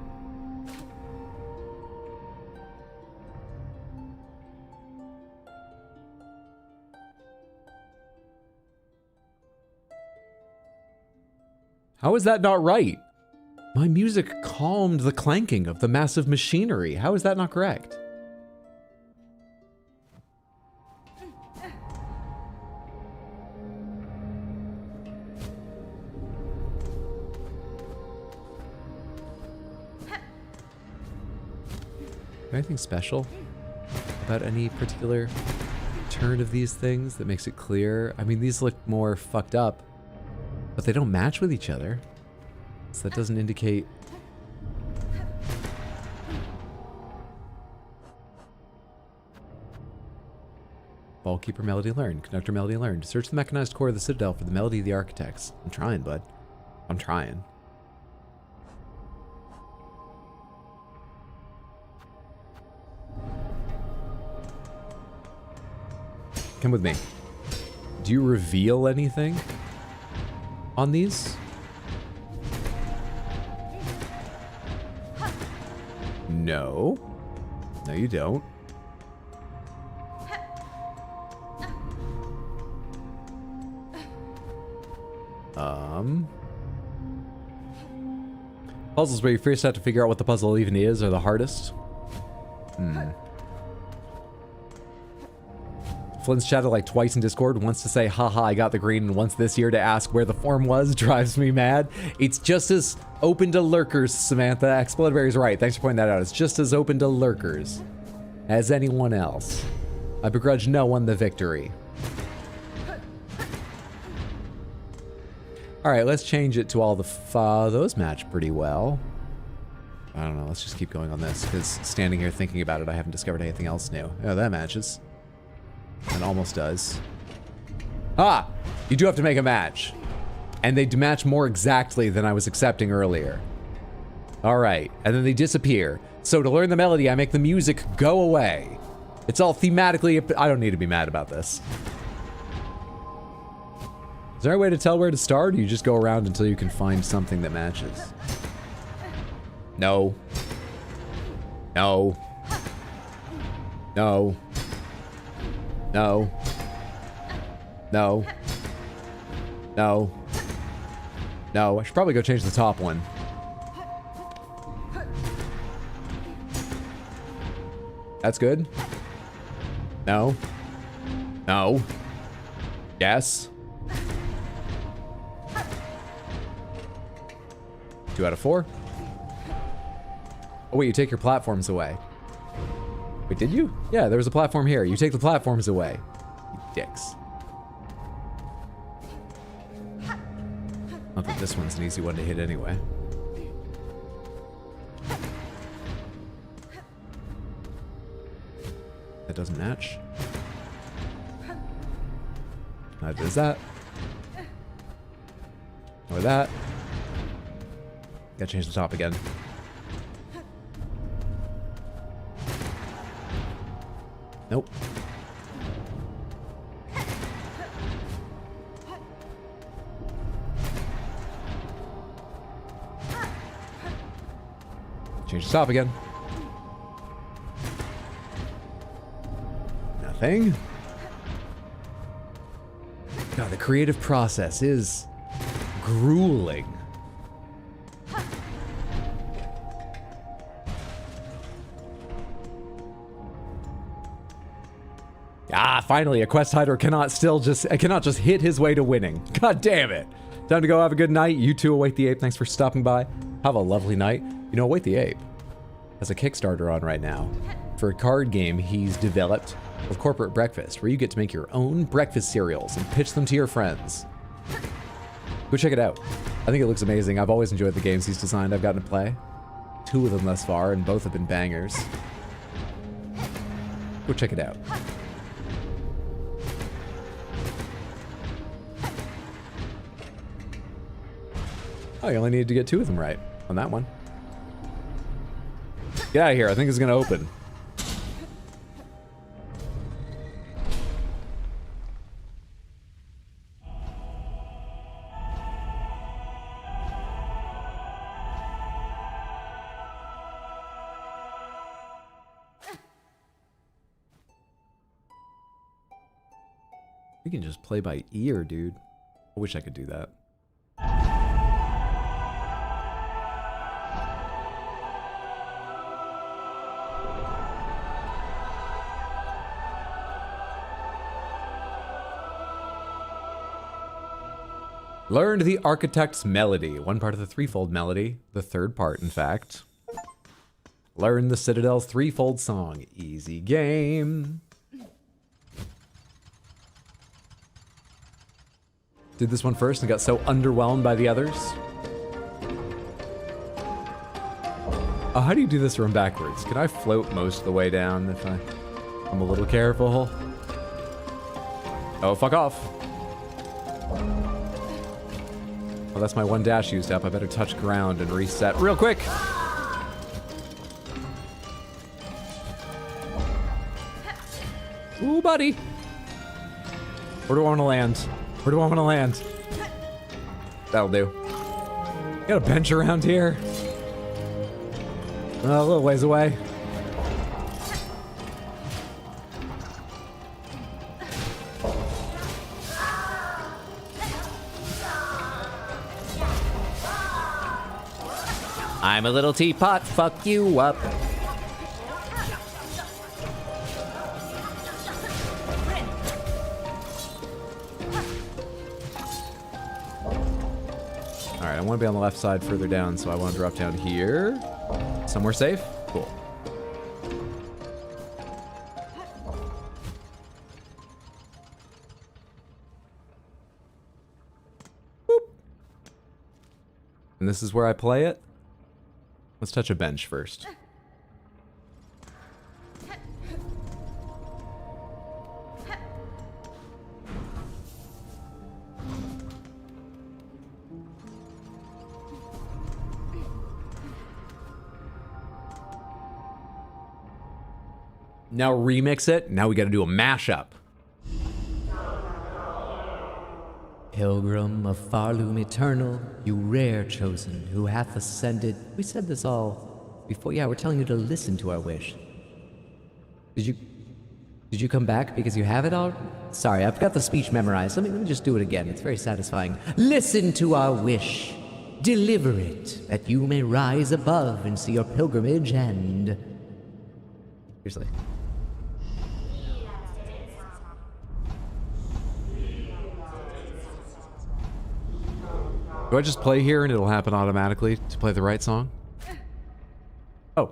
How is that not right? My music calmed the clanking of the massive machinery. How is that not correct? Anything special about any particular turn of these things that makes it clear. I mean, these look more fucked up, but they don't match with each other. So that doesn't indicate... Ballkeeper melody learned. Conductor melody learned. Search the mechanized core of the Citadel for the melody of the architects. I'm trying, bud. I'm trying. Come with me. Do you reveal anything on these? No. No, you don't. Puzzles where you first have to figure out what the puzzle even is are the hardest. Flynn's chatted like twice in Discord, once to say, haha, I got the green, and once this year to ask where the form was. Drives me mad. It's just as open to lurkers, Samantha. Explodberry's right. Thanks for pointing that out. It's just as open to lurkers as anyone else. I begrudge no one the victory. Alright, let's change it to all the those match pretty well. I don't know, let's just keep going on this, because standing here thinking about it, I haven't discovered anything else new. Oh, that matches. It almost does. Ah! You do have to make a match. And they match more exactly than I was accepting earlier. Alright, and then they disappear. So to learn the melody, I make the music go away. It's all thematically... I don't need to be mad about this. Is there a way to tell where to start, or you just go around until you can find something that matches? No. No. No. No. No. No. No. I should probably go change the top one. That's good. No. No. Yes. 2 out of 4. Oh wait, you take your platforms away. Wait, did you? Yeah, there was a platform here. You take the platforms away. You dicks. Not that this one's an easy one to hit anyway. That doesn't match. Neither does that. Or that. Gotta change the top again. Nope. Change the top again. Nothing. God, the creative process is grueling. Ah, finally, a quest hider cannot just hit his way to winning. God damn it. Time to go have a good night. You too, Await the Ape. Thanks for stopping by. Have a lovely night. You know, Await the Ape has a Kickstarter on right now for a card game he's developed with Corporate Breakfast, where you get to make your own breakfast cereals and pitch them to your friends. Go check it out. I think it looks amazing. I've always enjoyed the games he's designed I've gotten to play. 2 of them thus far, and both have been bangers. Go check it out. Oh, you only needed to get 2 of them right on that one. Get out of here. I think it's going to open. We can just play by ear, dude. I wish I could do that. Learned the Architect's Melody, one part of the threefold melody, the third part, in fact. Learn the Citadel's threefold song, easy game. Did this one first and got so underwhelmed by the others. Oh, how do you do this run backwards? Can I float most of the way down if I'm a little careful? Oh, fuck off. Well, that's my one dash used up. I better touch ground and reset real quick. Ooh, buddy. Where do I want to land? Where do I want to land? That'll do. Got a bench around here. A little ways away. I'm a little teapot, fuck you up. Alright, I want to be on the left side further down, so I want to drop down here. Somewhere safe? Cool. Boop. And this is where I play it? Let's touch a bench first. Now remix it. Now we gotta do a mashup. Pilgrim of Farloom Eternal, you rare chosen who hath ascended. We said this all before. Yeah, we're telling you to listen to our wish. Did you come back because you have it all? Sorry, I've got the speech memorized. Let me just do it again. It's very satisfying. Listen to our wish. Deliver it, that you may rise above and see your pilgrimage end. Seriously. Do I just play here and it'll happen automatically to play the right song? Oh.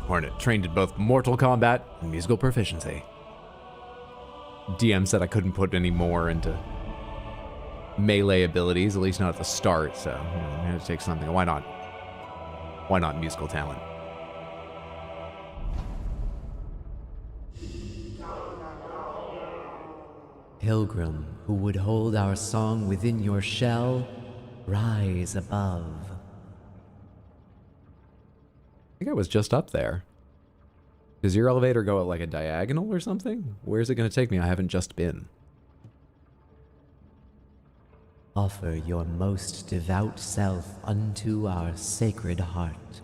Hornet, trained in both Mortal Kombat and musical proficiency. DM said I couldn't put any more into melee abilities, at least not at the start, so I had to take something. Why not? Why not musical talent? Pilgrim, who would hold our song within your shell, rise above. I think I was just up there. Does your elevator go at like a diagonal or something? Where's it going to take me? I haven't just been. Offer your most devout self unto our sacred heart.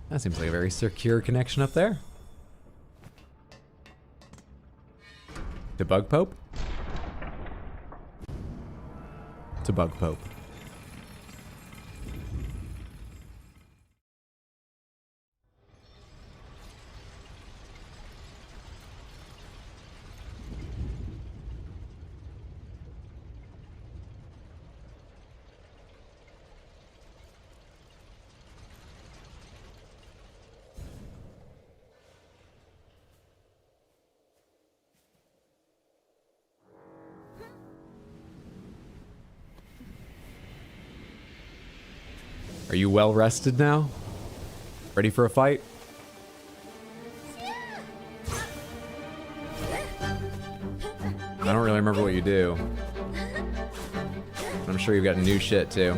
That seems like a very secure connection up there. To Bug Pope? To Bug Pope. Are you well rested now? Ready for a fight? I don't really remember what you do. I'm sure you've got new shit too.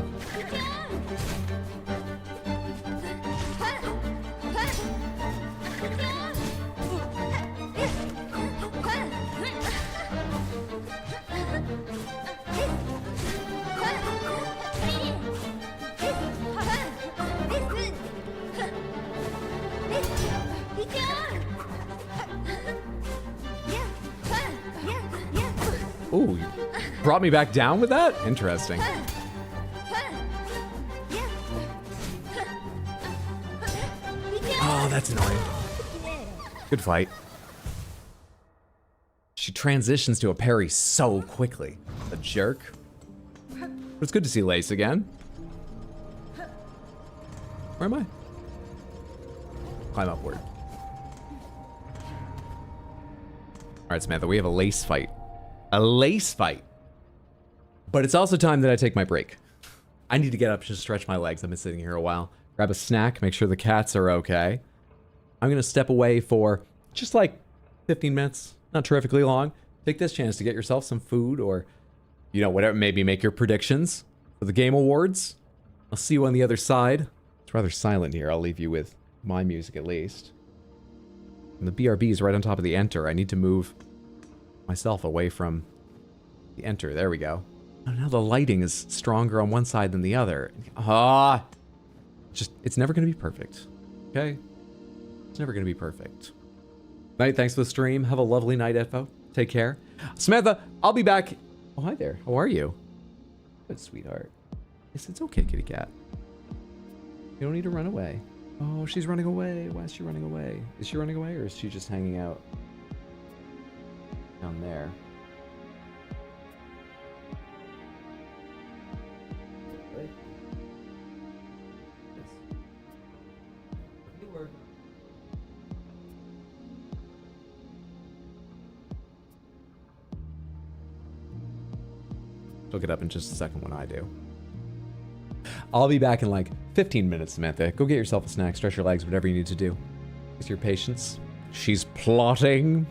Ooh, you brought me back down with that? Interesting. Oh, that's annoying. Good fight. She transitions to a parry so quickly. A jerk. But it's good to see Lace again. Where am I? Climb upward. Alright, Samantha, we have a Lace fight. A Lace fight! But it's also time that I take my break. I need to get up to stretch my legs. I've been sitting here a while. Grab a snack, make sure the cats are okay. I'm gonna step away for just like 15 minutes. Not terrifically long. Take this chance to get yourself some food or, you know, whatever, maybe make your predictions for the Game Awards. I'll see you on the other side. It's rather silent here. I'll leave you with my music at least. And the BRB is right on top of the enter. I need to move myself away from the enter. There we go. Oh, now the lighting is stronger on one side than the other. Ah! Just, it's never going to be perfect. Okay? It's never going to be perfect. Night, thanks for the stream. Have a lovely night, Edfo. Take care. Samantha, I'll be back. Oh, hi there. How are you? Good, sweetheart. Yes, it's okay, kitty cat. You don't need to run away. Oh, she's running away. Why is she running away? Is she running away or is she just hanging out down there? She'll get up in just a second when I do. I'll be back in like 15 minutes, Samantha. Go get yourself a snack, stretch your legs, whatever you need to do. With your patience. She's plotting.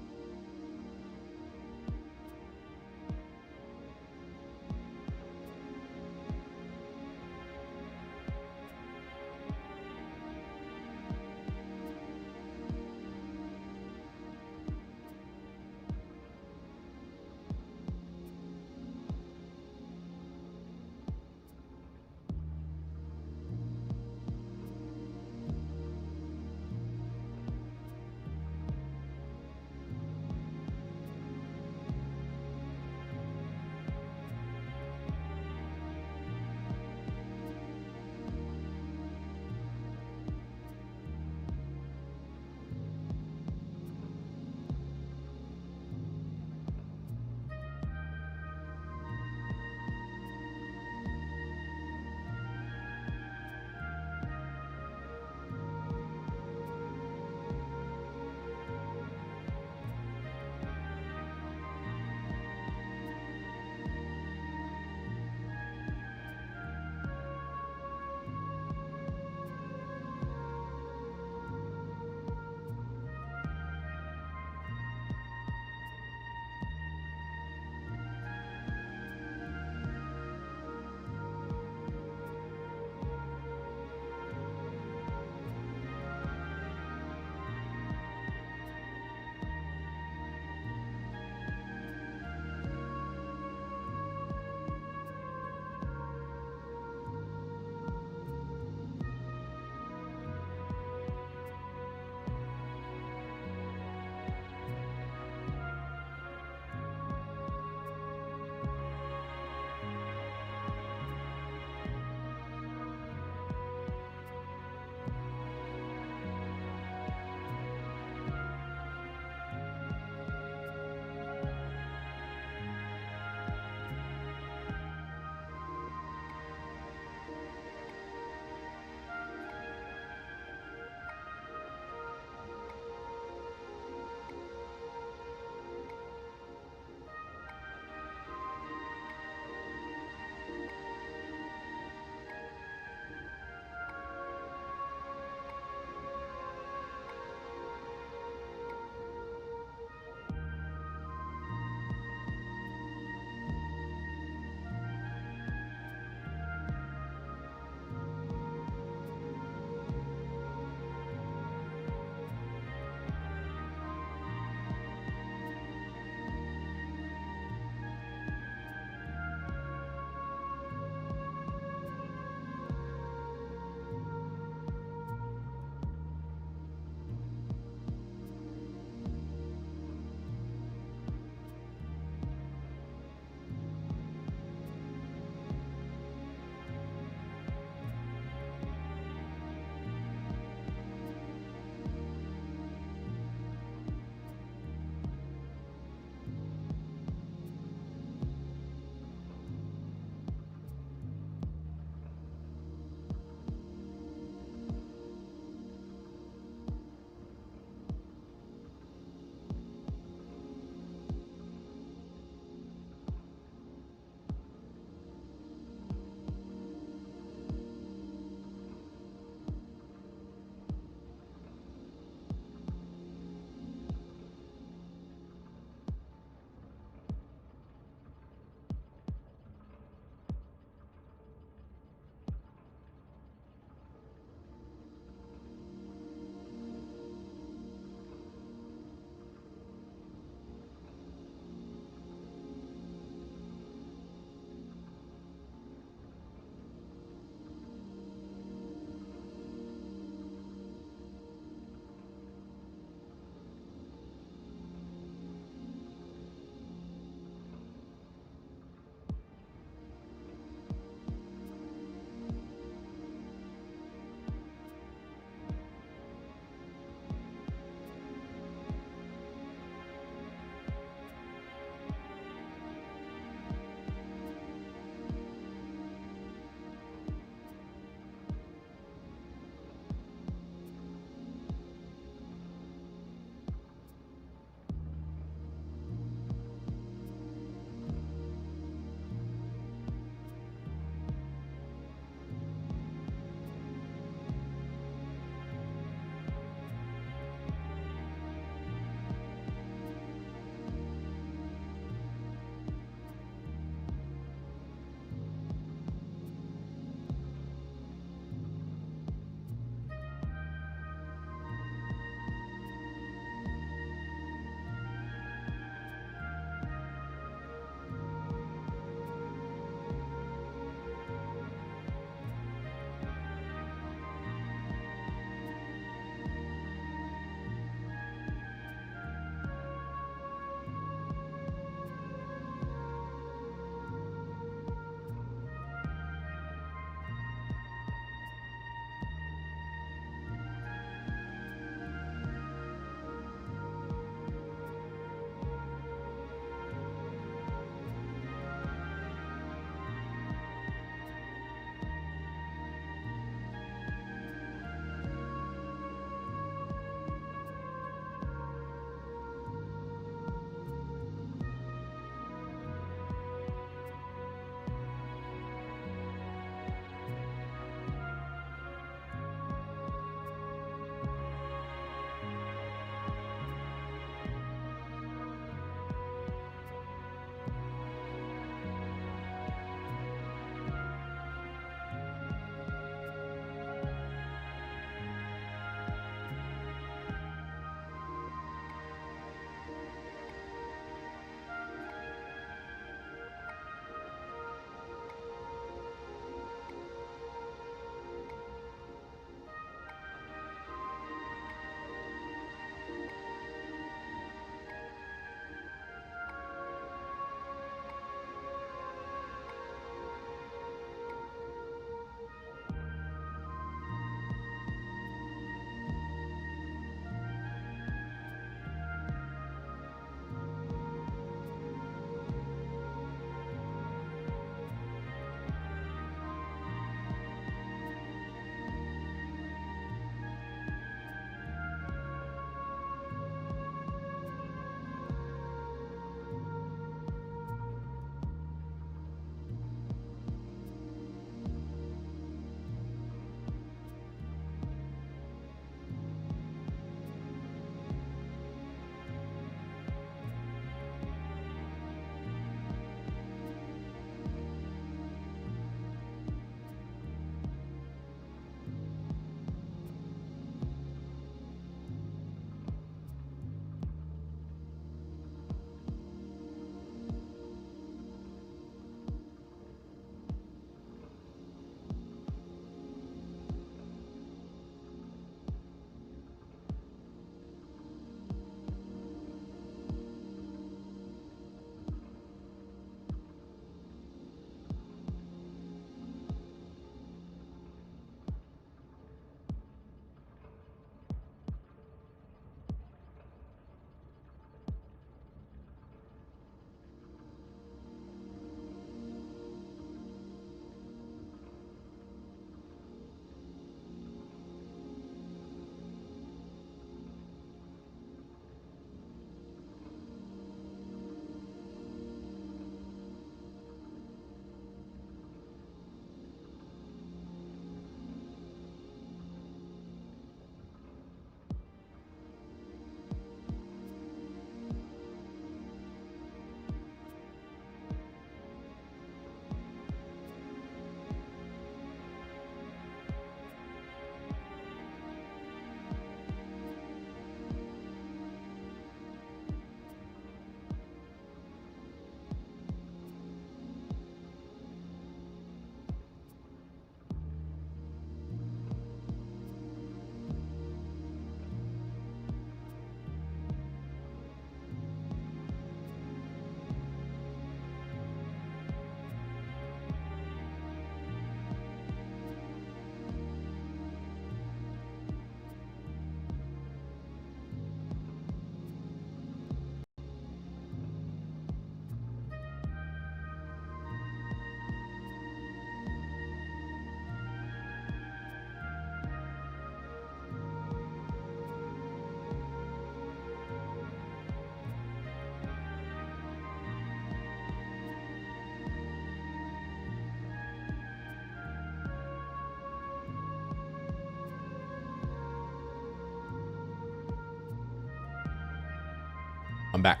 I'm back.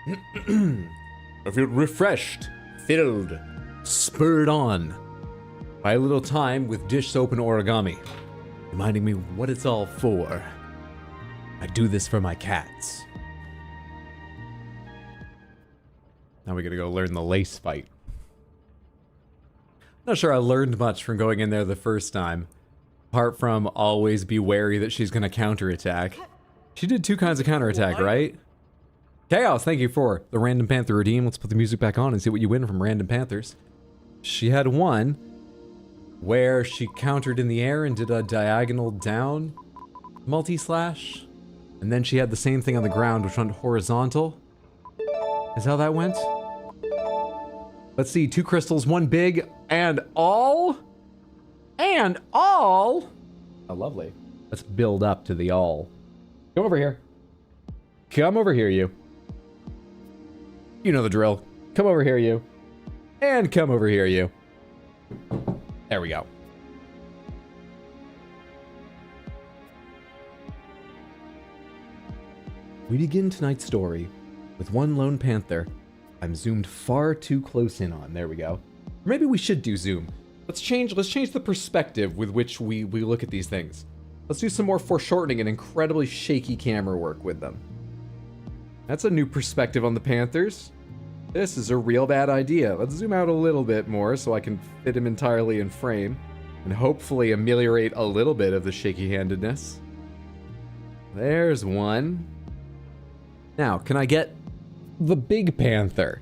I feel refreshed, filled, spurred on by a little time with dish soap and origami, reminding me what it's all for. I do this for my cats. Now we gotta go learn the lace fight. Not sure I learned much from going in there the first time, apart from always be wary that she's gonna counterattack. She did 2 kinds of counterattack, right? Chaos, thank you for the Random Panther redeem. Let's put the music back on and see what you win from Random Panthers. She had one where she countered in the air and did a diagonal down multi-slash. And then she had the same thing on the ground, which went horizontal. Is how that went? Let's see, 2 crystals, 1 big, and all? And all? Oh, lovely. Let's build up to the all. Come over here. Come over here, you. You know the drill. Come over here, you. And come over here, you. There we go. We begin tonight's story with one lone panther I'm zoomed far too close in on. There we go. Or maybe we should do zoom. Let's change the perspective with which we look at these things. Let's do some more foreshortening and incredibly shaky camera work with them. That's a new perspective on the Panthers. This is a real bad idea. Let's zoom out a little bit more so I can fit him entirely in frame and hopefully ameliorate a little bit of the shaky-handedness. There's one. Now, can I get the big panther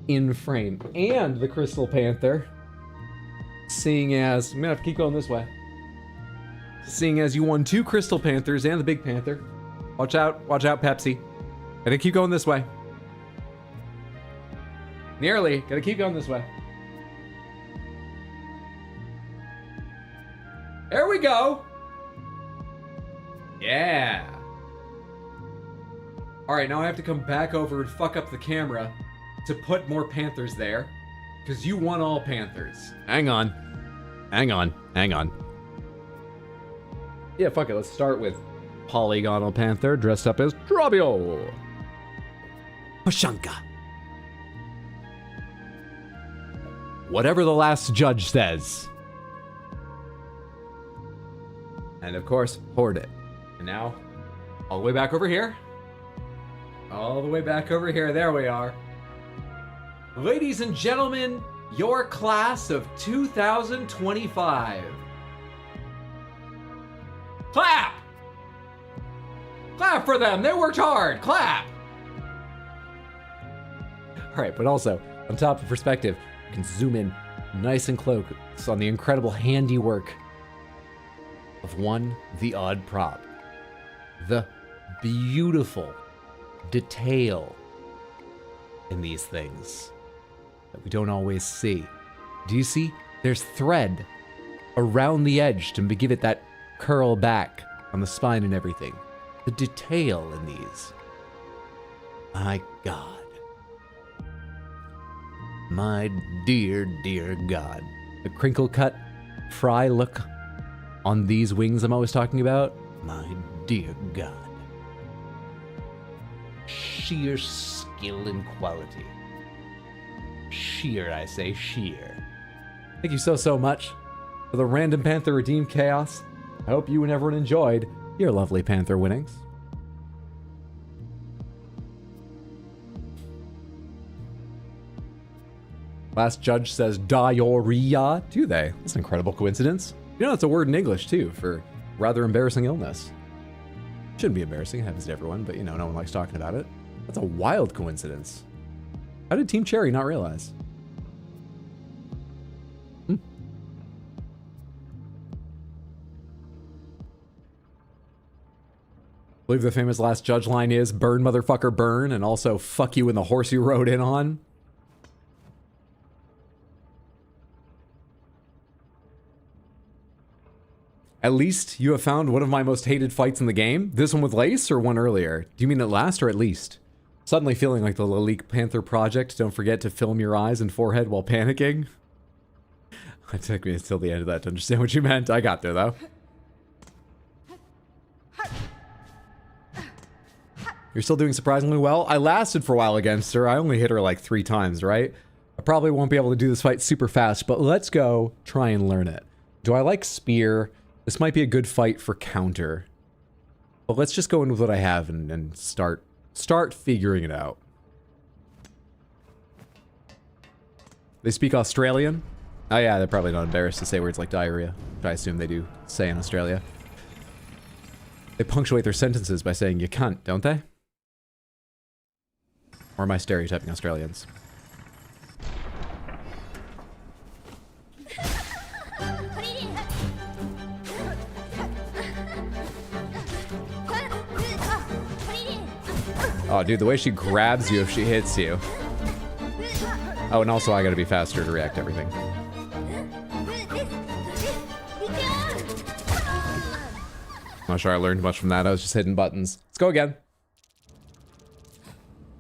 in frame and the crystal panther? Seeing as, I'm gonna have to keep going this way. Seeing as you won 2 crystal panthers and the big panther. Watch out, Pepsi. Gotta keep going this way. Nearly, gotta keep going this way. There we go. Yeah. All right, now I have to come back over and fuck up the camera to put more panthers there, because you won all panthers. Hang on. Yeah, fuck it. Let's start with polygonal panther dressed up as Drabio. Pashanka. Whatever the last judge says. And of course, hoard it. And now, all the way back over here. All the way back over here. There we are. Ladies and gentlemen, your class of 2025. Clap! Clap for them. They worked hard. Clap! All right, but also, on top of perspective, you can zoom in nice and close on the incredible handiwork of the odd prop. The beautiful detail in these things that we don't always see. Do you see? There's thread around the edge to give it that curl back on the spine and everything. The detail in these. My God. My dear, dear God. The crinkle cut fry look on these wings I'm always talking about. My dear God. Sheer skill and quality. Sheer, I say, sheer. Thank you so much for the Random Panther Redeemed Chaos. I hope you and everyone enjoyed your lovely Panther winnings. Last judge says diarrhea. Do they? That's an incredible coincidence. You know, that's a word in English, too, for rather embarrassing illness. Shouldn't be embarrassing. It happens to everyone, but, you know, no one likes talking about it. That's a wild coincidence. How did Team Cherry not realize? I believe the famous last judge line is, burn motherfucker burn, and also fuck you in the horse you rode in on. At least you have found one of my most hated fights in the game. This one with Lace or one earlier? Do you mean at last or at least? Suddenly feeling like the Lalique Panther Project. Don't forget to film your eyes and forehead while panicking. It took me until the end of that to understand what you meant. I got there though. You're still doing surprisingly well. I lasted for a while against her. I only hit her like 3 times, right? I probably won't be able to do this fight super fast, but let's go try and learn it. Do I like spear? This might be a good fight for counter. But let's just go in with what I have and start figuring it out. They speak Australian? Oh yeah, they're probably not embarrassed to say words like diarrhea, which I assume they do say in Australia. They punctuate their sentences by saying you cunt, don't they? Or am I stereotyping Australians? Oh, dude, the way she grabs you if she hits you. Oh, and also I gotta be faster to react to everything. Not sure I learned much from that. I was just hitting buttons. Let's go again.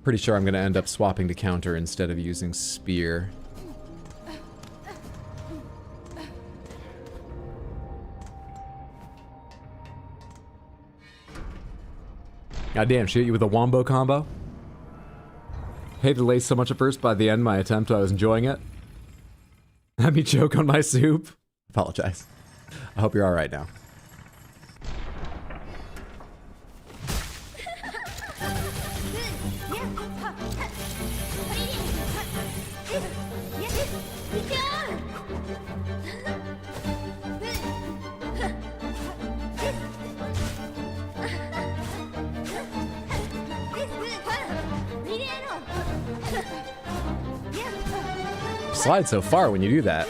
Pretty sure I'm gonna end up swapping to counter instead of using spear. God damn, she hit you with a wombo combo? Hated to lace so much at first, by the end, my attempt, I was enjoying it. Had me choke on my soup. Apologize. I hope you're alright now. Slide so far when you do that.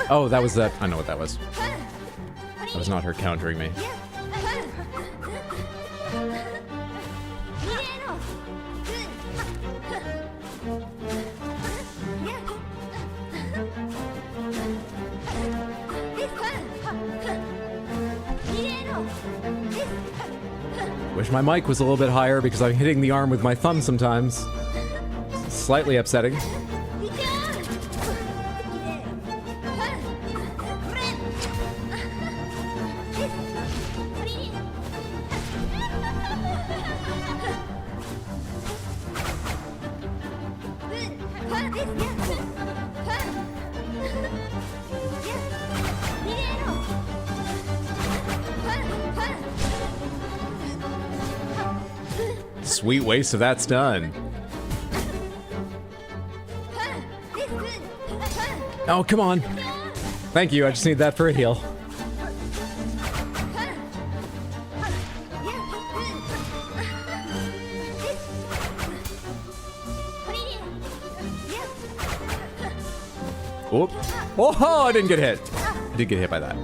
Oh, that was that. I know what that was. That was not her countering me. Wish my mic was a little bit higher because I'm hitting the arm with my thumb sometimes. Slightly upsetting. Sweet waste of that's done. Oh, come on. Thank you, I just need that for a heal. Whoop. Oh, I didn't get hit. I did get hit by that.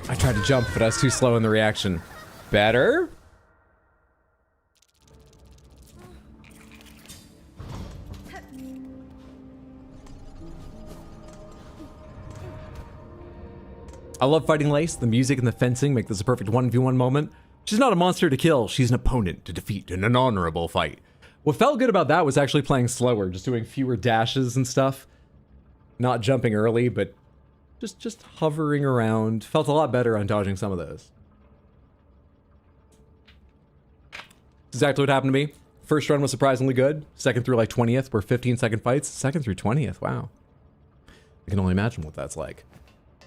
I tried to jump, but I was too slow in the reaction. Better? I love fighting Lace. The music and the fencing make this a perfect 1v1 moment. She's not a monster to kill, she's an opponent to defeat in an honorable fight. What felt good about that was actually playing slower, just doing fewer dashes and stuff. Not jumping early, but just hovering around. Felt a lot better on dodging some of those. Exactly what happened to me. First run was surprisingly good. Second through like 20th were 15-second fights. Second through 20th, wow. I can only imagine what that's like.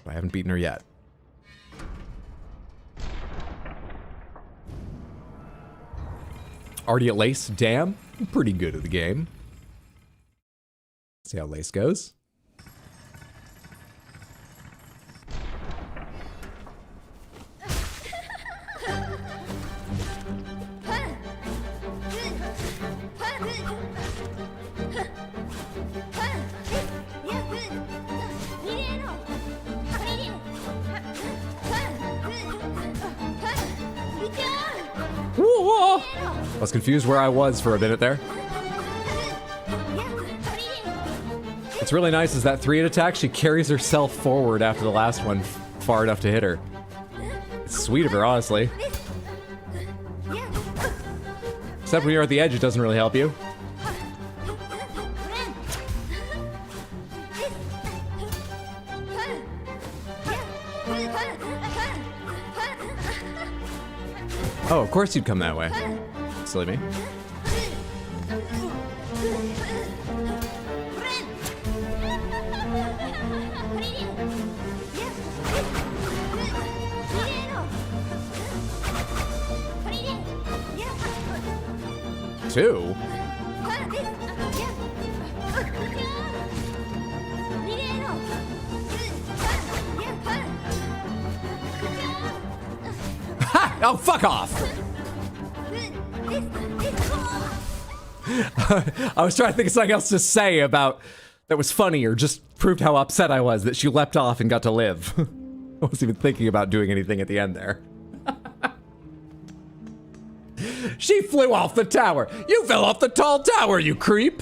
I haven't beaten her yet. Already at Lace? Damn. I'm pretty good at the game. See how Lace goes. I was confused where I was for a minute there. What's really nice is that 3-hit attack, she carries herself forward after the last one far enough to hit her. It's sweet of her, honestly. Except when you're at the edge, it doesn't really help you. Oh, of course you'd come that way. Silly me. Two? Ha! Oh, fuck off! I was trying to think of something else to say about that was funny or just proved how upset I was that she leapt off and got to live. I wasn't even thinking about doing anything at the end there. She flew off the tower. You fell off the tall tower, you creep.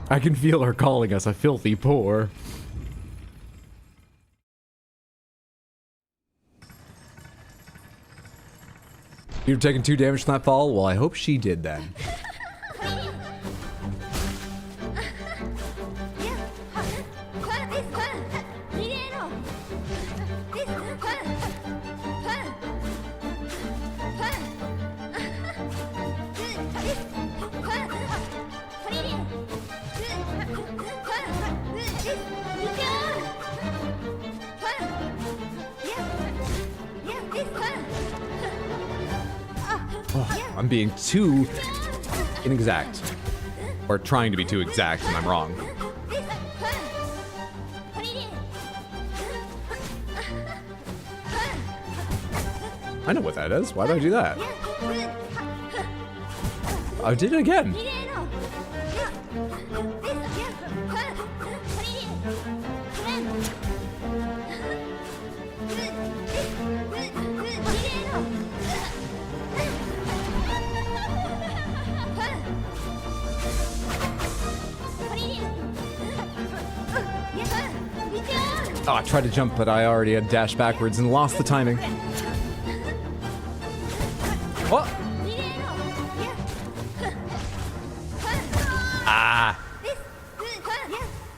I can feel her calling us a filthy poor. You've taken 2 damage from that fall? Well, I hope she did then. I'm being too inexact. Or trying to be too exact, and I'm wrong. I know what that is. Why did I do that? I did it again. Oh, I tried to jump, but I already had dashed backwards and lost the timing. Oh! Ah!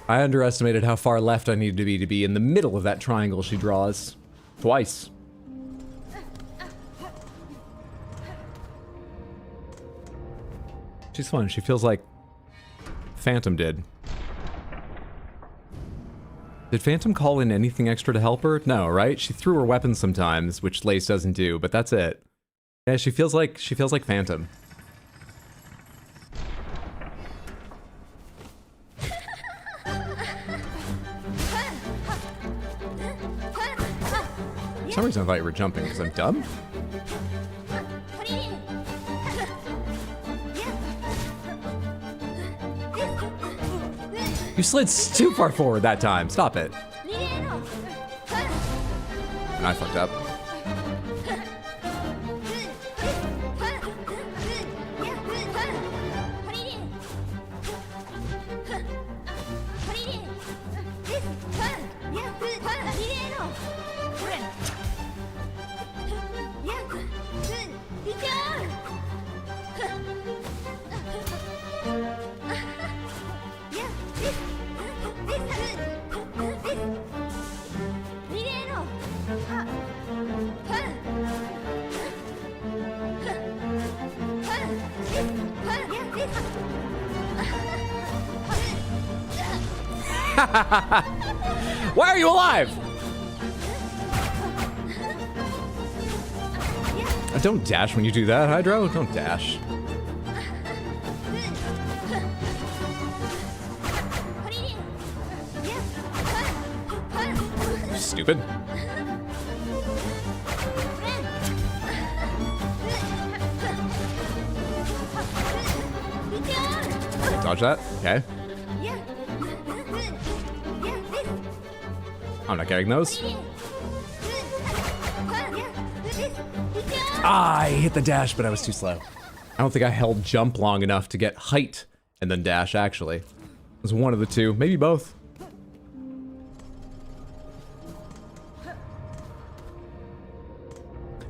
I underestimated how far left I needed to be in the middle of that triangle she draws. Twice. She's fun. She feels like Phantom did. Did Phantom call in anything extra to help her? No, right? She threw her weapons sometimes, which Lace doesn't do, but that's it. Yeah, she feels like Phantom. For some reason I thought you were jumping because I'm dumb. You slid too far forward that time. Stop it. I fucked up. Why are you alive? Don't dash when you do that, Hydro. Don't dash. Stupid. Dodge that. Okay. I'm not getting those. Ah, I hit the dash, but I was too slow. I don't think I held jump long enough to get height and then dash, actually. was one of the two, maybe both.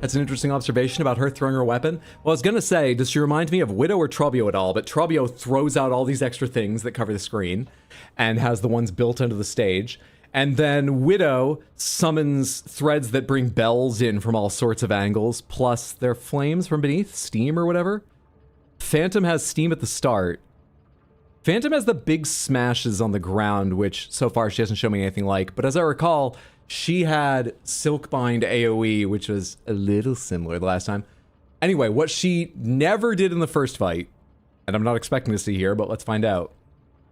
That's an interesting observation about her throwing her weapon. Well, I was gonna say, does she remind me of Widow or Trobbio at all? But Trobbio throws out all these extra things that cover the screen and has the ones built into the stage. And then Widow summons threads that bring bells in from all sorts of angles, plus their flames from beneath, steam or whatever. Phantom has steam at the start. Phantom has the big smashes on the ground, which so far she hasn't shown me anything like. But as I recall, she had Silkbind AoE, which was a little similar the last time. Anyway, what she never did in the first fight, and I'm not expecting to see here, but let's find out,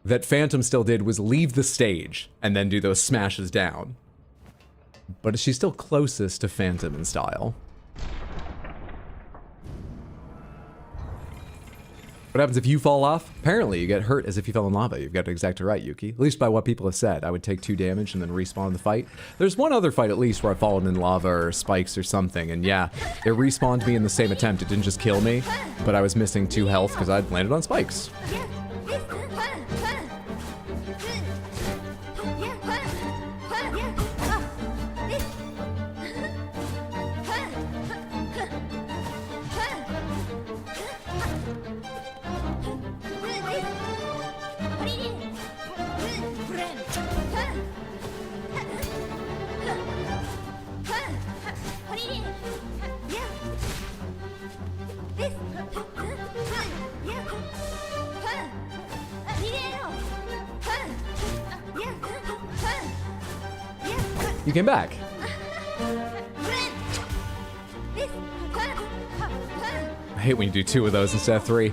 that Phantom still did was leave the stage and then do those smashes down. But she's still closest to Phantom in style. What happens if you fall off? Apparently, you get hurt as if you fell in lava. You've got it exactly right, Yuki. At least by what people have said. I would take 2 damage and then respawn in the fight. There's one other fight, at least, where I've fallen in lava or spikes or something. And yeah, it respawned me in the same attempt. It didn't just kill me, but I was missing 2 health because I'd landed on spikes. You came back. I hate when you do 2 of those instead of 3.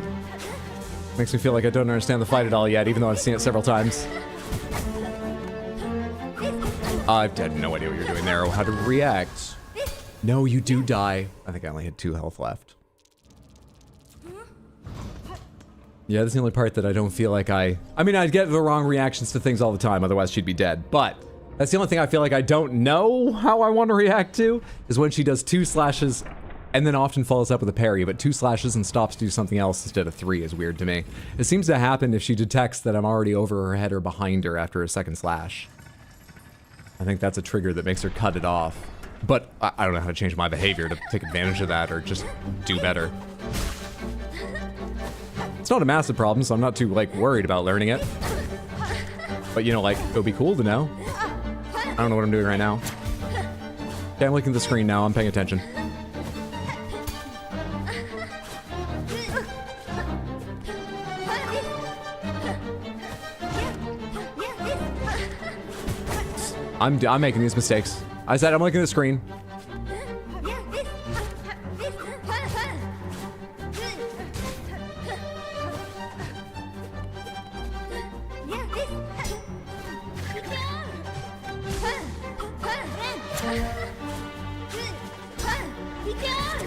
Makes me feel like I don't understand the fight at all yet, even though I've seen it several times. I had no idea what you're doing there or how to react. No, you do die. I think I only had 2 health left. Yeah, that's the only part that I don't feel like I mean, I'd get the wrong reactions to things all the time, otherwise she'd be dead. But that's the only thing I feel like I don't know how I want to react to, is when she does 2 slashes and then often follows up with a parry, but 2 slashes and stops to do something else instead of 3 is weird to me. It seems to happen if she detects that I'm already over her head or behind her after a second slash. I think that's a trigger that makes her cut it off. But I don't know how to change my behavior to take advantage of that or just do better. It's not a massive problem, so I'm not too, like, worried about learning it. But, you know, like, it would be cool to know. I don't know what I'm doing right now. Okay, I'm looking at the screen now. I'm paying attention. I'm making these mistakes. I said I'm looking at the screen.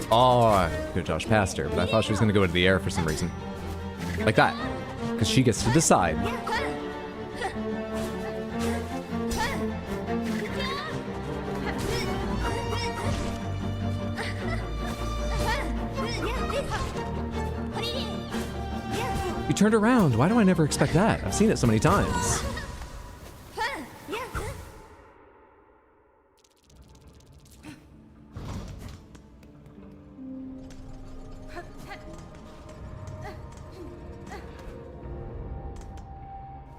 Oh, I could have Josh past her, but I thought she was going to go into the air for some reason. Like that. Because she gets to decide. You turned around. Why do I never expect that? I've seen it so many times.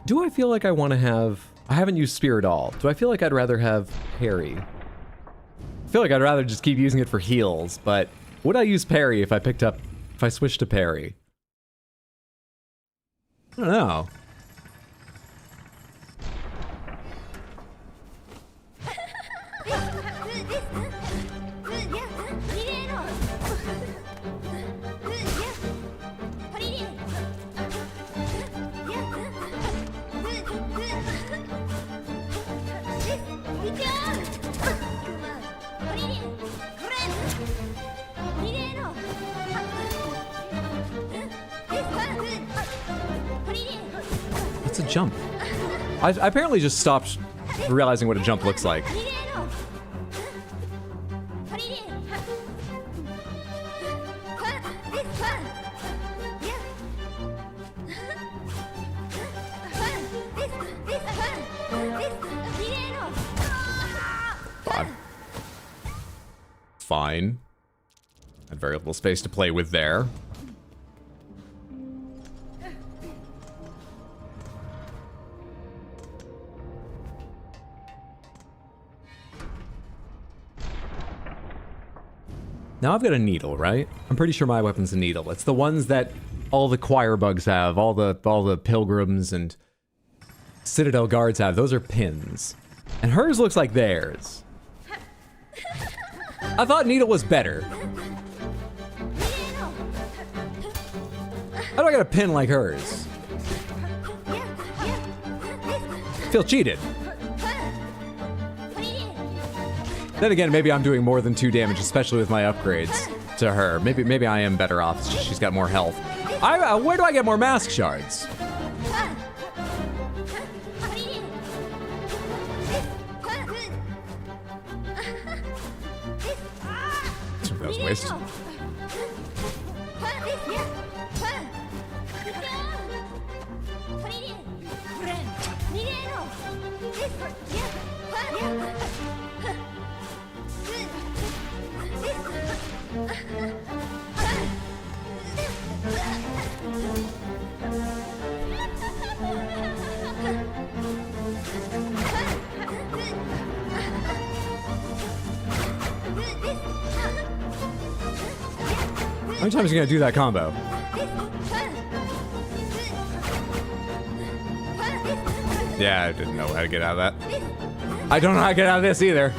Do I feel like I want to have... I haven't used Spear at all. Do I feel like I'd rather have Parry? I feel like I'd rather just keep using it for heals, but would I use Parry if I switched to Parry? I don't know. What's a jump? I apparently just stopped realizing what a jump looks like. fine. Had very little space to play with there. Now I've got a needle, right? I'm pretty sure my weapon's a needle. It's the ones that all the choir bugs have, all the pilgrims and citadel guards have. Those are pins. And hers looks like theirs. I thought needle was better. How do I get a pin like hers? Feel cheated. Then again, maybe I'm doing more than 2 damage, especially with my upgrades to her. Maybe I am better off. She's got more health. Where do I get more mask shards? That was a waste. How many times are you gonna do that combo? Yeah, I didn't know how to get out of that. I don't know how to get out of this either.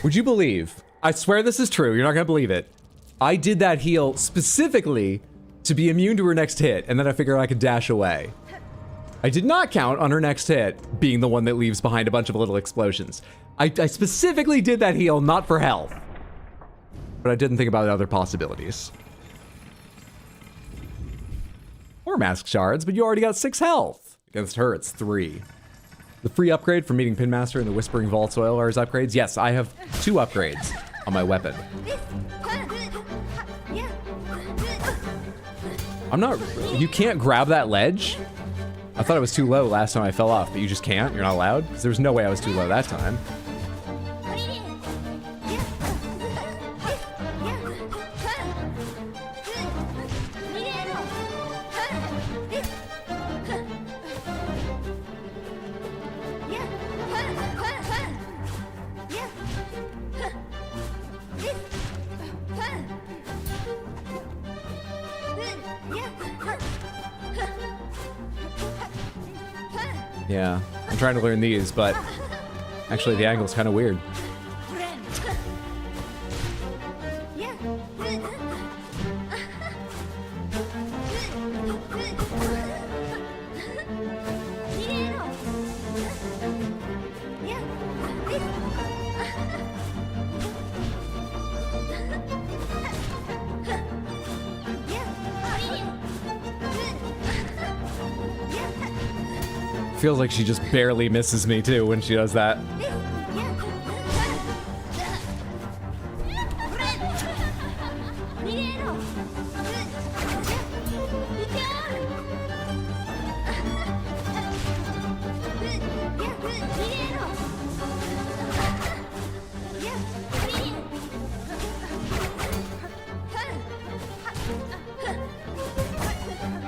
Would you believe? I swear this is true. You're not gonna believe it. I did that heal specifically to be immune to her next hit, and then I figured I could dash away. I did not count on her next hit being the one that leaves behind a bunch of little explosions. I specifically did that heal not for health, but I didn't think about other possibilities. More mask shards, but you already got 6 health. Against her, it's 3. The free upgrade for meeting Pinmaster and the Whispering Vault Soil are his upgrades. Yes, I have 2 upgrades on my weapon. You can't grab that ledge? I thought it was too low last time I fell off, but you just can't? You're not allowed? Because there was no way I was too low that time. Yeah, I'm trying to learn these, but actually the angle's kind of weird. Feels like she just barely misses me too when she does that.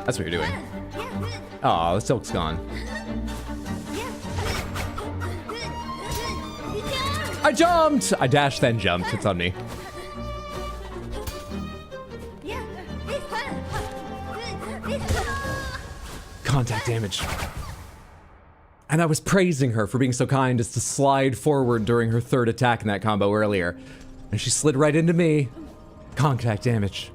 That's what you're doing. Oh, the silk's gone. I jumped! I dashed, then jumped. It's on me. Contact damage. And I was praising her for being so kind as to slide forward during her 3rd attack in that combo earlier. And she slid right into me. Contact damage.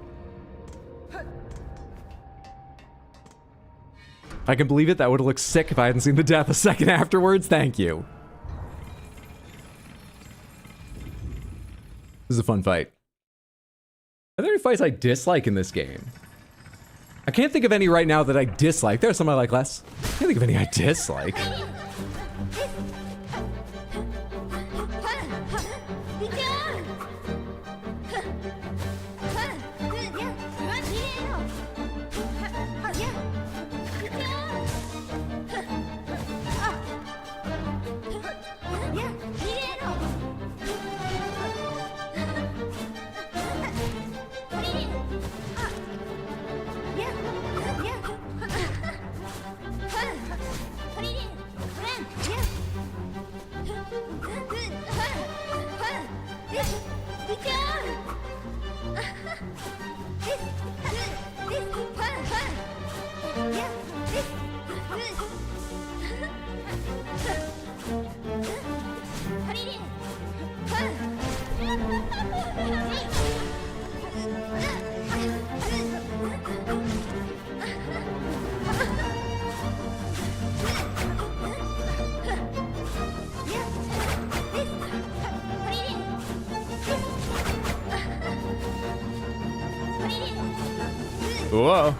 I can believe it. That would have looked sick if I hadn't seen the death a second afterwards. Thank you. This is a fun fight. Are there any fights I dislike in this game? I can't think of any right now that I dislike. There's some I like less. I can't think of any I dislike. Whoa.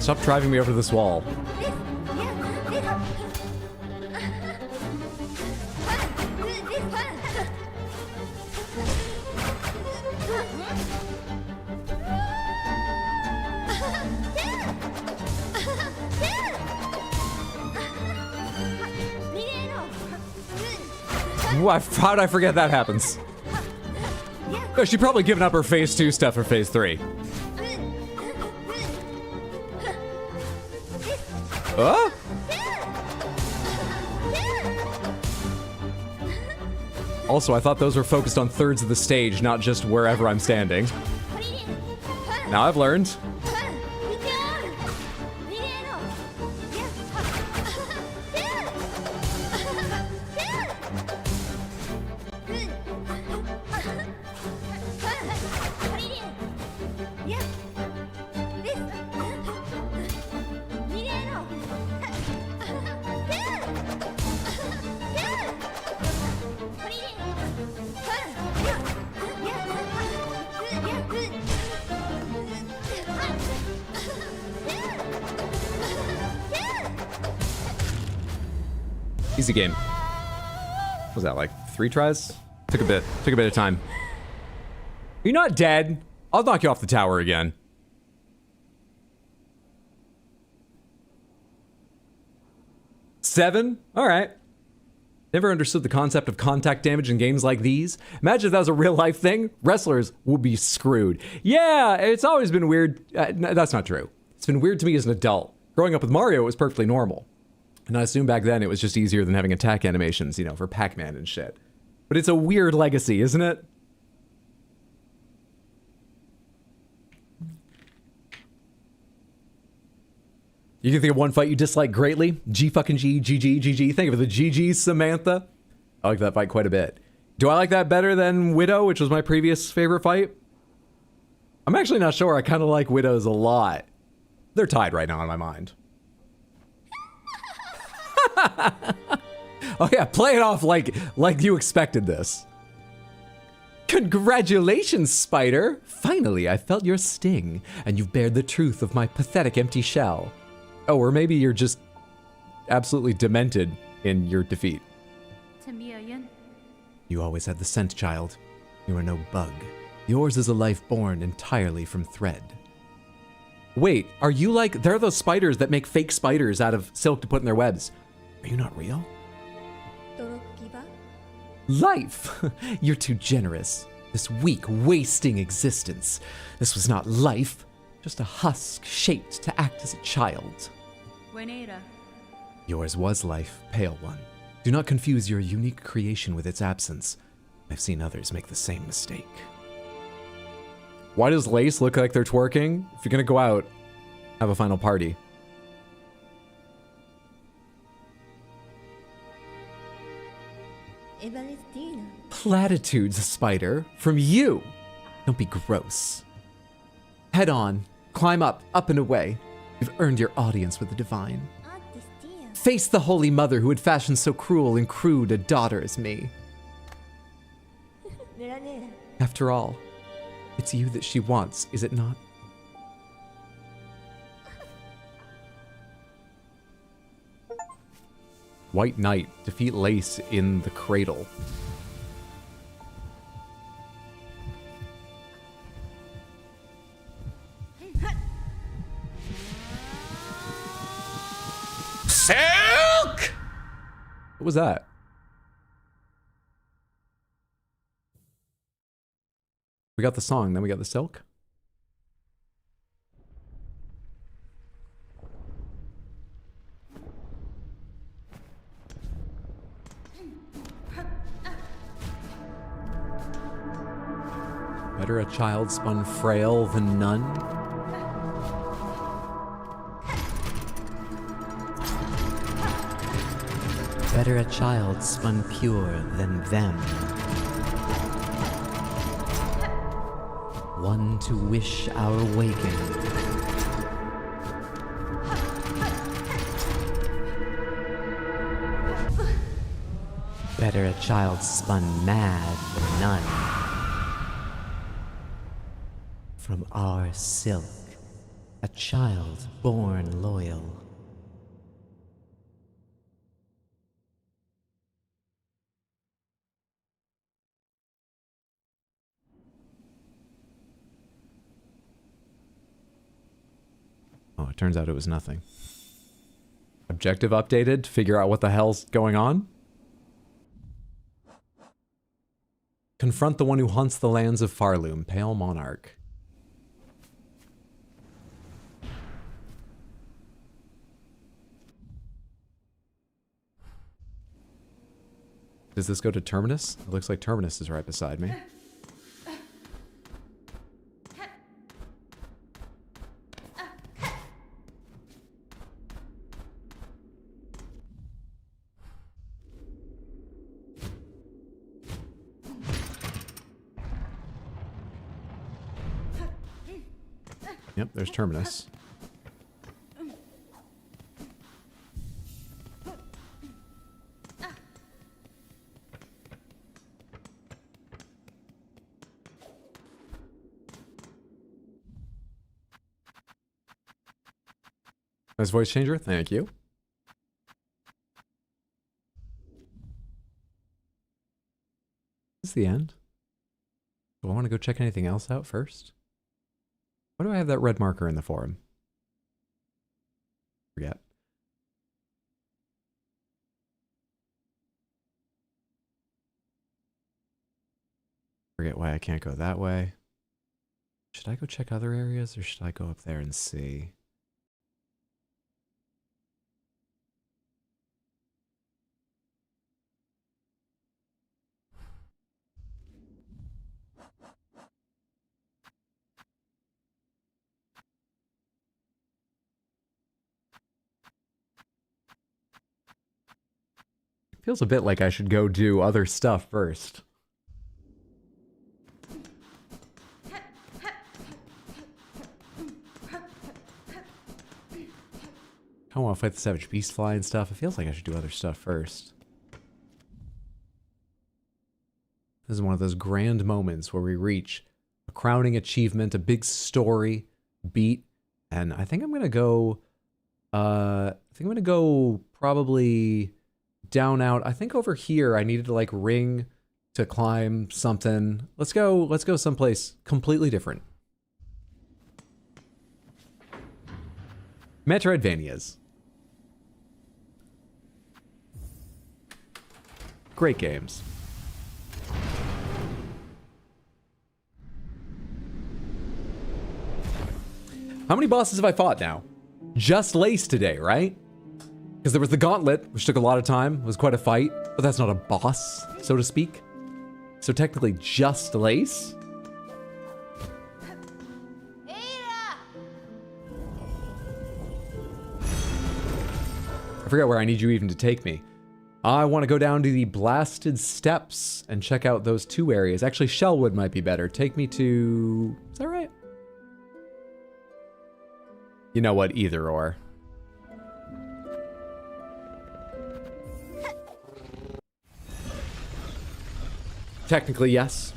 Stop driving me over this wall. How did I forget that happens? Oh, she probably given up her phase 2 stuff for phase 3. Huh? Also, I thought those were focused on thirds of the stage, not just wherever I'm standing. Now I've learned. Easy game. What was that, like 3 tries? Took a bit of time. You're not dead. I'll knock you off the tower again. Seven? Alright. Never understood the concept of contact damage in games like these. Imagine if that was a real life thing. Wrestlers would be screwed. Yeah, it's always been weird. No, that's not true. It's been weird to me as an adult. Growing up with Mario, it was perfectly normal. And I assume back then it was just easier than having attack animations, you know, for Pac-Man and shit. But it's a weird legacy, isn't it? You can think of one fight you dislike greatly? G-fucking-G, GG, GG. Think of it, the GG Samantha. I like that fight quite a bit. Do I like that better than Widow, which was my previous favorite fight? I'm actually not sure. I kind of like Widows a lot. They're tied right now in my mind. Oh yeah, play it off like you expected this. Congratulations, Spider! Finally, I felt your sting, and you've bared the truth of my pathetic empty shell. Oh, or maybe you're just absolutely demented in your defeat. You always had the scent, child. You are no bug. Yours is a life born entirely from thread. Wait, are you like, there are those spiders that make fake spiders out of silk to put in their webs. Are you not real? Life! You're too generous. This weak, wasting existence. This was not life, just a husk shaped to act as a child. Yours was life, pale one. Do not confuse your unique creation with its absence. I've seen others make the same mistake. Why does Lace look like they're twerking? If you're gonna go out, have a final party. Platitudes, Spider, from you. Don't be gross. Head on, climb up and away. You've earned your audience with the divine. Face the Holy Mother who had fashioned so cruel and crude a daughter as me. After all, it's you that she wants, is it not? White Knight, defeat Lace in the cradle. Silk! What was that? We got the song, then we got the silk. Better a child spun frail than none. Better a child spun pure than them. One to wish our waking. Better a child spun mad than none. From our silk, a child born loyal. Oh, it turns out it was nothing. Objective updated to figure out what the hell's going on. Confront the one who haunts the lands of Farloom, Pale Monarch. Does this go to Terminus? It looks like Terminus is right beside me. Yep, there's Terminus. Nice voice changer, thank you. This is the end. Do I want to go check anything else out first? Why do I have that red marker in the forum? Forget. Forget why I can't go that way. Should I go check other areas or should I go up there and see? Feels a bit like I should go do other stuff first. I want to fight the Savage Beastfly and stuff. It feels like I should do other stuff first. This is one of those grand moments where we reach a crowning achievement, a big story beat, and I think I'm gonna go. Probably down out. I think over here I needed to like ring to climb something. Let's go someplace completely different. Metroidvanias. Great games. How many bosses have I fought now? Just Lace today, right? Because there was the Gauntlet, which took a lot of time. It was quite a fight, but that's not a boss, so to speak. So technically just Lace? I forget where I need you even to take me. I want to go down to the Blasted Steps and check out those two areas. Actually, Shellwood might be better. Take me to... Is that right? You know what? Either or. Technically, yes.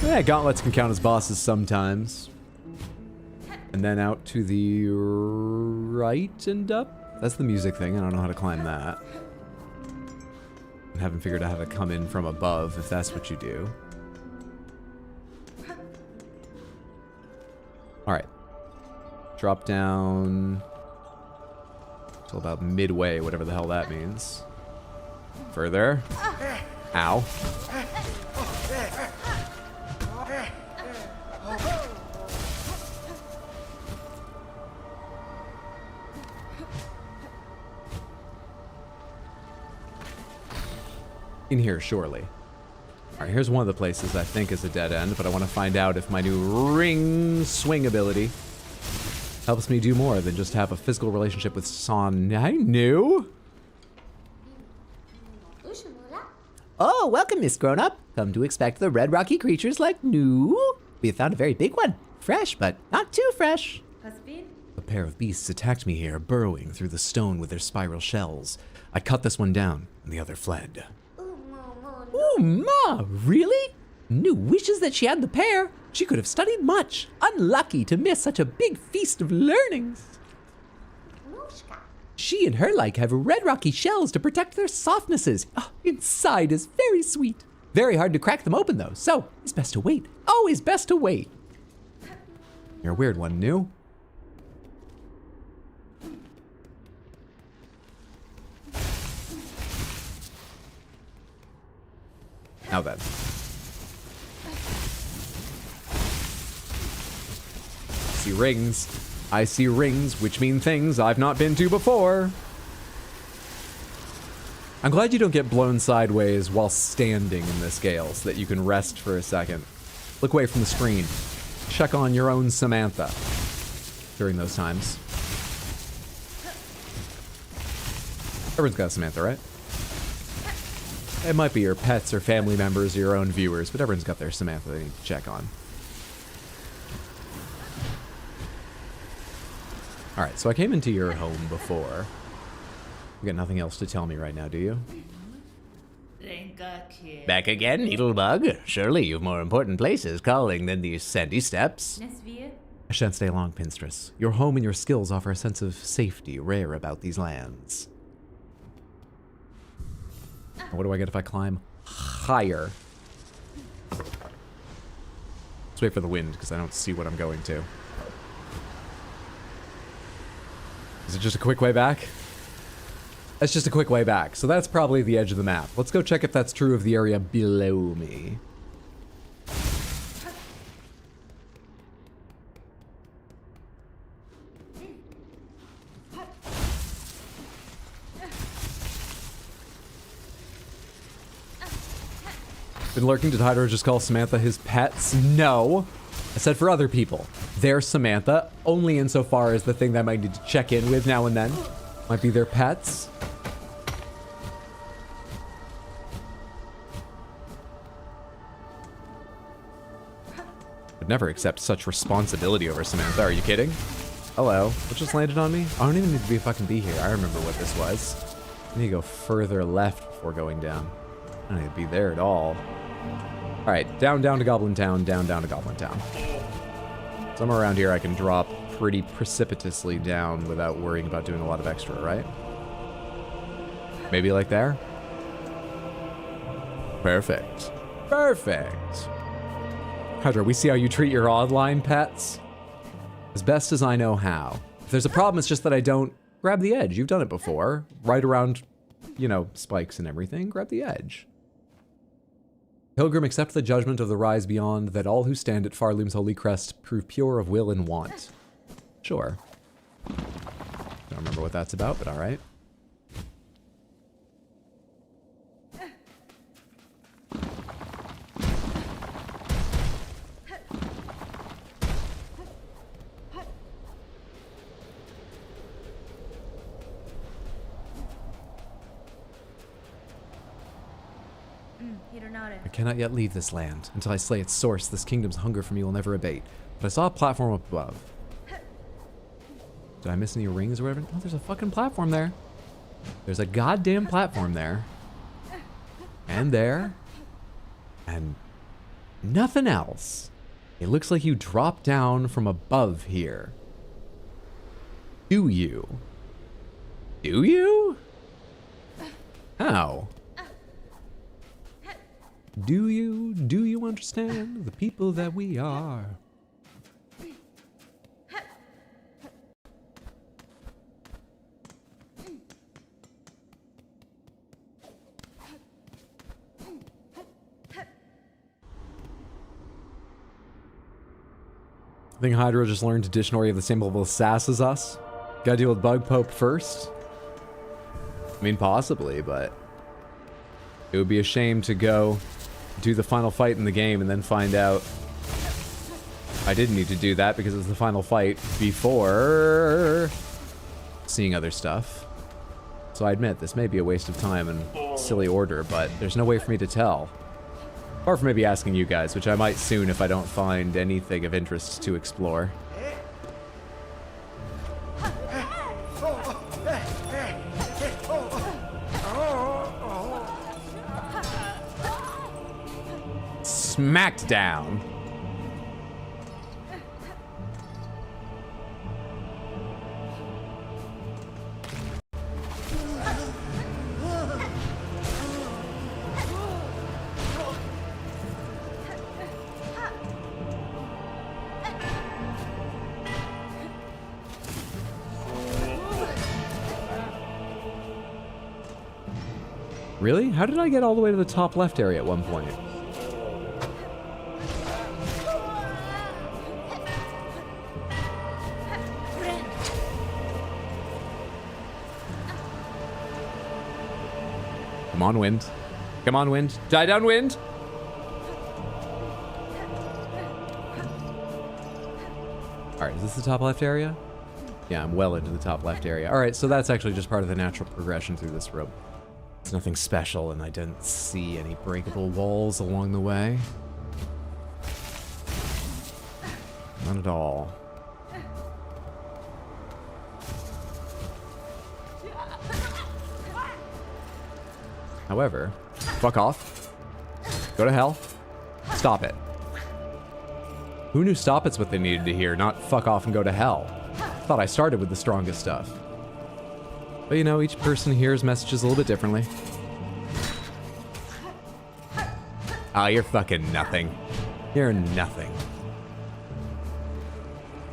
Yeah, gauntlets can count as bosses sometimes. And then out to the right and up? That's the music thing. I don't know how to climb that. I haven't figured out how to come in from above, if that's what you do. Alright. Drop down till about midway, whatever the hell that means. Further. Ow. In here, surely. All right, here's one of the places I think is a dead end, but I want to find out if my new ring swing ability helps me do more than just have a physical relationship with Son. I knew. Oh, welcome, Miss Grown-Up. Come to expect the red rocky creatures like new. We have found a very big one. Fresh, but not too fresh. A pair of beasts attacked me here, burrowing through the stone with their spiral shells. I cut this one down, and the other fled. Ooh, Ma, really? New wishes that she had the pair. She could have studied much. Unlucky to miss such a big feast of learnings. She and her like have red rocky shells to protect their softnesses. Oh, inside is very sweet. Very hard to crack them open though, so it's best to wait. Always best to wait. You're a weird one, New. Now then. See rings. I see rings, which mean things I've not been to before. I'm glad you don't get blown sideways while standing in this gale so that you can rest for a second. Look away from the screen. Check on your own Samantha during those times. Everyone's got a Samantha, right? It might be your pets or family members or your own viewers, but everyone's got their Samantha they need to check on. Alright, so I came into your home before. You got nothing else to tell me right now, do you? Back again, Needlebug? Surely you've more important places calling than these sandy steps. I shan't stay long, Pinstress. Your home and your skills offer a sense of safety rare about these lands. What do I get if I climb higher? Let's wait for the wind, because I don't see what I'm going to. Is it just a quick way back? That's just a quick way back, so that's probably the edge of the map. Let's go check if that's true of the area below me. Been lurking. Did Hydro just call Samantha his pets? No. I said for other people. They're Samantha, only insofar as the thing that I might need to check in with now and then might be their pets. I'd never accept such responsibility over Samantha. Are you kidding? Hello. What just landed on me? I don't even need to fucking be here. I remember what this was. I need to go further left before going down. I don't need to be there at all. Alright, down to Goblin Town, down to Goblin Town. Somewhere around here I can drop pretty precipitously down without worrying about doing a lot of extra, right? Maybe like there? Perfect. Perfect. Hydra, we see how you treat your odd-line pets? As best as I know how. If there's a problem, it's just that I don't grab the edge. You've done it before. Right around, you know, spikes and everything. Grab the edge. Pilgrim, accept the judgment of the rise beyond, that all who stand at Farloom's holy crest prove pure of will and want. Sure. Don't remember what that's about, but alright. I cannot yet leave this land. Until I slay its source, this kingdom's hunger for me will never abate. But I saw a platform up above. Did I miss any rings or whatever? Oh, there's a fucking platform there. There's a goddamn platform there. And there. And nothing else. It looks like you dropped down from above here. Do you? Do you? How? Do you understand the people that we are? I think Hydro just learned additional of the same level of sass as us. Gotta deal with Bug Pope first. I mean, possibly, but it would be a shame to go do the final fight in the game and then find out I didn't need to do that because it was the final fight before seeing other stuff. So I admit, this may be a waste of time and silly order, but there's no way for me to tell. Apart from maybe asking you guys, which I might soon if I don't find anything of interest to explore. Smacked down. Really? How did I get all the way to the top left area at one point? Come on, wind. Come on, wind. Die down, wind! Alright, is this the top left area? Yeah, I'm well into the top left area. Alright, so that's actually just part of the natural progression through this room. It's nothing special, and I didn't see any breakable walls along the way. Not at all. However, fuck off. Go to hell. Stop it. Who knew stop it's what they needed to hear, not fuck off and go to hell? Thought I started with the strongest stuff. But you know, each person hears messages a little bit differently. Ah, you're fucking nothing. You're nothing.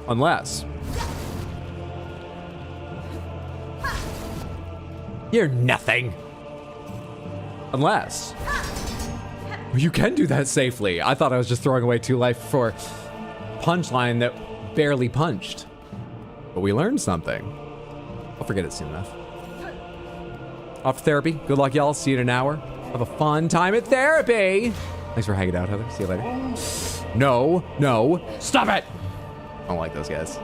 Unless... You're nothing! Unless... You can do that safely. I thought I was just throwing away 2 life for punchline that barely punched. But we learned something. I'll forget it soon enough. Off to therapy. Good luck, y'all. See you in an hour. Have a fun time at therapy. Thanks for hanging out, Heather. See you later. No, no. Stop it! I don't like those guys.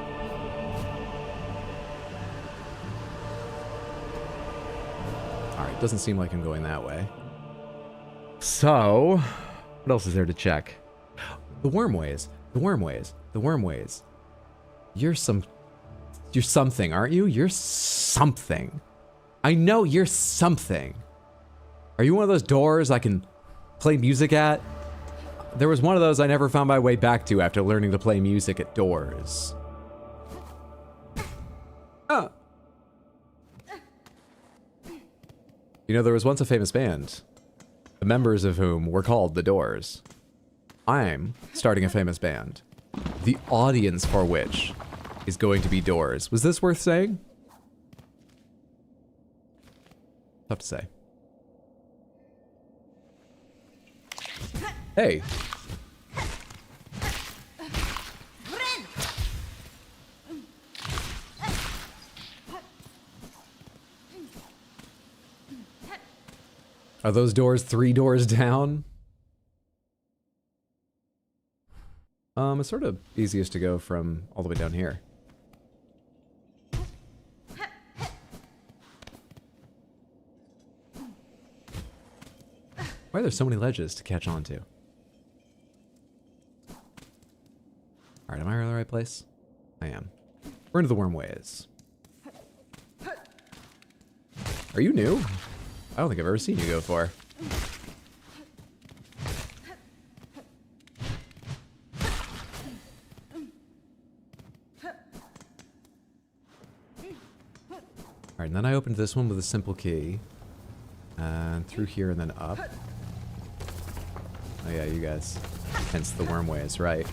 Alright, doesn't seem like I'm going that way. So, what else is there to check? The wormways. The wormways. The wormways. You're something, aren't you? You're something. I know you're something. Are you one of those doors I can play music at? There was one of those I never found my way back to after learning to play music at doors. Oh. You know, there was once a famous band, the members of whom were called The Doors. I'm starting a famous band, the audience for which is going to be Doors. Was this worth saying? Tough to say. Hey. Are those doors 3 doors down? It's sort of easiest to go from all the way down here. Why are there so many ledges to catch on to? Alright, am I in the right place? I am. We're into the wormways. Are you new? I don't think I've ever seen you go before. Alright, and then I opened this one with a simple key. And through here and then up. Oh yeah, you guys. Hence the wormways, right.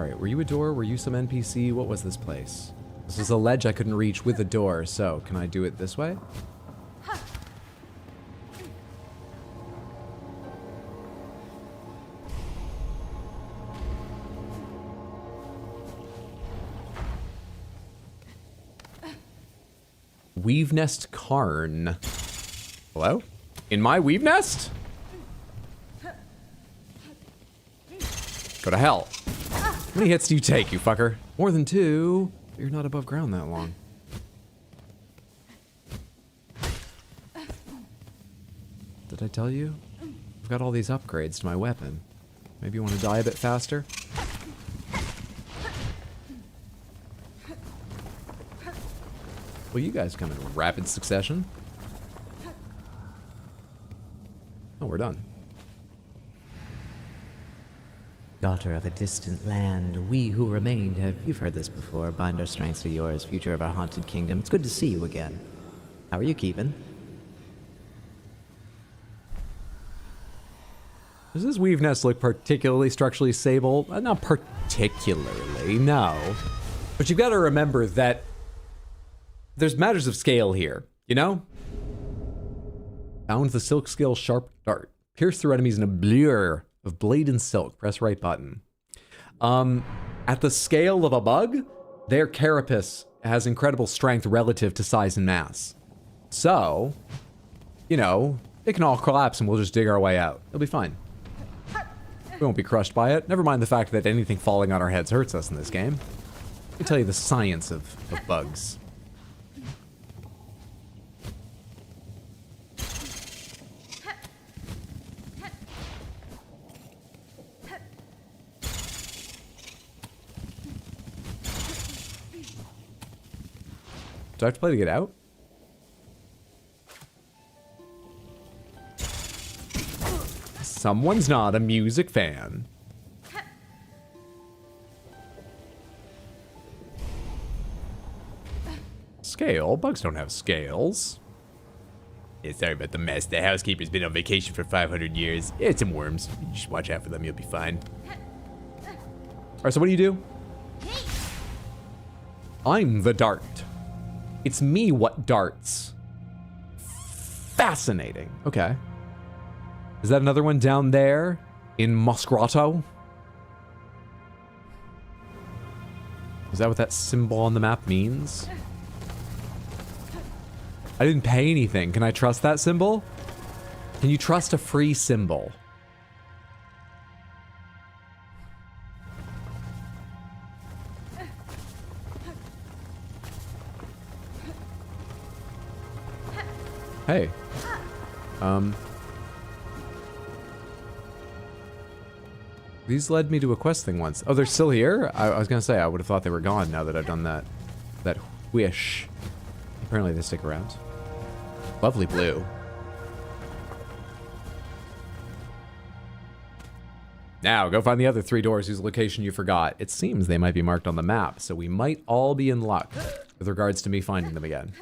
Alright, were you a door? Were you some NPC? What was this place? This is a ledge I couldn't reach with a door, so can I do it this way? Weave Nest Karn. Hello? In my weave nest? Go to hell. How many hits do you take, you fucker? More than 2. You're not above ground that long. Did I tell you? I've got all these upgrades to my weapon. Maybe you want to die a bit faster? Well, you guys come in rapid succession. Oh, we're done. Daughter of a distant land, we who remained have, you've heard this before, bind our strengths to yours, future of our haunted kingdom. It's good to see you again. How are you keeping? Does this weave nest look particularly structurally stable? Not particularly, no. But you've got to remember that there's matters of scale here, you know? Found the silk skill sharp dart. Pierce through enemies in a blur of blade and silk. Press right button. At the scale of a bug, their carapace has incredible strength relative to size and mass. So, you know, it can all collapse and we'll just dig our way out. It'll be fine. We won't be crushed by it. Never mind the fact that anything falling on our heads hurts us in this game. Let me tell you the science of bugs. Do I have to play to get out? Someone's not a music fan. Scale? Bugs don't have scales. Yeah, sorry about the mess. The housekeeper's been on vacation for 500 years. It's some worms. You just watch out for them, you'll be fine. Alright, so what do you do? I'm the dart. It's me what darts. Fascinating. Okay. Is that another one down there in Mosgrotto? Is that what that symbol on the map means? I didn't pay anything. Can I trust that symbol? Can you trust a free symbol? Hey. These led me to a quest thing once. Oh, they're still here? I was gonna say, I would have thought they were gone now that I've done that wish. Apparently they stick around. Lovely blue. Now, go find the other 3 doors whose location you forgot. It seems they might be marked on the map, so we might all be in luck with regards to me finding them again.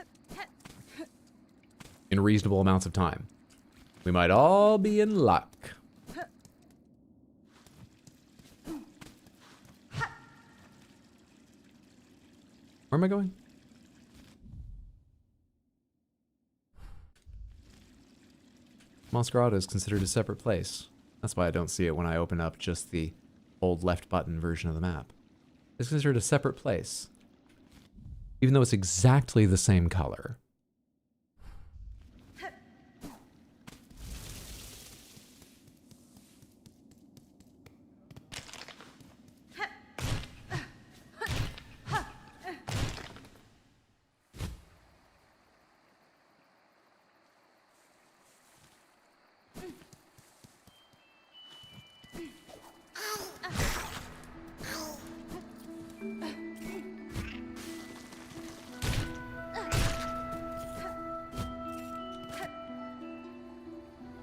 In reasonable amounts of time. We might all be in luck. Where am I going? Mosgrotto is considered a separate place. That's why I don't see it when I open up just the old left button version of the map. It's considered a separate place. Even though it's exactly the same color.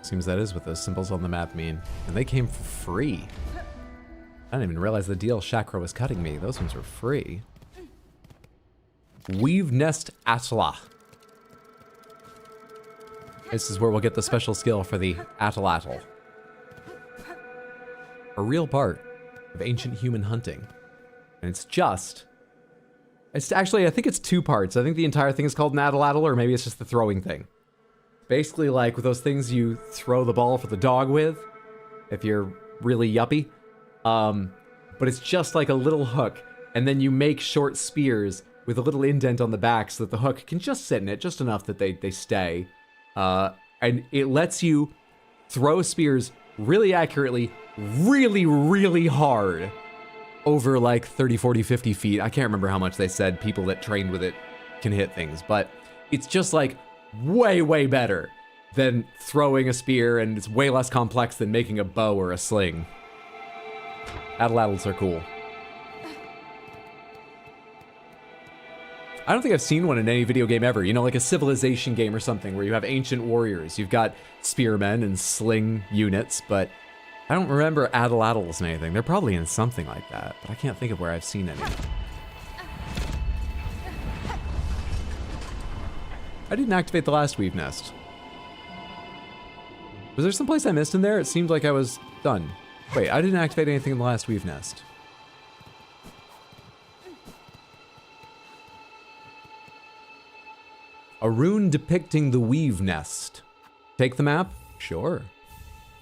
Seems that is what those symbols on the map mean. And they came for free. I didn't even realize the deal Chakra was cutting me. Those ones were free. Weave Nest Atla. This is where we'll get the special skill for the Atlatl. A real part of ancient human hunting. And it's actually, I think it's 2 parts. I think the entire thing is called an addle-addle, or maybe it's just the throwing thing. Basically, like with those things you throw the ball for the dog with, if you're really yuppie. But it's just like a little hook, and then you make short spears with a little indent on the back so that the hook can just sit in it, just enough that they stay. And it lets you throw spears really accurately, really, really hard over like 30, 40, 50 feet. I can't remember how much they said people that trained with it can hit things, but it's just like way, way better than throwing a spear, and it's way less complex than making a bow or a sling. Addle-addles are cool. I don't think I've seen one in any video game ever. You know, like a Civilization game or something where you have ancient warriors. You've got spearmen and sling units, but I don't remember addle-addles in anything. They're probably in something like that, but I can't think of where I've seen any. I didn't activate the last weave nest. Was there someplace I missed in there? It seemed like I was done. Wait, I didn't activate anything in the last weave nest. A rune depicting the weave nest. Take the map? Sure.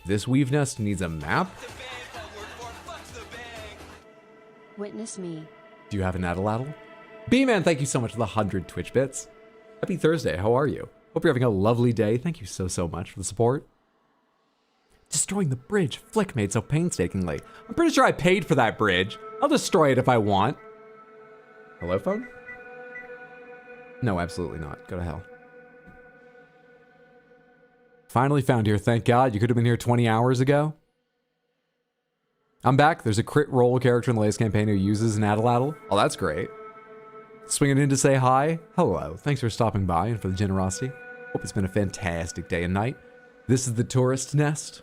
This weave nest needs a map? Witness me. Do you have an addle-addle? B-Man, thank you so much for the 100 Twitch bits. Happy Thursday, how are you? Hope you're having a lovely day. Thank you so, so much for the support. Destroying the bridge Flick made so painstakingly. I'm pretty sure I paid for that bridge. I'll destroy it if I want. Hello, phone? No, absolutely not. Go to hell. Finally found here, thank God. You could have been here 20 hours ago. I'm back. There's a crit roll character in the latest campaign who uses an addle-addle. Oh, that's great. Swinging in to say hi. Hello. Thanks for stopping by and for the generosity. Hope it's been a fantastic day and night. This is the tourist nest.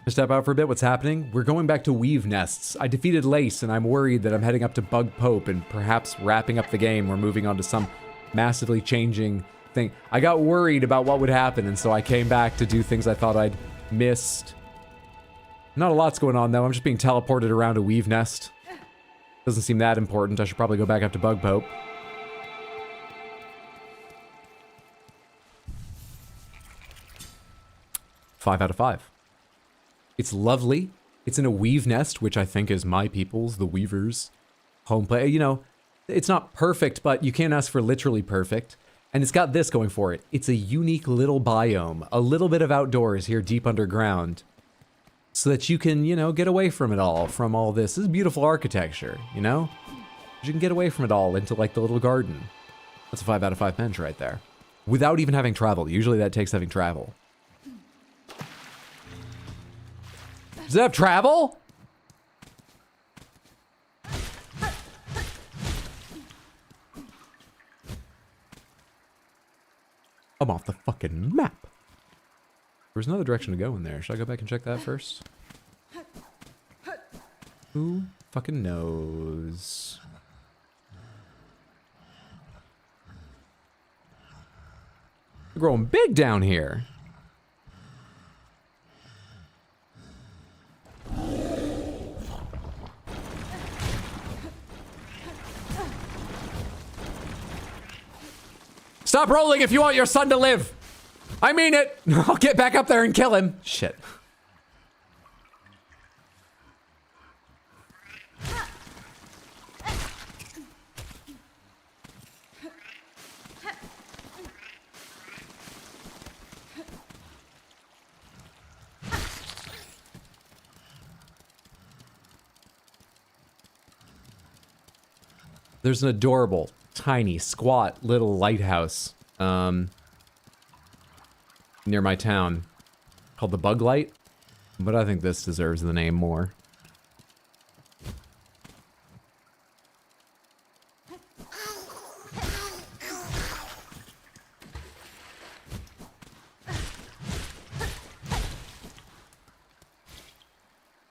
Step out for a bit. What's happening? We're going back to weave nests. I defeated Lace, and I'm worried that I'm heading up to Bug Pope and perhaps wrapping up the game. We're moving on to some massively changing thing. I got worried about what would happen, and so I came back to do things I thought I'd missed. Not a lot's going on, though. I'm just being teleported around a weave nest. Doesn't seem that important. I should probably go back up to Bug Pope. Five out of 5. It's lovely. It's in a weave nest, which I think is my people's, the Weavers' home play. You know, it's not perfect, but you can't ask for literally perfect. And it's got this going for it. It's a unique little biome, a little bit of outdoors here deep underground, so that you can, you know, get away from it all, from all this. This is beautiful architecture, you know? You can get away from it all into like the little garden. That's a 5 out of 5 bench right there. Without even having traveled. Usually that takes having travel. Does it have travel? I'm off the fucking map. There's another direction to go in there. Should I go back and check that first? Who fucking knows? We're growing big down here. Stop rolling if you want your son to live. I mean it. I'll get back up there and kill him. Shit. There's an adorable, tiny, squat little lighthouse near my town called the Bug Light, but I think this deserves the name more.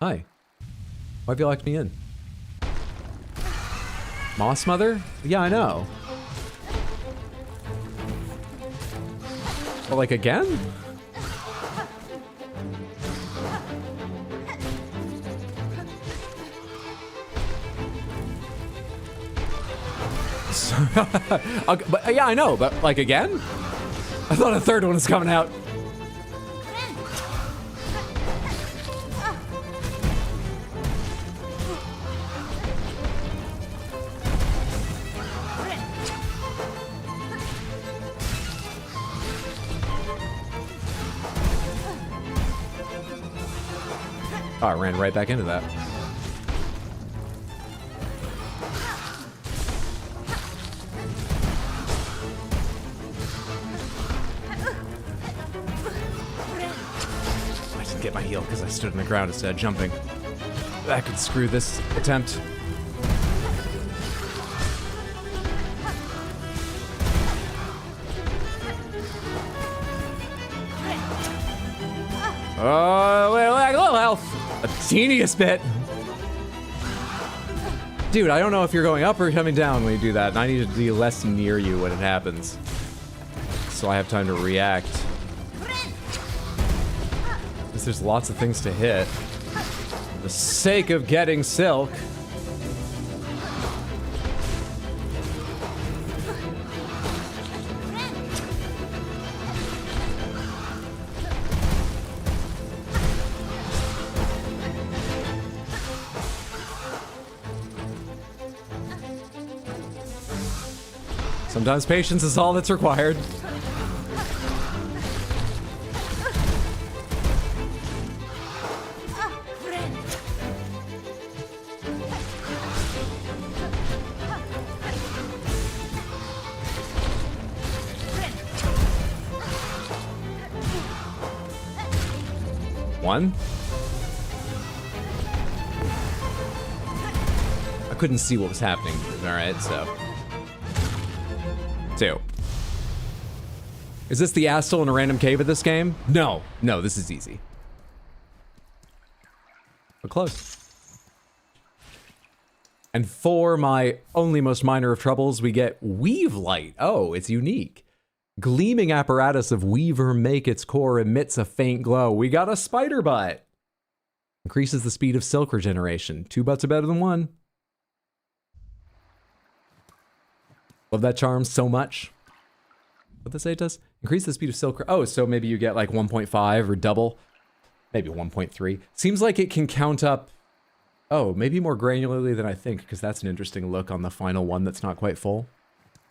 Hi. Why have you locked me in? Moss Mother? Yeah, I know. Well, like again? Okay, but yeah, I know, but like again? I thought a third one was coming out. Oh, I ran right back into that. I didn't get my heal because I stood on the ground instead of jumping. That could screw this attempt. Oh, wait, a little health. A teeniest bit. Dude, I don't know if you're going up or coming down when you do that, and I need to be less near you when it happens. So I have time to react. Because there's lots of things to hit. For the sake of getting Silk. Sometimes patience is all that's required. One. I couldn't see what was happening. All right, so. Two. Is this the Astel in a random cave of this game? No. No, this is easy. But close. And for my only most minor of troubles, we get Weave Light. Oh, it's unique. Gleaming apparatus of Weaver make its core emits a faint glow. We got a spider butt. Increases the speed of silk regeneration. 2 butts are better than 1. Love that charm so much. What does it say it does? Increase the speed of silk. Oh, so maybe you get like 1.5 or double. Maybe 1.3. Seems like it can count up. Oh, maybe more granularly than I think, because that's an interesting look on the final one that's not quite full.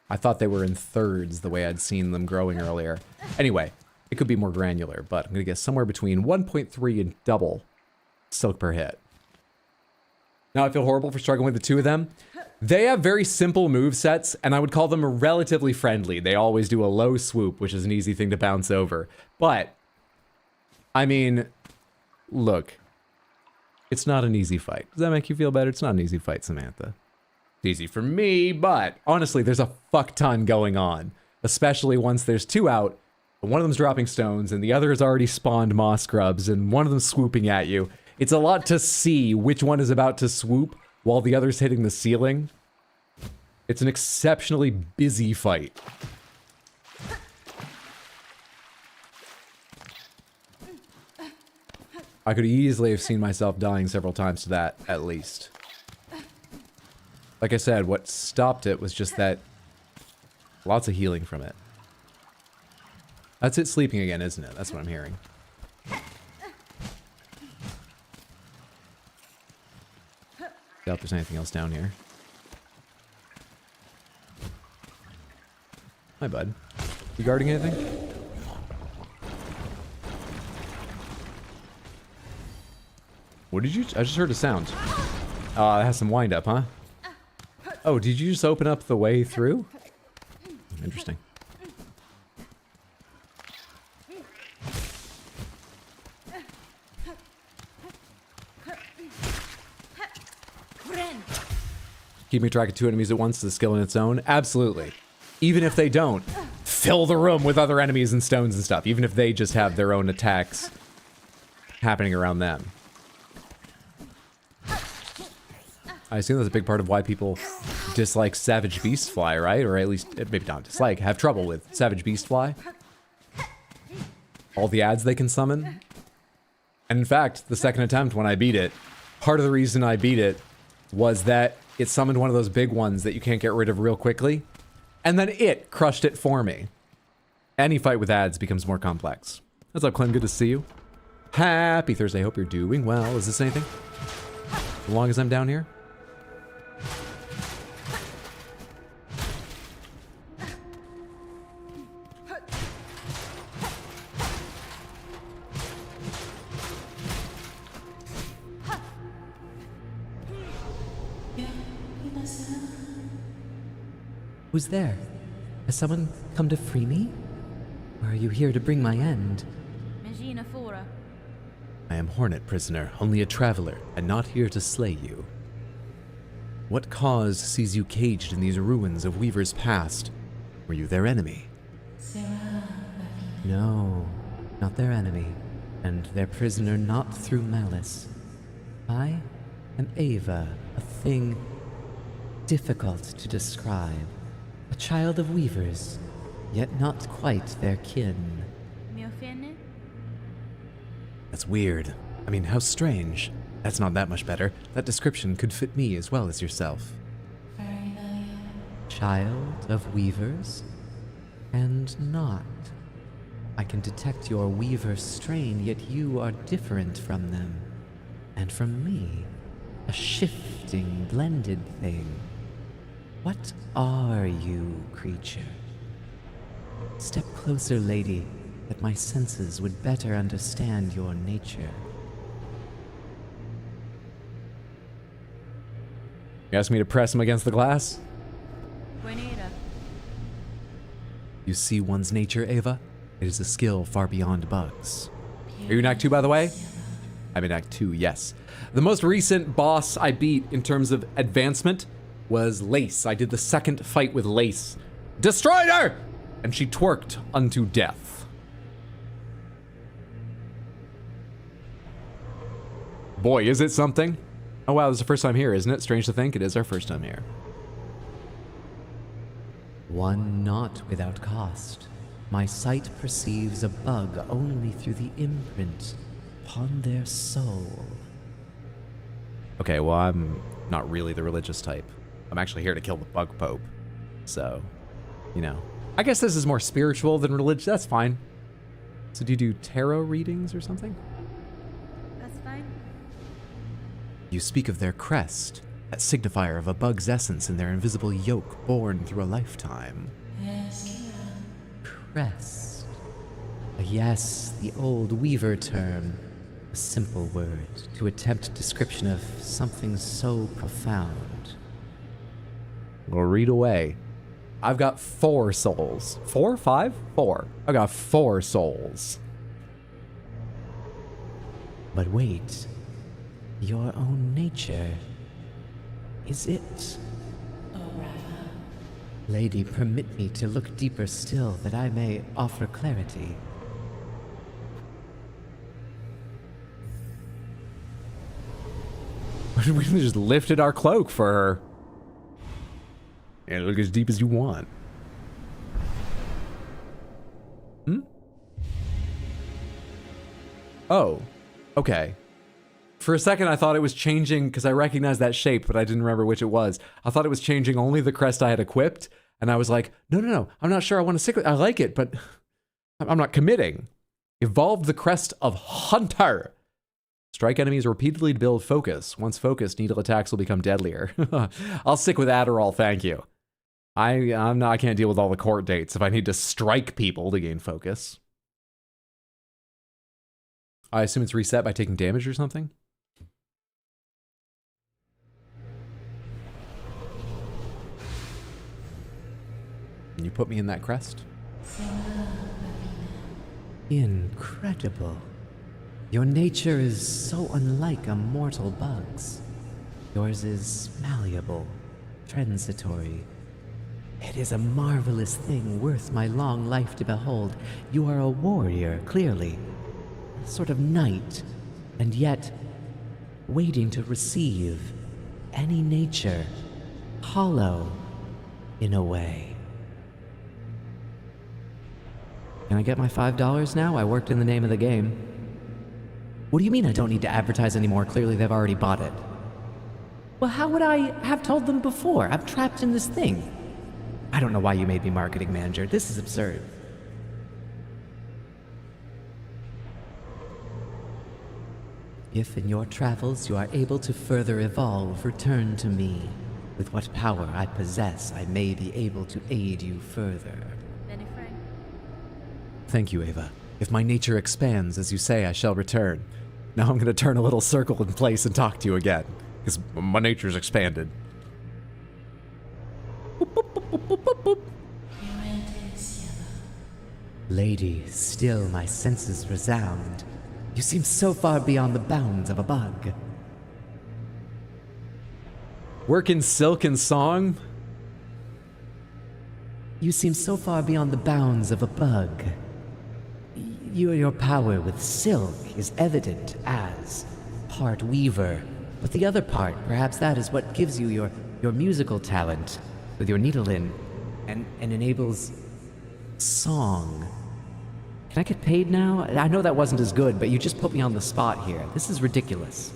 I thought they were in thirds the way I'd seen them growing earlier. Anyway, it could be more granular, but I'm going to guess somewhere between 1.3 and double silk per hit. Now I feel horrible for struggling with the two of them. They have very simple movesets, and I would call them relatively friendly. They always do a low swoop, which is an easy thing to bounce over. But, I mean, look. It's not an easy fight. Does that make you feel better? It's not an easy fight, Samantha. It's easy for me, but honestly, there's a fuck ton going on. Especially once there's two out, and one of them's dropping stones, and the other has already spawned moss grubs, and one of them's swooping at you. It's a lot to see which one is about to swoop while the other's hitting the ceiling. It's an exceptionally busy fight. I could easily have seen myself dying several times to that, at least. Like I said, what stopped it was just that lots of healing from it. That's it sleeping again, isn't it? That's what I'm hearing. Doubt there's anything else down here. Hi, bud. You guarding anything? What did you... I just heard a sound. It has some wind up, huh? Oh, did you just open up the way through? Interesting. Keeping track of two enemies at once is a skill in its own? Absolutely. Even if they don't, fill the room with other enemies and stones and stuff. Even if they just have their own attacks happening around them. I assume that's a big part of why people dislike Savage Beastfly, right? Or at least, maybe not dislike, have trouble with Savage Beastfly. All the ads they can summon. And in fact, the second attempt when I beat it, part of the reason I beat it was that it summoned one of those big ones that you can't get rid of real quickly, and then it crushed it for me. Any fight with ads becomes more complex. What's up, Clem? Good to see you. Happy Thursday. Hope you're doing well. Is this anything? As long as I'm down here? Who's there? Has someone come to free me? Or are you here to bring my end? Magina Fora. I am Hornet Prisoner, only a traveler, and not here to slay you. What cause sees you caged in these ruins of Weaver's past? Were you their enemy? No, not their enemy, and their prisoner not through malice. I am Ava, a thing difficult to describe. A child of Weavers, yet not quite their kin. Miofene? That's weird. I mean, how strange. That's not that much better. That description could fit me as well as yourself. Child of Weavers? And not. I can detect your Weaver strain, yet you are different from them. And from me. A shifting, blended thing. What are you, creature? Step closer, lady, that my senses would better understand your nature. You asked me to press him against the glass? Buenera. You see one's nature, Ava? It is a skill far beyond bugs. Are you in Act 2, by the way? I'm in Act 2, yes. The most recent boss I beat in terms of advancement was Lace. I did the second fight with Lace. Destroyed her! And she twerked unto death. Boy, is it something. Oh wow, this is the first time here, isn't it? Strange to think, it is our first time here. One not without cost. My sight perceives a bug only through the imprint upon their soul. Okay, well, I'm not really the religious type. I'm actually here to kill the bug pope. So, you know. I guess this is more spiritual than religious. That's fine. So do you do tarot readings or something? That's fine. You speak of their crest, that signifier of a bug's essence in their invisible yoke born through a lifetime. Crest. Yes, the old Weaver term. A simple word to attempt description of something so profound. Well, read away. I've got 4 souls. 4? 5? 4. I've got 4 souls. But wait, your own nature, is it? Lady, permit me to look deeper still, that I may offer clarity. We just lifted our cloak for her. And look as deep as you want. Oh, okay. For a second, I thought it was changing because I recognized that shape, but I didn't remember which it was. I thought it was changing only the crest I had equipped, and I was like, no, I'm not sure I want to stick with it. I like it, but I'm not committing. Evolved the crest of Hunter. Strike enemies repeatedly to build focus. Once focused, needle attacks will become deadlier. I'll stick with Adderall, thank you. I can't deal with all the court dates if I need to strike people to gain focus. I assume it's reset by taking damage or something? Can you put me in that crest? Incredible. Your nature is so unlike a mortal bug's. Yours is malleable, transitory. It is a marvelous thing worth my long life to behold. You are a warrior, clearly. A sort of knight, and yet waiting to receive any nature. Hollow, in a way. Can I get my $5 now? I worked in the name of the game. What do you mean I don't need to advertise anymore? Clearly they've already bought it. Well, how would I have told them before? I'm trapped in this thing. I don't know why you made me marketing manager. This is absurd. If in your travels you are able to further evolve, return to me. With what power I possess, I may be able to aid you further. Benny Frank. Thank you, Ava. If my nature expands, as you say, I shall return. Now I'm going to turn a little circle in place and talk to you again. Because my nature's expanded. Boop, boop, boop, boop, boop, boop, boop. Lady, still my senses resound. You seem so far beyond the bounds of a bug. Working Silksong? You seem so far beyond the bounds of a bug. Your power with silk is evident as part weaver, but the other part, perhaps that is what gives you your musical talent with your needle in and enables song. Can I get paid now? I know that wasn't as good, but you just put me on the spot here. This is ridiculous.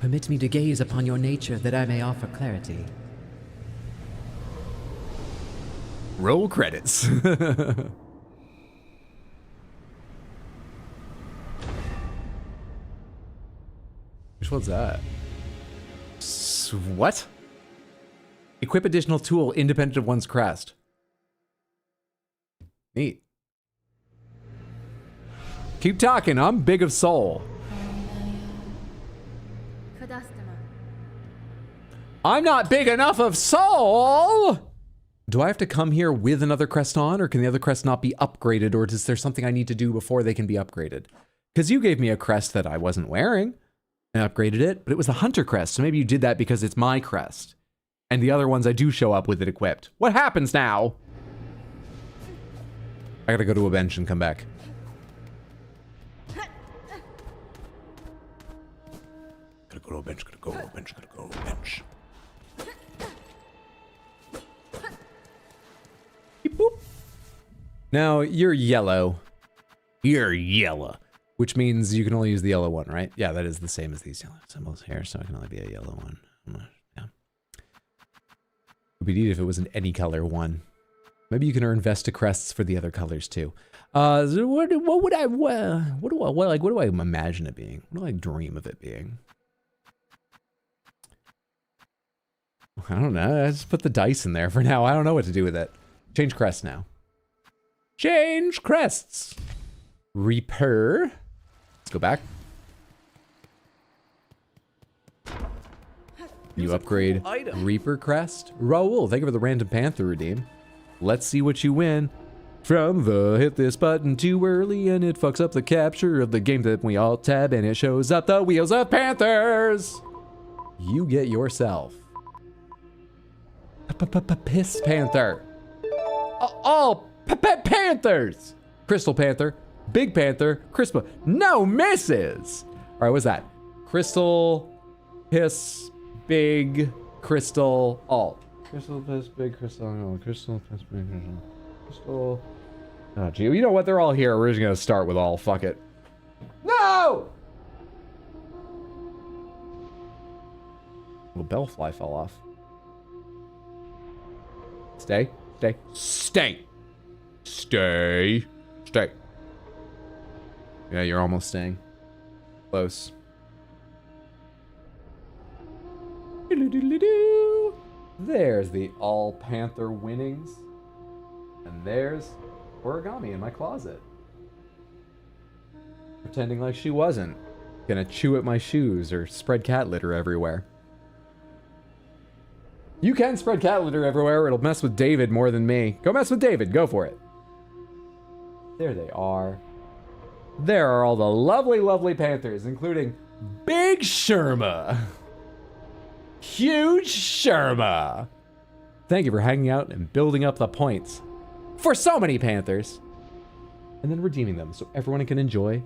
Permit me to gaze upon your nature that I may offer clarity. Roll credits. Which one's that? What? Equip additional tool independent of one's crest. Neat. Keep talking. I'm big of soul. Kadastama. I'm not big enough of soul! Do I have to come here with another crest on, or can the other crest not be upgraded, or is there something I need to do before they can be upgraded? Because you gave me a crest that I wasn't wearing and upgraded it, but it was the hunter crest, so maybe you did that because it's my crest. And the other ones I do show up with it equipped. What happens now? I gotta go to a bench and come back. Gotta go to a bench, gotta go to a bench, gotta go to a bench. Beep, boop. Now, you're yellow. You're yellow. Which means you can only use the yellow one, right? Yeah, that is the same as these yellow symbols here, so it can only be a yellow one. Yeah. It would be neat if it was an any color one. Maybe you can earn Vesta crests for the other colors too. What do I imagine it being? What do I dream of it being? I don't know. I just put the dice in there for now. I don't know what to do with it. Change crests now. Change crests. Reaper. Let's go back. You upgrade Reaper crest. Raoul, thank you for the random Panther redeem. Let's see what you win. From the hit this button too early and it fucks up the capture of the game that we all tab and it shows up the wheels of Panthers. You get yourself Piss Panther. All Panthers. Crystal Panther, Big Panther, Crystal. No misses. All right, what's that? Crystal, Piss, Big, Crystal, all. Crystal, Piss, Big, Crystal, all. Crystal, Piss, Big, Crystal. Crystal. Oh, gee, you know what? They're all here. We're just gonna start with all. Fuck it. No! Little bellfly fell off. Stay, stay, stay, stay, stay. Yeah, you're almost staying. Close. There's the all Panther winnings. And there's Origami in my closet. Pretending like she wasn't gonna chew at my shoes or spread cat litter everywhere. You can spread cat litter everywhere. It'll mess with David more than me. Go mess with David. Go for it. There they are. There are all the lovely, lovely Panthers, including Big Sherma. Huge Sherma. Thank you for hanging out and building up the points for so many Panthers. And then redeeming them so everyone can enjoy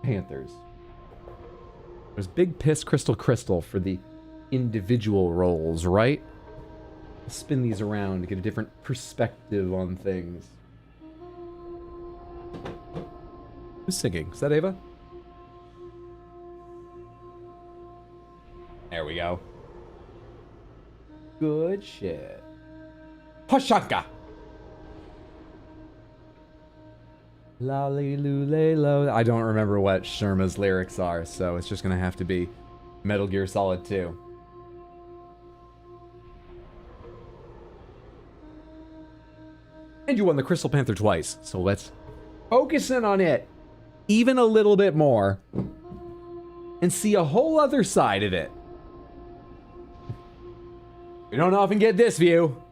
Panthers. There's Big Piss Crystal for the individual rolls, right? I'll spin these around to get a different perspective on things. Who's singing? Is that Ava? There we go. Good shit. Hoshanka. Lolly lule lo. I don't remember what Sherma's lyrics are, so it's just gonna have to be Metal Gear Solid 2. And you won the Crystal Panther twice, so let's focus in on it even a little bit more and see a whole other side of it. We don't often get this view.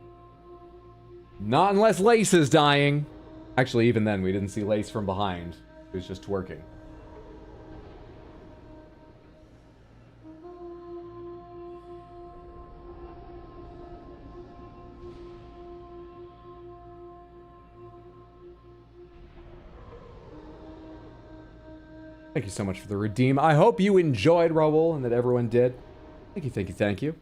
Not unless Lace is dying. Actually, even then, we didn't see Lace from behind. It was just twerking. Thank you so much for the redeem. I hope you enjoyed, Raoul, and that everyone did. Thank you, thank you, thank you.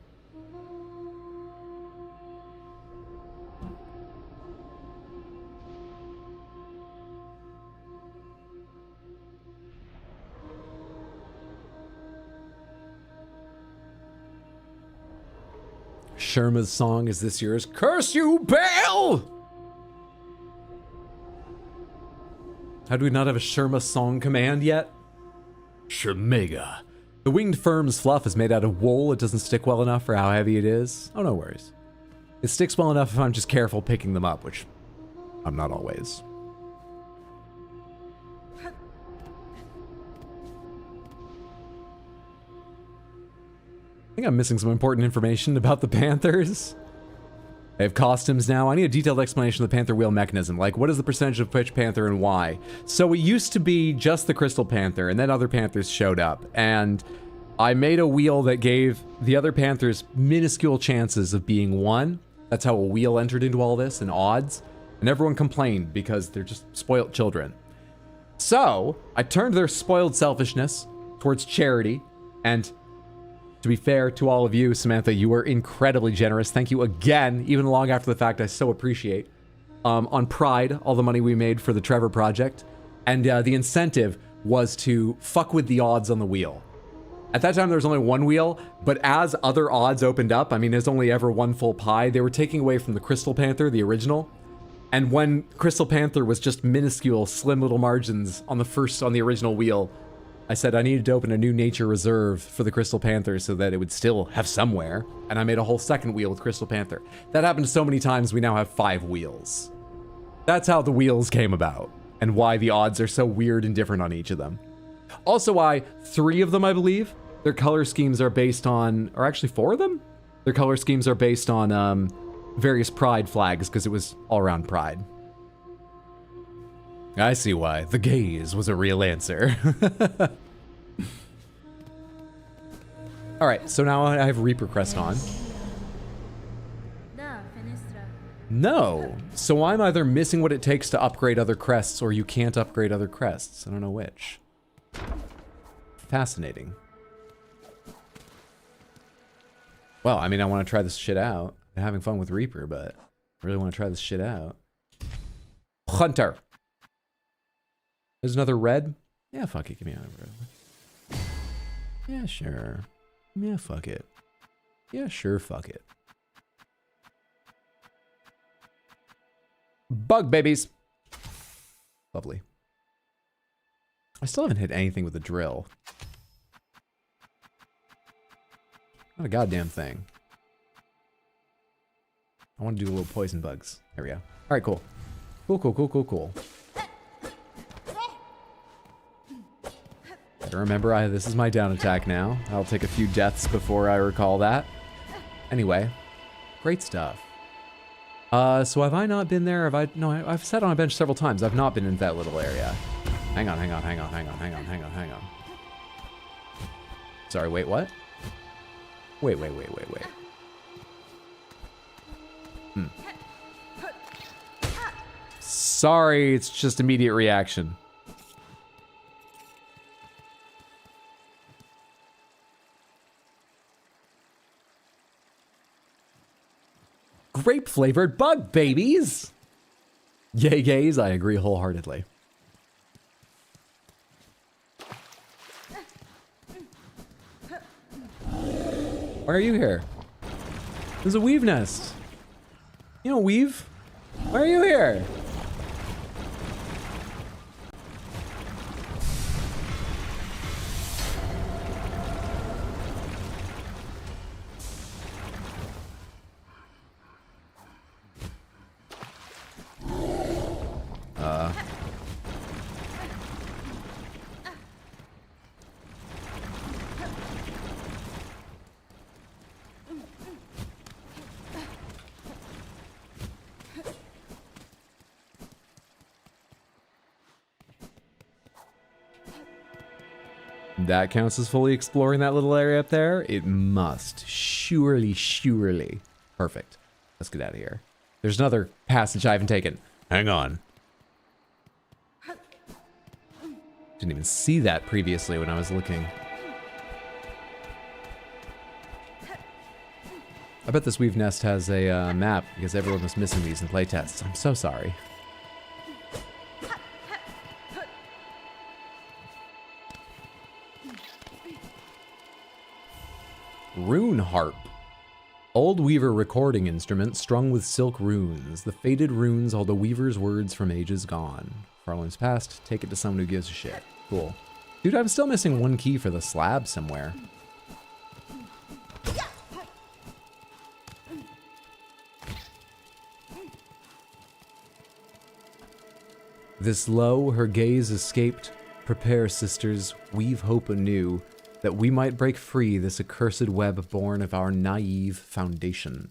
Sherma's song is this year's Curse You, Bale! How do we not have a Sherma song command yet? Shermega. The winged firm's fluff is made out of wool. It doesn't stick well enough for how heavy it is. Oh, no worries. It sticks well enough if I'm just careful picking them up, which I'm not always. I think I'm missing some important information about the Panthers. They have costumes now. I need a detailed explanation of the Panther wheel mechanism. Like, what is the percentage of which Panther and why? So it used to be just the Crystal Panther, and then other Panthers showed up. And I made a wheel that gave the other Panthers minuscule chances of being one. That's how a wheel entered into all this, and odds. And everyone complained because they're just spoiled children. So I turned their spoiled selfishness towards charity, and to be fair to all of you, Samantha, you were incredibly generous. Thank you again, even long after the fact. I so appreciate. On Pride, all the money we made for the Trevor Project. And the incentive was to fuck with the odds on the wheel. At that time, there was only one wheel, but as other odds opened up, I mean, there's only ever one full pie, they were taking away from the Crystal Panther, the original. And when Crystal Panther was just minuscule, slim little margins on the original wheel, I said I needed to open a new nature reserve for the Crystal Panther so that it would still have somewhere. And I made a whole second wheel with Crystal Panther. That happened so many times, we now have 5 wheels. That's how the wheels came about, and why the odds are so weird and different on each of them. Also why 3 of them, I believe, their color schemes are based on, or actually 4 of them? Their color schemes are based on various Pride flags, because it was all around Pride. I see why. The gaze was a real answer. All right, so now I have Reaper Crest on. Da, Fenestra. No, so I'm either missing what it takes to upgrade other crests, or you can't upgrade other crests. I don't know which. Fascinating. Well, I mean, I want to try this shit out. I'm having fun with Reaper, but I really want to try this shit out. Hunter. There's another red? Yeah, fuck it. Give me another red. Yeah, sure. Yeah, fuck it. Yeah, sure, fuck it. Bug babies. Lovely. I still haven't hit anything with the drill. Not a goddamn thing. I want to do little poison bugs. There we go. All right, cool. Cool. Better remember, this is my down attack now. I'll take a few deaths before I recall that. Anyway, great stuff. So have I not been there? No, I've sat on a bench several times. I've not been in that little area. Hang on. Sorry, wait, what? Wait. Sorry, it's just immediate reaction. Grape-flavored bug babies! Yay gays, I agree wholeheartedly. Why are you here? There's a weave nest. You don't weave. Why are you here? That counts as fully exploring that little area up there? It must. Surely, surely. Perfect. Let's get out of here. There's another passage I haven't taken. Hang on. Didn't even see that previously when I was looking. I bet this weave nest has a map because everyone was missing these in playtests. I'm so sorry. Rune harp. Old weaver recording instrument strung with silk runes. The faded runes hold the weaver's words from ages gone. Farland's past, take it to someone who gives a shit. Cool. Dude, I'm still missing one key for the slab somewhere. This low, her gaze escaped. Prepare, sisters, weave hope anew, that we might break free this accursed web born of our naive foundation.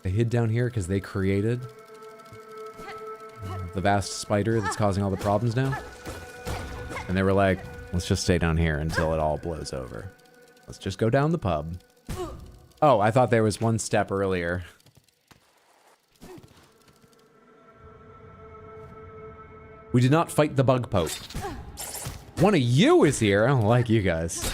They hid down here because they created the vast spider that's causing all the problems now. And they were like, let's just stay down here until it all blows over. Let's just go down the pub. Oh, I thought there was one step earlier. We did not fight the bug pope. One of you is here. I don't like you guys.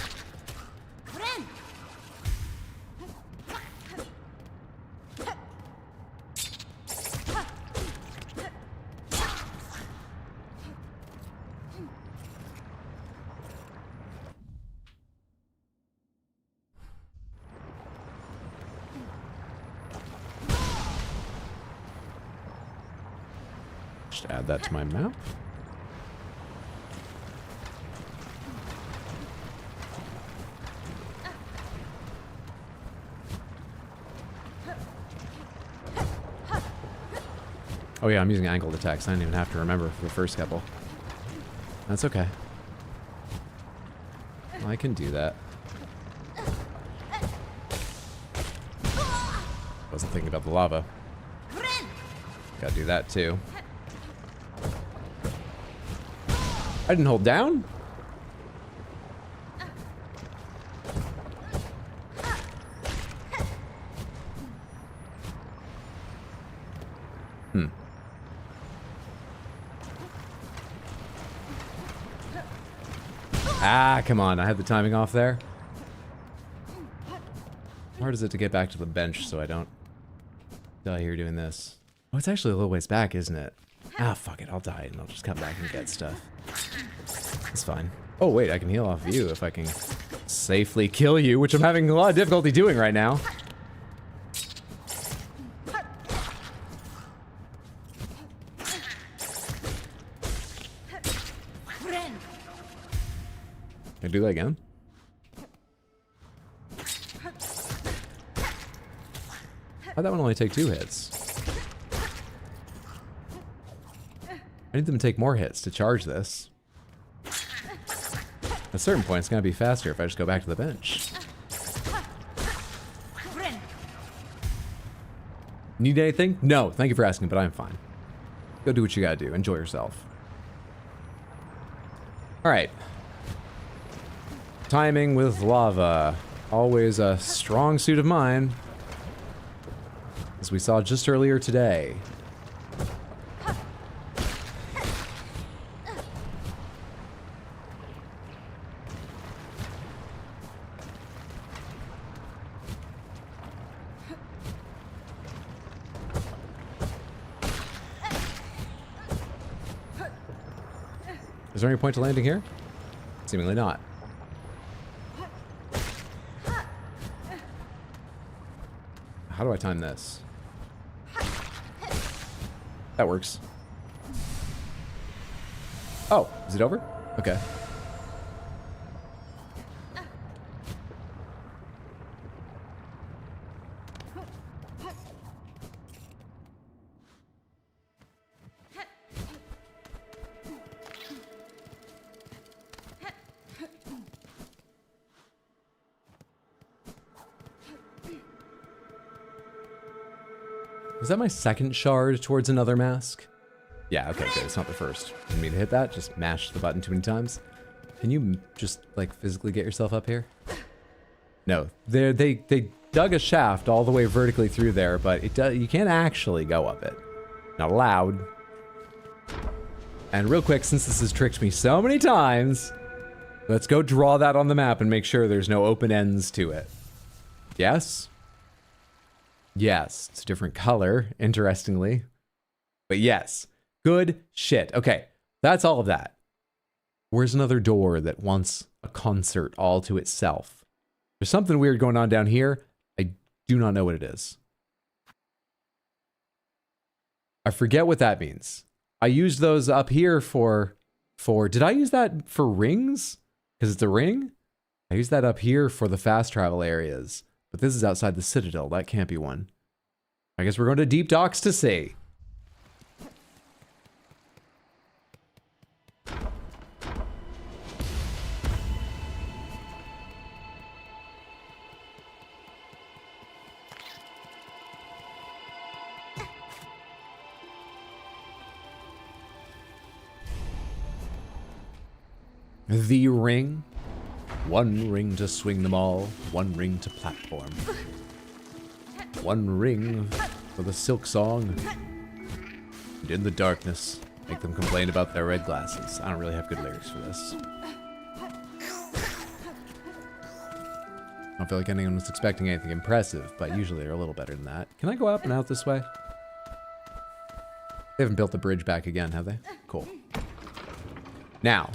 Just add that to my map. Oh yeah, I'm using angled attacks. I didn't even have to remember for the first couple. That's okay. I can do that. Wasn't thinking about the lava. Gotta do that too. I didn't hold down? Ah, come on. I had the timing off there. How hard is it to get back to the bench so I don't die here doing this? Oh, it's actually a little ways back, isn't it? Ah, fuck it. I'll die and I'll just come back and get stuff. It's fine. Oh, wait. I can heal off of you if I can safely kill you, which I'm having a lot of difficulty doing right now. Can I do that again? Why'd that one only take 2 hits? I need them to take more hits to charge this. At a certain point, it's gonna be faster if I just go back to the bench. Need anything? No, thank you for asking, but I'm fine. Go do what you gotta do. Enjoy yourself. Alright. Timing with lava. Always a strong suit of mine. As we saw just earlier today. Is there any point to landing here? Seemingly not. how do I time this? That works. Oh, is it over? Okay. Is that my second shard towards another mask? Yeah, okay, good. It's not the first. Didn't mean to hit that. Just mash the button too many times. Can you just, like, physically get yourself up here? No. They dug a shaft all the way vertically through there, but you can't actually go up it. Not allowed. And real quick, since this has tricked me so many times, let's go draw that on the map and make sure there's no open ends to it. Yes? Yes. It's a different color, interestingly. But yes. Good shit. Okay. That's all of that. Where's another door that wants a concert all to itself? There's something weird going on down here. I do not know what it is. I forget what that means. I used those up here for did I use that for rings? Because it's a ring? I used that up here for the fast travel areas. But this is outside the Citadel. That can't be one. I guess we're going to Deep Docks to see. The ring. One ring to swing them all. One ring to platform. One ring for the Silksong. And in the darkness, make them complain about their red glasses. I don't really have good lyrics for this. I don't feel like anyone was expecting anything impressive, but usually they're a little better than that. Can I go up and out this way? They haven't built the bridge back again, have they? Cool. Now,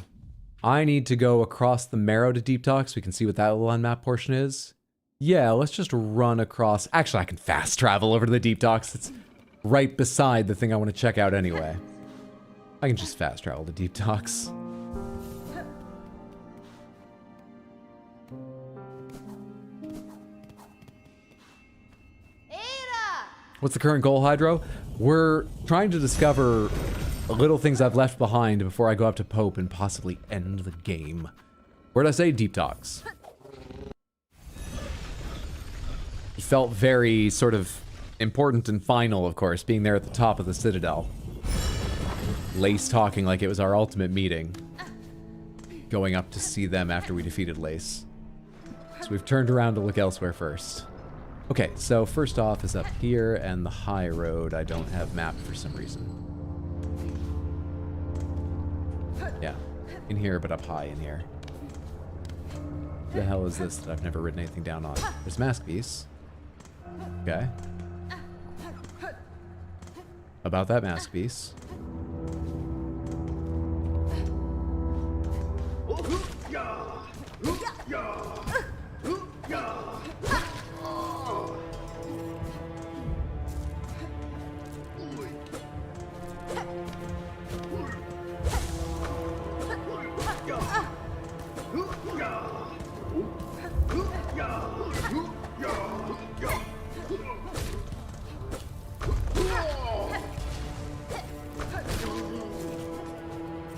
I need to go across the Marrow to Deep Docks. We can see what that little unmapped portion is. Yeah, let's just run across. Actually, I can fast travel over to the Deep Docks. It's right beside the thing I want to check out anyway. I can just fast travel to Deep Docks. What's the current goal, Hydro? We're trying to discover little things I've left behind before I go up to Pope and possibly end the game. Where'd I say? Deep Docks. It felt very sort of important and final, of course, being there at the top of the Citadel. Lace talking like it was our ultimate meeting. Going up to see them after we defeated Lace. So we've turned around to look elsewhere first. Okay, so first off is up here, and the high road I don't have mapped for some reason. Yeah, in here, but up high in here. What the hell is this that I've never written anything down on? There's Mask Piece. Okay. About that Mask Piece.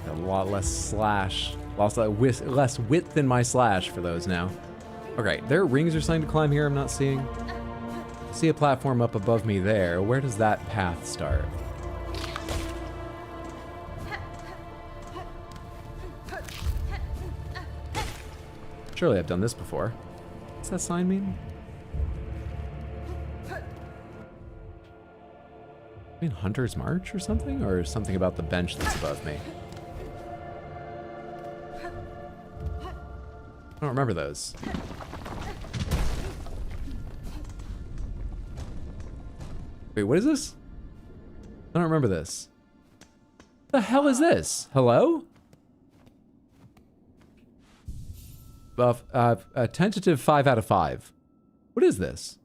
A lot less slash. Less width in my slash for those now. Okay, there are rings or something to climb here I'm not seeing. I see a platform up above me there. Where does that path start? Surely I've done this before. What's that sign mean? I mean Hunter's March or something? Or something about the bench that's above me? I don't remember those. Wait, what is this? I don't remember this. The hell is this? Hello? A tentative 5 out of 5. What is this?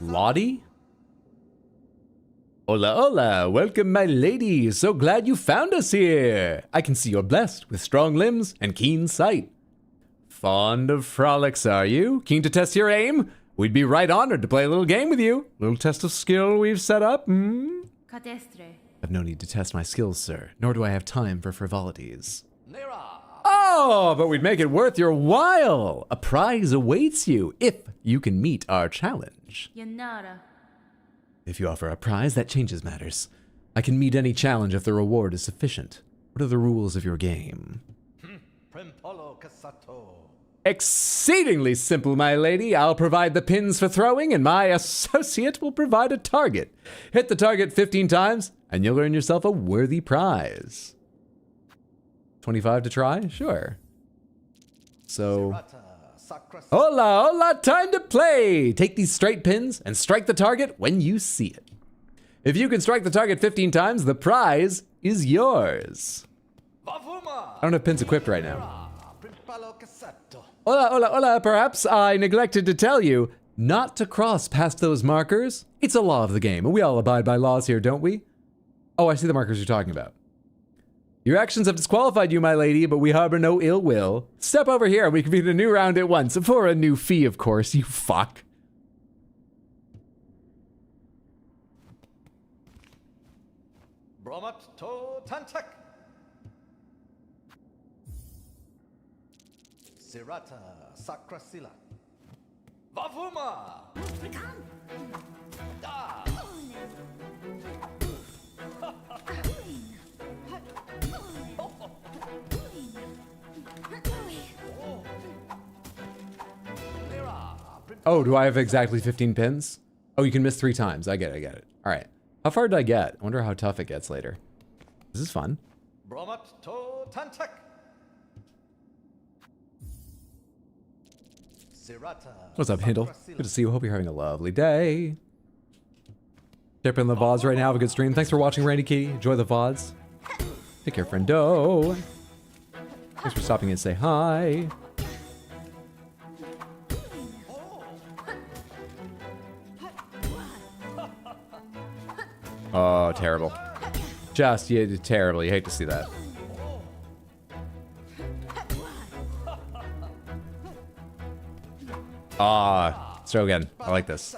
Lottie? Hola, hola. Welcome, my lady. So glad you found us here. I can see you're blessed with strong limbs and keen sight. Fond of frolics, are you? Keen to test your aim? We'd be right honored to play a little game with you. Little test of skill we've set up. Cadestre. I've no need to test my skills, sir, nor do I have time for frivolities. Oh, but we'd make it worth your while. A prize awaits you if you can meet our challenge. Yanara. If you offer a prize, that changes matters. I can meet any challenge if the reward is sufficient. What are the rules of your game? Exceedingly simple, my lady. I'll provide the pins for throwing, and my associate will provide a target. Hit the target 15 times, and you'll earn yourself a worthy prize. 25 to try? Sure. So... Hola, hola, time to play! Take these straight pins and strike the target when you see it. If you can strike the target 15 times, the prize is yours. I don't have pins equipped right now. Hola, hola, hola, perhaps I neglected to tell you not to cross past those markers. It's a law of the game, and we all abide by laws here, don't we? Oh, I see the markers you're talking about. Your actions have disqualified you, my lady, but we harbor no ill will. Step over here, we can begin a new round at once, for a new fee, of course, you fuck. Bromat to Tantak. Sirata Sakrasila. Vavuma! Da! Oh, do I have exactly 15 pins? Oh, you can miss 3 times. I get it. All right. How far did I get? I wonder how tough it gets later. This is fun. Bromat to Tantak. What's up, Hindle? Good to see you. Hope you're having a lovely day. Chip in the VODs right now. Have a good stream. Thanks for watching, Randy Key. Enjoy the VODs. Take care, friendo. Thanks for stopping in to say hi. Oh, terrible. Just, terrible. You hate to see that. Let's go again. I like this.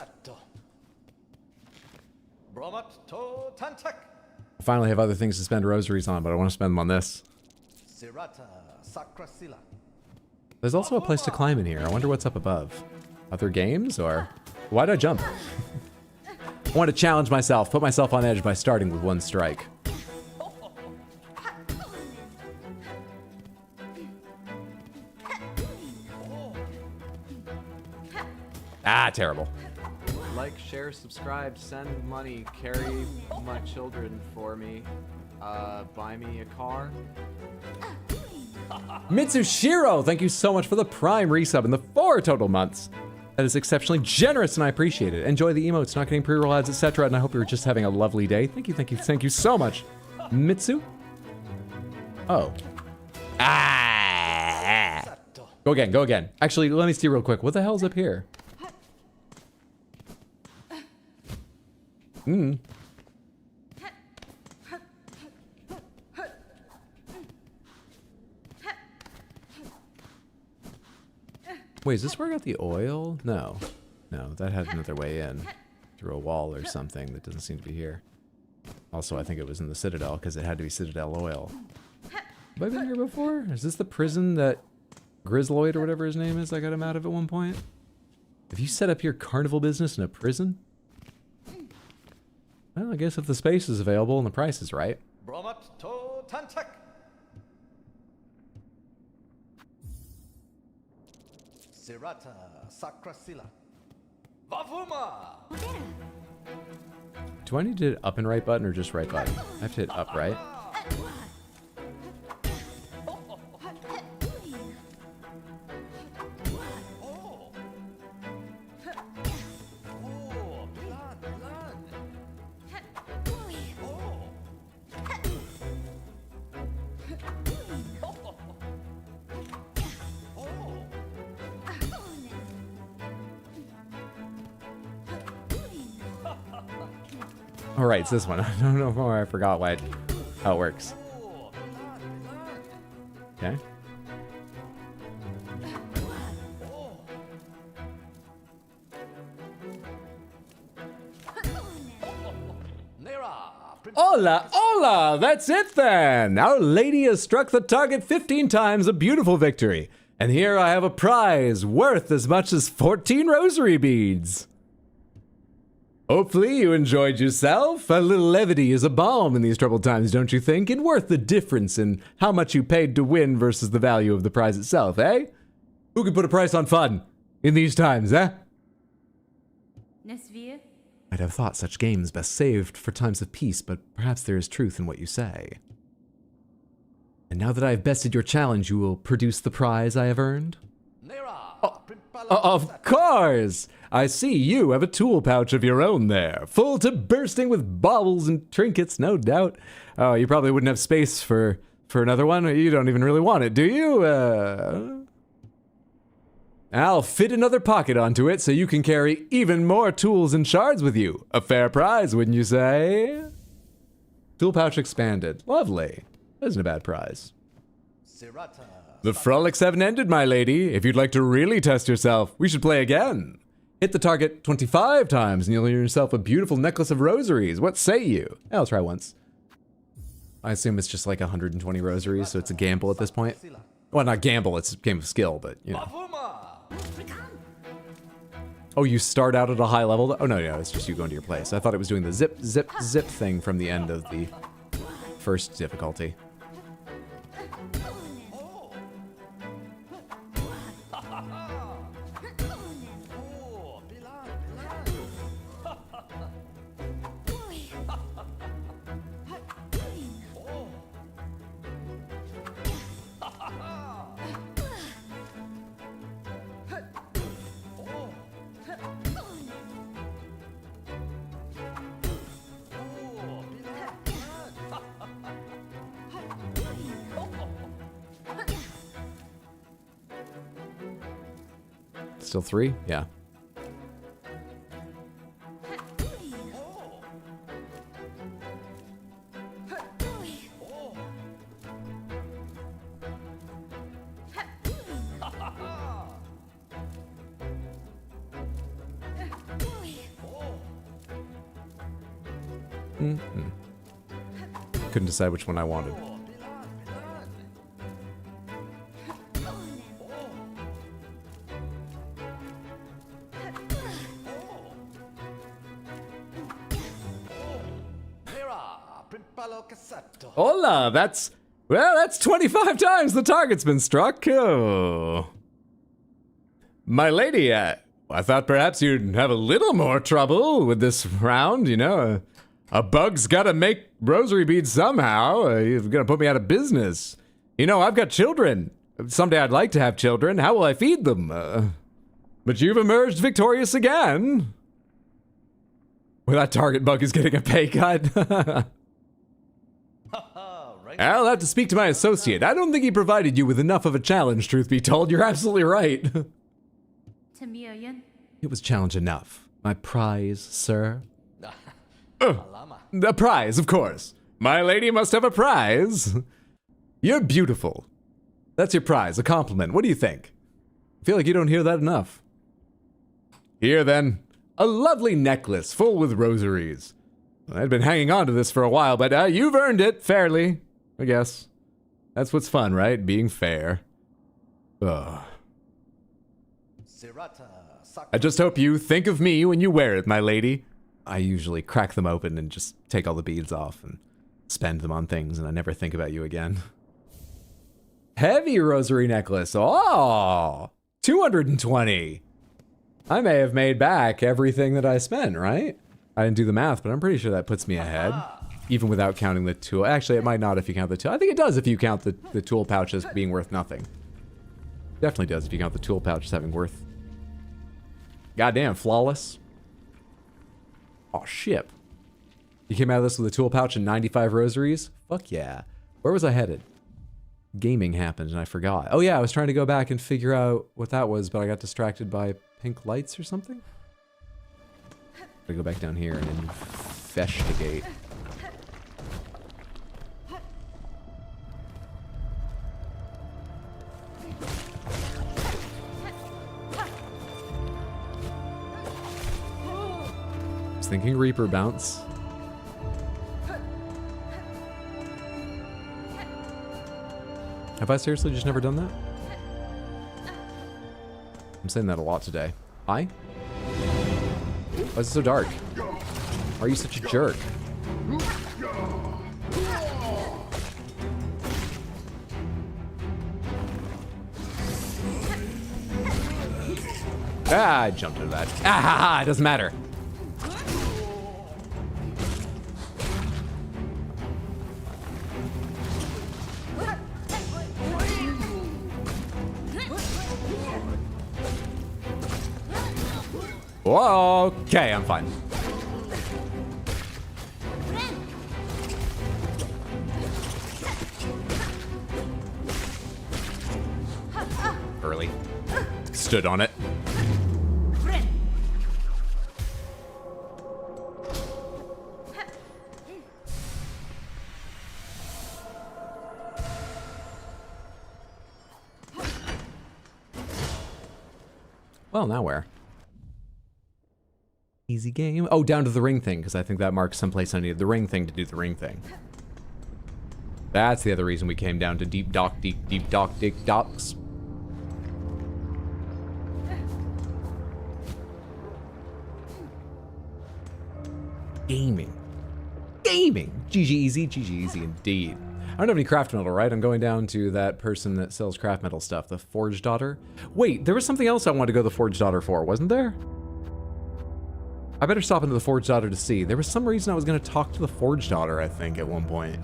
I finally have other things to spend rosaries on, but I want to spend them on this. There's also a place to climb in here. I wonder what's up above. Other games, or... Why'd I jump? I want to challenge myself, put myself on edge by starting with 1 strike. Ah, terrible. Like, share, subscribe, send money, carry my children for me, buy me a car. Mitsushiro, thank you so much for the Prime resub in the 4 total months. That is exceptionally generous, and I appreciate it. Enjoy the emotes, not getting pre-roll ads, etc. And I hope you're just having a lovely day. Thank you so much. Mitsu? Oh. Ah! Go again. Actually, let me see real quick. What the hell's up here? Wait, is this where I got the oil? No, that had another way in through a wall or something that doesn't seem to be here. Also, I think it was in the Citadel because it had to be Citadel oil. Have I been here before? Is this the prison that Grizzloid or whatever his name is I got him out of at one point? Have you set up your carnival business in a prison? Well, I guess if the space is available and the price is right. Bromat to Tantak. Sirata Sakrasila. Vavuma! Do I need to hit up and right button or just right button? I have to hit up, right? All right, it's this one. I don't know why I forgot how it works. Okay. Hola, hola! That's it then! Our lady has struck the target 15 times, a beautiful victory. And here I have a prize worth as much as 14 rosary beads. Hopefully you enjoyed yourself. A little levity is a balm in these troubled times, don't you think? And worth the difference in how much you paid to win versus the value of the prize itself, eh? Who can put a price on fun in these times, eh? Nesvir. I'd have thought such games best saved for times of peace, but perhaps there is truth in what you say. And now that I have bested your challenge, you will produce the prize I have earned? Of course! I see you have a tool pouch of your own there, full to bursting with baubles and trinkets, no doubt. Oh, you probably wouldn't have space for another one. You don't even really want it, do you? I'll fit another pocket onto it so you can carry even more tools and shards with you. A fair prize, wouldn't you say? Tool pouch expanded. Lovely. That isn't a bad prize. The frolics haven't ended, my lady. If you'd like to really test yourself, we should play again. Hit the target 25 times and you'll earn yourself a beautiful necklace of rosaries. What say you? I'll try once. I assume it's just like 120 rosaries, so it's a gamble at this point. Well, not gamble, it's a game of skill, but you know. Oh, you start out at a high level? Oh, no, it's just you going to your place. I thought it was doing the zip, zip, zip thing from the end of the first difficulty. Still 3? Yeah. Couldn't decide which one I wanted. Hola, that's 25 times the target's been struck. Oh. My lady, I thought perhaps you'd have a little more trouble with this round, you know. A bug's gotta make rosary beads somehow. You're gonna put me out of business. You know, I've got children. Someday I'd like to have children. How will I feed them? But you've emerged victorious again. Well, that target bug is getting a pay cut. I'll have to speak to my associate. I don't think he provided you with enough of a challenge, truth be told. You're absolutely right. It was challenge enough. My prize, sir. A prize, of course. My lady must have a prize. You're beautiful. That's your prize, a compliment. What do you think? I feel like you don't hear that enough. Here then, a lovely necklace full with rosaries. I'd been hanging on to this for a while, but you've earned it fairly, I guess. That's what's fun, right? Being fair. Ugh. I just hope you think of me when you wear it, my lady. I usually crack them open and just take all the beads off and spend them on things, and I never think about you again. Heavy rosary necklace. Oh, 220. I may have made back everything that I spent, right? I didn't do the math, but I'm pretty sure that puts me ahead. Even without counting the tool. Actually, it might not if you count the tool. I think it does if you count the tool pouch as being worth nothing. Definitely does if you count the tool pouch as having worth. Goddamn, flawless. Oh, shit. You came out of this with a tool pouch and 95 rosaries? Fuck yeah. Where was I headed? Gaming happened and I forgot. Oh yeah, I was trying to go back and figure out what that was, but I got distracted by pink lights or something? I go back down here and investigate. I was thinking Reaper bounce. Have I seriously just never done that? I'm saying that a lot today. Hi? Why is it so dark? Why are you such a jerk? Ah, I jumped into that. Ah ha ha, it doesn't matter. Whoa, okay, I'm fine. Early. Stood on it. Well, now where? Easy game. Oh, down to the ring thing, because I think that marks someplace I needed the ring thing to do the ring thing. That's the other reason we came down to deep docks. Gaming. GG easy indeed. I don't have any craft metal, right? I'm going down to that person that sells craft metal stuff, the Forge Daughter. Wait, there was something else I wanted to go to the Forge Daughter for, wasn't there? I better stop into the Forge Daughter to see. There was some reason I was going to talk to the Forge Daughter, I think, at one point.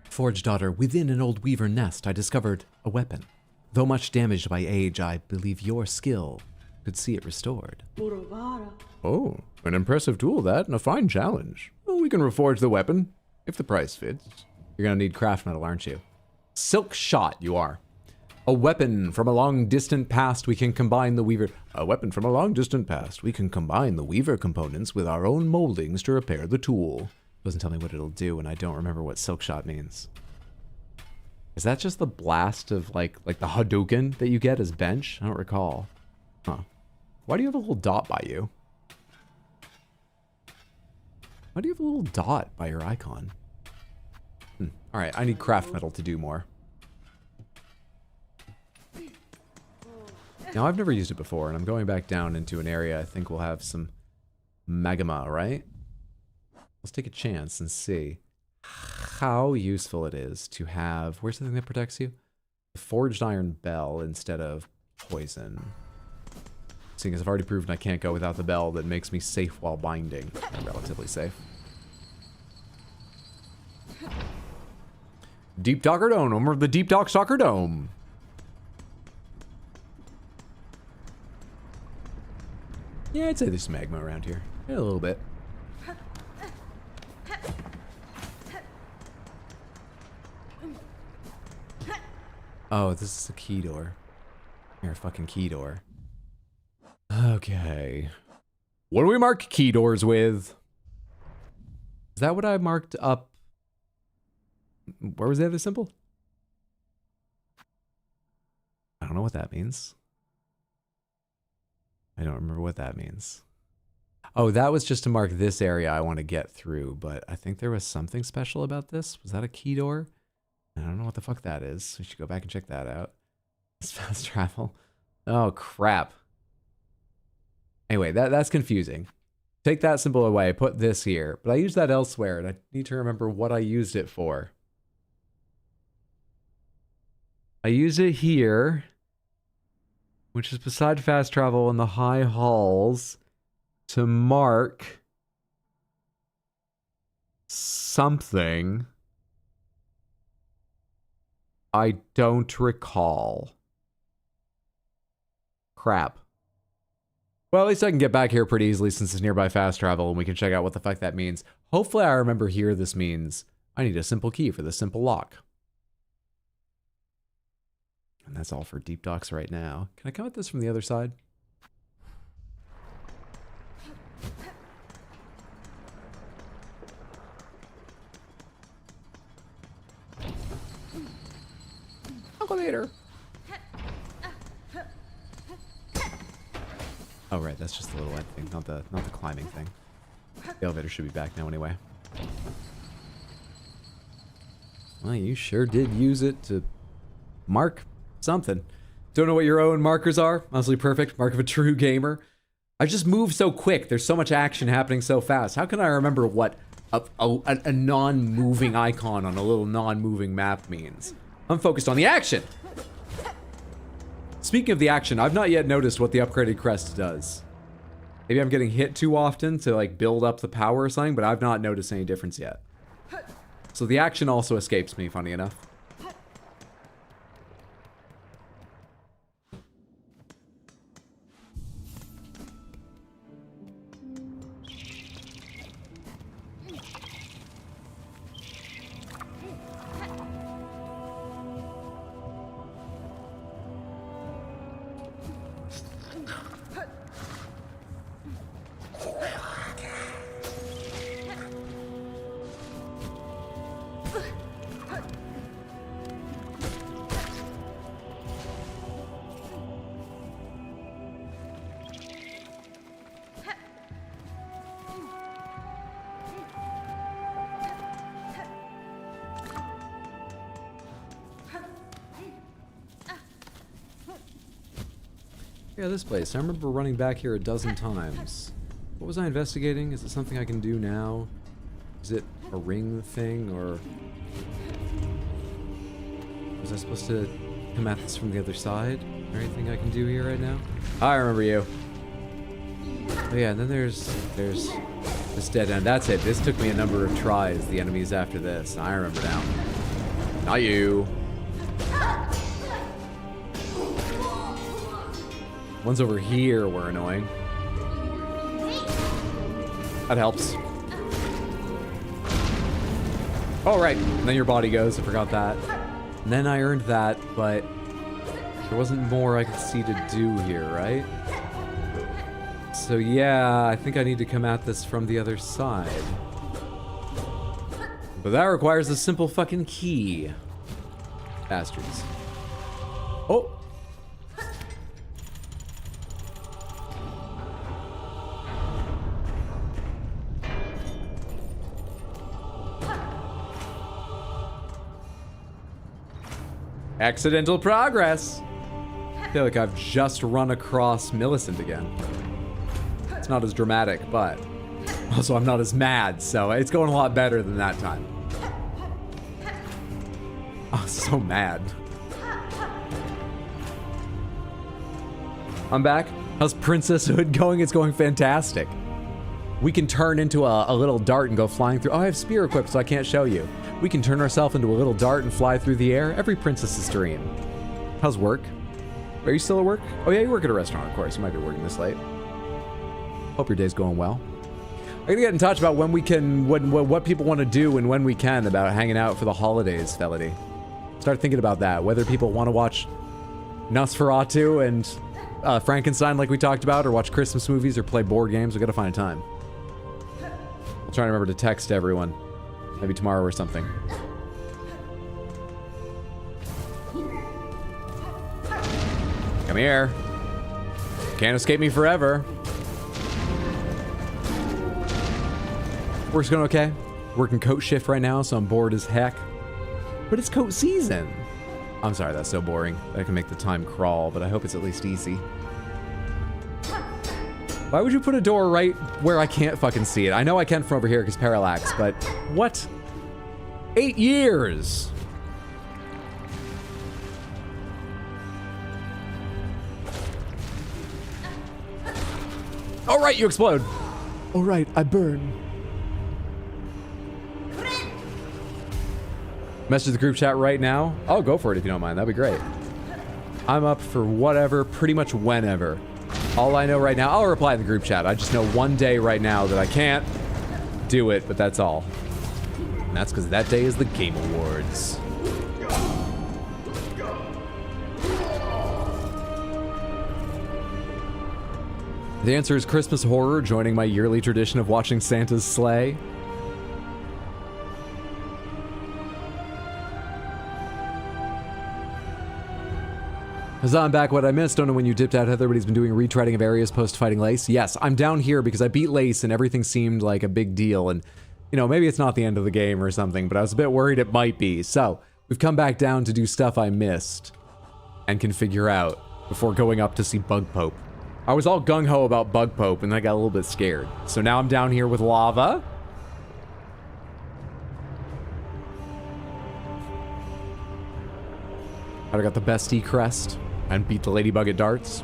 Forge Daughter, within an old weaver nest, I discovered a weapon. Though much damaged by age, I believe your skill could see it restored. Oh, an impressive tool that, and a fine challenge. Well, we can reforge the weapon, if the price fits. You're gonna need craft metal, aren't you? Silk shot, you are. A weapon from a long distant past, we can combine the weaver... A weapon from a long distant past, we can combine the weaver components with our own moldings to repair the tool. Doesn't tell me what it'll do, and I don't remember what silk shot means. Is that just the blast of, like the Hadouken that you get as bench? I don't recall. Huh. Why do you have a little dot by you? Why do you have a little dot by your icon? Alright, I need craft metal to do more. Now, I've never used it before, and I'm going back down into an area I think we'll have some magma, right? Let's take a chance and see how useful it is to have... Where's the thing that protects you? The forged iron bell instead of poison. Seeing as I've already proven I can't go without the bell, that makes me safe while binding. Relatively safe. Deep Docker Dome, owner of the Deep Dock Soccer Dome. Yeah, I'd say there's some magma around here. Yeah, a little bit. Oh, this is a key door. You're a fucking key door. Okay. What do we mark key doors with? Is that what I marked up? Where was the other symbol? I don't know what that means. I don't remember what that means. Oh, that was just to mark this area I want to get through, but I think there was something special about this. Was that a key door? I don't know what the fuck that is. We should go back and check that out. It's fast travel. Oh, crap. Anyway, that's confusing. Take that symbol away, put this here. But I used that elsewhere, and I need to remember what I used it for. I used it here, which is beside fast travel in the high halls, to mark something I don't recall. Crap. Well, at least I can get back here pretty easily since it's nearby fast travel and we can check out what the fuck that means. Hopefully I remember here this means I need a simple key for this simple lock. And that's all for deep docks right now. Can I come at this from the other side? Elevator. Oh right, that's just the little end thing, not the climbing thing. The elevator should be back now anyway. Well, you sure did use it to mark something. Don't know what your own markers are. Honestly, perfect. Mark of a true gamer. I just move so quick. There's so much action happening so fast. How can I remember what a non-moving icon on a little non-moving map means? I'm focused on the action. Speaking of the action, I've not yet noticed what the upgraded crest does. Maybe I'm getting hit too often to like build up the power or something, but I've not noticed any difference yet. So the action also escapes me, funny enough. Yeah, this place. I remember running back here a dozen times. What was I investigating? Is it something I can do now? Is it a ring thing, or... was I supposed to come at this from the other side? Is there anything I can do here right now? I remember you. Oh yeah, and then there's this dead end. That's it. This took me a number of tries, the enemies after this. I remember now. Not you. Ones over here were annoying. That helps. Oh, right. And then your body goes. I forgot that. And then I earned that, but there wasn't more I could see to do here, right? So yeah, I think I need to come at this from the other side. But that requires a simple fucking key. Bastards. Oh! Accidental progress. I feel like I've just run across Millicent again. It's not as dramatic, but also I'm not as mad, so it's going a lot better than that time. Oh, so mad. I'm back. How's princesshood going? It's going fantastic. We can turn into a little dart and go flying through. Oh, I have spear equipped, so I can't show you. We can turn ourselves into a little dart and fly through the air. Every princess's dream. How's work? Are you still at work? Oh yeah, you work at a restaurant, of course. You might be working this late. Hope your day's going well. I'm gonna get in touch about when we can, what people want to do and when we can about hanging out for the holidays, Felody. Start thinking about that. Whether people want to watch Nosferatu and Frankenstein like we talked about, or watch Christmas movies, or play board games. We gotta find a time. I'll try to remember to text everyone. Maybe tomorrow or something. Come here. Can't escape me forever. Work's going okay. Working coat shift right now, so I'm bored as heck. But it's coat season. I'm sorry, that's so boring. I can make the time crawl, but I hope it's at least easy. Why would you put a door right where I can't fucking see it? I know I can from over here because parallax, but what? 8 years! All right, you explode. All right, I burn. Message the group chat right now. I'll go for it if you don't mind. That'd be great. I'm up for whatever, pretty much whenever. All I know right now, I'll reply to the group chat. I just know one day right now that I can't do it, but that's all. And that's because that day is the Game Awards. The answer is Christmas horror, joining my yearly tradition of watching Santa's sleigh. Huzzah, I'm back. What I missed, don't know when you dipped out, Heather, but he's been doing retreading of areas post-fighting Lace. Yes, I'm down here because I beat Lace and everything seemed like a big deal. And, you know, maybe it's not the end of the game or something, but I was a bit worried it might be. So, we've come back down to do stuff I missed and can figure out before going up to see Bug Pope. I was all gung-ho about Bug Pope, and I got a little bit scared. So now I'm down here with Lava. I got the bestie crest and beat the Ladybug at darts.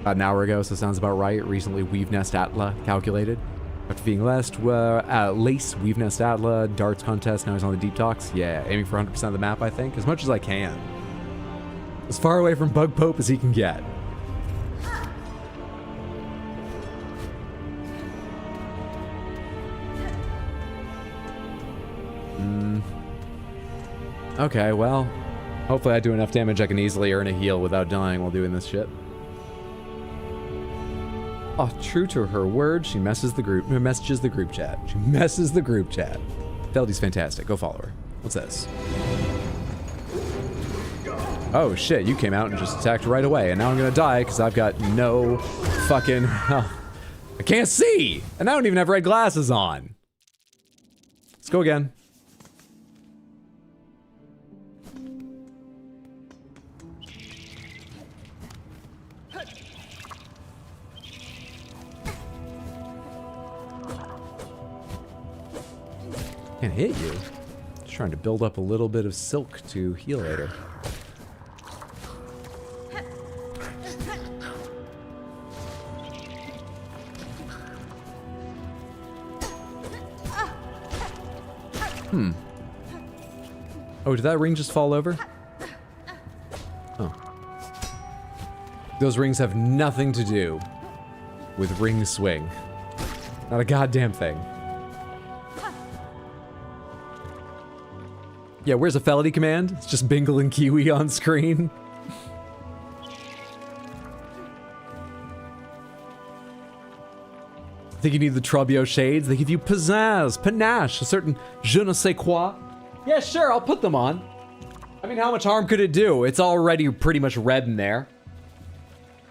About an hour ago, so sounds about right. Recently, Weave Nest Atla calculated. After being Lace, Weave Nest Atla, darts contest, now he's on the Deep Talks. Yeah, aiming for 100% of the map, I think. As much as I can. As far away from Bug Pope as he can get. Okay, well, hopefully I do enough damage I can easily earn a heal without dying while doing this shit. Oh, true to her word, she messages the group chat. She messes the group chat. Feldy's fantastic. Go follow her. What's this? Oh shit, you came out and just attacked right away, and now I'm gonna die because I've got no fucking... I can't see! And I don't even have red glasses on. Let's go again. Can't hit you. Just trying to build up a little bit of silk to heal later. Oh, did that ring just fall over? Oh. Those rings have nothing to do with ring swing. Not a goddamn thing. Yeah, where's a Felony command? It's just Bingle and Kiwi on screen. I think you need the Trubio shades. They give you pizzazz, panache, a certain je ne sais quoi. Yeah, sure, I'll put them on. I mean, how much harm could it do? It's already pretty much red in there.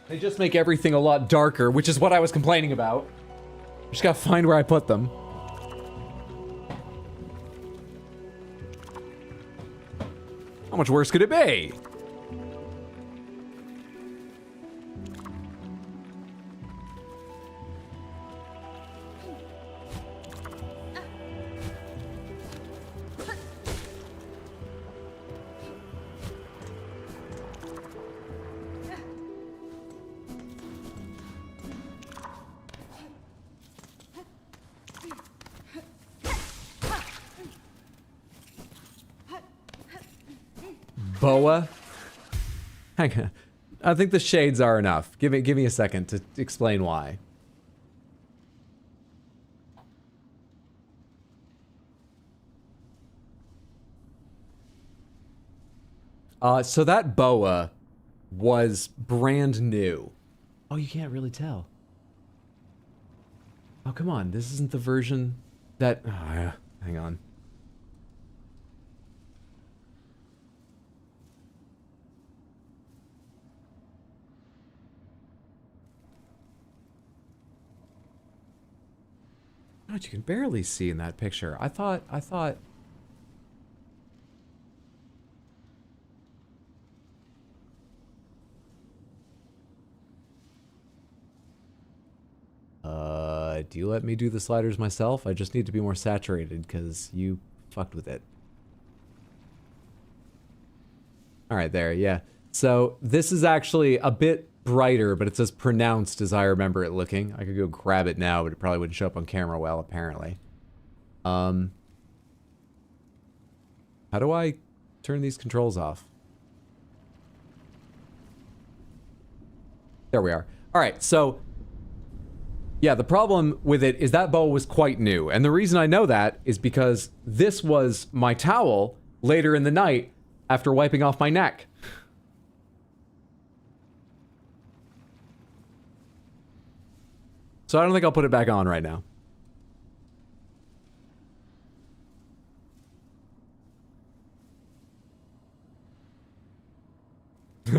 They just make everything a lot darker, which is what I was complaining about. Just gotta find where I put them. How much worse could it be? Boa? Hang on. I think the shades are enough. Give me a second to explain why. So that boa was brand new. Oh, you can't really tell. Oh, come on. This isn't the version that... Oh, yeah. Hang on. God, you can barely see in that picture. I thought... Do you let me do the sliders myself? I just need to be more saturated because you fucked with it. Alright, there, yeah. So, this is actually a bit brighter, but it's as pronounced as I remember it looking. I could go grab it now, but it probably wouldn't show up on camera well, apparently. How do I turn these controls off? There we are. Alright, so... Yeah, the problem with it is that bow was quite new. And the reason I know that is because this was my towel later in the night after wiping off my neck. So I don't think I'll put it back on right now.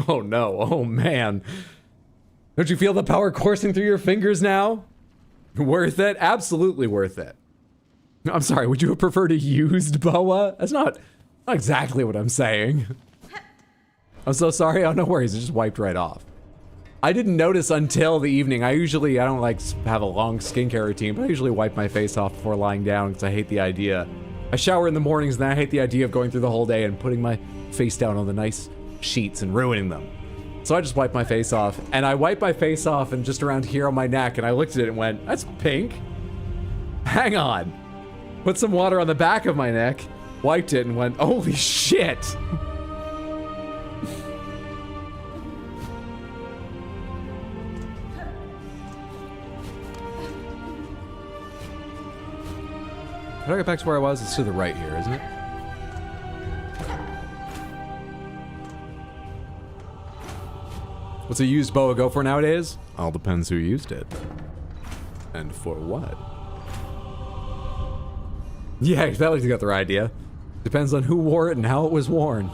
Oh no, oh man. Don't you feel the power coursing through your fingers now? Worth it? Absolutely worth it. I'm sorry, would you have preferred a used boa? That's not exactly what I'm saying. I'm so sorry, oh no worries, it just wiped right off. I didn't notice until the evening. I don't like have a long skincare routine, but I usually wipe my face off before lying down because I hate the idea. I shower in the mornings and I hate the idea of going through the whole day and putting my face down on the nice sheets and ruining them. So I just wiped my face off, and I wiped my face off and just around here on my neck, and I looked at it and went, that's pink. Hang on. Put some water on the back of my neck, wiped it and went, holy shit. How do I get back to where I was? It's to the right here, isn't it? What's a used boa go for nowadays? All depends who used it. And for what? Yeah, I felt like you got the right idea. Depends on who wore it and how it was worn.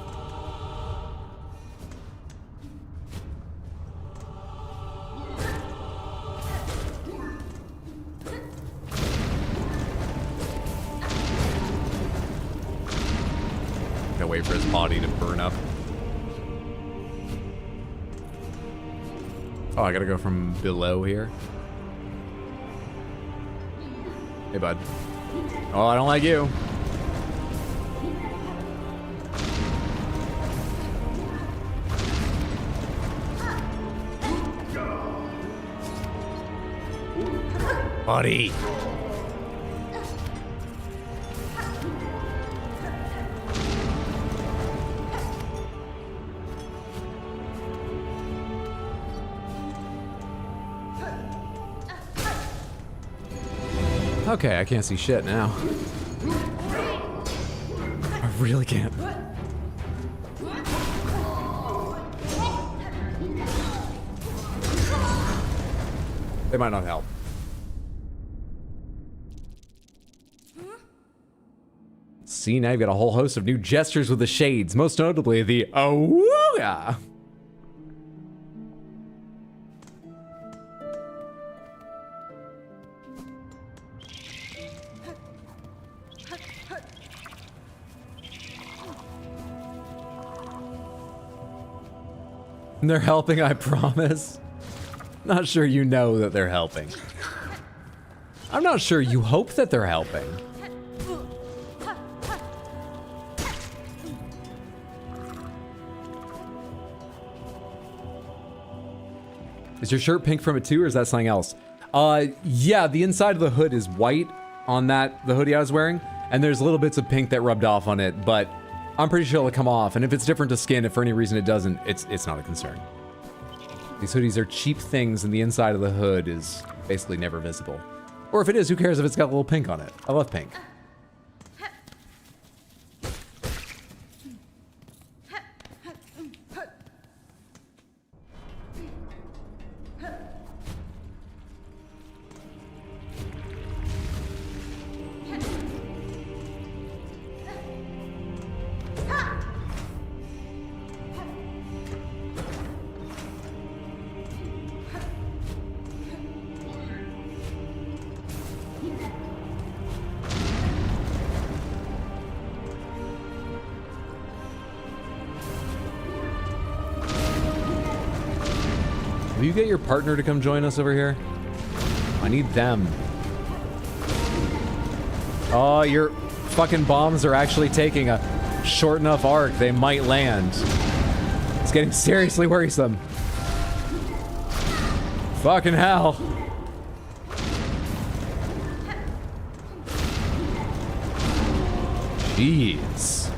Gotta wait for his body to burn up. Oh, I gotta go from below here. Hey, bud. Oh, I don't like you. Buddy. Okay, I can't see shit now. I really can't. They might not help. See, now you've got a whole host of new gestures with the shades, most notably the awooga. They're helping, I promise. Not sure you know that they're helping. I'm not sure you hope that they're helping. Is your shirt pink from it too, or is that something else? Yeah, the inside of the hood is white on the hoodie I was wearing, and there's little bits of pink that rubbed off on it, but I'm pretty sure it'll come off, and if it's different to skin, if for any reason it doesn't, it's not a concern. These hoodies are cheap things, and the inside of the hood is basically never visible. Or if it is, who cares if it's got a little pink on it? I love pink. Will you get your partner to come join us over here? I need them. Oh, your fucking bombs are actually taking a short enough arc. They might land. It's getting seriously worrisome. Fucking hell. Jeez.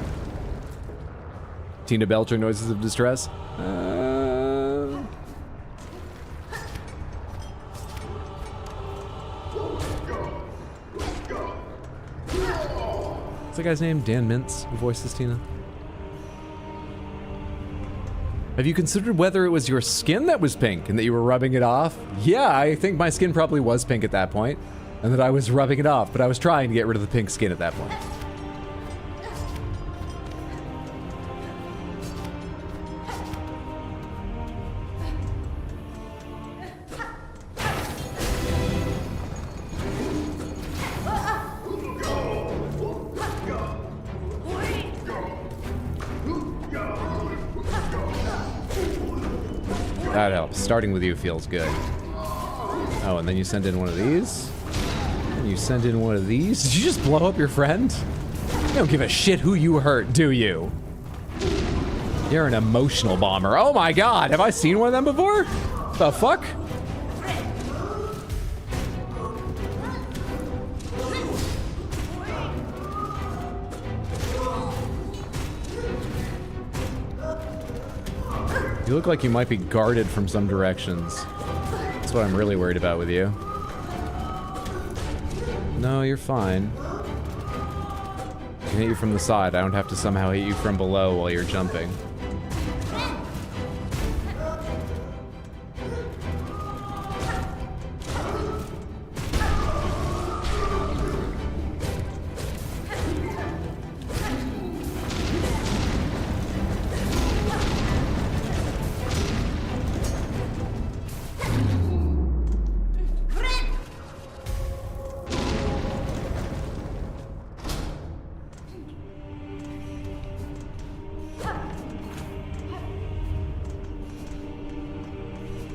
Tina Belcher, noises of distress. What's the guy's name? Dan Mintz, who voices Tina? Have you considered whether it was your skin that was pink and that you were rubbing it off? Yeah, I think my skin probably was pink at that point, and that I was rubbing it off, but I was trying to get rid of the pink skin at that point. That helps. Starting with you feels good. Oh, and then you send in one of these. And you send in one of these. Did you just blow up your friend? You don't give a shit who you hurt, do you? You're an emotional bomber. Oh my god, have I seen one of them before? The fuck? You look like you might be guarded from some directions. That's what I'm really worried about with you. No, you're fine. I can hit you from the side. I don't have to somehow hit you from below while you're jumping.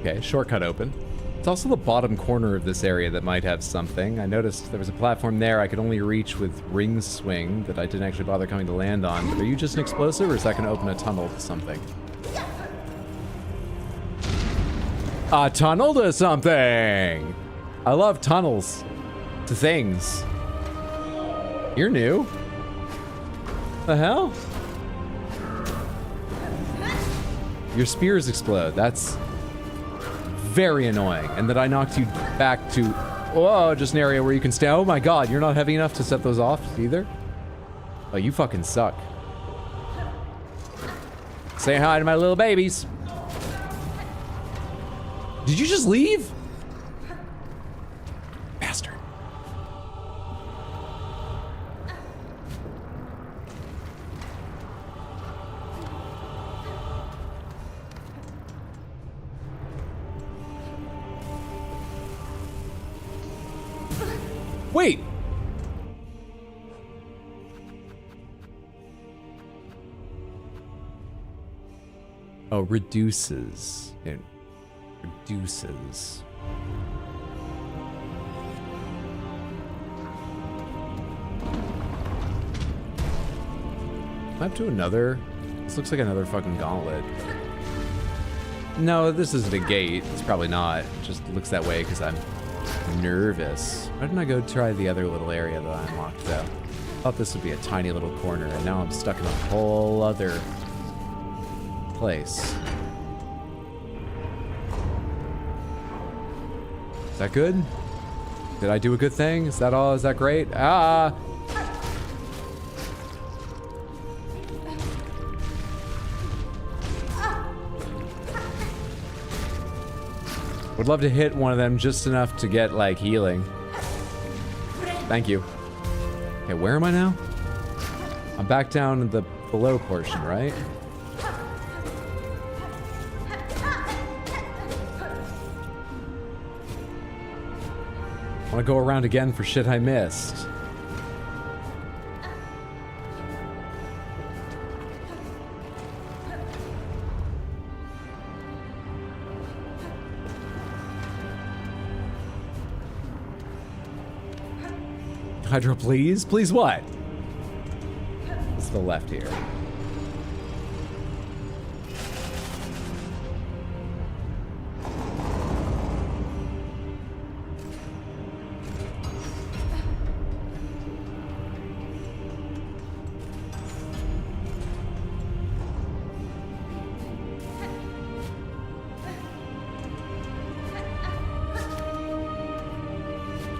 Okay, shortcut open. It's also the bottom corner of this area that might have something. I noticed there was a platform there I could only reach with ring swing that I didn't actually bother coming to land on. But are you just an explosive, or is that going to open a tunnel to something? A tunnel to something! I love tunnels to things. You're new. The hell? Your spears explode. That's very annoying. And that I knocked you back to, whoa, just an area where you can stay. Oh my god, you're not heavy enough to set those off either? Oh, you fucking suck. Say hi to my little babies. Did you just leave? Bastard. Wait! Oh, reduces. It reduces. Up to another. This looks like another fucking gauntlet. No, this isn't a gate. It's probably not. It just looks that way because I'm nervous. Why didn't I go try the other little area that I unlocked, though? I thought this would be a tiny little corner, and now I'm stuck in a whole other place. Is that good? Did I do a good thing? Is that all? Is that great? Ah! Would love to hit one of them just enough to get, like, healing. Thank you. Okay, where am I now? I'm back down in the below portion, right? I want to go around again for shit I missed. Hydro, please? Please what? It's the left here.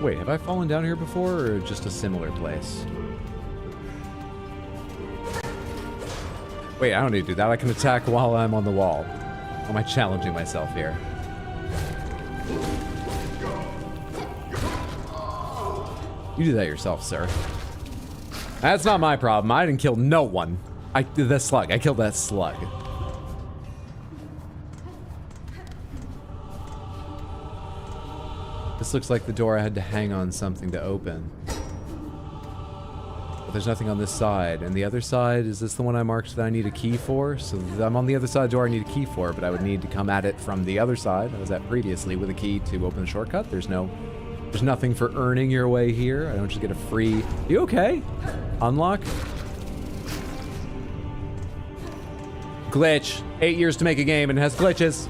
Wait, have I fallen down here before, or just a similar place? Wait, I don't need to do that. I can attack while I'm on the wall. Or am I challenging myself here? You do that yourself, sir. That's not my problem. I didn't kill no one. The slug. I killed that slug. This looks like the door I had to hang on something to open. But there's nothing on this side. And the other side, is this the one I marked that I need a key for? So I'm on the other side of the door I need a key for, but I would need to come at it from the other side I was at previously with a key to open the shortcut. There's nothing for earning your way here. I don't just get a free... You okay? Unlock? Glitch. 8 years to make a game and it has glitches.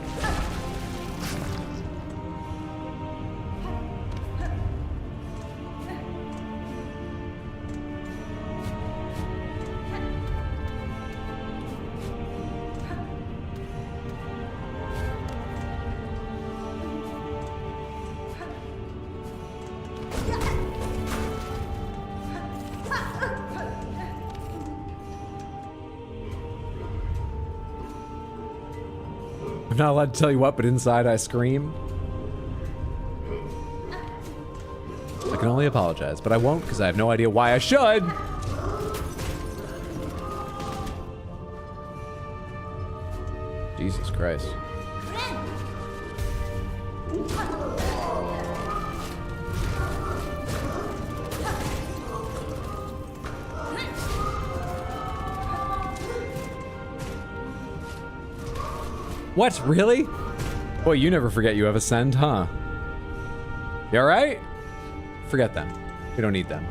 I'm not allowed to tell you what, but inside I scream. I can only apologize, but I won't because I have no idea why I should. Jesus Christ. What? Really? Boy, you never forget you have Ascend, huh? You alright? Forget them. We don't need them.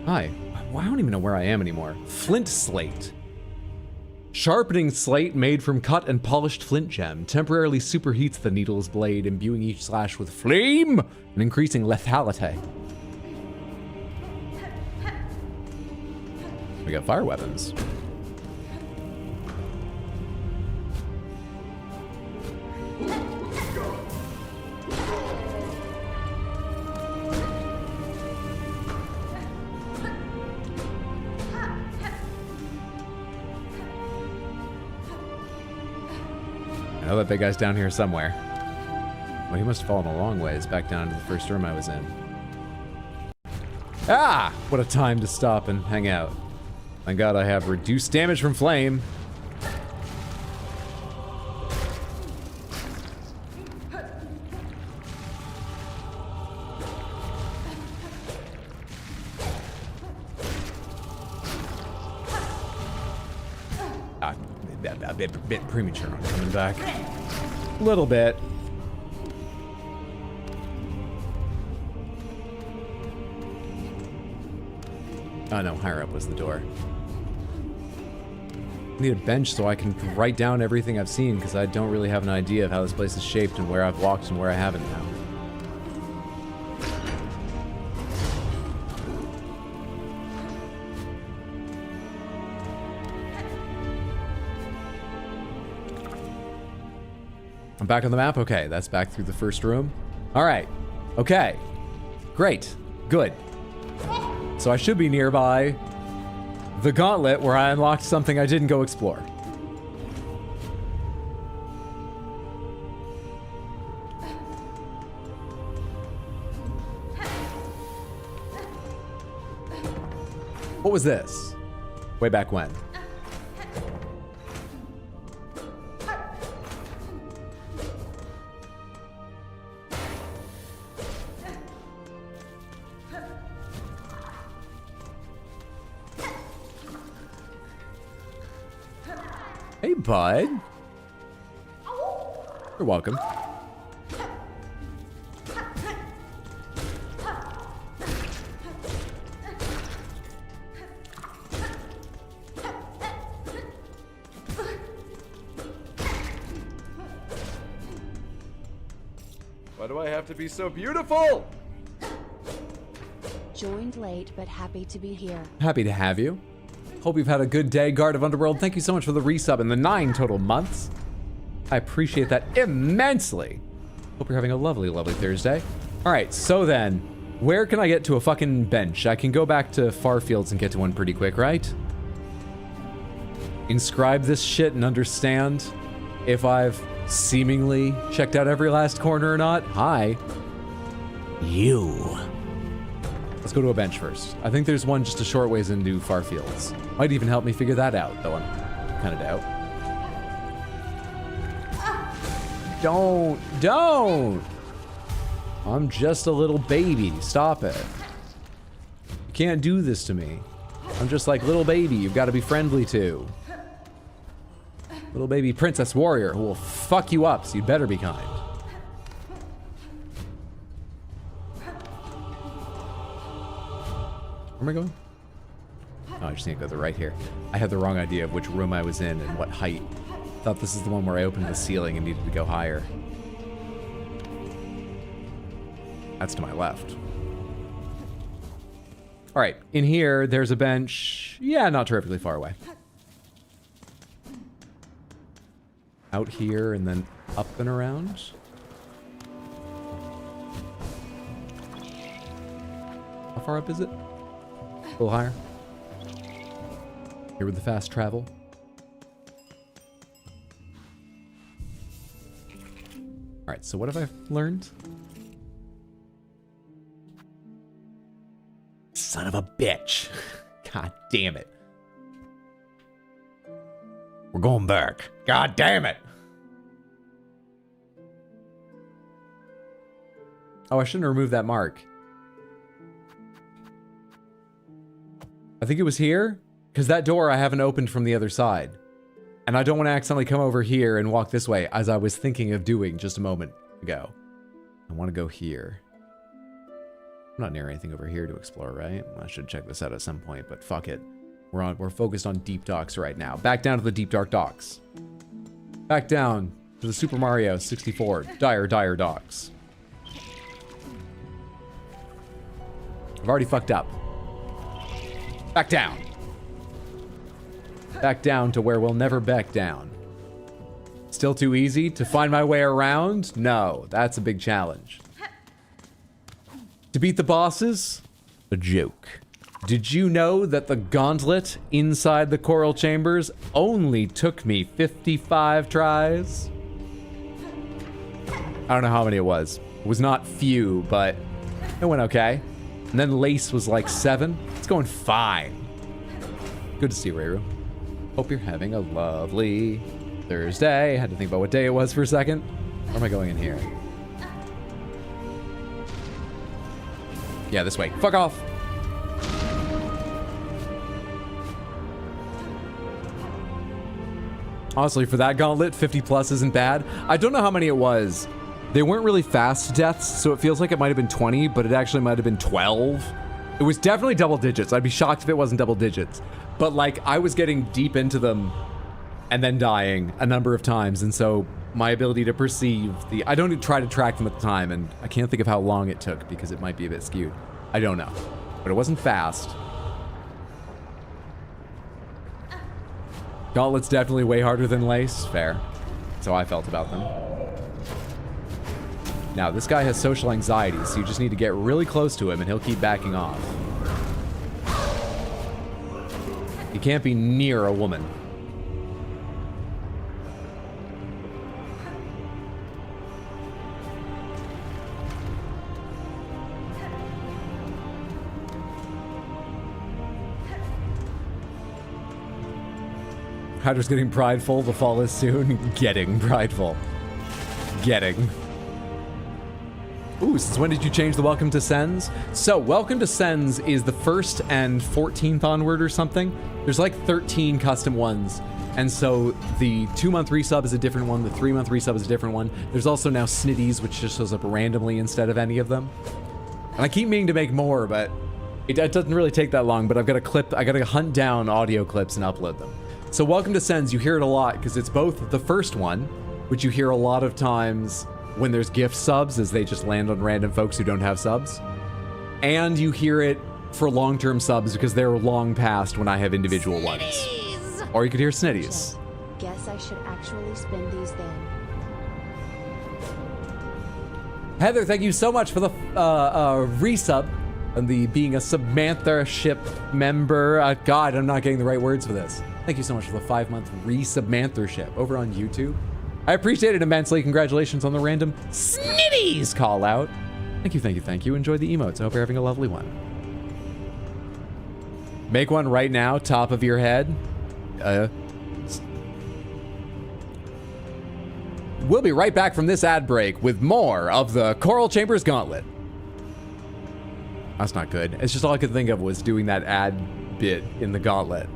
Hi. Well, I don't even know where I am anymore. Flint slate. Sharpening slate made from cut and polished flint gem temporarily superheats the needle's blade, imbuing each slash with flame and increasing lethality. We got fire weapons. I know that big guy's down here somewhere. Well, he must have fallen a long ways back down to the first room I was in. Ah! What a time to stop and hang out. Thank God I have reduced damage from flame. A bit premature on coming back. A little bit. Oh no, higher up was the door. I need a bench so I can write down everything I've seen, because I don't really have an idea of how this place is shaped and where I've walked and where I haven't now. I'm back on the map? Okay, that's back through the first room. All right. Okay. Great. Good. So I should be nearby the gauntlet where I unlocked something I didn't go explore. What was this? Way back when? Hey, bud. You're welcome. Why do I have to be so beautiful? Joined late, but happy to be here. Happy to have you. Hope you've had a good day, Guard of Underworld. Thank you so much for the resub and the 9 total months. I appreciate that immensely. Hope you're having a lovely, lovely Thursday. All right, so then, where can I get to a fucking bench? I can go back to Farfields and get to one pretty quick, right? Inscribe this shit and understand if I've seemingly checked out every last corner or not. Hi. You. Let's go to a bench first. I think there's one just a short ways into Farfields. Might even help me figure that out, though I'm kind of doubt. Don't! I'm just a little baby. Stop it. You can't do this to me. I'm just like little baby. You've got to be friendly to. Little baby princess warrior who will fuck you up, so you better be kind. Where am I going? Oh, I just need to go to the right here. I had the wrong idea of which room I was in and what height. Thought this is the one where I opened the ceiling and needed to go higher. That's to my left. All right, in here, there's a bench. Yeah, not terrifically far away. Out here and then up and around. How far up is it? A little higher. Here with the fast travel. All right, so what have I learned? Son of a bitch. God damn it. We're going back. God damn it. Oh, I shouldn't remove that mark. I think it was here, because that door I haven't opened from the other side. And I don't want to accidentally come over here and walk this way, as I was thinking of doing just a moment ago. I want to go here. I'm not near anything over here to explore, right? I should check this out at some point, but fuck it. We're focused on deep docks right now. Back down to the deep dark docks. Back down to the Super Mario 64 dire docks. I've already fucked up. Back down. Back down to where we'll never back down. Still too easy to find my way around? No, that's a big challenge. To beat the bosses? A joke. Did you know that the gauntlet inside the coral chambers only took me 55 tries? I don't know how many it was. It was not few, but it went okay. And then Lace was like 7. It's going fine. Good to see you, Rayru. Hope you're having a lovely Thursday. I had to think about what day it was for a second. Where am I going in here? Yeah, this way. Fuck off. Honestly, for that gauntlet, 50 plus isn't bad. I don't know how many it was. They weren't really fast deaths, so it feels like it might have been 20, but it actually might have been 12. It was definitely double digits. I'd be shocked if it wasn't double digits. But like, I was getting deep into them and then dying a number of times, and so my ability to perceive the... I don't try to track them at the time, and I can't think of how long it took because it might be a bit skewed. I don't know. But it wasn't fast. Gauntlet's definitely way harder than Lace. Fair. That's how I felt about them. Now, this guy has social anxiety, so you just need to get really close to him and he'll keep backing off. You can't be near a woman. Hydra's getting prideful. The fall is soon. Getting prideful. Getting. Ooh, since when did you change the Welcome to Sens? So, Welcome to Sens is the 1st and 14th onward or something. There's like 13 custom ones. And so, the 2-month resub is a different one. The 3-month resub is a different one. There's also now Snitties, which just shows up randomly instead of any of them. And I keep meaning to make more, but it doesn't really take that long. But I've got a clip, I gotta hunt down audio clips and upload them. So Welcome to Sens, you hear it a lot because it's both the first one, which you hear a lot of times when there's gift subs as they just land on random folks who don't have subs. And you hear it for long-term subs because they're long past when I have individual ones. Or you could hear Snitties. Guess I should actually spin these then. Heather, thank you so much for the resub and the being a Submanthership member. God, I'm not getting the right words for this. Thank you so much for the 5-month resubmanthership over on YouTube. I appreciate it immensely. Congratulations on the random Snitties call out. Thank you, thank you, thank you. Enjoy the emotes. I hope you're having a lovely one. Make one right now, top of your head. We'll be right back from this ad break with more of the Coral Chambers Gauntlet. That's not good. It's just all I could think of was doing that ad bit in the Gauntlet.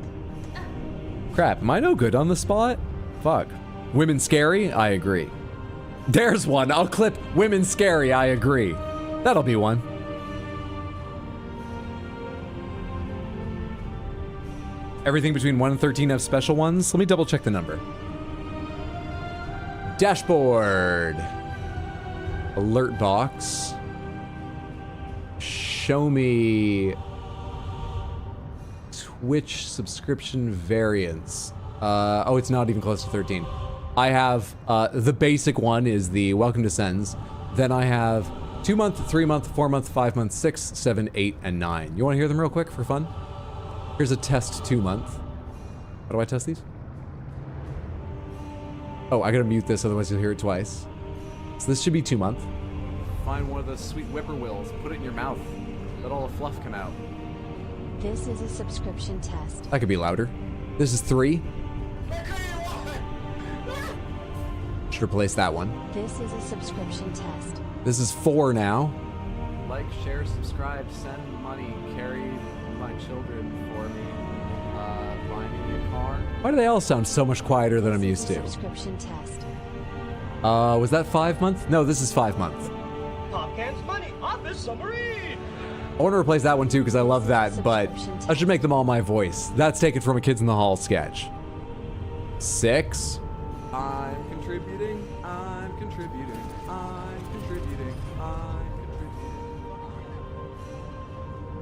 Crap, am I no good on the spot? Fuck. Women scary? I agree. There's one. I'll clip women scary. I agree. That'll be one. Everything between 1 and 13 have special ones. Let me double check the number. Dashboard. Alert box. Show me Twitch subscription variants. Oh, it's not even close to 13. I have the basic one is the Welcome to Sens. Then I have 2-month, 3-month, 4-month, 5-month, 6, 7, 8, and 9. You want to hear them real quick for fun? Here's a test 2-month. How do I test these? Oh, I gotta mute this, otherwise you'll hear it twice. So this should be 2-month. Find one of those sweet whippoorwills, put it in your mouth, let all the fluff come out. This is a subscription test. That could be louder. This is 3. Should replace that one. This is a subscription test. This is 4 now. Like, share, subscribe, send money, carry my children for me, buy me a car. Why do they all sound so much quieter than I'm used to? Subscription test. Was that 5-month? No, this is 5-month. Popcan's money, office submarine! I want to replace that one too because I love that, but I should make them all my voice. That's taken from a Kids in the Hall sketch. 6. I'm contributing, I'm contributing, I'm contributing, I'm contributing.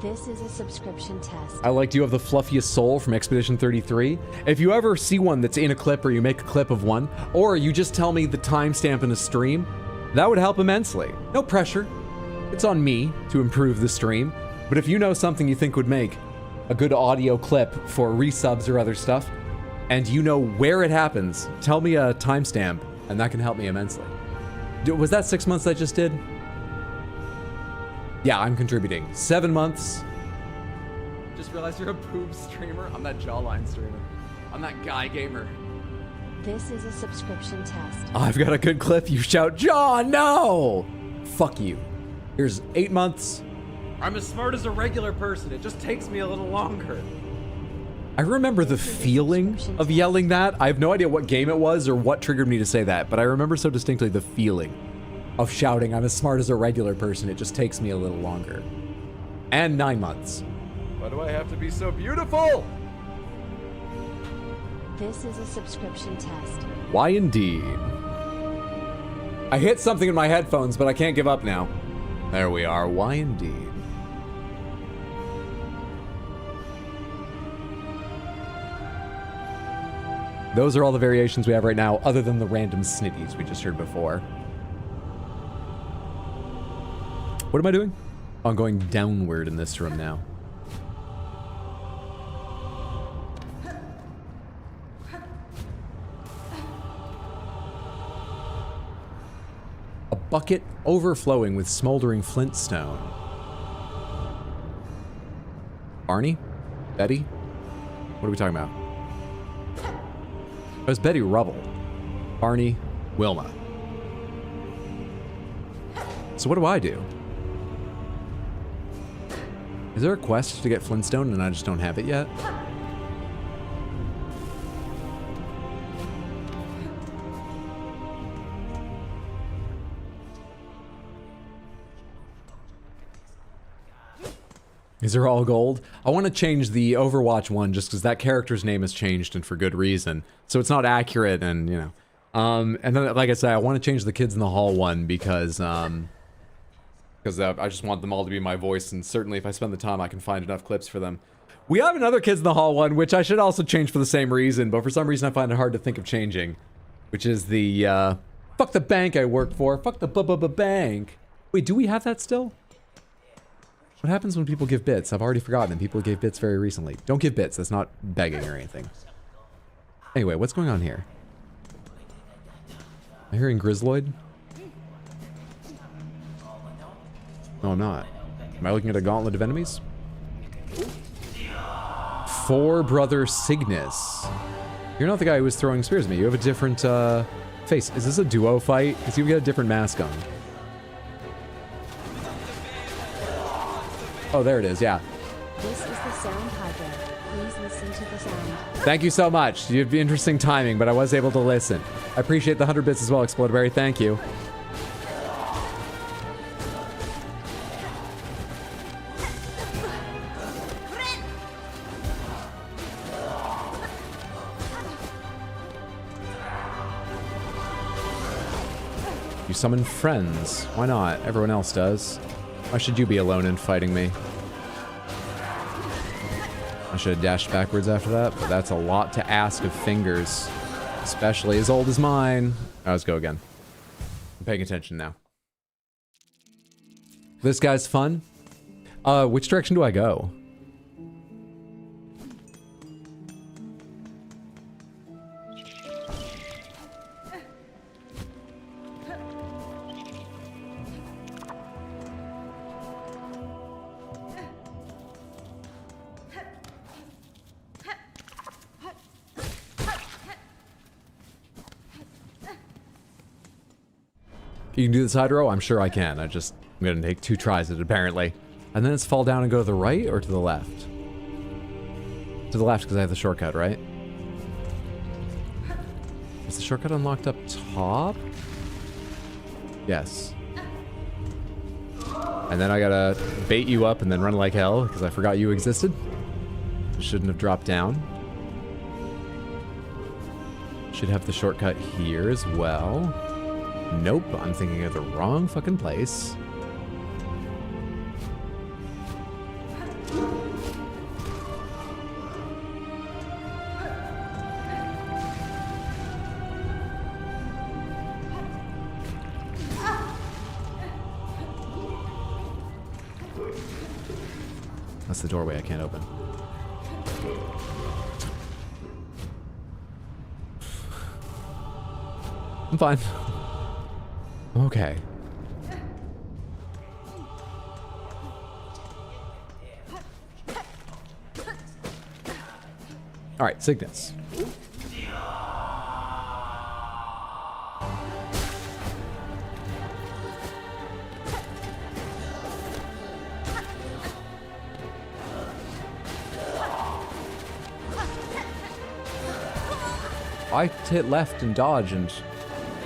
This is a subscription test. I like, do you have the fluffiest soul from Expedition 33? If you ever see one that's in a clip or you make a clip of one, or you just tell me the timestamp in a stream, that would help immensely. No pressure. It's on me to improve the stream, but if you know something you think would make a good audio clip for resubs or other stuff, and you know where it happens, tell me a timestamp, and that can help me immensely. Was that 6 months I just did? Yeah, I'm contributing. 7 months. Just realized you're a boob streamer. I'm that jawline streamer. I'm that guy gamer. This is a subscription test. I've got a good clip. You shout, Jaw, no! Fuck you. Here's 8 months. I'm as smart as a regular person. It just takes me a little longer. I remember the feeling of yelling that. I have no idea what game it was or what triggered me to say that, but I remember so distinctly the feeling of shouting, I'm as smart as a regular person. It just takes me a little longer. And 9 months. Why do I have to be so beautiful? This is a subscription test. Why indeed? I hit something in my headphones, but I can't give up now. There we are. Why indeed? Those are all the variations we have right now, other than the random snitties we just heard before. What am I doing? Oh, I'm going downward in this room now. A bucket overflowing with smoldering flintstone. Barney? Betty? What are we talking about? It was Betty Rubble. Barney, Wilma. So what do I do? Is there a quest to get Flintstone and I just don't have it yet? Is there all gold? I want to change the Overwatch one just because that character's name has changed and for good reason. So it's not accurate and, you know. And then, like I said, I want to change the Kids in the Hall one because I just want them all to be my voice, and certainly if I spend the time, I can find enough clips for them. We have another Kids in the Hall one, which I should also change for the same reason, but for some reason I find it hard to think of changing, which is the, fuck the bank I work for, fuck the bank. Wait, do we have that still? What happens when people give bits? I've already forgotten that people gave bits very recently. Don't give bits. That's not begging or anything. Anyway, what's going on here? Am I hearing Grizzloid? No, I'm not. Am I looking at a gauntlet of enemies? Four Brother Cygnus. You're not the guy who was throwing spears at me. You have a different face. Is this a duo fight? Because you've got a different mask on. Oh, there it is, yeah. This is the sound hydra. Please listen to the sound. Thank you so much. You have interesting timing, but I was able to listen. I appreciate the 100 bits as well, Exploderberry. Thank you. You summon friends. Why not? Everyone else does. Why should you be alone in fighting me? I should have dashed backwards after that, but that's a lot to ask of fingers. Especially as old as mine. Let's go again. I'm paying attention now. This guy's fun. Which direction do I go? You can do this hydro? I'm sure I can. I'm gonna take 2 tries at it, apparently. And then it's fall down and go to the right or to the left? To the left, because I have the shortcut, right? Is the shortcut unlocked up top? Yes. And then I gotta bait you up and then run like hell, because I forgot you existed. Shouldn't have dropped down. Should have the shortcut here as well. Nope, I'm thinking of the wrong fucking place. That's the doorway I can't open. I'm fine. Okay. All right, Cygnus. I hit left and dodge and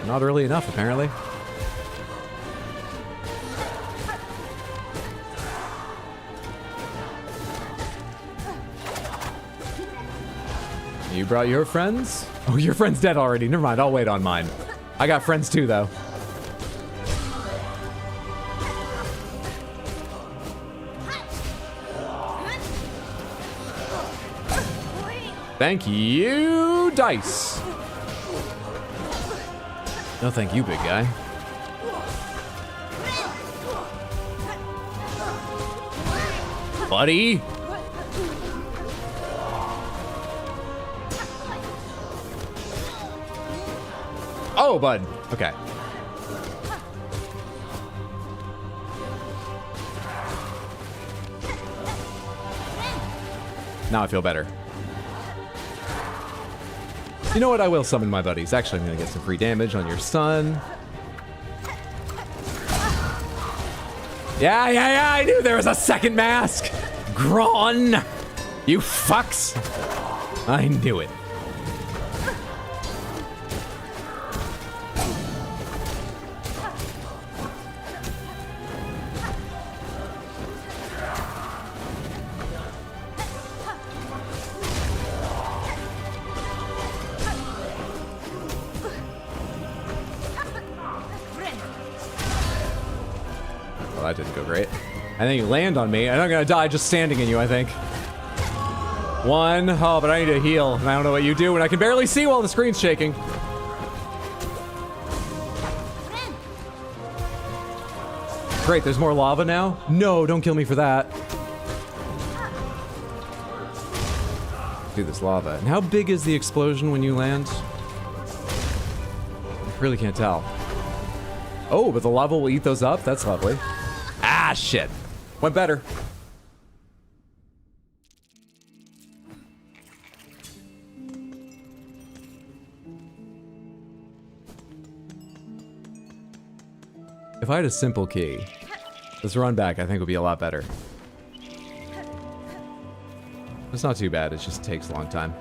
not early enough, apparently. You brought your friends? Oh, your friend's dead already. Never mind, I'll wait on mine. I got friends too, though. Thank you, dice. No, thank you, big guy. Buddy. Oh, bud. Okay. Now I feel better. You know what? I will summon my buddies. Actually, I'm going to get some free damage on your son. Yeah, I knew there was a second mask. Gron. You fucks. I knew it. That didn't go great. And then you land on me, and I'm gonna die just standing in you, I think. 1. Oh, but I need to heal, and I don't know what you do, and I can barely see while the screen's shaking. Great, there's more lava now? No, don't kill me for that. Do this lava. And how big is the explosion when you land? I really can't tell. Oh, but the lava will eat those up? That's lovely. Ah, shit. Went better. If I had a simple key, this run back I think would be a lot better. It's not too bad, it just takes a long time.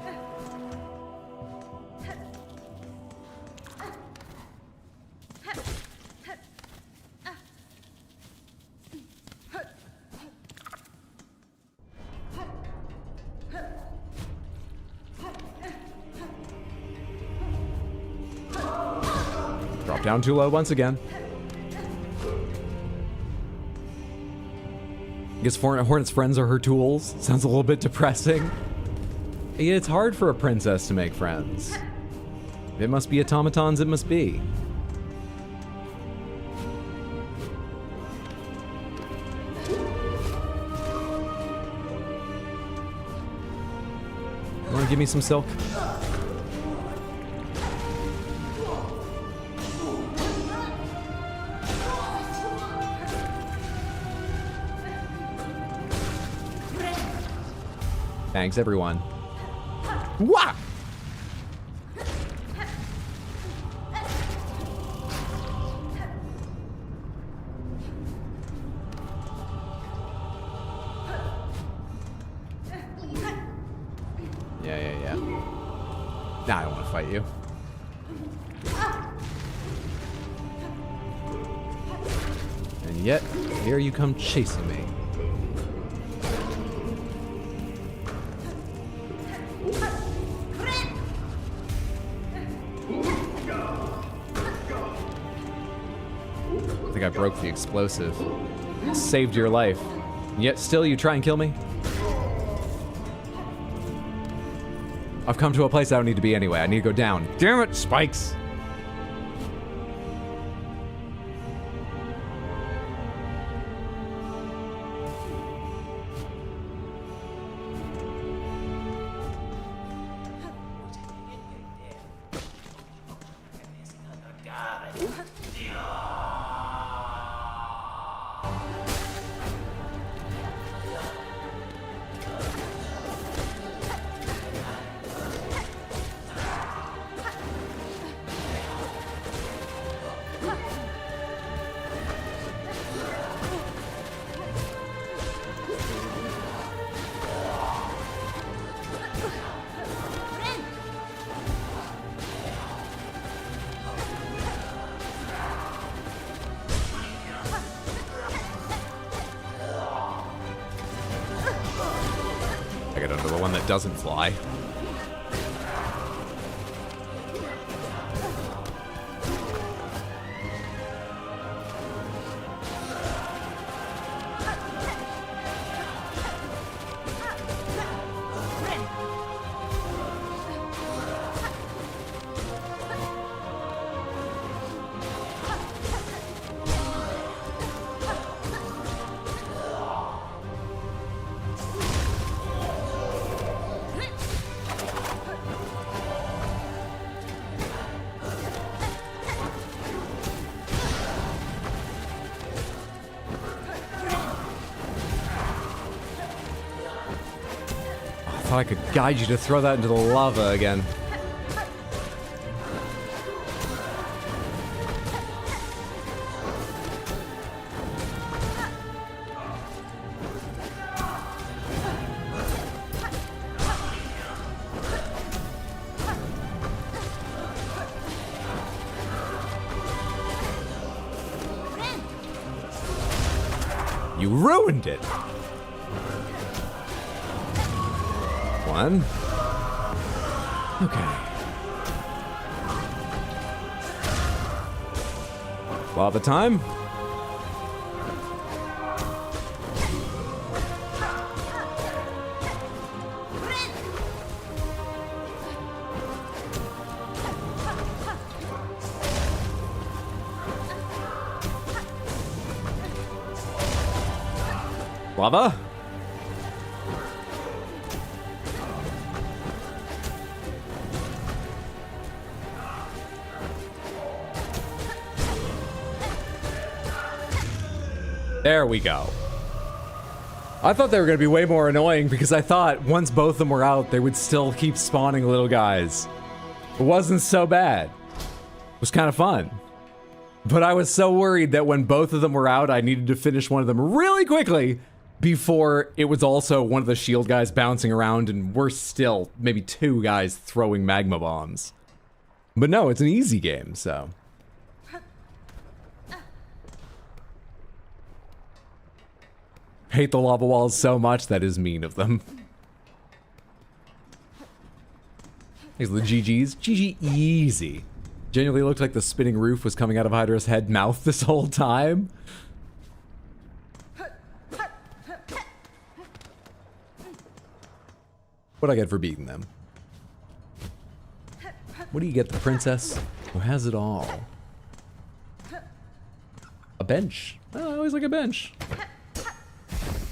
Drop down too low once again. I guess Hornet's friends are her tools. Sounds a little bit depressing. Yeah, it's hard for a princess to make friends. If it must be automatons, it must be. You wanna give me some silk? Thanks, everyone. Wah! Yeah. Nah, I don't want to fight you. And yet, here you come chasing me. I think I broke the explosive. Saved your life. And yet still you try and kill me? I've come to a place I don't need to be anyway. I need to go down. Damn it, spikes! I get under the one that doesn't fly. I thought I could guide you to throw that into the lava again. You ruined it! One. Okay. Lava time. Lava? There we go. I thought they were going to be way more annoying because I thought once both of them were out, they would still keep spawning little guys. It wasn't so bad. It was kind of fun. But I was so worried that when both of them were out, I needed to finish one of them really quickly before it was also one of the shield guys bouncing around and worse still, maybe 2 guys throwing magma bombs. But no, it's an easy game, so... Hate the lava walls so much, that is mean of them. These are the GG's. GG easy. Genuinely looked like the spinning roof was coming out of Hydra's head mouth this whole time. What'd I get for beating them? What do you get, the princess who has it all? A bench. Oh, I always like a bench.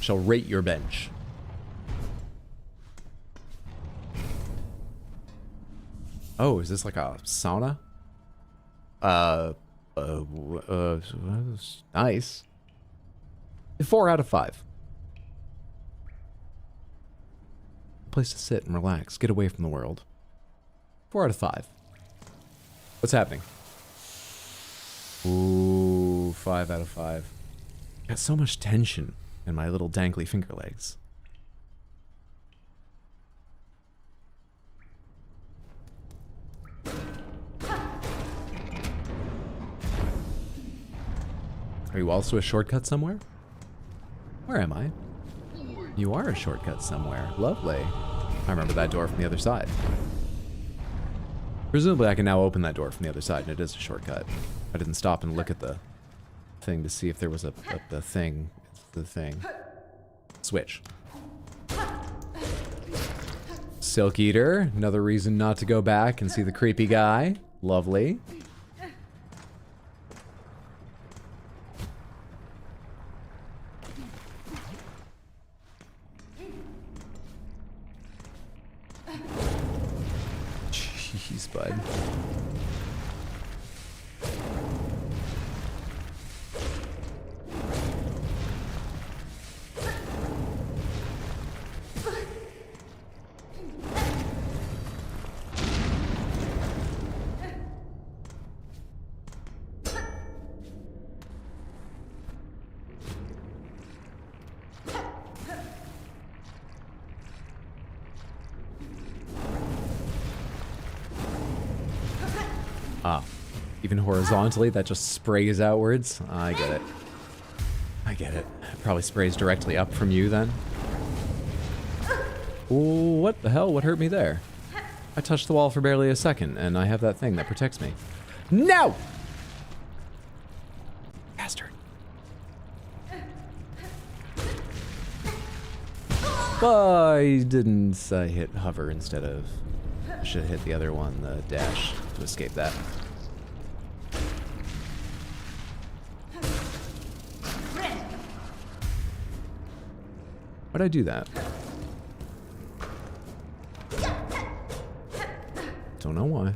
Shall rate your bench. Oh, is this like a sauna? Nice. 4 out of 5. Place to sit and relax, get away from the world. 4 out of 5. What's happening? Ooh, 5 out of 5. Got so much tension in my little dangly finger legs. Are you also a shortcut somewhere? Where am I? You are a shortcut somewhere. Lovely. I remember that door from the other side. Presumably I can now open that door from the other side, and it is a shortcut. I didn't stop and look at the thing to see if there was the thing. It's the thing. Switch. Silk Eater. Another reason not to go back and see the creepy guy. Lovely. Jeez, bud. Ah, even horizontally, that just sprays outwards. I get it. I get it. It probably sprays directly up from you then. Ooh, what the hell? What hurt me there? I touched the wall for barely a second, and I have that thing that protects me. No! Bastard. I didn't hit hover instead of... I should have hit the other one, the dash, to escape that. Why'd I do that? Don't know why.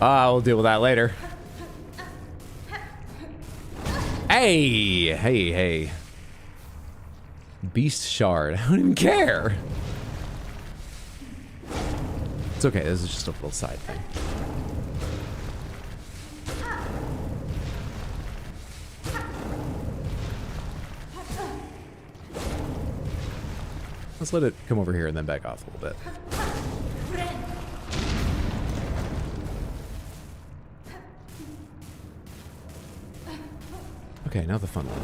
I'll deal with that later. Hey, hey, hey. Beast shard. I don't even care. It's okay. This is just a little side thing. Let's let it come over here and then back off a little bit. Okay, now the fun one.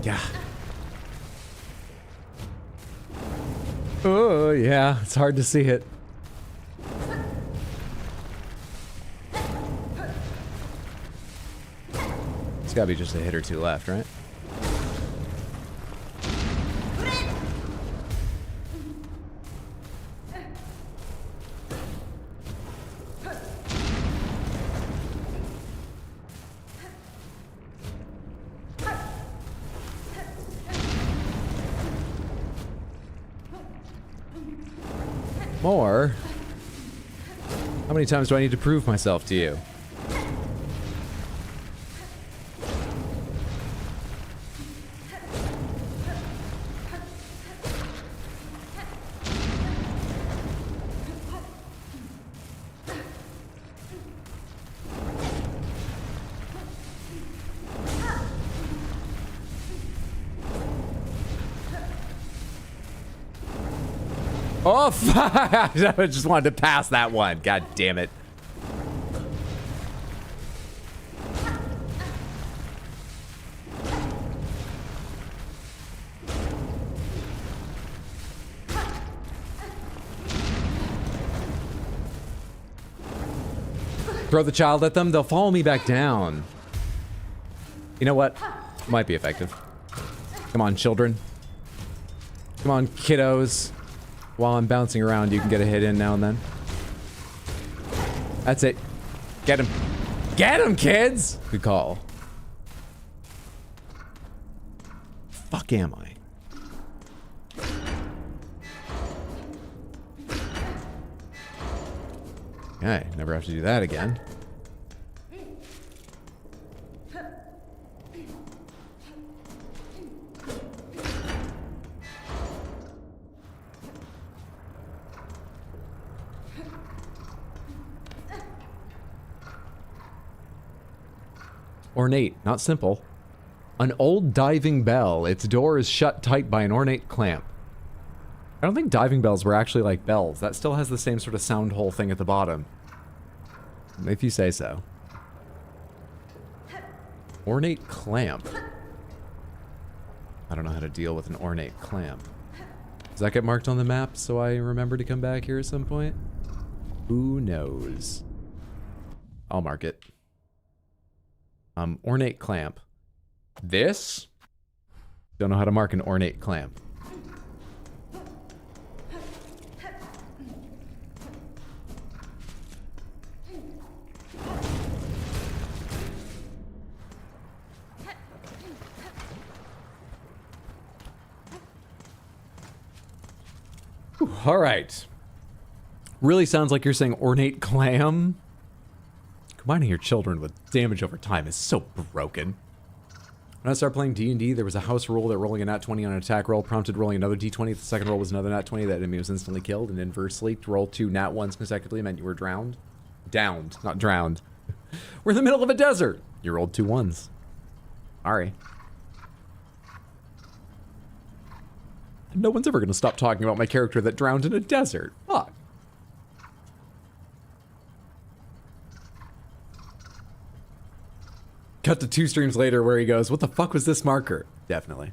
Yeah. Oh, Yeah, it's hard to see it. It's gotta be just a hit or two left, right? More? How many times do I need to prove myself to you? Oh, fuck! I just wanted to pass that one. God damn it. Throw the child at them, they'll follow me back down. You know what? Might be effective. Come on, children. Come on, kiddos. While I'm bouncing around, you can get a hit in now and then. That's it. Get him. Get him, kids! Good call. Fuck am I? Okay, never have to do that again. Ornate, not simple. An old diving bell. Its door is shut tight by an ornate clamp. I don't think diving bells were actually like bells. That still has the same sort of sound hole thing at the bottom. If you say so. Ornate clamp. I don't know how to deal with an ornate clamp. Does that get marked on the map so I remember to come back here at some point? Who knows? I'll mark it. Ornate clamp. This? Don't know how to mark an ornate clamp. Whew, all right. Really sounds like you're saying ornate clam. Combining your children with damage over time is so broken. When I started playing D&D, there was a house rule that rolling a nat 20 on an attack roll prompted rolling another d20. If the second roll was another nat 20, that enemy was instantly killed. And inversely, to roll 2 nat 1s consecutively meant you were drowned. Downed, not drowned. We're in the middle of a desert. You rolled 2 1s. Sorry. No one's ever going to stop talking about my character that drowned in a desert. Fuck. Cut to 2 streams later where he goes, what the fuck was this marker? Definitely.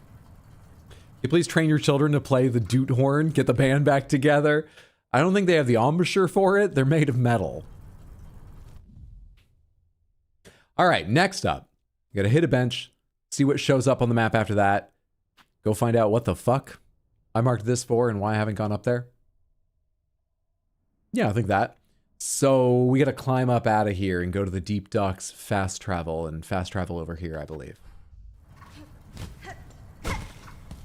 Can you please train your children to play the doot horn, get the band back together? I don't think they have the embouchure for it. They're made of metal. All right, next up. You gotta hit a bench, see what shows up on the map after that. Go find out what the fuck I marked this for and why I haven't gone up there. Yeah, I think that. So we gotta climb up out of here and go to the Deep Ducks fast travel and fast travel over here, I believe.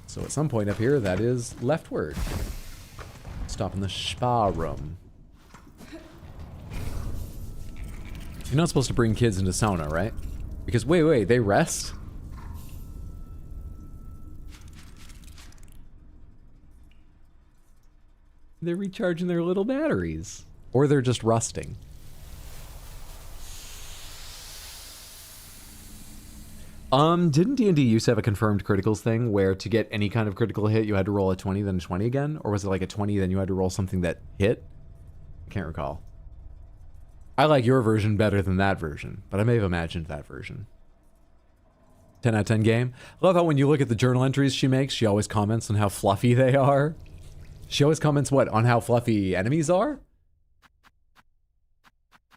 So at some point up here, that is leftward. Stop in the spa room. You're not supposed to bring kids into sauna, right? Because wait, they rest? They're recharging their little batteries. Or they're just rusting. Didn't D&D used to have a confirmed criticals thing where to get any kind of critical hit you had to roll a 20 then a 20 again? Or was it like a 20 then you had to roll something that hit? I can't recall. I like your version better than that version, but I may have imagined that version. 10 out of 10 game. I love how when you look at the journal entries she makes, she always comments on how fluffy they are. She always comments, what, on how fluffy enemies are?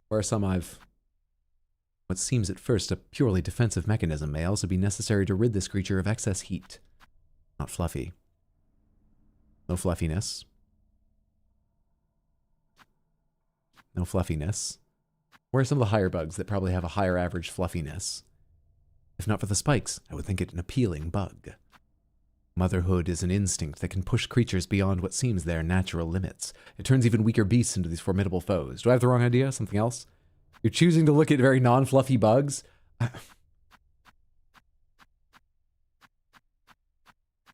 Where some I've... What seems at first a purely defensive mechanism may also be necessary to rid this creature of excess heat. Not fluffy. No fluffiness. No fluffiness. Where are some of the higher bugs that probably have a higher average fluffiness? If not for the spikes, I would think it an appealing bug. Motherhood is an instinct that can push creatures beyond what seems their natural limits. It turns even weaker beasts into these formidable foes. Do I have the wrong idea? Something else? You're choosing to look at very non-fluffy bugs?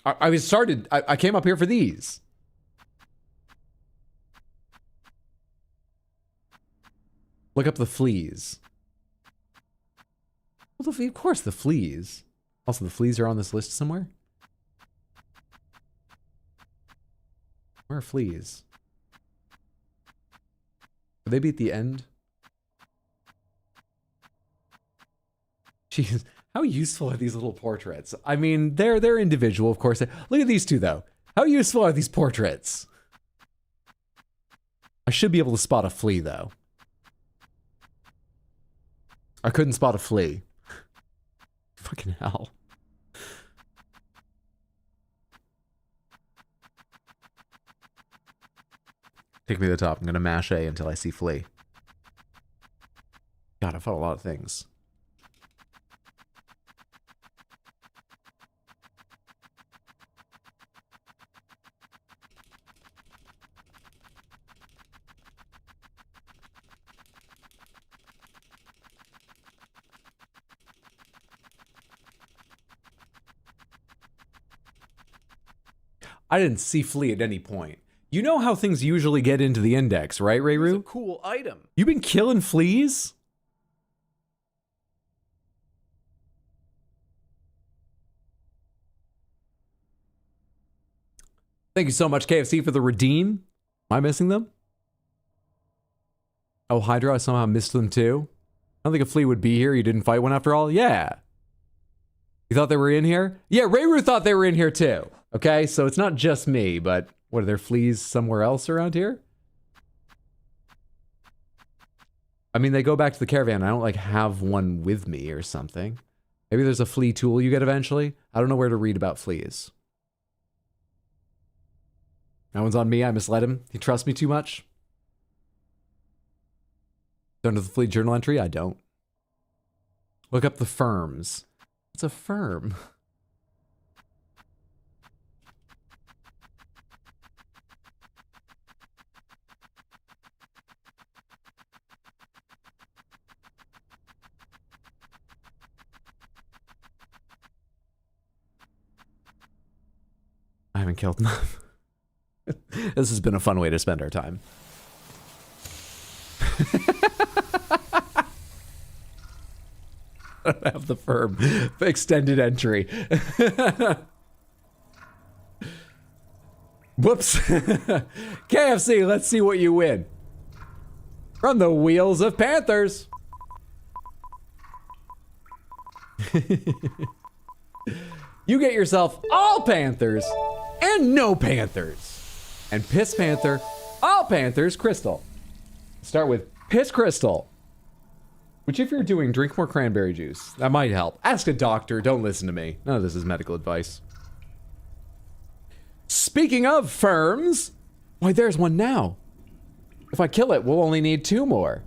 I came up here for these. Look up the fleas. Well, of course, the fleas. Also, the fleas are on this list somewhere. Where are fleas? Would they be at the end? Jeez, how useful are these little portraits? I mean, they're individual, of course. Look at these two, though. How useful are these portraits? I should be able to spot a flea, though. I couldn't spot a flea. Fucking hell. Take me to the top. I'm gonna mash A until I see flea. God, I fought a lot of things. I didn't see flea at any point. You know how things usually get into the index, right, Rayru? It's a cool item. You been killing fleas? Thank you so much, KFC, for the redeem. Am I missing them? Oh, Hydra, I somehow missed them too. I don't think a flea would be here. You didn't fight one after all? Yeah. You thought they were in here? Yeah, Rayru thought they were in here too. Okay, so it's not just me, but what, are there fleas somewhere else around here? I mean, they go back to the caravan. I don't, like, have one with me or something. Maybe there's a flea tool you get eventually. I don't know where to read about fleas. That one's on me. I misled him. He trusts me too much. Don't know the flea journal entry? I don't. Look up the firms. What's a firm? I haven't killed enough. This has been a fun way to spend our time. I don't have the firm extended entry. Whoops. KFC, let's see what you win. From the wheels of Panthers. You get yourself all Panthers and no Panthers. And Piss Panther, all Panthers, Crystal. Start with Piss Crystal. Which if you're doing, drink more cranberry juice. That might help. Ask a doctor, don't listen to me. None of this is medical advice. Speaking of firms, why there's one now. If I kill it, we'll only need 2 more.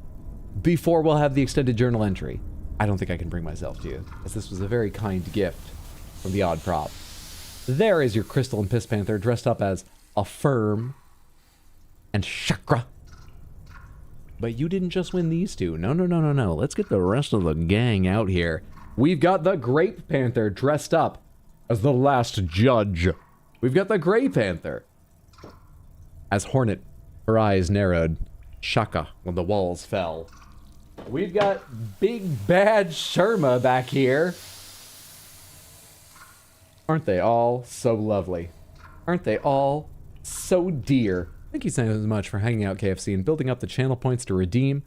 Before we'll have the extended journal entry. I don't think I can bring myself to you, as this was a very kind gift from the odd prop. There is your Crystal and Piss Panther dressed up as a firm and chakra. But you didn't just win these two. No. Let's get the rest of the gang out here. We've got the Grape Panther dressed up as the last judge. We've got the Grey Panther as Hornet, her eyes narrowed. Shaka when the walls fell. We've got Big Bad Sherma back here. Aren't they all so lovely? Aren't they all so dear? Thank you so much for hanging out, KFC, and building up the channel points to redeem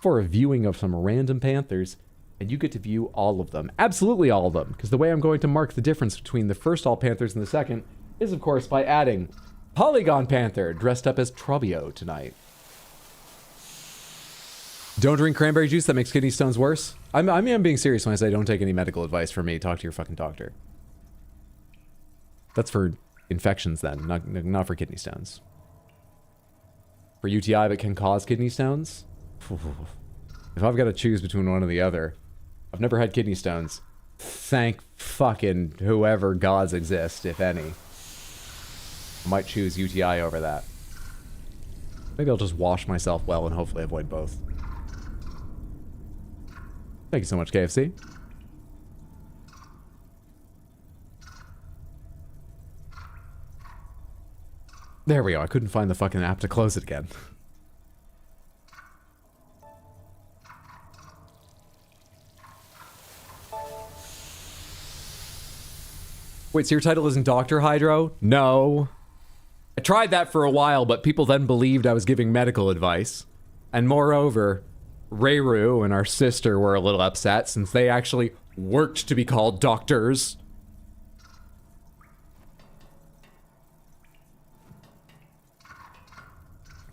for a viewing of some random Panthers. And you get to view all of them. Absolutely all of them. Because the way I'm going to mark the difference between the first all Panthers and the second is, of course, by adding Polygon Panther dressed up as Trobio tonight. Don't drink cranberry juice, that makes kidney stones worse. I mean, I'm being serious when I say don't take any medical advice from me. Talk to your fucking doctor. That's for infections then, not for kidney stones. For UTI that can cause kidney stones? If I've got to choose between one or the other, I've never had kidney stones. Thank fucking whoever gods exist, if any. I might choose UTI over that. Maybe I'll just wash myself well and hopefully avoid both. Thank you so much, KFC. There we go. I couldn't find the fucking app to close it again. Wait, so your title isn't Dr. Hydro? No. I tried that for a while, but people then believed I was giving medical advice. And moreover, Reiru and our sister were a little upset since they actually worked to be called doctors.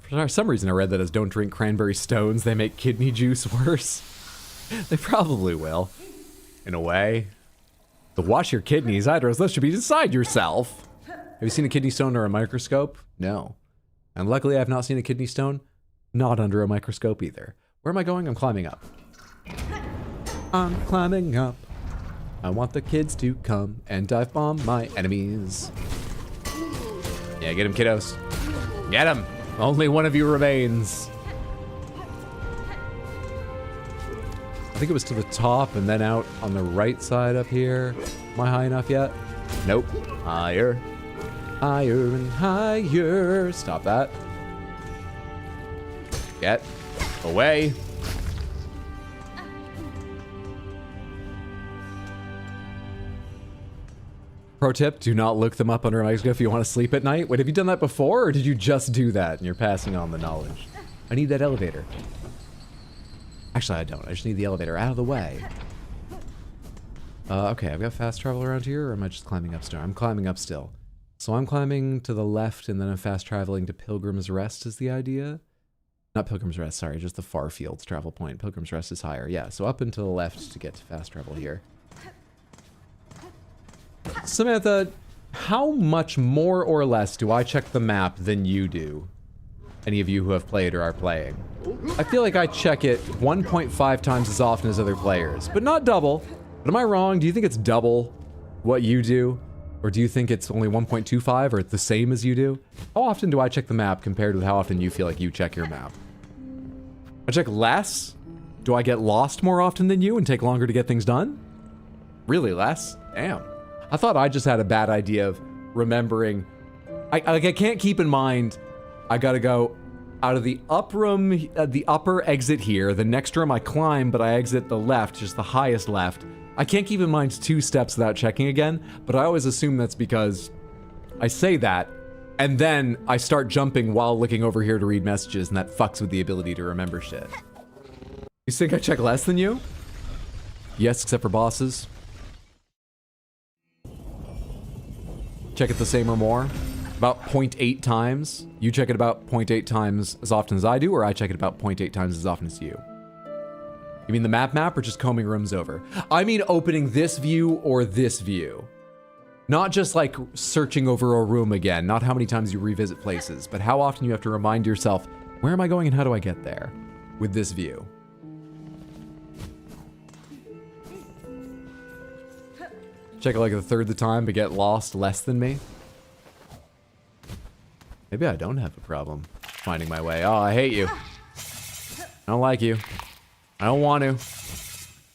For some reason I read that as don't drink cranberry stones, they make kidney juice worse. They probably will. In a way. To wash your kidneys, Hydros, that should be inside yourself. Have you seen a kidney stone under a microscope? No. And luckily I've not seen a kidney stone, not under a microscope either. Where am I going? I'm climbing up. I'm climbing up. I want the kids to come and dive bomb my enemies. Yeah, get him, kiddos. Get him! Only one of you remains. I think it was to the top and then out on the right side up here. Am I high enough yet? Nope. Higher. Higher and higher. Stop that. Get away. Pro tip, do not look them up under a microscope if you want to sleep at night. Wait, have you done that before, or did you just do that and you're passing on the knowledge? I need that elevator. Actually, I don't. I just need the elevator out of the way. Okay, I've got fast travel around here, or am I just climbing up still? I'm climbing up still. So I'm climbing to the left, and then I'm fast traveling to Pilgrim's Rest is the idea? Not Pilgrim's Rest, sorry, just the Farfields travel point. Pilgrim's Rest is higher. Yeah, so up and to the left to get to fast travel here. Samantha, how much more or less do I check the map than you do? Any of you who have played or are playing? I feel like I check it 1.5 times as often as other players, but not double. But am I wrong? Do you think it's double what you do? Or do you think it's only 1.25 or the same as you do? How often do I check the map compared with how often you feel like you check your map? I check less? Do I get lost more often than you and take longer to get things done? Really less? Damn. I thought I just had a bad idea of remembering. I can't keep in mind, I gotta go out of the up room, the upper exit here. The next room I climb, but I exit the left, just the highest left. I can't keep in mind 2 steps without checking again, but I always assume that's because I say that, and then I start jumping while looking over here to read messages, and that fucks with the ability to remember shit. You think I check less than you? Yes, except for bosses. Check it the same or more? About 0.8 times? You check it about 0.8 times as often as I do, or I check it about 0.8 times as often as you? You mean the map or just combing rooms over? I mean opening this view or this view. Not just like searching over a room again, not how many times you revisit places, but how often you have to remind yourself, where am I going and how do I get there with this view? Check it like a third the time but get lost less than me? Maybe I don't have a problem finding my way. Oh, I hate you. I don't like you. I don't want to.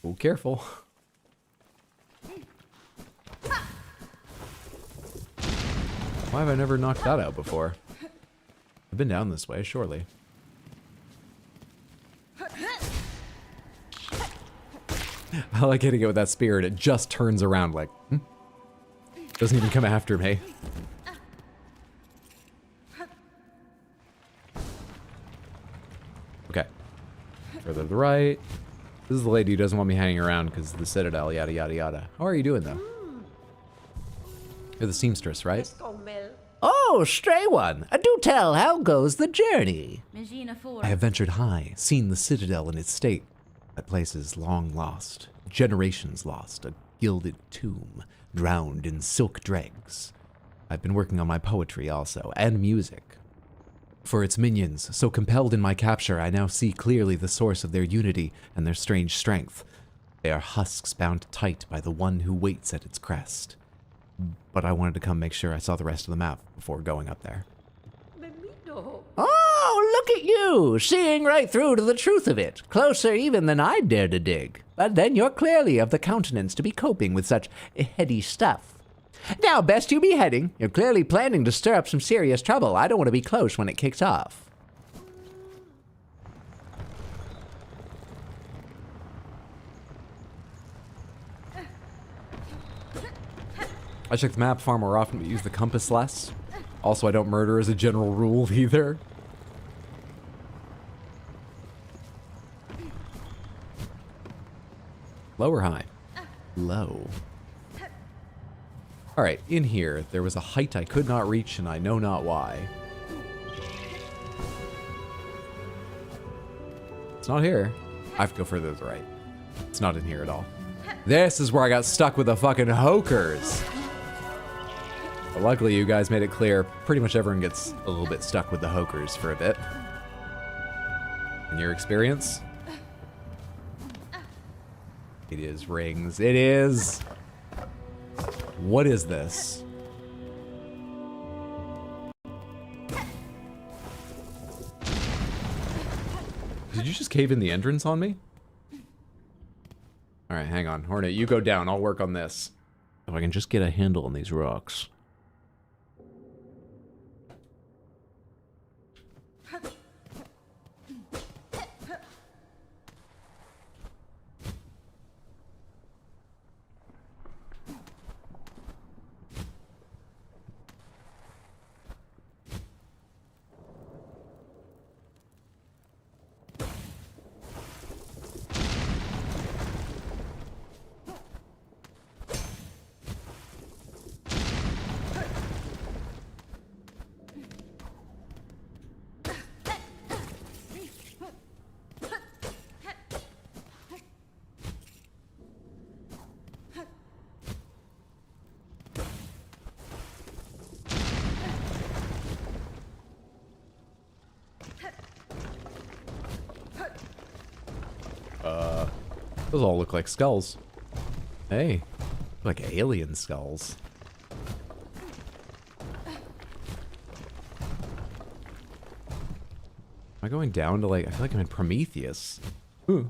Oh, careful. Why have I never knocked that out before? I've been down this way, surely. I like hitting it with that spear and it just turns around like, doesn't even come after me. Okay. Further to the right. This is the lady who doesn't want me hanging around because of the Citadel, yada, yada, yada. How are you doing, though? You're the seamstress, right? Oh, So, Stray One, do tell, how goes the journey? Magina 4. I have ventured high, seen the citadel in its state. That place is long lost, generations lost, a gilded tomb, drowned in silk dregs. I've been working on my poetry also, and music. For its minions, so compelled in my capture, I now see clearly the source of their unity and their strange strength. They are husks bound tight by the one who waits at its crest. But I wanted to come make sure I saw the rest of the map before going up there. Oh, look at you, seeing right through to the truth of it. Closer even than I dare to dig. But then you're clearly of the countenance to be coping with such heady stuff. Now, best you be heading. You're clearly planning to stir up some serious trouble. I don't want to be close when it kicks off. I check the map far more often, but use the compass less. Also, I don't murder as a general rule either. Low or high? Low. Alright, in here, there was a height I could not reach, and I know not why. It's not here. I have to go further to the right. It's not in here at all. This is where I got stuck with the fucking hokers. But luckily, you guys made it clear. Pretty much everyone gets a little bit stuck with the hokers for a bit. In your experience? It is rings. It is. What is this? Did you just cave in the entrance on me? All right, hang on. Hornet, you go down. I'll work on this. If I can just get a handle on these rocks. Those all look like skulls. Hey, like alien skulls. Am I going down to like, I feel like I'm in Prometheus. Ooh.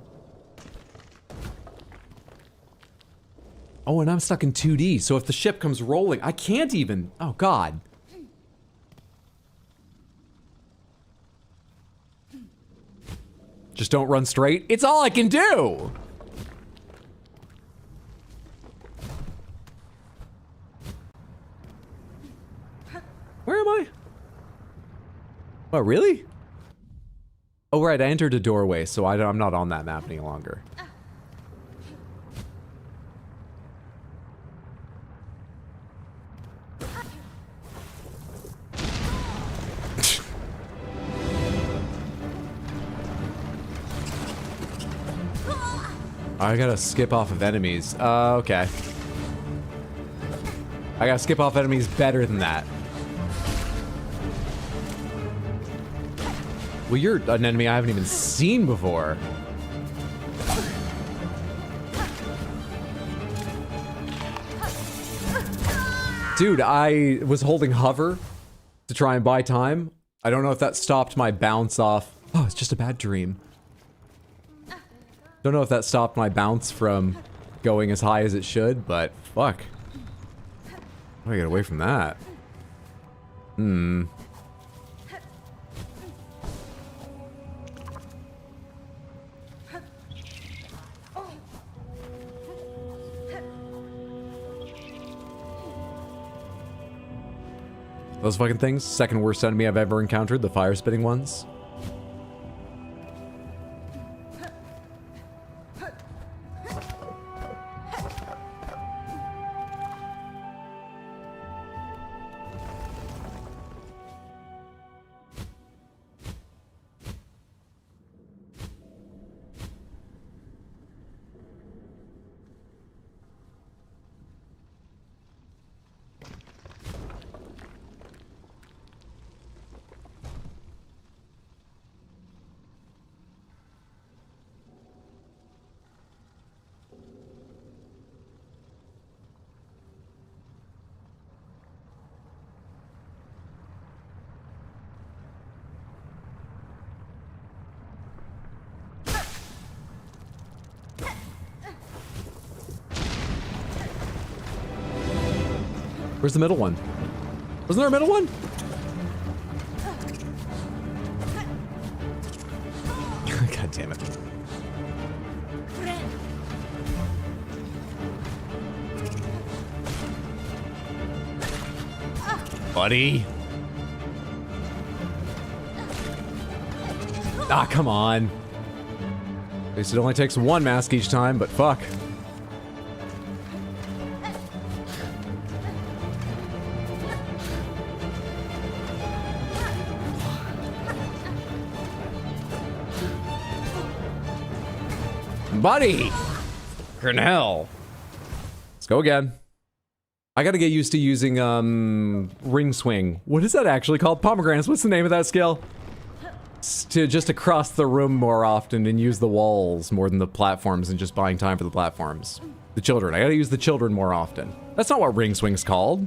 Oh, and I'm stuck in 2D, so if the ship comes rolling, I can't even, oh God. Just don't run straight. It's all I can do. Where am I? Oh, really? Oh, right, I entered a doorway, so I'm not on that map any longer. I gotta skip off of enemies. Okay. I gotta skip off enemies better than that. Well, you're an enemy I haven't even seen before. Dude, I was holding hover to try and buy time. I don't know if that stopped my bounce off. Oh, it's just a bad dream. Don't know if that stopped my bounce from going as high as it should, but fuck. How do I get away from that? Those fucking things, second worst enemy I've ever encountered, the fire spitting ones. Where's the middle one? Wasn't there a middle one? God damn it. Buddy. Ah, come on. At least it only takes one mask each time, but fuck. Buddy! Grinnell. Let's go again. I gotta get used to using, ring swing. What is that actually called? Pomegranates, what's the name of that skill? To just across the room more often and use the walls more than the platforms and just buying time for the platforms. The children. I gotta use the children more often. That's not what ring swing's called.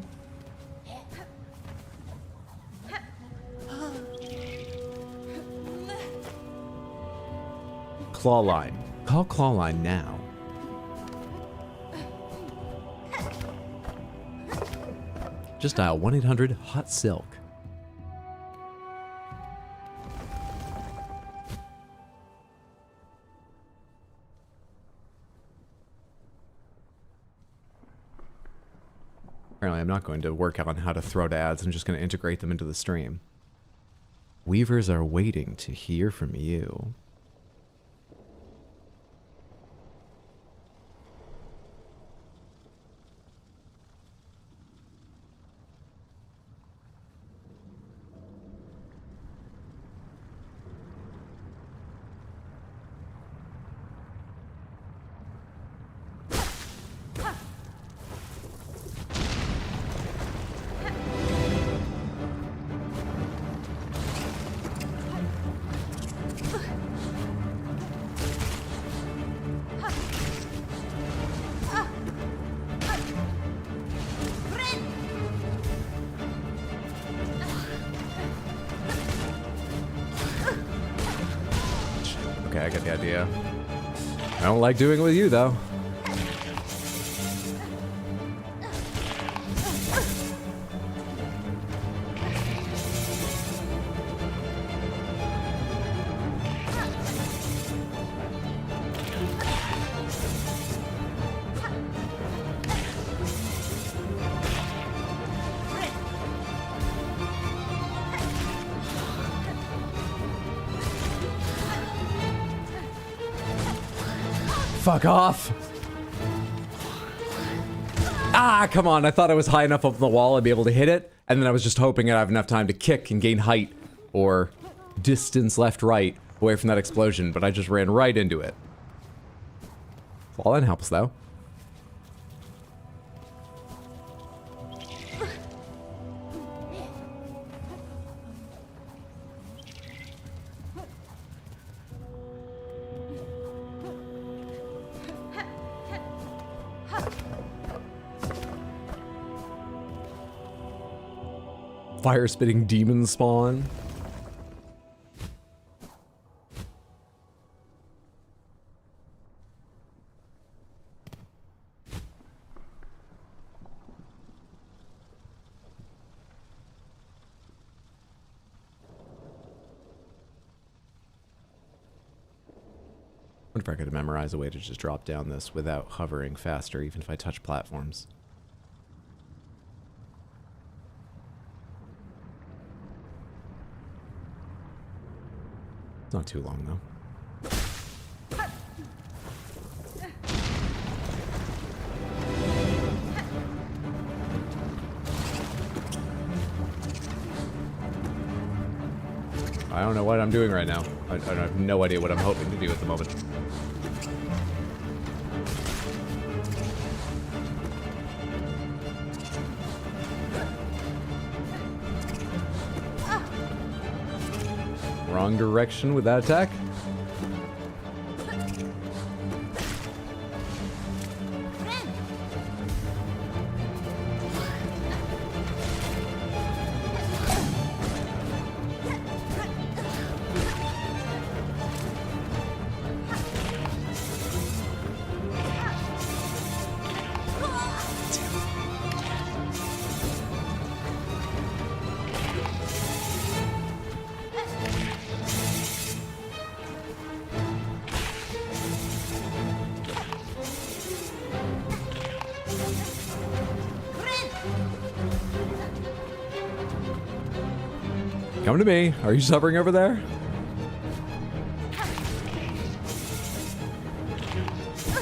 Claw line. Call claw line now. Just dial 1-800-HOT-SILK. Apparently I'm not going to work out on how to throw to ads, I'm just going to integrate them into the stream. Weavers are waiting to hear from you. Okay, I get the idea. I don't like doing it with you, though. Fuck off! Ah, come on, I thought I was high enough up on the wall I'd be able to hit it, and then I was just hoping I'd have enough time to kick and gain height, or distance left-right, away from that explosion, but I just ran right into it. Well, that helps, though. Fire-spitting demon spawn. I wonder if I could memorize a way to just drop down this without hovering faster, even if I touch platforms. It's not too long, though. I don't know what I'm doing right now. I have no idea what I'm hoping to do at the moment. Wrong direction with that attack. Come to me. Are you suffering over there?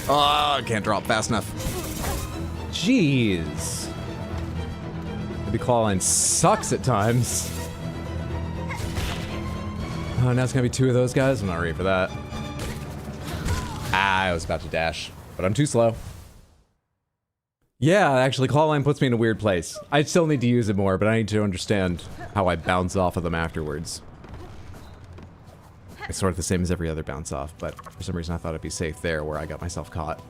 Oh, I can't drop fast enough. Jeez. Maybe Clawline sucks at times. Oh, now it's gonna be two of those guys? I'm not ready for that. Ah, I was about to dash, but I'm too slow. Yeah, actually, Clawline puts me in a weird place. I still need to use it more, but I need to understand how I bounce off of them afterwards. It's sort of the same as every other bounce off, but for some reason I thought it'd be safe there where I got myself caught.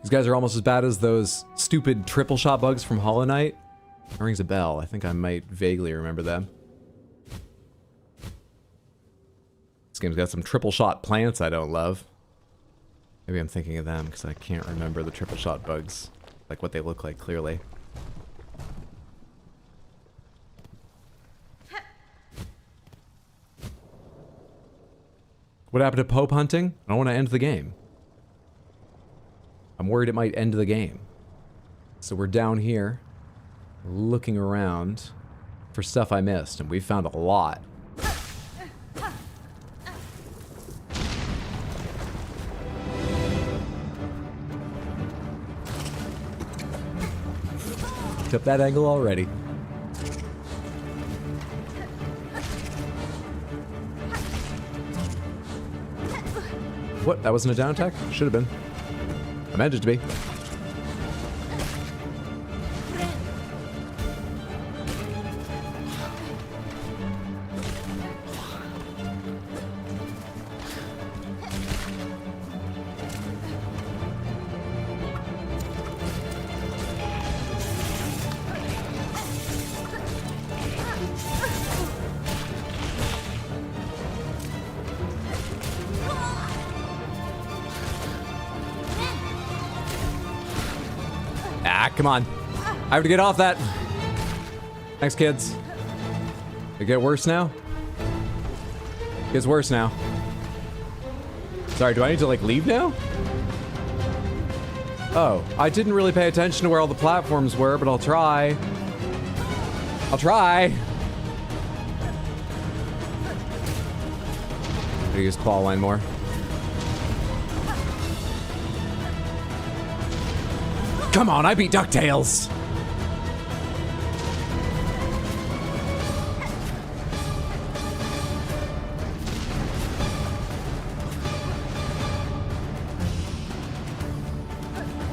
These guys are almost as bad as those stupid triple shot bugs from Hollow Knight. That rings a bell. I think I might vaguely remember them. This game's got some triple shot plants I don't love. Maybe I'm thinking of them because I can't remember the triple shot bugs. Like what they look like clearly. What happened to Pope hunting? I don't want to end the game. I'm worried it might end the game. So we're down here, looking around for stuff I missed, and we found a lot. Picked up that angle already. What? That wasn't a down attack? Should have been. I meant it to be. Come on. I have to get off that. Thanks, kids. It get worse now? It gets worse now. Sorry, do I need to, like, leave now? Oh, I didn't really pay attention to where all the platforms were, but I'll try. I'll try. I'm gonna use Clawline more. Come on, I beat DuckTales!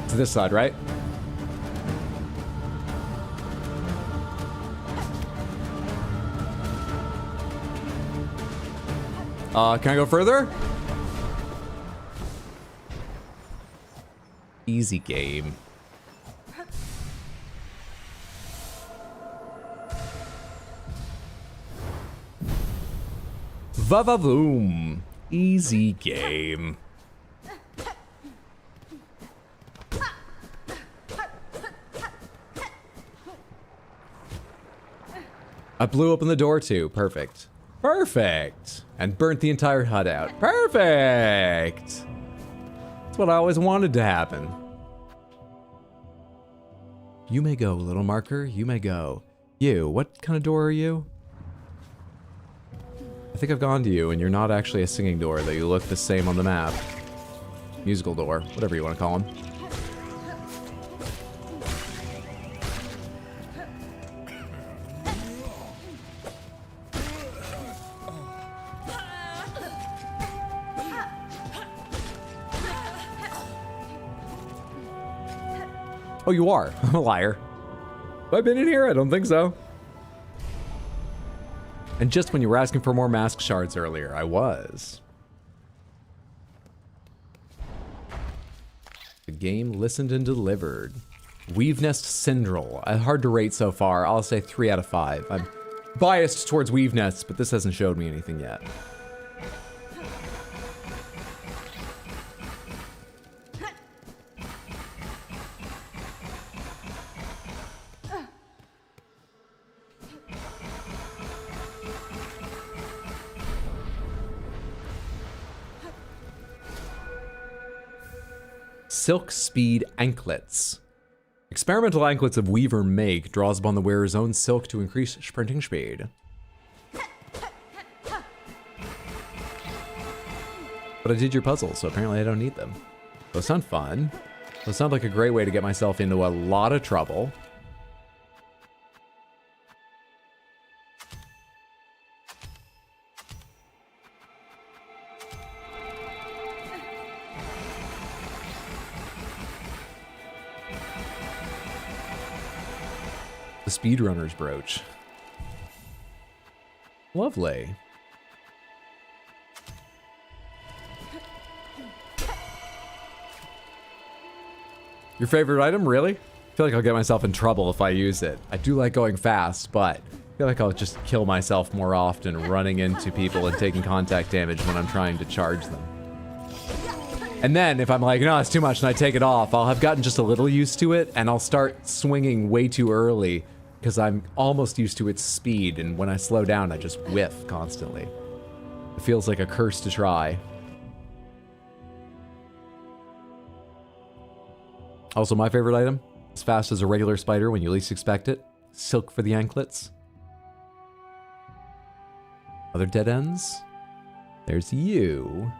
To this side, right? Can I go further? Easy game. Va-va-voom. Easy game. I blew open the door too. Perfect. Perfect. And burnt the entire hut out. Perfect. That's what I always wanted to happen. You may go, little marker. You may go. You, what kind of door are you? I think I've gone to you, and you're not actually a singing door, though you look the same on the map. Musical door, whatever you want to call them. Oh, you are? I'm a liar. Have I been in here? I don't think so. And just when you were asking for more mask shards earlier, I was. The game listened and delivered. Weave Nest Syndrome. Hard to rate so far. I'll say 3 out of 5. I'm biased towards Weave Nests, but this hasn't showed me anything yet. Silk Speed Anklets. Experimental anklets of weaver make draws upon the wearer's own silk to increase sprinting speed. But I did your puzzle, so apparently I don't need them. Those sound fun. Those sound like a great way to get myself into a lot of trouble. The speedrunner's brooch. Lovely. Your favorite item, really? I feel like I'll get myself in trouble if I use it. I do like going fast, but I feel like I'll just kill myself more often running into people and taking contact damage when I'm trying to charge them. And then if I'm like, no, it's too much, and I take it off, I'll have gotten just a little used to it, and I'll start swinging way too early because I'm almost used to its speed, and when I slow down, I just whiff constantly. It feels like a curse to try. Also, my favorite item, as fast as a regular spider when you least expect it. Silk for the anklets. Other dead ends? There's you.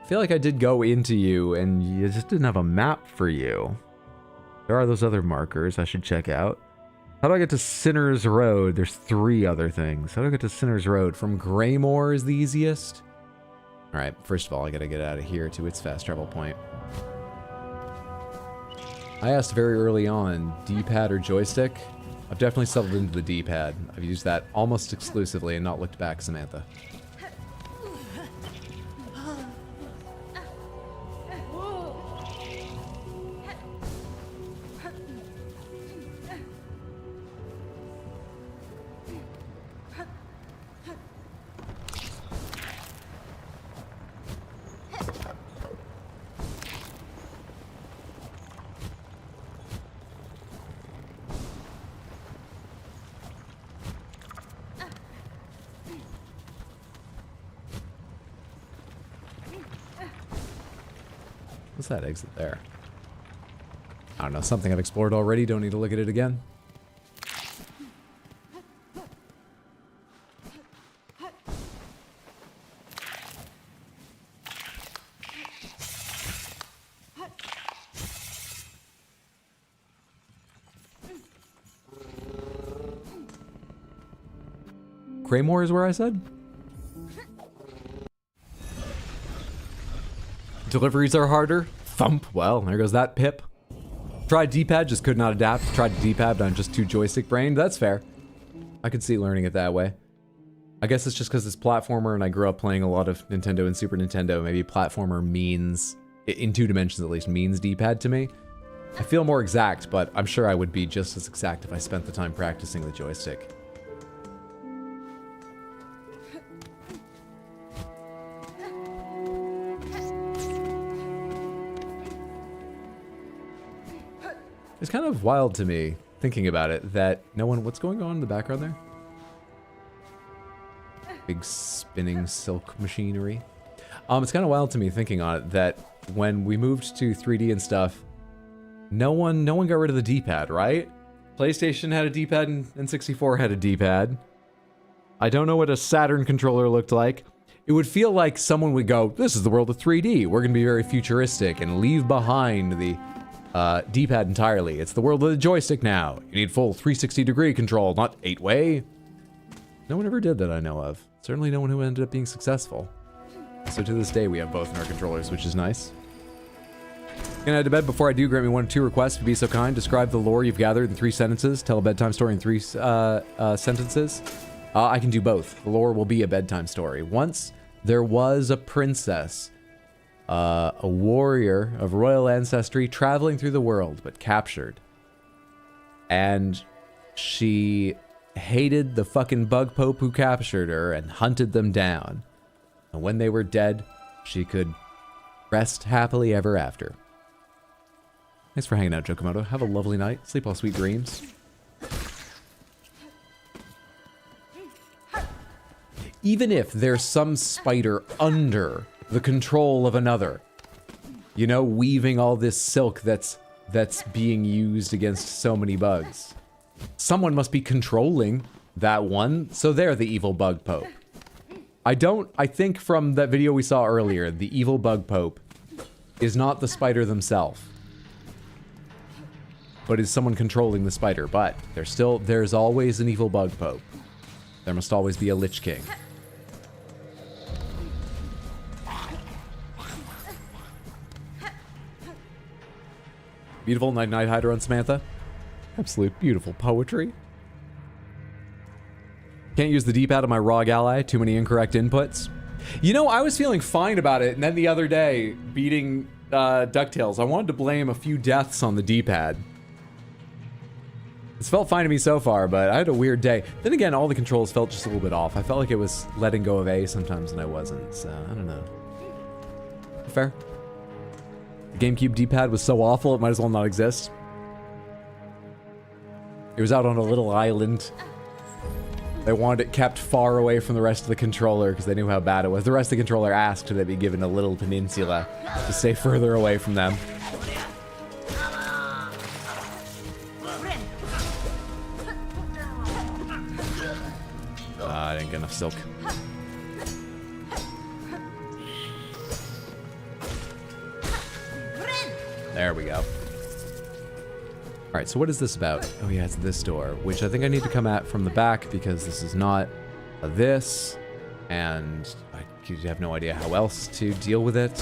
I feel like I did go into you, and you just didn't have a map for you. There are those other markers I should check out. How do I get to Sinner's Road? There's 3 other things. How do I get to Sinner's Road? From Greymore is the easiest? Alright, first of all, I gotta get out of here to its fast travel point. I asked very early on, D-pad or joystick? I've definitely settled into the D-pad. I've used that almost exclusively and not looked back, Samantha. What's that exit there? I don't know, something I've explored already, don't need to look at it again. Greymore is where I said? Deliveries are harder. Thump. Well, there goes that pip. Tried D-pad, just could not adapt. Tried D-pad, but I'm just too joystick brained. That's fair. I could see learning it that way. I guess it's just because it's platformer and I grew up playing a lot of Nintendo and Super Nintendo. Maybe platformer means, in 2 dimensions at least, means D-pad to me. I feel more exact, but I'm sure I would be just as exact if I spent the time practicing the joystick. It's kind of wild to me, thinking about it, that no one... What's going on in the background there? Big spinning silk machinery. It's kind of wild to me, thinking on it, that when we moved to 3D and stuff, no one got rid of the D-pad, right? PlayStation had a D-pad and N64 had a D-pad. I don't know what a Saturn controller looked like. It would feel like someone would go, this is the world of 3D, we're going to be very futuristic, and leave behind the... D-pad entirely. It's the world of the joystick now. You need full 360-degree control, not 8-way. No one ever did that I know of. Certainly no one who ended up being successful. So to this day, we have both in our controllers, which is nice. Gonna head to bed. Before I do, grant me 1 or 2 requests. If you'd be so kind, describe the lore you've gathered in 3 sentences. Tell a bedtime story in 3 sentences. I can do both. The lore will be a bedtime story. Once, there was a princess, a warrior of royal ancestry traveling through the world, but captured. And she hated the fucking bug pope who captured her and hunted them down. And when they were dead, she could rest happily ever after. Thanks for hanging out, Jokomoto. Have a lovely night. Sleep all sweet dreams. Even if there's some spider under the control of another, You know, weaving all this silk that's being used against so many bugs. Someone must be controlling that one, so they're the evil bug pope. I think from that video we saw earlier, the evil bug pope is not the spider themselves, but is someone controlling the spider. But there's always an evil bug pope. There must always be a Lich King. Beautiful Night Night Hider on Samantha. Absolute beautiful poetry. Can't use the D-pad on my ROG ally. Too many incorrect inputs. You know, I was feeling fine about it, and then the other day, beating DuckTales, I wanted to blame a few deaths on the D-pad. It's felt fine to me so far, but I had a weird day. Then again, all the controls felt just a little bit off. I felt like it was letting go of A sometimes, and I wasn't, so I don't know. Fair. The GameCube D-pad was so awful, it might as well not exist. It was out on a little island. They wanted it kept far away from the rest of the controller because they knew how bad it was. The rest of the controller asked to be given a little peninsula to stay further away from them. I didn't get enough silk. There we go. Alright, so what is this about? Oh yeah, it's this door, which I think I need to come at from the back because this is not a this, and I have no idea how else to deal with it.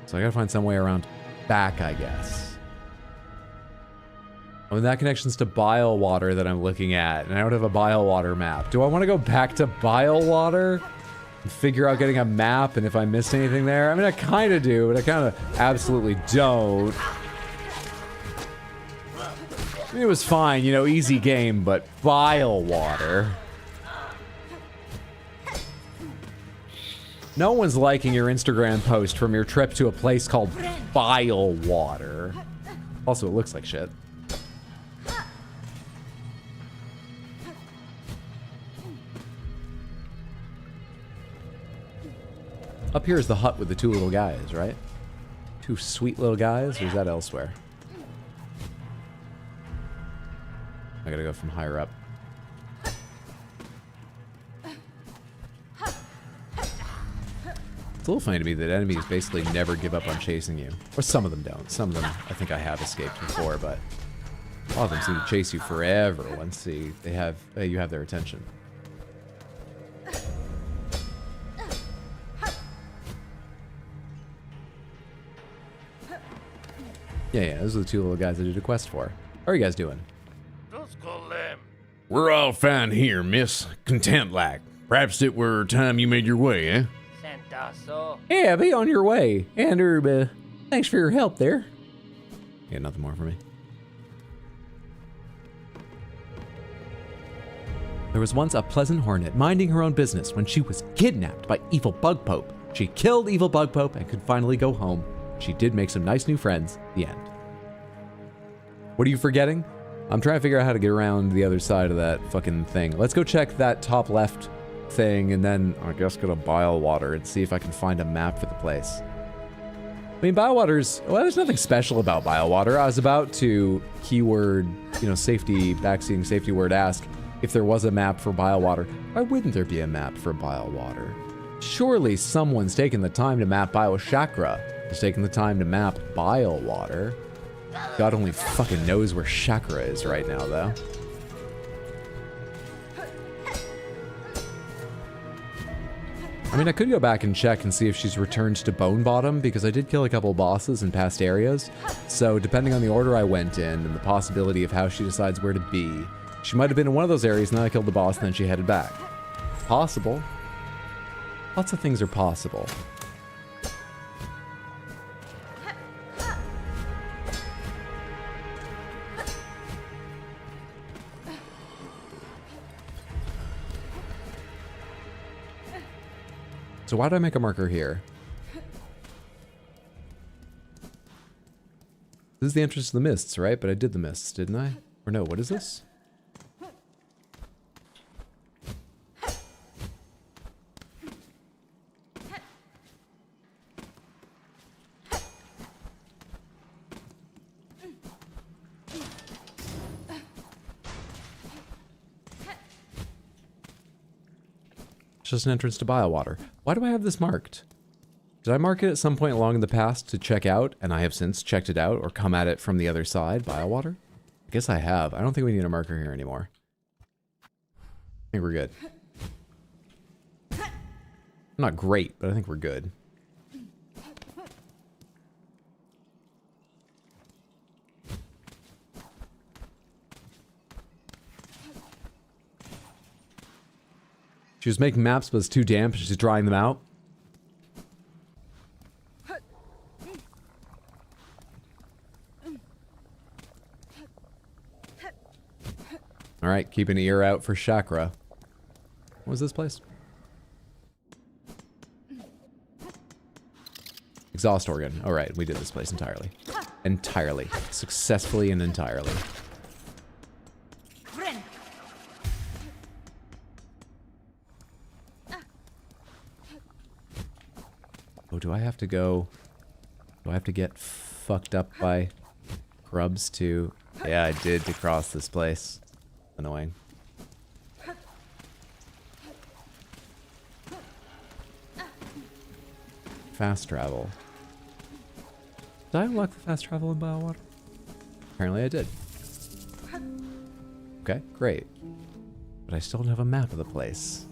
So I gotta find some way around back, I guess. Oh, and that connection's to Bile Water that I'm looking at, and I don't have a Bile Water map. Do I want to go back to Bile Water? Figure out getting a map and if I missed anything there? I mean, I kind of do, but I kind of absolutely don't. I mean, it was fine, you know, easy game, but Bile Water. No one's liking your Instagram post from your trip to a place called Bile Water. Also, it looks like shit. Up here is the hut with the two little guys, right? Two sweet little guys, or is that elsewhere? I gotta go from higher up. It's a little funny to me that enemies basically never give up on chasing you. Or some of them don't. Some of them I think I have escaped before, but a lot of them seem to chase you forever once you have their attention. Yeah, those are the two little guys I did a quest for. How are you guys doing? We're all fine here, miss. Content like. Perhaps it were time you made your way, eh? Yeah, be on your way. And, thanks for your help there. Yeah, nothing more for me. There was once a pleasant hornet minding her own business when she was kidnapped by Evil Bug Pope. She killed Evil Bug Pope and could finally go home. She did make some nice new friends. The end. What are you forgetting? I'm trying to figure out how to get around the other side of that fucking thing. Let's go check that top left thing and then I guess go to Bile Water and see if I can find a map for the place. I mean, Bile Water's, well, there's nothing special about Bile Water. I was about to keyword, backseeing safety word ask if there was a map for Bile Water. Why wouldn't there be a map for Bile Water? Surely someone's taken the time to map Biochakra. Has taken the time to map Bile Water. God only fucking knows where Chakra is right now, though. I mean, I could go back and check and see if she's returned to Bone Bottom, because I did kill a couple bosses in past areas. So, depending on the order I went in and the possibility of how she decides where to be, she might have been in one of those areas and then I killed the boss and then she headed back. Possible. Lots of things are possible. So why did I make a marker here? This is the entrance to the mists, right? But I did the mists, didn't I? Or no, what is this? just an entrance to Biowater. Why do I have this marked? Did I mark it at some point along in the past to check out, and I have since checked it out, or come at it from the other side, Biowater? I guess I have. I don't think we need a marker here anymore. I think we're good. Not great, but I think we're good. She was making maps, but it's too damp. She's drying them out. All right, keep an ear out for Chakra. What was this place? Exhaust organ. All right, we did this place entirely. Entirely. Successfully and entirely. Oh, do I have to go... Do I have to get fucked up by grubs to... Yeah, I did to cross this place. Annoying. Fast travel. Did I unlock the fast travel in Biowater? Apparently I did. Okay, great. But I still don't have a map of the place.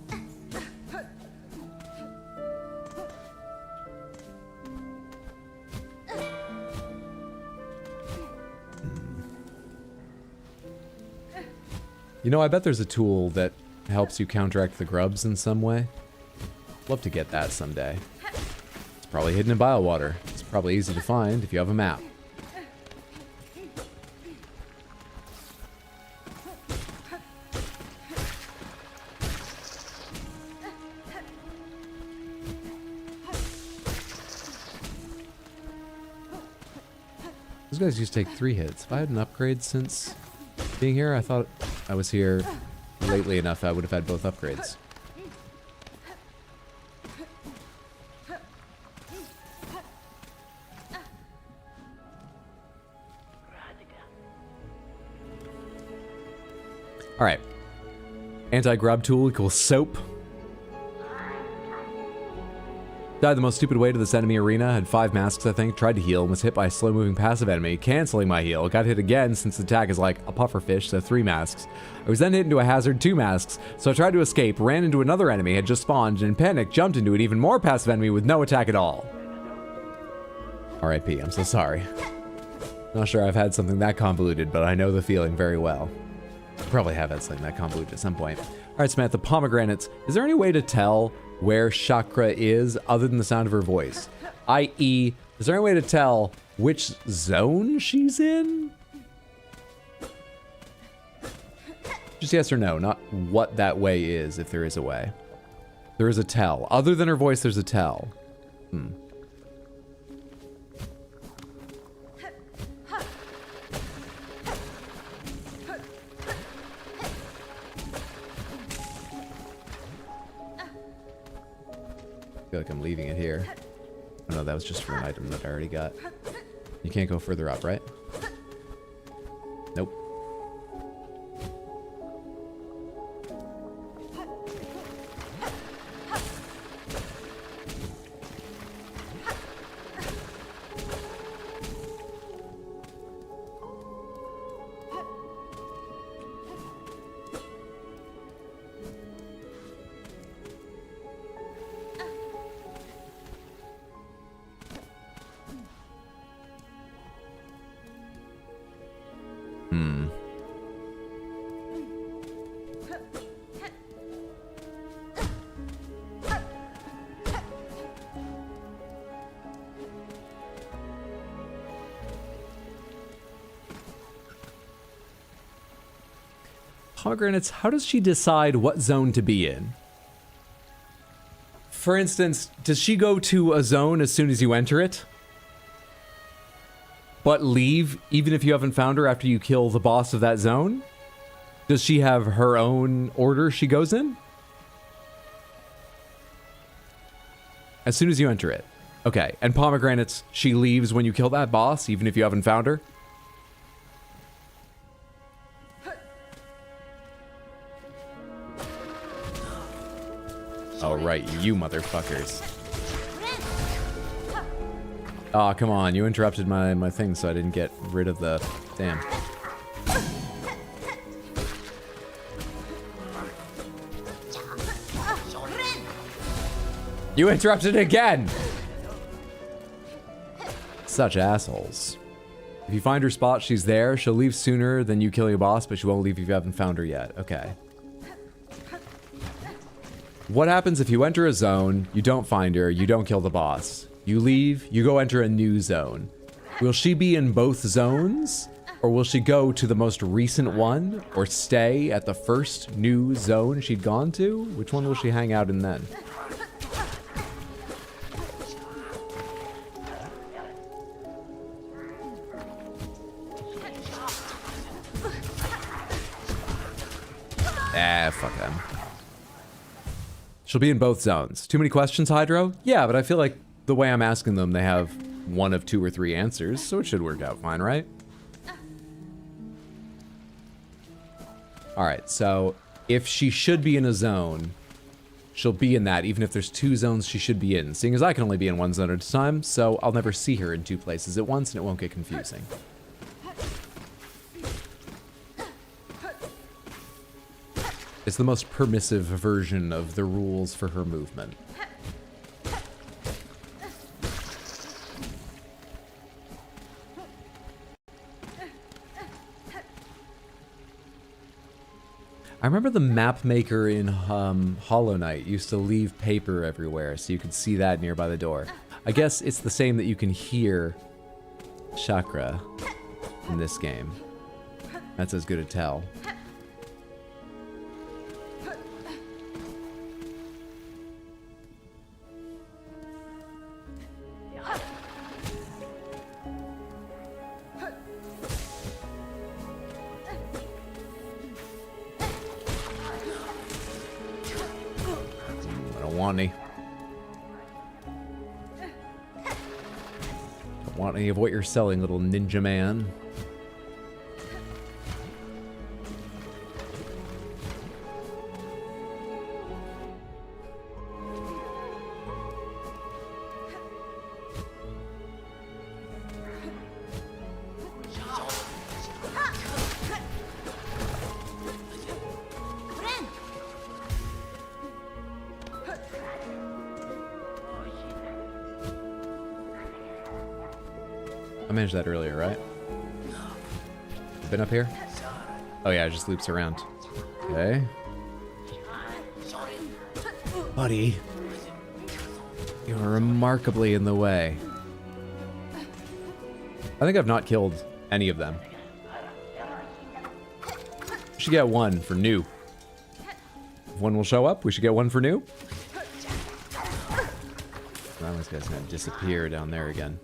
You know, I bet there's a tool that helps you counteract the grubs in some way. Love to get that someday. It's probably hidden in Biowater. It's probably easy to find if you have a map. Those guys used to take 3 hits. If I had an upgrade since being here, I thought I was here lately enough I would have had both upgrades. Alright. Anti-grub tool equals soap. Died the most stupid way to this enemy arena. Had 5 masks, I think. Tried to heal and was hit by a slow-moving passive enemy, canceling my heal. Got hit again since the attack is like a pufferfish, so 3 masks. I was then hit into a hazard, 2 masks, so I tried to escape, ran into another enemy, had just spawned, and in panic jumped into an even more passive enemy with no attack at all. RIP, I'm so sorry. Not sure I've had something that convoluted, but I know the feeling very well. Probably have had something that convoluted at some point. Alright, Samantha, pomegranates. Is there any way to tell where Chakra is other than the sound of her voice? I.e., is there any way to tell which zone she's in? Just yes or no, not what that way is, if there is a way. There is a tell. Other than her voice, there's a tell. I feel like I'm leaving it here. Oh no, that was just for an item that I already got. You can't go further up, right? Nope. Pomegranates, how does she decide what zone to be in? For instance, does she go to a zone as soon as you enter it? But leave even if you haven't found her after you kill the boss of that zone? Does she have her own order she goes in? As soon as you enter it. Okay, and pomegranates, she leaves when you kill that boss, even if you haven't found her? Oh, right, you motherfuckers. Aw, come on, you interrupted my thing so I didn't get rid of the... Damn. You interrupted again! Such assholes. If you find her spot, she's there. She'll leave sooner than you killing a boss, but she won't leave if you haven't found her yet. Okay. What happens if you enter a zone, you don't find her, you don't kill the boss? You leave, you go enter a new zone. Will she be in both zones? Or will she go to the most recent one? Or stay at the first new zone she'd gone to? Which one will she hang out in then? Ah, fuck them. She'll be in both zones. Too many questions, Hydro? Yeah, but I feel like the way I'm asking them, they have one of 2 or 3 answers, so it should work out fine, right? Alright, so if she should be in a zone, she'll be in that, even if there's 2 zones she should be in. Seeing as I can only be in 1 zone at a time, so I'll never see her in 2 places at once and it won't get confusing. It's the most permissive version of the rules for her movement. I remember the map maker in Hollow Knight used to leave paper everywhere, so you could see that nearby the door. I guess it's the same that you can hear chakra in this game. That's as good a tell. Want Don't want any of what you're selling, little ninja man. I managed that earlier, right? Been up here? Oh yeah, it just loops around. Okay. Buddy. You're remarkably in the way. I think I've not killed any of them. We should get one for new. If one will show up, we should get one for new. That one's gonna disappear down there again.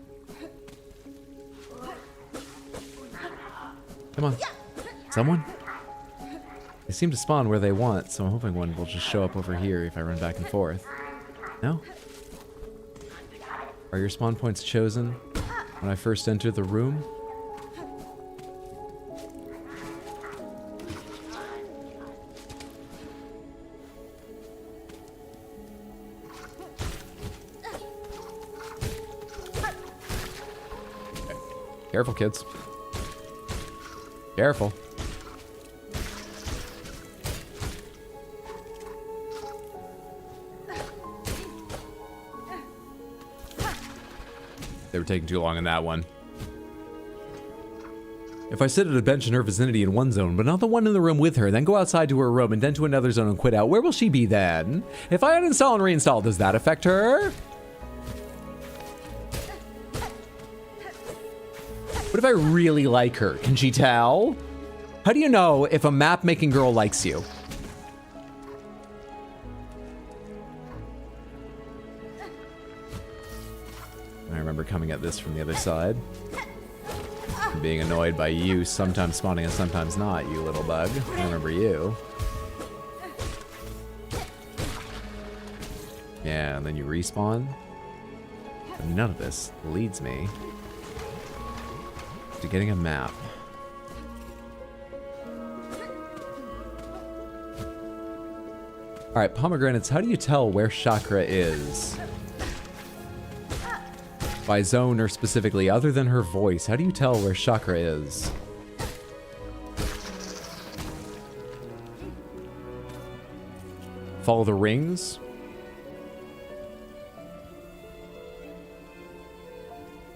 Come on. Someone? They seem to spawn where they want, so I'm hoping one will just show up over here if I run back and forth. No? Are your spawn points chosen when I first enter the room? Okay. Careful, kids. Careful. They were taking too long on that one. If I sit at a bench in her vicinity in one zone, but not the one in the room with her, then go outside to her room and then to another zone and quit out, where will she be then? If I uninstall and reinstall, does that affect her? What if I really like her? Can she tell? How do you know if a map-making girl likes you? I remember coming at this from the other side. And being annoyed by you sometimes spawning and sometimes not, you little bug. I remember you. Yeah, and then you respawn. But none of this leads me to getting a map. All right, pomegranates, how do you tell where chakra is? By zone or specifically, other than her voice, how do you tell where chakra is? Follow the rings?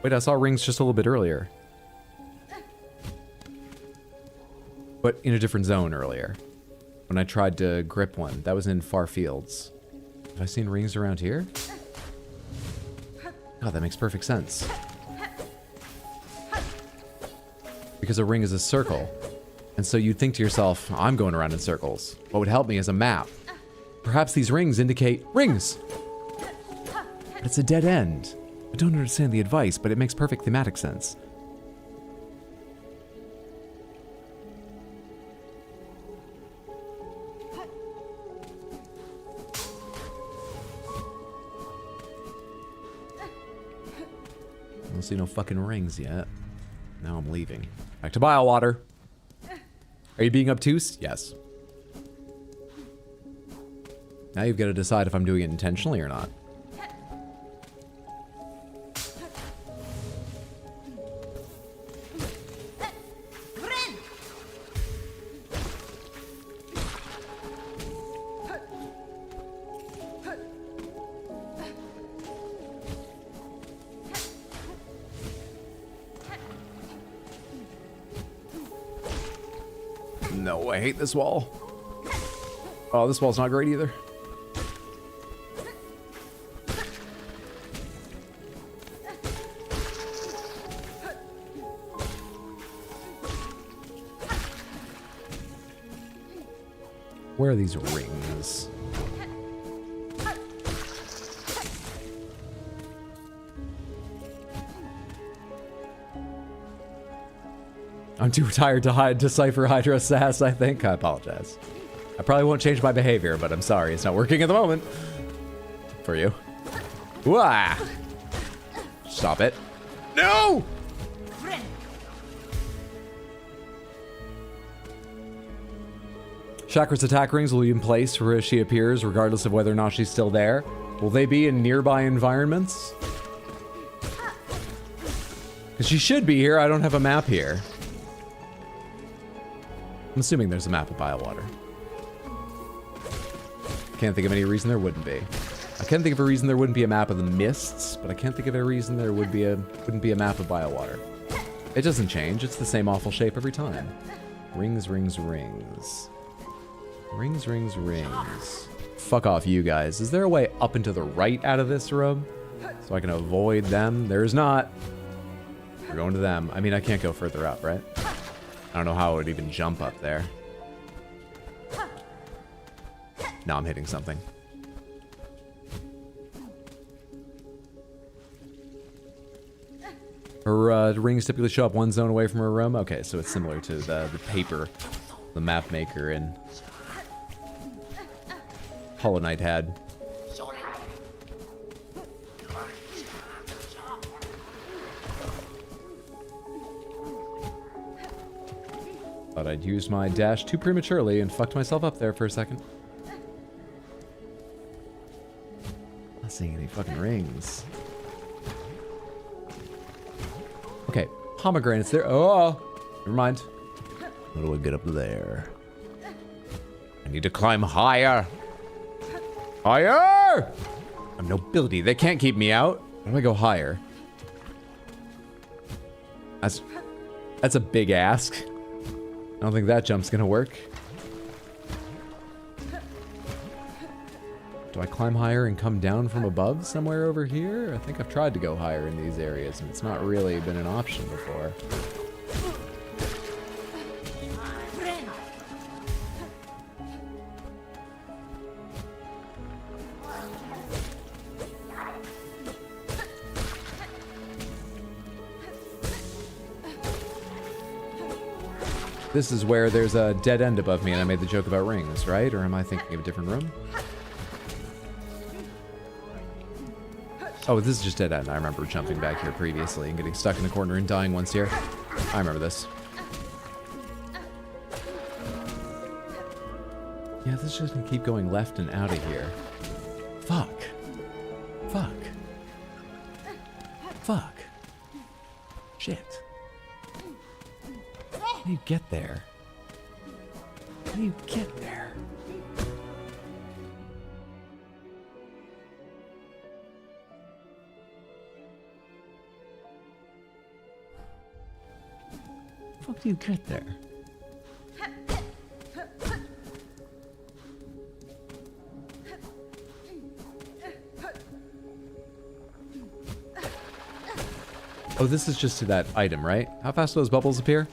Wait, I saw rings just a little bit earlier. But in a different zone earlier. When I tried to grip one. That was in far fields. Have I seen rings around here? God, that makes perfect sense. Because a ring is a circle. And so you'd think to yourself, I'm going around in circles. What would help me is a map. Perhaps these rings indicate rings. But it's a dead end. I don't understand the advice, but it makes perfect thematic sense. I don't see no fucking rings yet. Now I'm leaving. Back to Biowater. Are you being obtuse? Yes. Now you've got to decide if I'm doing it intentionally or not. No, I hate this wall. Oh, this wall's not great either. Where are these rings? I'm too tired to decipher Hydro Sass, I think. I apologize. I probably won't change my behavior, but I'm sorry. It's not working at the moment. For you. Wah! Stop it. No! Chakra's attack rings will be in place where she appears, regardless of whether or not she's still there. Will they be in nearby environments? Because she should be here. I don't have a map here. I'm assuming there's a map of Biowater. Can't think of any reason there wouldn't be. I can't think of a reason there wouldn't be a map of the mists, but I can't think of a reason there wouldn't be a map of Biowater. It doesn't change. It's the same awful shape every time. Rings, rings, rings. Rings, rings, rings. Fuck off, you guys. Is there a way up and to the right out of this room? So I can avoid them? There is not. We're going to them. I mean, I can't go further up, right? I don't know how I would even jump up there. Now I'm hitting something. Her rings typically show up one zone away from her room. Okay, so it's similar to the paper the map maker in Hollow Knight had. Thought I'd used my dash too prematurely and fucked myself up there for a second. Not seeing any fucking rings. Okay, pomegranates there. Oh, never mind. How do I get up there? I need to climb higher. Higher! I'm nobility. They can't keep me out. How do I go higher? That's a big ask. I don't think that jump's gonna work. Do I climb higher and come down from above somewhere over here? I think I've tried to go higher in these areas, and it's not really been an option before. This is where there's a dead end above me and I made the joke about rings, right? Or am I thinking of a different room? Oh, this is just dead end. I remember jumping back here previously and getting stuck in the corner and dying once here. I remember this. Yeah, this is just gonna keep going left and out of here. Fuck. Fuck. Fuck. Shit. How do you get there? How do you get there? How the fuck do you get there? Oh, this is just to that item, right? How fast do those bubbles appear?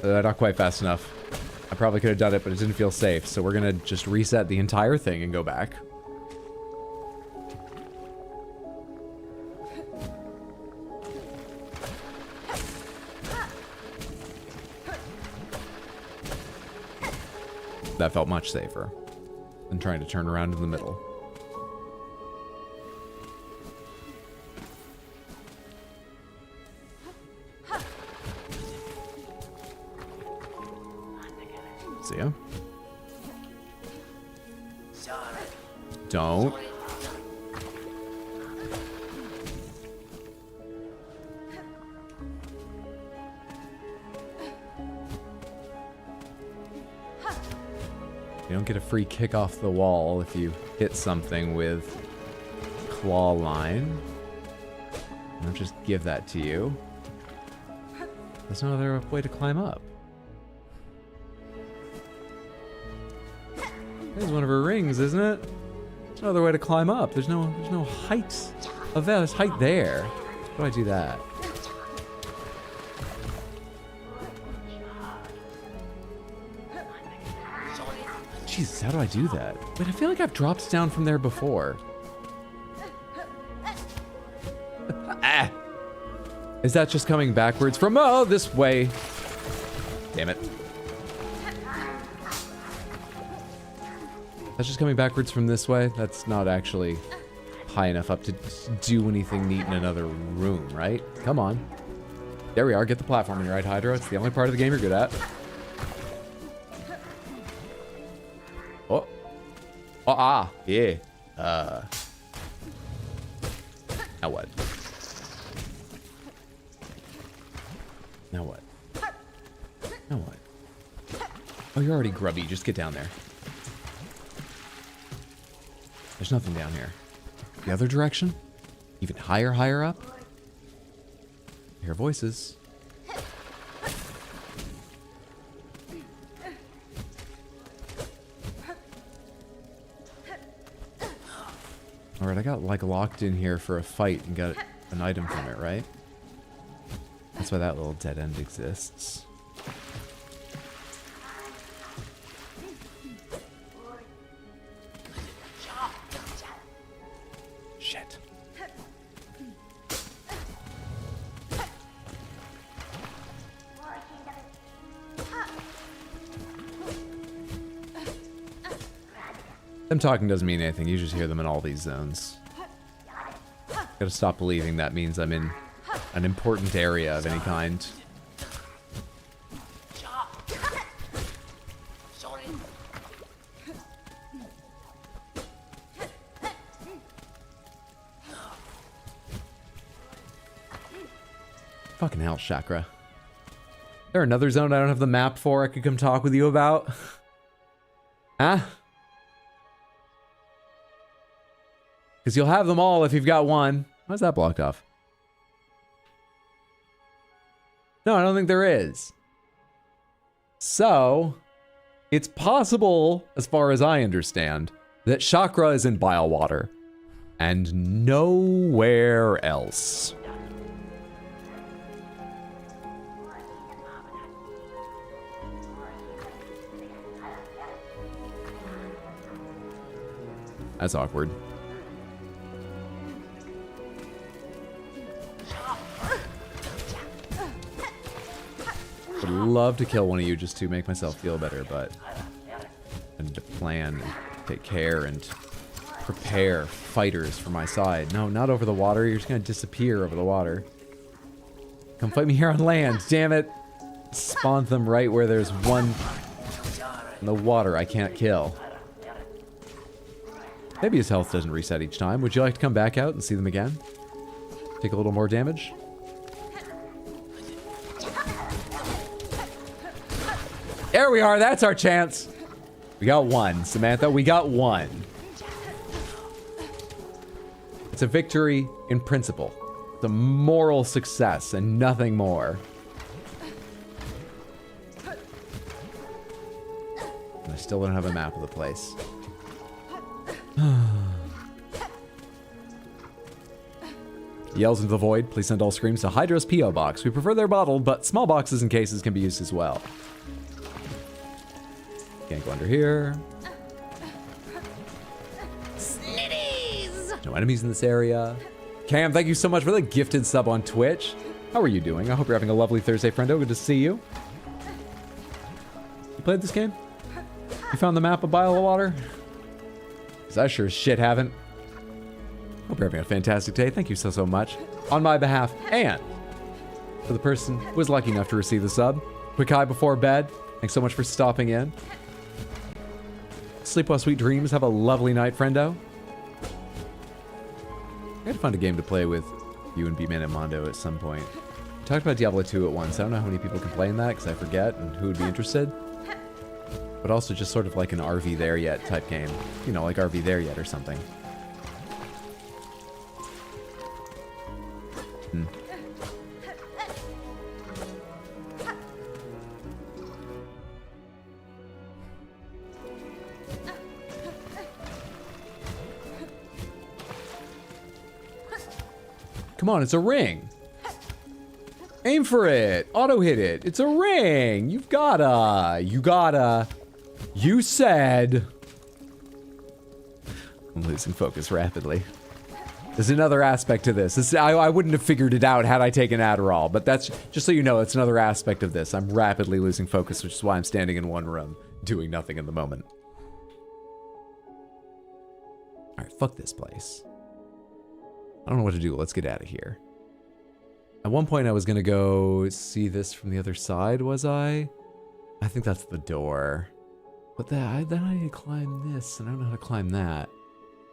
Not quite fast enough. I probably could have done it, but it didn't feel safe. So we're gonna just reset the entire thing and go back. That felt much safer than trying to turn around in the middle. See ya. Don't. You don't get a free kick off the wall if you hit something with claw line. I'll just give that to you. There's no other way to climb up. There's one of her rings, isn't it? There's no other way to climb up. There's no height of that. There's height there. How do I do that? Jesus, how do I do that? Wait, I feel like I've dropped down from there before. Ah! Is that just coming backwards from, oh, this way? Damn it. That's just coming backwards from this way? That's not actually high enough up to do anything neat in another room, right? Come on. There we are. Get the platforming right, Hydro. It's the only part of the game you're good at. Oh. Oh, ah. Yeah. Now what? Now what? Now what? Oh, you're already grubby. Just get down there. There's nothing down here. The other direction? Even higher up? I hear voices. Alright, I got like locked in here for a fight and got an item from it, right? That's why that little dead end exists. Shit. Them talking doesn't mean anything. You just hear them in all these zones. Gotta stop believing that means I'm in an important area of any kind. Fucking hell, Chakra. There another zone I don't have the map for I could come talk with you about? Huh? Because you'll have them all if you've got one. Why's that blocked off? No, I don't think there is. So, it's possible, as far as I understand, that Chakra is in Bilewater. And nowhere else. That's awkward. Would love to kill one of you just to make myself feel better, but I need to plan and take care and prepare fighters for my side. No, not over the water. You're just gonna disappear over the water. Come fight me here on land, damn it. Spawn them right where there's one In the water, I can't kill. Maybe his health doesn't reset each time. Would you like to come back out and see them again? Take a little more damage? There we are. That's our chance. We got one, Samantha. We got one. It's a victory in principle. It's a moral success and nothing more. And I still don't have a map of the place. Yells into the void. Please send all screams to Hydra's P.O. Box. We prefer they're bottled, but small boxes and cases can be used as well. Can't go under here. No enemies in this area. Cam, thank you so much for the gifted sub on Twitch. How are you doing? I hope you're having a lovely Thursday, friendo. Good to see you. You played this game? You found the map of Bile of Water? Because I sure as shit haven't. Hope you're having a fantastic day. Thank you so much. On my behalf, and for the person who was lucky enough to receive the sub. Quick hi before bed. Thanks so much for stopping in. Sleep well, sweet dreams. Have a lovely night, friendo. I gotta find a game to play with you and B-Man and Mondo at some point. We talked about Diablo 2 at once. I don't know how many people can play in that because I forget and who would be interested. But also just sort of like an RV There Yet type game. You know, like RV There Yet or something. Come on, it's a ring. Aim for it. Auto hit it. It's a ring. You gotta. You said. I'm losing focus rapidly. There's another aspect to this. I wouldn't have figured it out had I taken Adderall, but that's, just so you know, it's another aspect of this. I'm rapidly losing focus, which is why I'm standing in one room, doing nothing in the moment. Alright, fuck this place. I don't know what to do. Let's get out of here. At one point, I was going to go see this from the other side, was I? I think that's the door. But then I need to climb this, and I don't know how to climb that.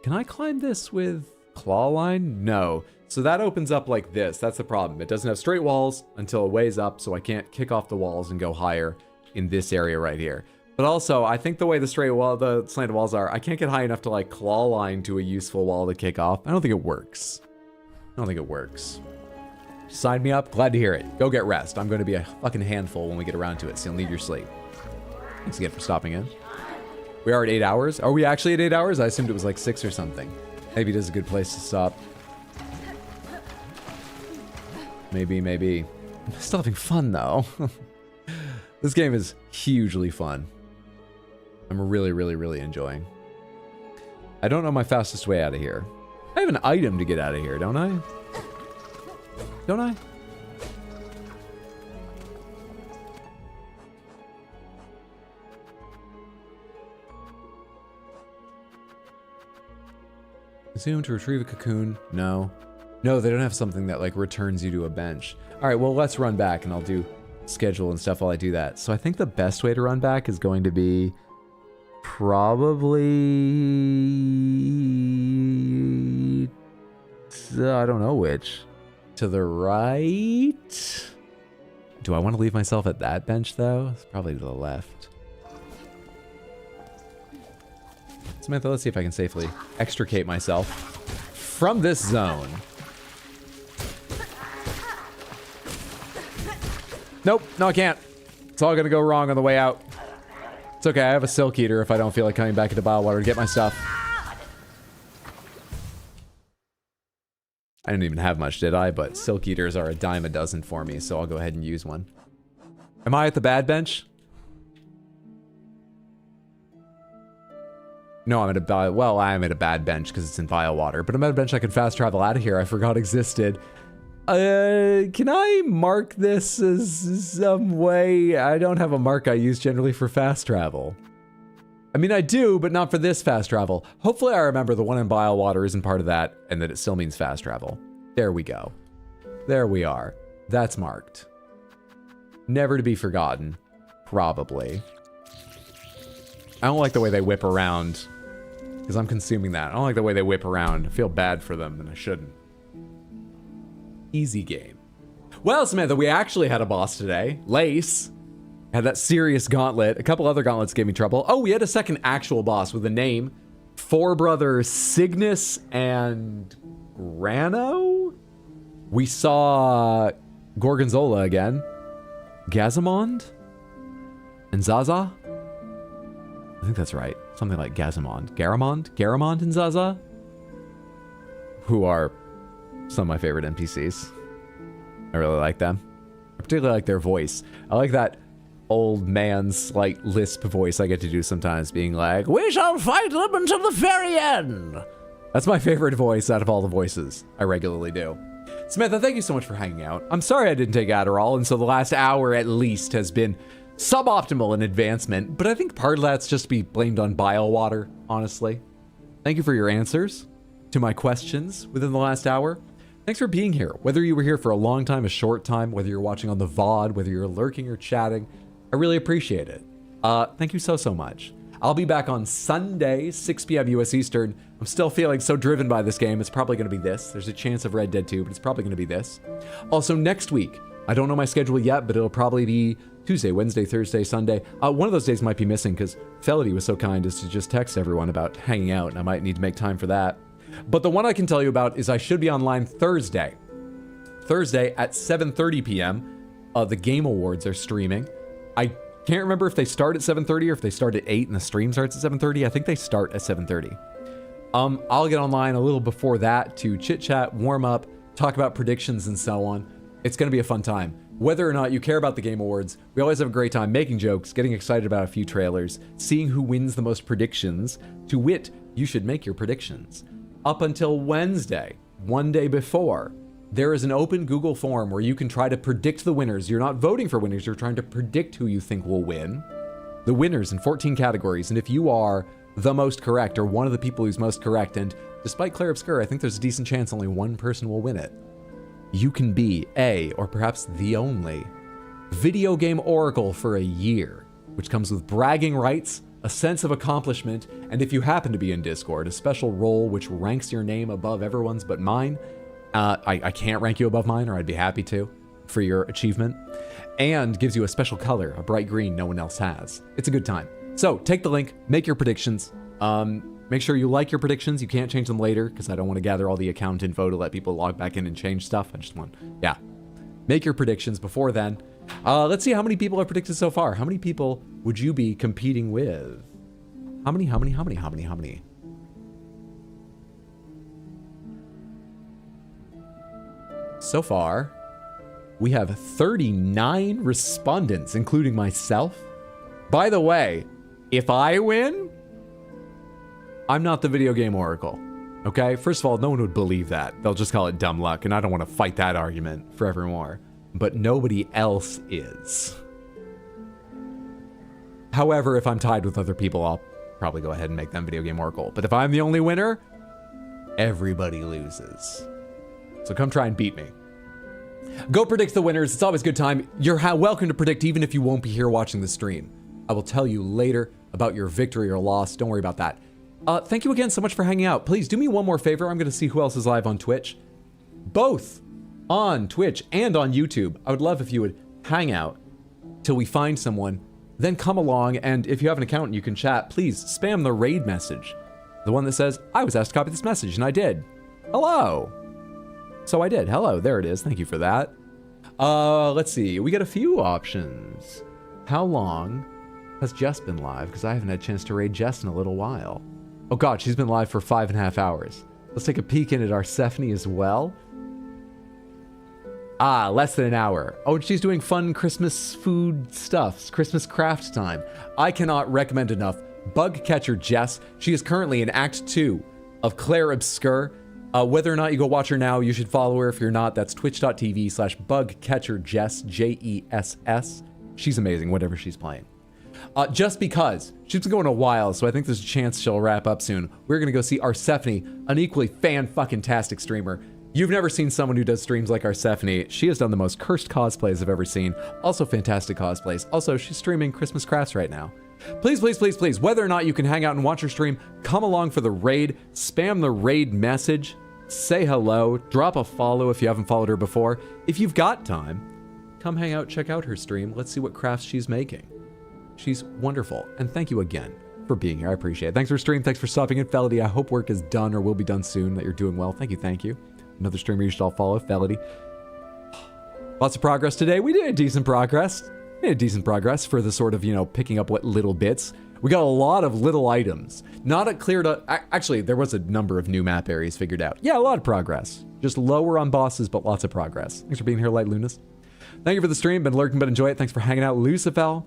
Can I climb this with claw line? No. So that opens up like this. That's the problem. It doesn't have straight walls until a ways up, so I can't kick off the walls and go higher in this area right here. But also, I think the way the slanted walls are, I can't get high enough to like claw line to a useful wall to kick off. I don't think it works. Sign me up. Glad to hear it. Go get rest. I'm going to be a fucking handful when we get around to it, so you'll need your sleep. Thanks again for stopping in. We are at 8 hours. Are we actually at 8 hours? I assumed it was like 6 or something. Maybe it is a good place to stop. Maybe. I'm still having fun though. This game is hugely fun. I'm really enjoying. I don't know my fastest way out of here. I have an item to get out of here, don't I? Don't I? Zoom to retrieve a cocoon. No. No, they don't have something that like returns you to a bench. All right, well, let's run back and I'll do schedule and stuff while I do that. So I think the best way to run back is going to be probably, I don't know which. To the right? Do I want to leave myself at that bench though? It's probably to the left. Samantha, let's see if I can safely extricate myself from this zone. Nope, no I can't. It's all gonna go wrong on the way out. It's okay, I have a Silk Eater if I don't feel like coming back into Biowater to get my stuff. I didn't even have much, did I? But Silk Eaters are a dime a dozen for me, so I'll go ahead and use one. Am I at the bad bench? No, I'm at a well, I am at a bad bench because it's in Biowater, but I'm at a bench I can fast travel out of here. I forgot existed. Can I mark this as some way? I don't have a mark I use generally for fast travel. I mean, I do, but not for this fast travel. Hopefully I remember the one in Biowater isn't part of that and that it still means fast travel. There we go. There we are. That's marked. Never to be forgotten. Probably. I don't like the way they whip around. Because I'm consuming that. I don't like the way they whip around. I feel bad for them, and I shouldn't. Easy game. Well, Samantha, we actually had a boss today. Lace. Had that serious gauntlet. A couple other gauntlets gave me trouble. Oh, we had a second actual boss with a name. Four brothers Cygnus and Grano? We saw Gorgonzola again. Gazamond? And Zaza? I think that's right. Something like Gazamond. Garamond and Zaza? Who are some of my favorite NPCs. I really like them. I particularly like their voice. I like that old man's slight lisp voice I get to do sometimes, being like, "We shall fight them until the very end." That's my favorite voice out of all the voices I regularly do. Samantha, thank you so much for hanging out. I'm sorry I didn't take Adderall, and so the last hour at least has been suboptimal in advancement, but I think part of that's just to be blamed on bile water, honestly. Thank you for your answers to my questions within the last hour. Thanks for being here. Whether you were here for a long time, a short time, whether you're watching on the VOD, whether you're lurking or chatting, I really appreciate it. Thank you so much. I'll be back on Sunday, 6 p.m. US Eastern. I'm still feeling so driven by this game. It's probably going to be this. There's a chance of Red Dead 2, but it's probably going to be this. Also, next week, I don't know my schedule yet, but it'll probably be Tuesday, Wednesday, Thursday, Sunday. One of those days might be missing because Felity was so kind as to just text everyone about hanging out, and I might need to make time for that. But the one I can tell you about is I should be online Thursday. Thursday at 7:30 p.m. The Game Awards are streaming. I can't remember if they start at 7:30 or if they start at 8 and the stream starts at 7:30. I think they start at 7:30. I'll get online a little before that to chit-chat, warm up, talk about predictions and so on. It's going to be a fun time. Whether or not you care about the Game Awards, we always have a great time making jokes, getting excited about a few trailers, seeing who wins the most predictions. To wit, you should make your predictions. Up until Wednesday, one day before, there is an open Google form where you can try to predict the winners. You're not voting for winners, you're trying to predict who you think will win. The winners in 14 categories, and if you are the most correct or one of the people who's most correct, and despite Claire Obscure, I think there's a decent chance only one person will win it, you can be a, or perhaps the only, video game oracle for a year, which comes with bragging rights, a sense of accomplishment, and if you happen to be in Discord, a special role which ranks your name above everyone's but mine. I can't rank you above mine, or I'd be happy to, for your achievement, and gives you a special color, a bright green no one else has. It's a good time. So take the link, make your predictions. Make sure you like your predictions. You can't change them later, because I don't want to gather all the account info to let people log back in and change stuff. I just want, yeah. Make your predictions before then. Let's see how many people have predicted so far. How many people would you be competing with? How many? So far, we have 39 respondents, including myself. By the way, if I win, I'm not the video game oracle. Okay? First of all, no one would believe that. They'll just call it dumb luck, and I don't want to fight that argument forevermore. But nobody else is. However, if I'm tied with other people, I'll probably go ahead and make them video game oracle. But if I'm the only winner, everybody loses. So come try and beat me. Go predict the winners. It's always a good time. You're welcome to predict even if you won't be here watching the stream. I will tell you later about your victory or loss. Don't worry about that. Thank you again so much for hanging out. Please do me one more favor. I'm going to see who else is live on Twitch. Both on Twitch and on YouTube. I would love if you would hang out till we find someone, then come along, and if you have an account and you can chat, please spam the raid message. The one that says, I was asked to copy this message, and I did. Hello. So I did. Hello. There it is. Thank you for that. Let's see. We got a few options. How long has Jess been live? Because I haven't had a chance to raid Jess in a little while. Oh god, she's been live for 5.5 hours. Let's take a peek in at Arsephone as well. Less than an hour. Oh, and she's doing fun Christmas food stuff. Christmas craft time. I cannot recommend enough Bug Catcher Jess. She is currently in Act 2 of Claire Obscure. Whether or not you go watch her now, you should follow her. If you're not, that's twitch.tv/bugcatcherjess, Jess. She's amazing, whatever she's playing. Just because she's been going a while, so I think there's a chance she'll wrap up soon. We're gonna go see Arsephone, an equally fan-fucking-tastic streamer. You've never seen someone who does streams like Arsephone. She has done the most cursed cosplays I've ever seen. Also fantastic cosplays. Also, she's streaming Christmas crafts right now. Please, please, please, please, whether or not you can hang out and watch her stream, come along for the raid, spam the raid message, say hello, drop a follow if you haven't followed her before. If you've got time, come hang out, check out her stream. Let's see what crafts she's making. She's wonderful. And thank you again for being here. I appreciate it. Thanks for stream. Thanks for stopping in, Felody. I hope work is done or will be done soon, that you're doing well. Thank you. Thank you. Another streamer you should all follow, Felody. Lots of progress today. We did decent progress. We had decent progress for the sort of, you know, picking up what little bits. We got a lot of little items. Not a cleared up. Actually, there was a number of new map areas figured out. Yeah, a lot of progress. Just lower on bosses, but lots of progress. Thanks for being here, Light Lunas. Thank you for the stream. Been lurking, but enjoy it. Thanks for hanging out, Lucifel.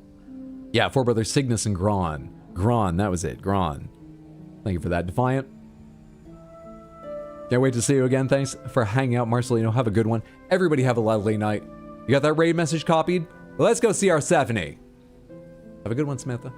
Yeah, Four Brothers Cygnus and Gron. Gron, that was it. Gron. Thank you for that. Defiant. Can't wait to see you again. Thanks for hanging out, Marcelino. Have a good one. Everybody have a lovely night. You got that raid message copied? Well, let's go see our Stephanie. Have a good one, Samantha.